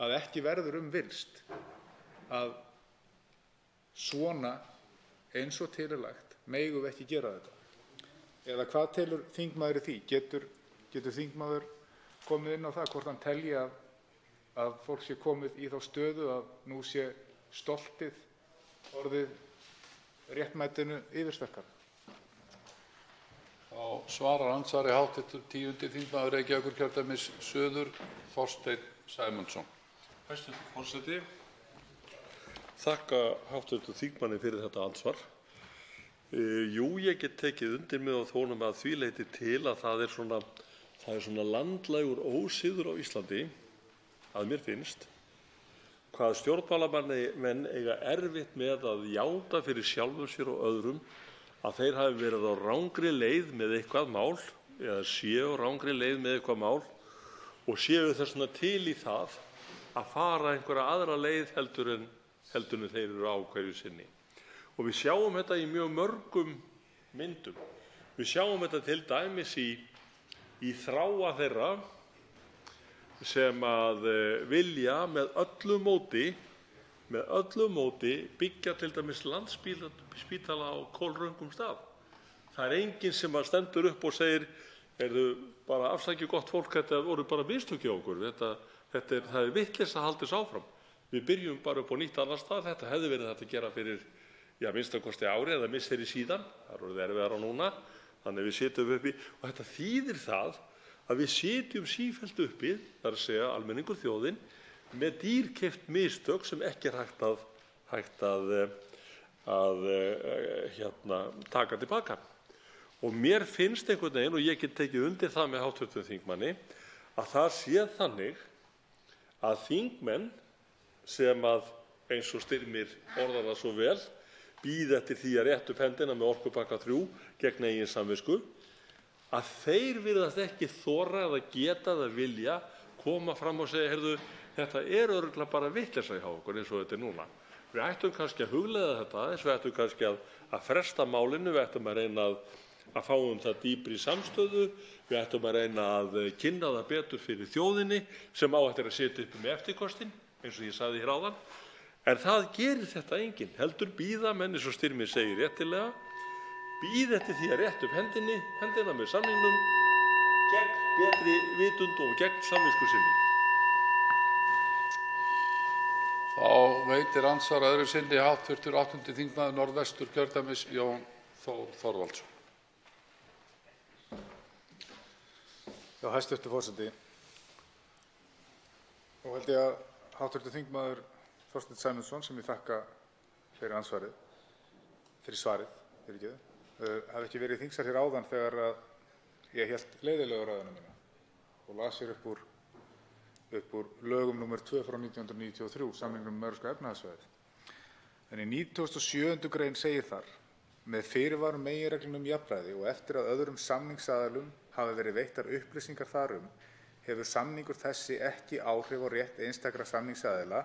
að ekki verður villst að svona eins og til er lagt megum við ekki gera þetta. Eða hvað telur þingmaður í því? Getur þingmaður komið inn á það hvort hann telji að fólk sé komið í þá stöðu að nú sé stoltið orðið réttmætinu yfirsterkara? Þá svarar andsvari hv. 10. þingmaður Reykjavíkurkjördæmis suður, Þorsteinn Sæmundsson. Hæstv. forseti. Þakka hv. þingmanni fyrir þetta andsvar. Jú, ég get tekið undir með á þónum að því leyti til að það er svona landlægur ósiður á Íslandi, að mér finnst, hvað stjórnmálamenn eiga erfitt með að játa fyrir sjálfum sér og öðrum að þeir hafi verið á rangri leið með eitthvað mál eða séu á rangri leið með eitthvað mál og séu þess vegna til í það að fara einhverja aðra leið heldur en þeir eru á hverju sinni. Og við sjáum þetta í mjög mörgum myndum. Við sjáum þetta til dæmis í þráa þeirra sem að vilja með öllu móti byggja til dæmis Landspítala á kolröngum stað. Það er enginn sem stendur upp og segir, bara afsakið gott fólk, þetta voru bara mistök hjá okkur, það er vitleysa að halda þessu áfram. Við byrjum bara upp á nýtt annar stað, þetta hefði verið hægt að gera fyrir, minnstakosti ári eða misseri síðan, það er orðið erfiðara núna, þannig við sitjum uppi og þetta þýðir það að við sitjum sífellt uppi, það er að segja almenningur, þjóðin, með dýrkeypt mistök sem ekki er hægt að taka tilbaka. Og mér finnst einhvern veginn, og ég get tekið undir það með hv. þingmanni, að það sé þannig að þingmenn sem að, eins og Styrmir orðar það svo vel, bíða eftir því að rétta upp hendina með orkupakka 3 gegn eigin samvisku, að þeir virðast ekki þora eða geta eða vilja koma fram og segja, heyrðu, þetta er örugglega bara vitleysa hjá okkur eins og þetta er núna. Við ættum kannski að hugleiða þetta aðeins, við ættum kannski að fresta málinu, við ættum að reyna að fá það dýpri samstöðu, við ættum að reyna að kynna það betur fyrir þjóðinni sem á eftir að setja upp með eftirkostin, eins og ég sagði hér áðan. En það gerir þetta enginn, heldur bíða menn, eins og Styrmir segir réttilega, bíða eftir því að rétta upp hendina með samningnum gegn betri vitund og gegn samvisku sinni. Þá veitir andsvar öðru sinni hv. 8. þingmaður Norðvesturkjördæmis Jón Þór Þorvaldsson. Já, hæstv. Forseti. Nú held ég að hv. þingmaður Þorsteinn Sæmundsson, sem ég þakka fyrir svarið, hafi ekki verið í þingsal hér áðan þegar ég hélt leiðilegu mína og las hér upp úr lögum nr. 2 frá 1993, samningnum um Evrópska efnahagssvæðið. En í 97. grein segir þar, með fyrirvara um meginreglum um jafnræði og eftir að öðrum samningsaðilum hafi verið veittar upplýsingar þar hefur samningur þessi ekki áhrif á rétt einstakra samningsaðila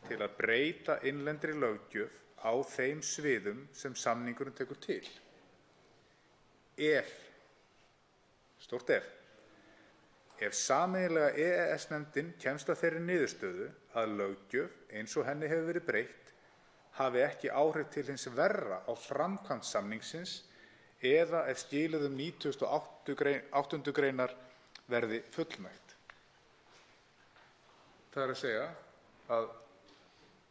til að breyta innlendri löggjöf á þeim sviðum sem samningurinn tekur til. Stórt ef sameiginlega EES-nefndin kemst að þeirri niðurstöðu að löggjöf eins og henni hefur verið breytt hafi ekki áhrif til hins verra á framkvæmd samningsins eða ef skilyrðum 98. greinar verði fullnægt. Það er að segja að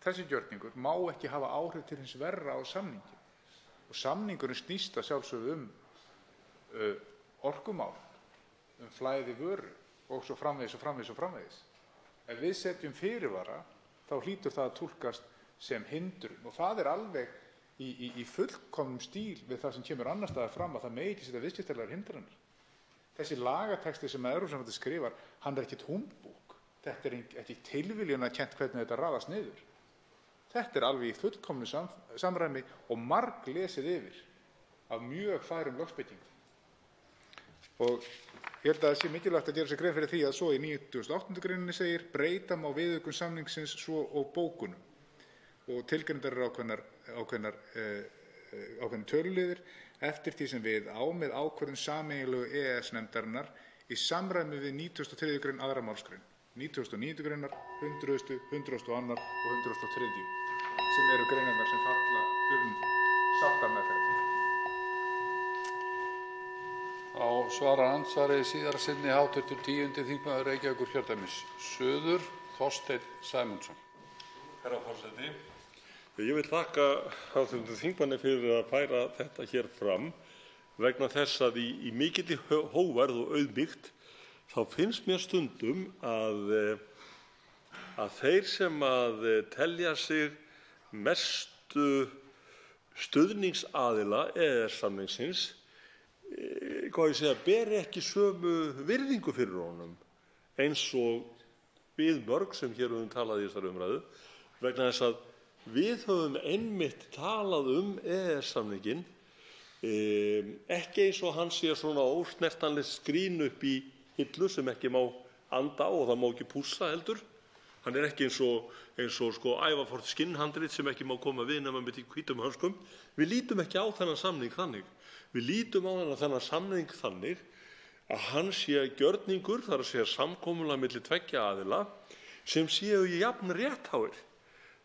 þessi gjörningur má ekki hafa áhrif til hins verra á samningin. Og samningurinn snýst að sjálfsögðu orkumál, flæði vöru og svo framvegis. Ef við setjum fyrirvara, þá hlýtur það að túlkast sem hindrun. Og það er alveg í fullkomnum stíl við það sem kemur annars staðar fram að það megi ekki setja viðskiptalegar hindranir. Þessi lagatexti sem Evrópusambandið skrifar, hann er ekkert humbúk. Þetta er ekki tilviljunarkennt hvernig þetta raðast niður. Þetta er alveg í fullkomnu samræmi og marglesið yfir af mjög færum lögspekingum. Og ég held að það sé mikilvægt að gera sér grein fyrir því að svo í 98. greininni segir breyta má viðaukun samningsins svo og bókunum. Og tilgreindar eru ákveðnir töluliðir eftir því sem við á með ákvörðun sameiginlegu EES-nefndarinnar í samræmi við 93. grein 2. málsgrein, 99. greinar, 100., 102. og 103. sem eru greinarnar sem falla sáttameðferð. Þá svarar andsvarið síðara sinni hv. 10. þingmaður Reykjavíkurkjördæmis suður Þorsteinn Sæmundsson. Herra forseti, ég vil þakka hv. þingmanni fyrir að færa þetta hér fram vegna þess að í mikilli hógværð og auðmýkt þá finnst mér stundum að þeir sem að telja sig mestu stuðningsaðila EES-samningsins beri ekki sömu virðingu fyrir honum eins og við mörg sem hér höfum talað í þessari umræðu, vegna þess að við höfum einmitt talað EES-samninginn ekki eins og hann sé svona ósnertanleg skrín upp í hillu sem ekki má anda á og það má ekki pússa heldur. Hann er ekki eins og sko Ævarfort skinnhandrit sem ekki má koma við nema með hvítum hönskum. Við lítum ekki á þennan samning þannig. Við lítum á þennan samning þannig að hann sé gjörningur, þar að segja samkomulag milli tveggja aðila sem séu jafn réttháir.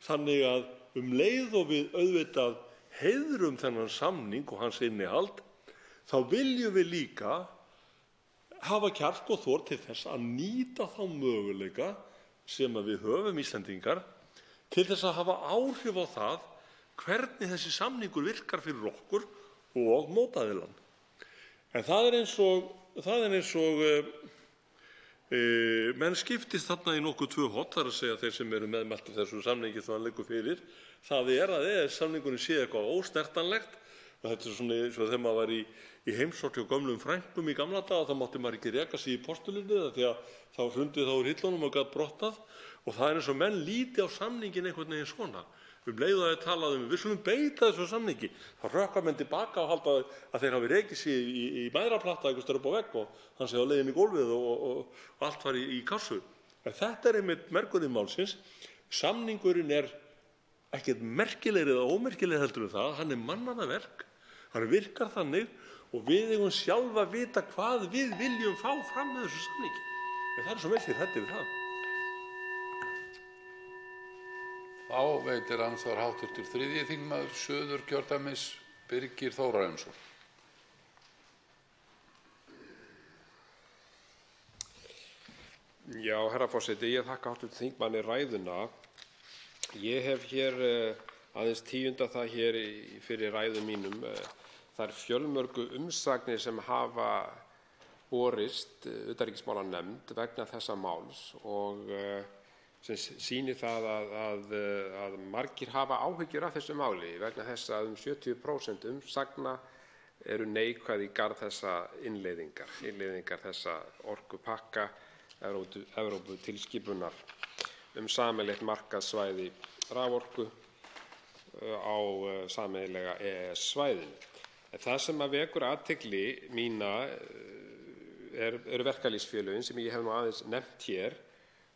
Þannig að leið og við auðvitað heiðrum þennan samning og hans innihald, þá viljum við líka hafa kjark og þor til þess að nýta þá möguleika sem við höfum Íslendingar til þess að hafa áhrif á það hvernig þessi samningur virkar fyrir okkur og mótaðilann. En það er eins og menn skiptist þarna í nokkuð tvö horn, þar að segja þeir sem eru meðmæltir þessu samningi sem hann liggur fyrir. Það er að EES-samningurinn sé eitthvað ósnertanlegt. Og þetta er svona eins og þegar maður var í heimsókn hjá gömlum frænkum í gamla daga, þá mátti maður ekki reka sig í postulínið því að þá hrundi þá úr hillunum og gat brotnað. Og það er eins og menn líti á samningin einhvern veginn svona. Leið og talað við skulum beita þessu samningi, þá hrökkva menn tilbaka og halda að þeir hafi rekið sig í mæðraplatta einhvers staðar upp á vegg og hann sé á leiðinni í gólfið og allt var í kassu. En þetta er einmitt mergurinn málsins. Samningurinn er ekkert merkilegri eða ómerkilegri heldur en það, hann er mannanna verk, hann virkar þannig og við eigum sjálf að vita hvað við viljum fá fram með þessu samningi. En það er svo merkir hræddir við það. Þá veitir andsvar hv. 3. þingmaður Suðurkjördæmis Birgir Þórarinsson. Já, herra forseti, ég þakka hv. þingmanni ræðuna. Ég hef hér aðeins tíundað það hér fyrir ræðum mínum. Þær fjölmörgu umsagnir sem hafa borist utanríkismálanefnd vegna þessa máls og sem sýnir það að margir hafa áhyggjur af þessu máli vegna þess að 70% umsagna eru neikvæð í garð þessa innleiðingar þessa orkupakka Evróputilskipunar sameiginlegt markaðssvæði raforku á sameiginlega EES-svæðinu. En það sem vekur athygli mína eru verkalýðsfélögin sem ég hef nú aðeins nefnt hér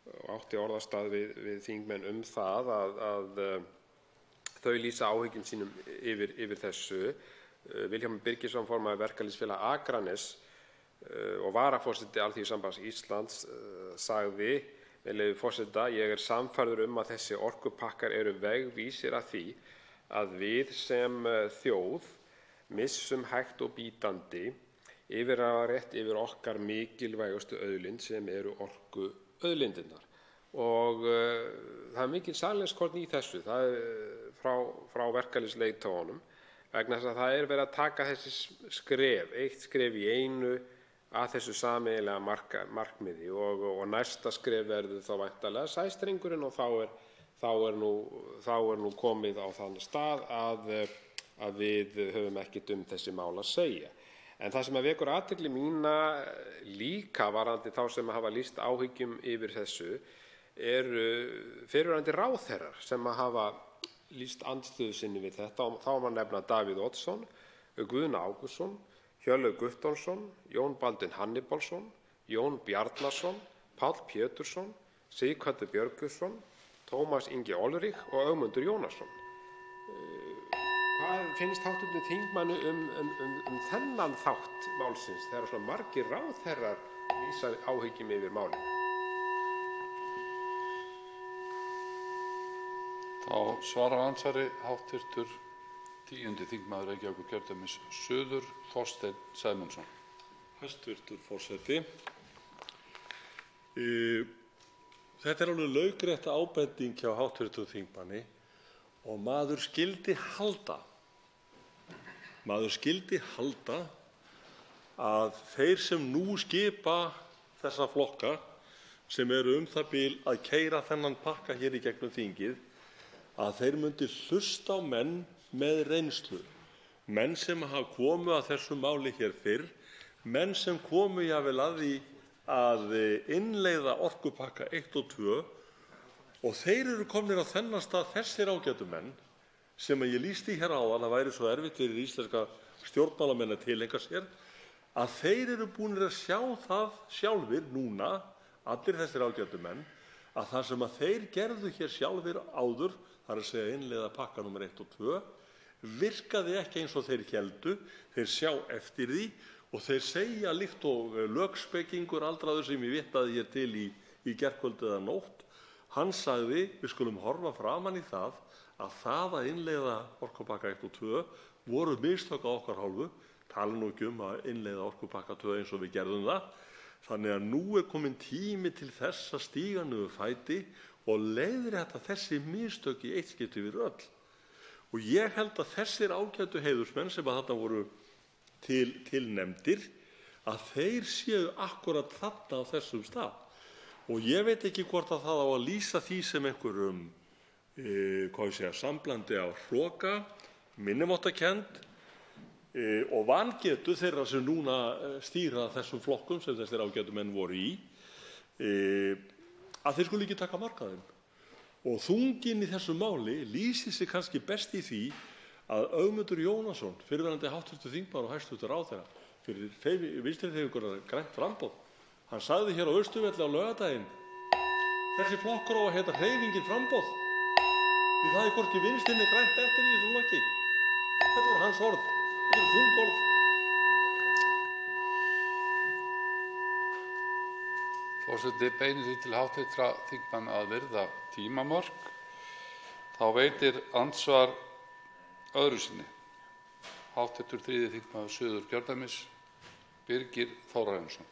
og átti orðastað við þingmenn það að þau lýsa áhyggjum sínum yfir þessu. Vilhjálmur Birgisson, formaður Verkalýðsfélags Akraness og varaforseti Alþýðusambands Íslands, sagði, með leyfi forseta: ég er sannfærður að þessi orkupakkar eru vegvísir að því að við sem þjóð missum hægt og bítandi yfirráðarétt yfir okkar mikilvægustu auðlind sem eru orkuauðlindirnar. Og það mikil sannleikskorn í þessu, það frá verkalýðsleiðtogunum, vegna þess að það verið að taka þessi skref, eitt skref í einu að þessu sameiginlega markmiði og næsta skref verður þá væntanlega sæstrengurinn og þá er nú komið á þann stað að við höfum ekkert þessi mál að segja. En það sem vekur athygli mína líka varðandi þá sem hafa lýst áhyggjum yfir þessu eru fyrrverandi ráðherrar sem hafa lýst andstöðu sinni við þetta. Þá má nefna Davíð Oddsson, Guðna Ágústsson, Hjörleif Guttormsson, Jón Baldvin Hannibalsson, Jón Bjarnason, Páll Pétursson, Sighvatur Björgvinsson, Tómas Ingi Olrich og Ögmundur Jónasson. Hvað finnst hv. þingmanni um þennan þátt málsins þegar svona margir ráðherrar lýsa áhyggjum yfir málinu? Þá svarar andsvari hv. 10. þingmaður Reykjavíkurkjördæmis suður, Þorsteinn Sæmundsson. Hæstvirtur forseti. Þetta alveg laukrétt ábending hjá hv. þingmanni og maður skyldi halda að þeir sem nú skipa þessa flokka sem eru það bil að keyra þennan pakka hér í gegnum þingið, að þeir myndi hlusta á menn með reynslu, menn sem hafa komið að þessu máli hér fyrr, menn sem komu jafnvel að því að innleiða orkupakka 1 og 2 og þeir eru komnir á þennan stað, þessir ágætu menn sem ég lýsti hér áðan að væri svo erfitt fyrir íslenska stjórnmálamenn að tileinka sér, að þeir eru búnir að sjá það sjálfir núna, allir þessir ágætu menn, að það sem að þeir gerðu hér sjálfir áður, það er að segja innleiða pakka nr. 1 og 2, virkaði ekki eins og þeir héldu, þeir sjá eftir því og þeir segja líkt og lögspekingur aldraður sem ég vitnaði hér til í gærkvöld eða nótt. Hann sagði, við skulum horfa framan í það að innleiða orkupakka 1 og 2 voru mistök á okkar hálfu, tala nú ekki að innleiða orkupakka 2 eins og við gerðum það. Þannig að nú komin tími til þess að stíga niður fæti og leiðrétta þessi mistök í eitt skipti fyrir öll. Og ég held að þessir ágætu heiðursmenn sem að þarna voru tilnefndir, að þeir séu akkurat þarna á þessum stað. Og ég veit ekki hvort að það á að lýsa því sem einhverjum, samblandi á hroka, minnimáttarkennd og vangetu þeirra sem núna stýra þessum flokkum sem þessir ágætu menn voru í, að þeir skuli ekki taka mark á þeim. Og þunginn í þessu máli lýsir sig kannski best í því að Ögmundur Jónasson, fyrrverandi hv. þingmaður og hæstv. Ráðherra fyrir Vinstrihreyfinguna – grænt framboð, hann sagði hér á Austurvelli á laugardaginn: þessi flokkur á að heita Hreyfingin framboð, því það er hvorki vinstri né grænt eftir í þessu flokki. Þetta voru hans orð, þetta eru þung orð. Forseti beinir því til hv. þingmanna að virða tímamörk. Þá veitir andsvar öðru sinni hv. 3. þingmaður Suðurkjördæmis, Birgir Þórarinsson.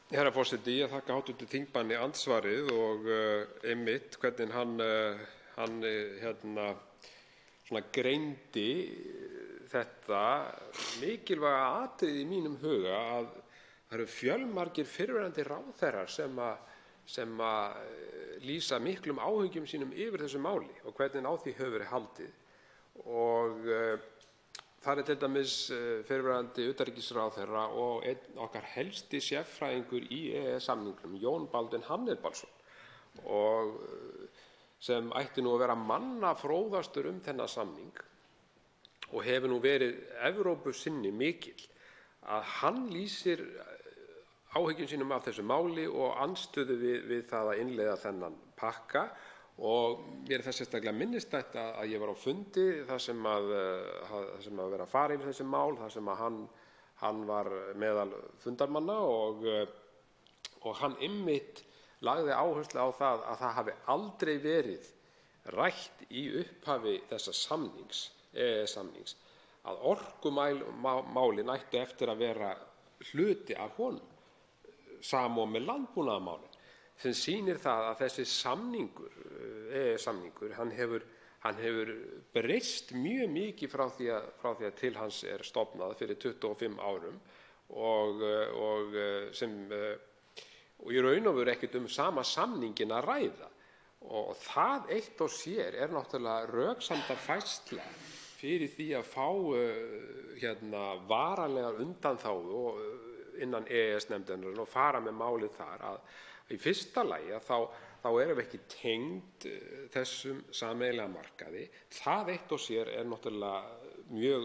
Herra forseti, ég þakka hv. þingmanni andsvarið og einmitt hvernig hann greindi þetta mikilvæga atriði í mínum huga, að það eru fjölmargir fyrrverandi ráðherrar sem lýsa miklum áhyggjum sínum yfir þessu máli og hvernig á því hefur verið haldið. Og það til dæmis fyrrverandi utanríkisráðherra og einn okkar helsti sérfræðingur í EES-samningnum, Jón Baldvin Hannibalsson, og sem ætti nú að vera manna fróðastur þennan samning og hefur nú verið Evrópusinni mikill, að hann lýsir áhyggjum sínum af þessu máli og andstöðu við það að innleiða þennan pakka. Og mér þess sérstaklega minnisstætt að ég var á fundi þar sem að vera að fara yfir þessi mál, þar sem að hann var meðal fundarmanna og hann einmitt lagði áherslu á það að það hafi aldrei verið rætt í upphafi þessa samnings, EES-samnings, að orkumálin ættu eftir að vera hluti af honum, sama og með landbúnaðarmálin, sem sýnir það að þessi samningur, EES-samningur, hann hefur breyst mjög mikið frá því að til hans er stofnað fyrir 25 árum og í raun og veru ekkert sama samningin að ræða. Og það eitt og sér er náttúrulega röksemdafærsla fyrir því að fá varanlegar undanþágu innan EES-nefndarinnar og fara með málið þar, að í fyrsta lagi þá erum við ekki tengd þessum sameiginlega markaði. Það eitt og sér er náttúrulega mjög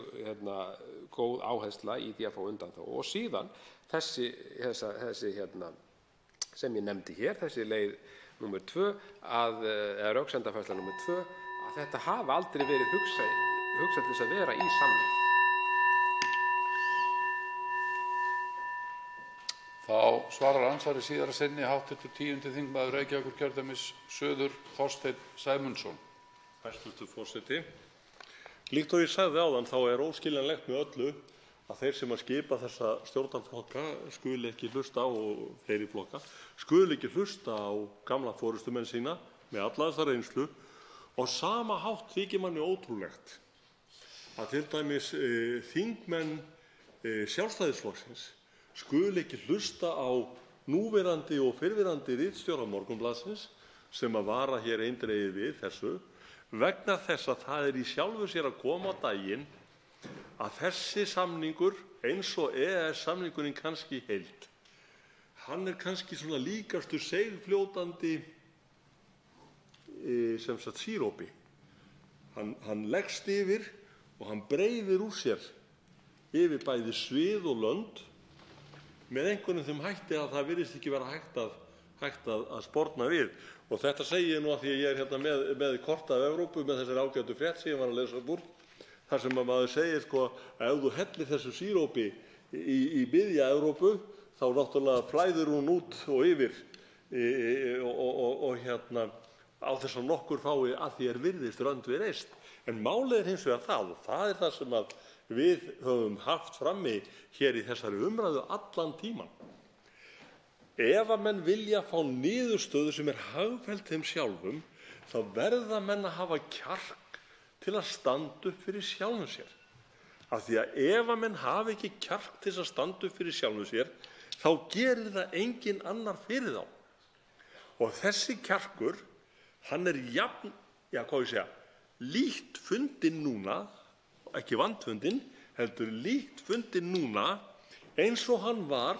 góð áhersla í því að fá undanþágu. Og síðan þessi sem ég nefndi hér, þessi leið nr. 2, eða röksemdafærsla nr. 2, að þetta hafi aldrei verið hugsað til þess að vera í samning. Þá svarar andsvari síðara sinni hv. 10. þingmaður Reykjavíkurkjördæmis suður, Þorsteinn Sæmundsson. Hæstv. forseti. Líkt og ég sagði áðan, þá er óskiljanlegt með öllu að þeir sem að skipa þessa stjórnarflokka skuli ekki hlusta á, og fleiri flokka, skuli ekki hlusta á gamla forystumenn sína með alla þessa reynslu. Og sama hátt þykir manni ótrúlegt að til dæmis þingmenn Sjálfstæðisflokksins skuli ekki hlusta á núverandi og fyrrverandi ritstjóra Morgunblaðsins sem að vara hér eindregið við þessu, vegna þess að það er í sjálfu sér að koma á daginn að þessi samningur, eins og EES-samningurinn kannski í heild, hann er kannski svona líkastur seigfljótandi sírópi. Hann leggst yfir og hann breiðir úr sér yfir bæði svið og lönd með einhvern þeim hætti að það virðist ekki vera hægt að sporna við. Og þetta segi ég nú af því að ég hérna með kort af Evrópu með þessari ágætu frétt sem ég var að lesa upp úr, þar sem að maður segir að ef þú hellir þessu sírópi í miðja Evrópu þá náttúrulega flæðir hún út og yfir og hérna á þess að nokkur fái að því virðist rönd við reist. En málið er hins vegar það, og það er það sem að við höfum haft frammi hér í þessari umræðu allan tíman. Ef að menn vilja fá niðurstöðu sem er hagfelld þeim sjálfum, þá verða menn að hafa kjark til að standa upp fyrir sjálfum sér. Af því að ef að menn hafi ekki kjark til að standa upp fyrir sjálfum sér, þá gerir það engin annar fyrir þá. Og þessi kjarkur, hann er lítt fundinn núna, ekki vandfundinn, heldur lítt fundinn núna eins og hann var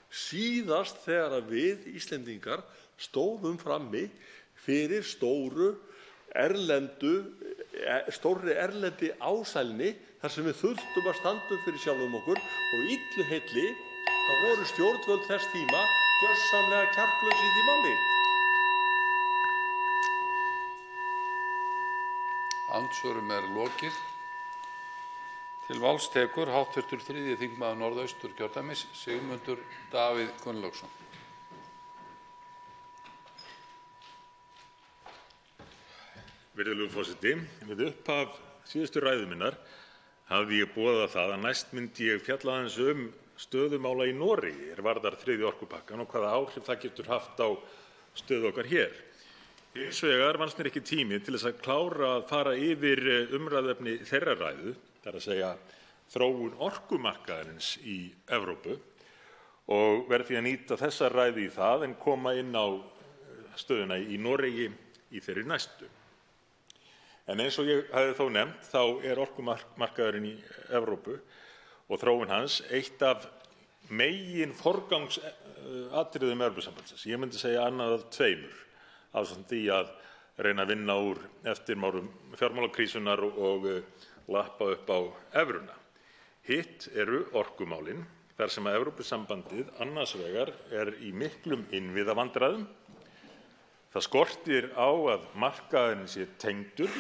síðast þegar að við Íslendingar stóðum frammi fyrir stórri erlendi ásælni þar sem við þurftum að standa upp fyrir sjálfum okkur og illu heilli þá voru stjórnvöld þess tíma gjörsamlega kjarklaus í því máli. Andsvörum er lokið. Til máls tekur hv. 3. þingmaður Norðausturkjördæmis, Sigmundur Davíð Gunnlaugsson. Virðulegur forseti, við upphaf síðustu ræðu minnar hafði ég boðað það að næst myndi ég fjalla aðeins stöðumála í Noregi varðar 3. orkupakkann og hvaða áhrif það getur haft á stöðu okkar hér. Hins vegar vannst mér ekki tími til þess að klára að fara yfir umræðuefni þeirra ræðu, það er að segja þróun orkumarkaðarins í Evrópu, og verð því að nýta þessa ræðu í það en koma inn á stöðuna í Noregi í þeirri næstu. En eins og ég hafði þó nefnt, þá er orkumarkaðurinn í Evrópu og þróun hans eitt af megin forgangsatriðum Evrópusambandsins. Ég myndi segja annað af tveimur, ásamt því að reyna að vinna úr eftirmárum fjármálakrísunnar og lappa upp á evruna. Hitt eru orkumálin, þar sem að Evrópusambandið annars vegar er í miklum innviðavandræðum. Það skortir á að markaðurinn sé tengdur,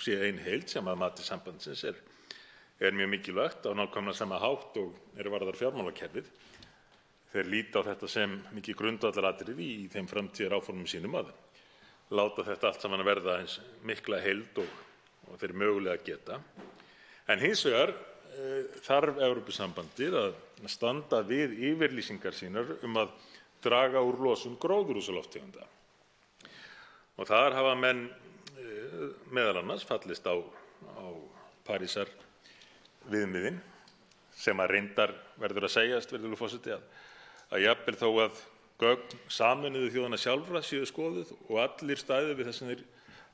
sé ein heild sem að mati sambandsins er mjög mikilvægt á nákvæmlega sama hátt og varðar fjármálakerfið. Þeir líta á þetta sem mikið grundvallaratriði í þeim framtíðaráformum sínum að láta þetta allt saman verða eins mikla heild og þeir mögulega geta. En hins vegar þarf Evrópusambandið að standa við yfirlýsingar sínar að draga úr losun gróðurhúsalofttegunda. Og þar hafa menn meðal annars fallist á Parísar viðmiðin sem að reyndar verður að segjast, virðulegur forseti, að jafnvel þó að gögn Sameinuðu þjóðanna sjálfra séu skoðuð og allir stæðu við það sem þeir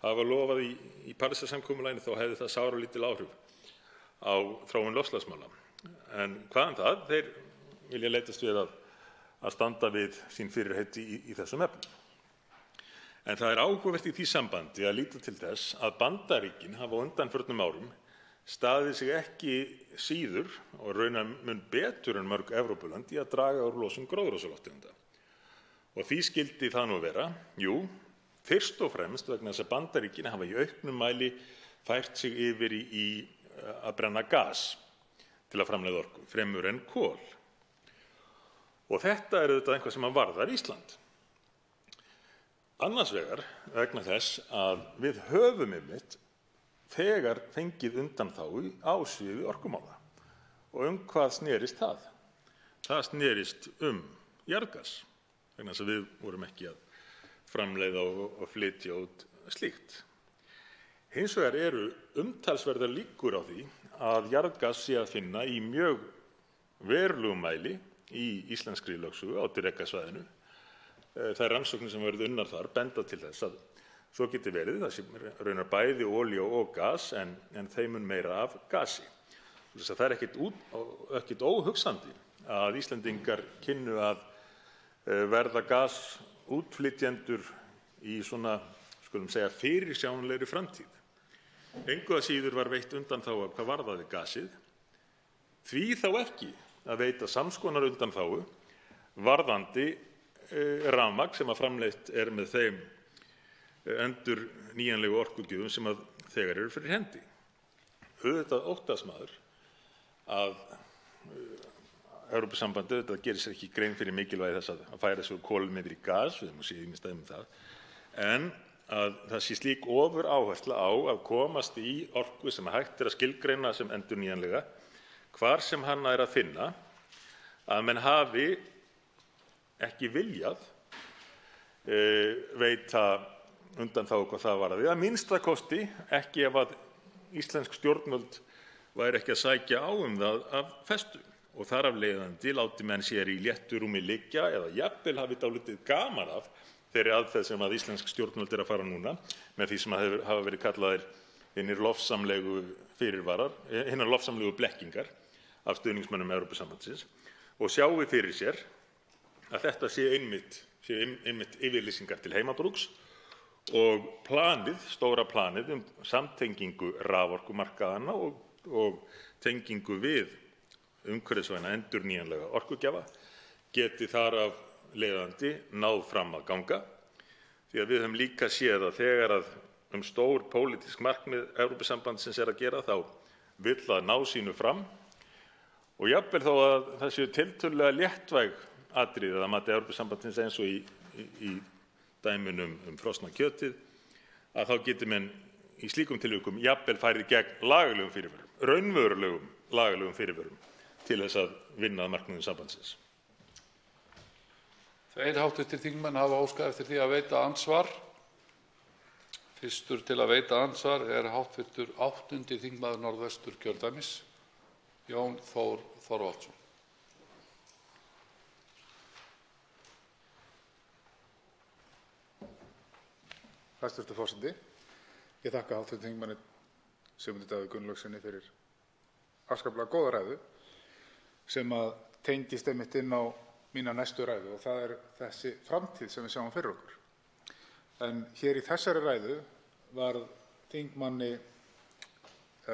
hafa lofað í Parísarsamkomulaginu, þá hefði það sáralítil áhrif á þróun loftslagsmála. En hvað það? Þeir vilja leitast við að standa við sín fyrirheit í þessum efnum. En það er áhugavert í því sambandi að líta til þess að Bandaríkin hafa á undanförnum árum staðið sig ekki síður og raunar mun betur en mörg Evrópulönd í að draga úr losun gróðurhúsalofttegunda. Og því skyldi það nú vera? Jú, fyrst og fremst vegna þess að Bandaríkin hafa í auknum mæli fært sig yfir í að brenna gas til að framleiða orku, fremur en kol. Og þetta er auðvitað eitthvað sem varðar Ísland. Annars vegar vegna þess að við höfum einmitt þegar fengið undanþágu á sviði orkumála. Og hvað snerist það? Það snerist jarðgas, vegna þess að við vorum ekki að framleiða og flytja út slíkt. Hins vegar eru umtalsverðar líkur á því að jarðgas sé að finna í mjög verulegum mæli í íslenskri lögsögu á Drekasvæðinu. Þær rannsóknir sem verið unnar þar benda til þess að svo geti verið, það sé raunar bæði olíu og gas en þeim mun meira af gasi. Þess að það er ekkert óhugsandi að Íslendingar kynnu að verða gasútflytjendur í svona, skulum segja, fyrirsjáanlegri framtíð. Engu að síður var veitt undanþága hvað varðaði gasið. Því þá ekki að veita sams konar undanþágu varðandi rafmagn sem að framleitt er með þeim endurnýjanlegu orkugjöfum sem að þegar eru fyrir hendi. Auðvitað óttast maður að Evrópusambandið auðvitað gerir sér ekki grein fyrir mikilvægi þess að færa sig úr kolum yfir í gas, við höfum séð ýmis dæmi um það, en að það sé slík ofuráhersla á að komast í orku sem hægt er að skilgreina sem endurnýjanlega, hvar sem hana er að finna, að menn hafi ekki viljað veita undanþágu hvað það varðaði, að minnsta kosti ekki ef að íslensk stjórnvöld væri ekki að sækja á það af festu og þar af leiðandi láti menn sér í léttu rúmi liggja eða jafnvel hafi dálítið gaman af þeirri aðferð sem að íslensk stjórnvöld er að fara núna með því sem hafa verið kallaðir hinar lofsamlegu fyrirvarar, hinar lofsamlegu blekkingar af stuðningsmönnum Evrópusambandsins og sjái fyrir sér að þetta sé einmitt yfirlýsingar til heimabrúks og stóra planið samtengingu raforkumarkaðanna og tengingu við umhverfisvæna endurnýjanlega orkugjafa geti þar af leiðandi náð fram að ganga. Því að við höfum líka séð að þegar að stór pólitísk markmið Evrópusambandsins er að gera þá vill það ná sínu fram og jafnvel þó að það séu tiltölulega léttvæg atriði að mati Evrópusambandsins eins og í dæmunum frosna kjötið, að þá geti menn í slíkum tilvikum jafnvel farið gegn lagalegum fyrirvörum, raunverulegum lagalegum fyrirvörum til þess að vinna að markmiðum sambandsins. Tveir hv. þingmenn hafa óskað eftir því að veita andsvar. Fyrstur til að veita andsvar er hv. 8. þingmaður Norðvesturkjördæmis, Jón Þór Þorvaldsson. Hæstv. forseti. Ég þakka hv. þingmanni Sigmundi Davíð Gunnlaugssyni fyrir afskaplega góða ræðu sem að tengist einmitt inn á mína næstu ræðu og það er þessi framtíð sem við sjáum fyrir okkur. En hér í þessari ræðu var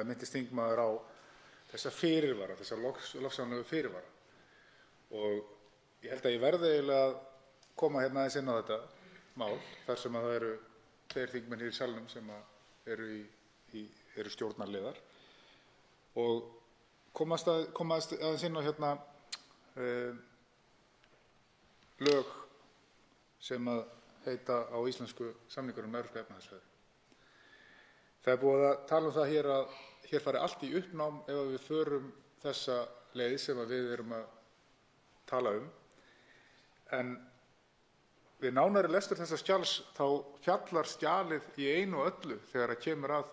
minntist þingmaður á þessa fyrirvara, þessa lofsamlegu fyrirvara. Og ég held að ég verði eiginlega að koma hérna aðeins inn á þetta mál þar sem að það eru tveir þingmenn hér í salnum sem eru stjórnarliðar og komast aðeins inn á hérna lög sem að heita á íslensku samningur Evrópska efnahagssvæðið. Það er búið að tala um það hér að hér fari allt í uppnám ef við förum þessa leið sem að við erum að tala um. En við nánari lestur þessa skjals þá fjallar skjalið í einu og öllu þegar að kemur að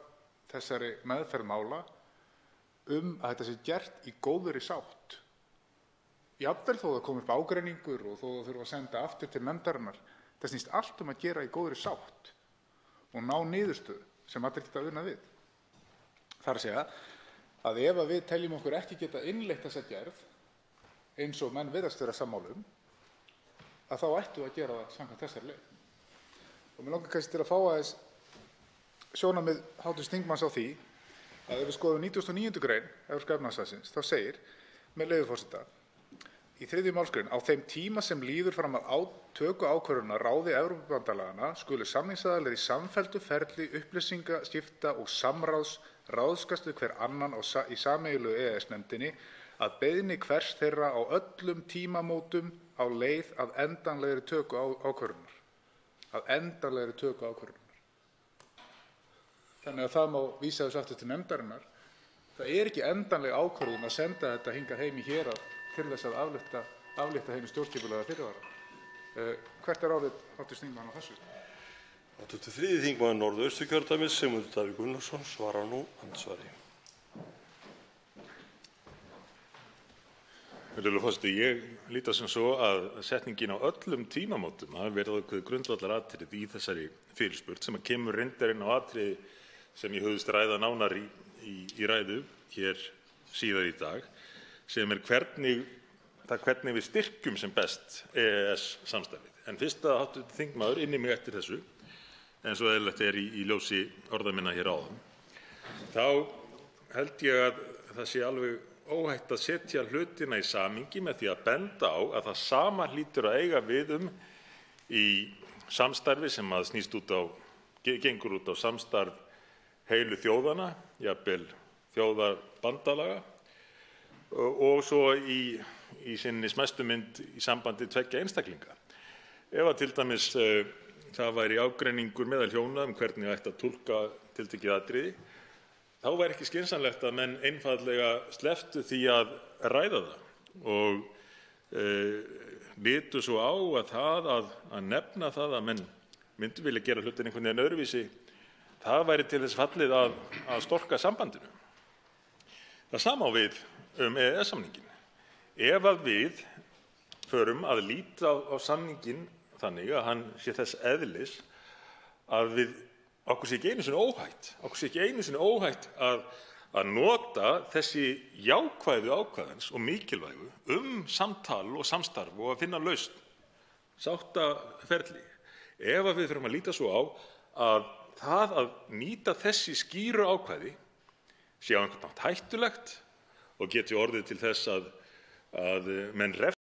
þessari meðferð mála að þetta sé gert í góðri sátt. Jafnvel þó það komi upp ágreiningur og þó það þurfa að senda aftur til nefndarinnar. Það snýst allt að gera í góðri sátt og ná niðurstöðu sem allir geta unnað við. Það er að segja að ef við teljum okkur ekki geta innleitt þessa gerð eins og menn virðast vera sammála að þá ættum við að gera það samkvæmt þessari leið. Og mig langar kannski til að fá aðeins sjónarmið hv. þingmanns á því að ef við skoðum 99. grein Evrópska efnahagssvæðisins þá segir, með leyfi forseta, í 3. málsgrein: á þeim tíma sem líður fram að töku ákvörðunar ráði Evrópubandalagana skulu samningsaðilar í samfelldu ferli upplýsingaskipta og samráðs ráðskast við hver annan í sameiginlegu EES-nefndinni að beiðni hvers þeirra á öllum tímamótum á leið að endanlegri töku ákvörðunar. Að endanlegri töku ákvörðunar. Þannig að það má vísa þessu aftur til nefndarinnar. Það er ekki endanleg ákvörðun að senda þetta hingað heim í hérað til þess að aflétta henni stjórnskipulega fyrirvara. Hvert er álit hv. þingmann á þessu? Hv. 3. þingmaður Norðausturkjördæmis, Sigmundur Davíð Gunnlaugsson, svarar nú andsvari. Virðulegur forseti, ég lít á sem svo að setningin á öllum tímamótum hafi verið ákveðið grundvallaratriði í þessari fyrirspurn sem að kemur reyndar inn á atriði sem ég hugðist ræða nánar í ræðu hér síðar í dag, sem er hvernig við styrkjum sem best EES-samstarfið. En fyrst að hv. þingmaður inni mig eftir þessu, eins og eðlilegt er í ljósi orða minna hér áðan, þá held ég að það sé alveg óhætt að setja hlutina í samhengi með því að benda á að það sama hlýtur að eiga við í samstarfi sem að gengur út á samstarf heilu þjóðanna, jafnvel þjóðarbandalaga, og svo í sinni smæstu mynd í sambandi tveggja einstaklinga. Ef að til dæmis það væri ágreiningur meðal hjóna hvernig ætti að túlka tiltekið atriði, þá væri ekki skynsamlegt að menn einfaldlega slepptu því að ræða það og litu svo á að það að nefna það að menn myndu vilja gera hlutina einhvern veginn öðruvísi, það væri til þess fallið að storka sambandinu. Það sama á við EES-samninginn. Ef að við förum að líta á samninginn þannig að hann sé þess eðlis að okkur sé ekki einu sinni óhætt að nota þessi jákvæðu ákvæðans og mikilvægu samtal og samstarf og að finna lausn, sáttaferli. Ef að við förum að líta svo á að það að nýta þessi skýru ákvæði sé á einhvern hátt hættulegt og geti orðið til þess að menn refsi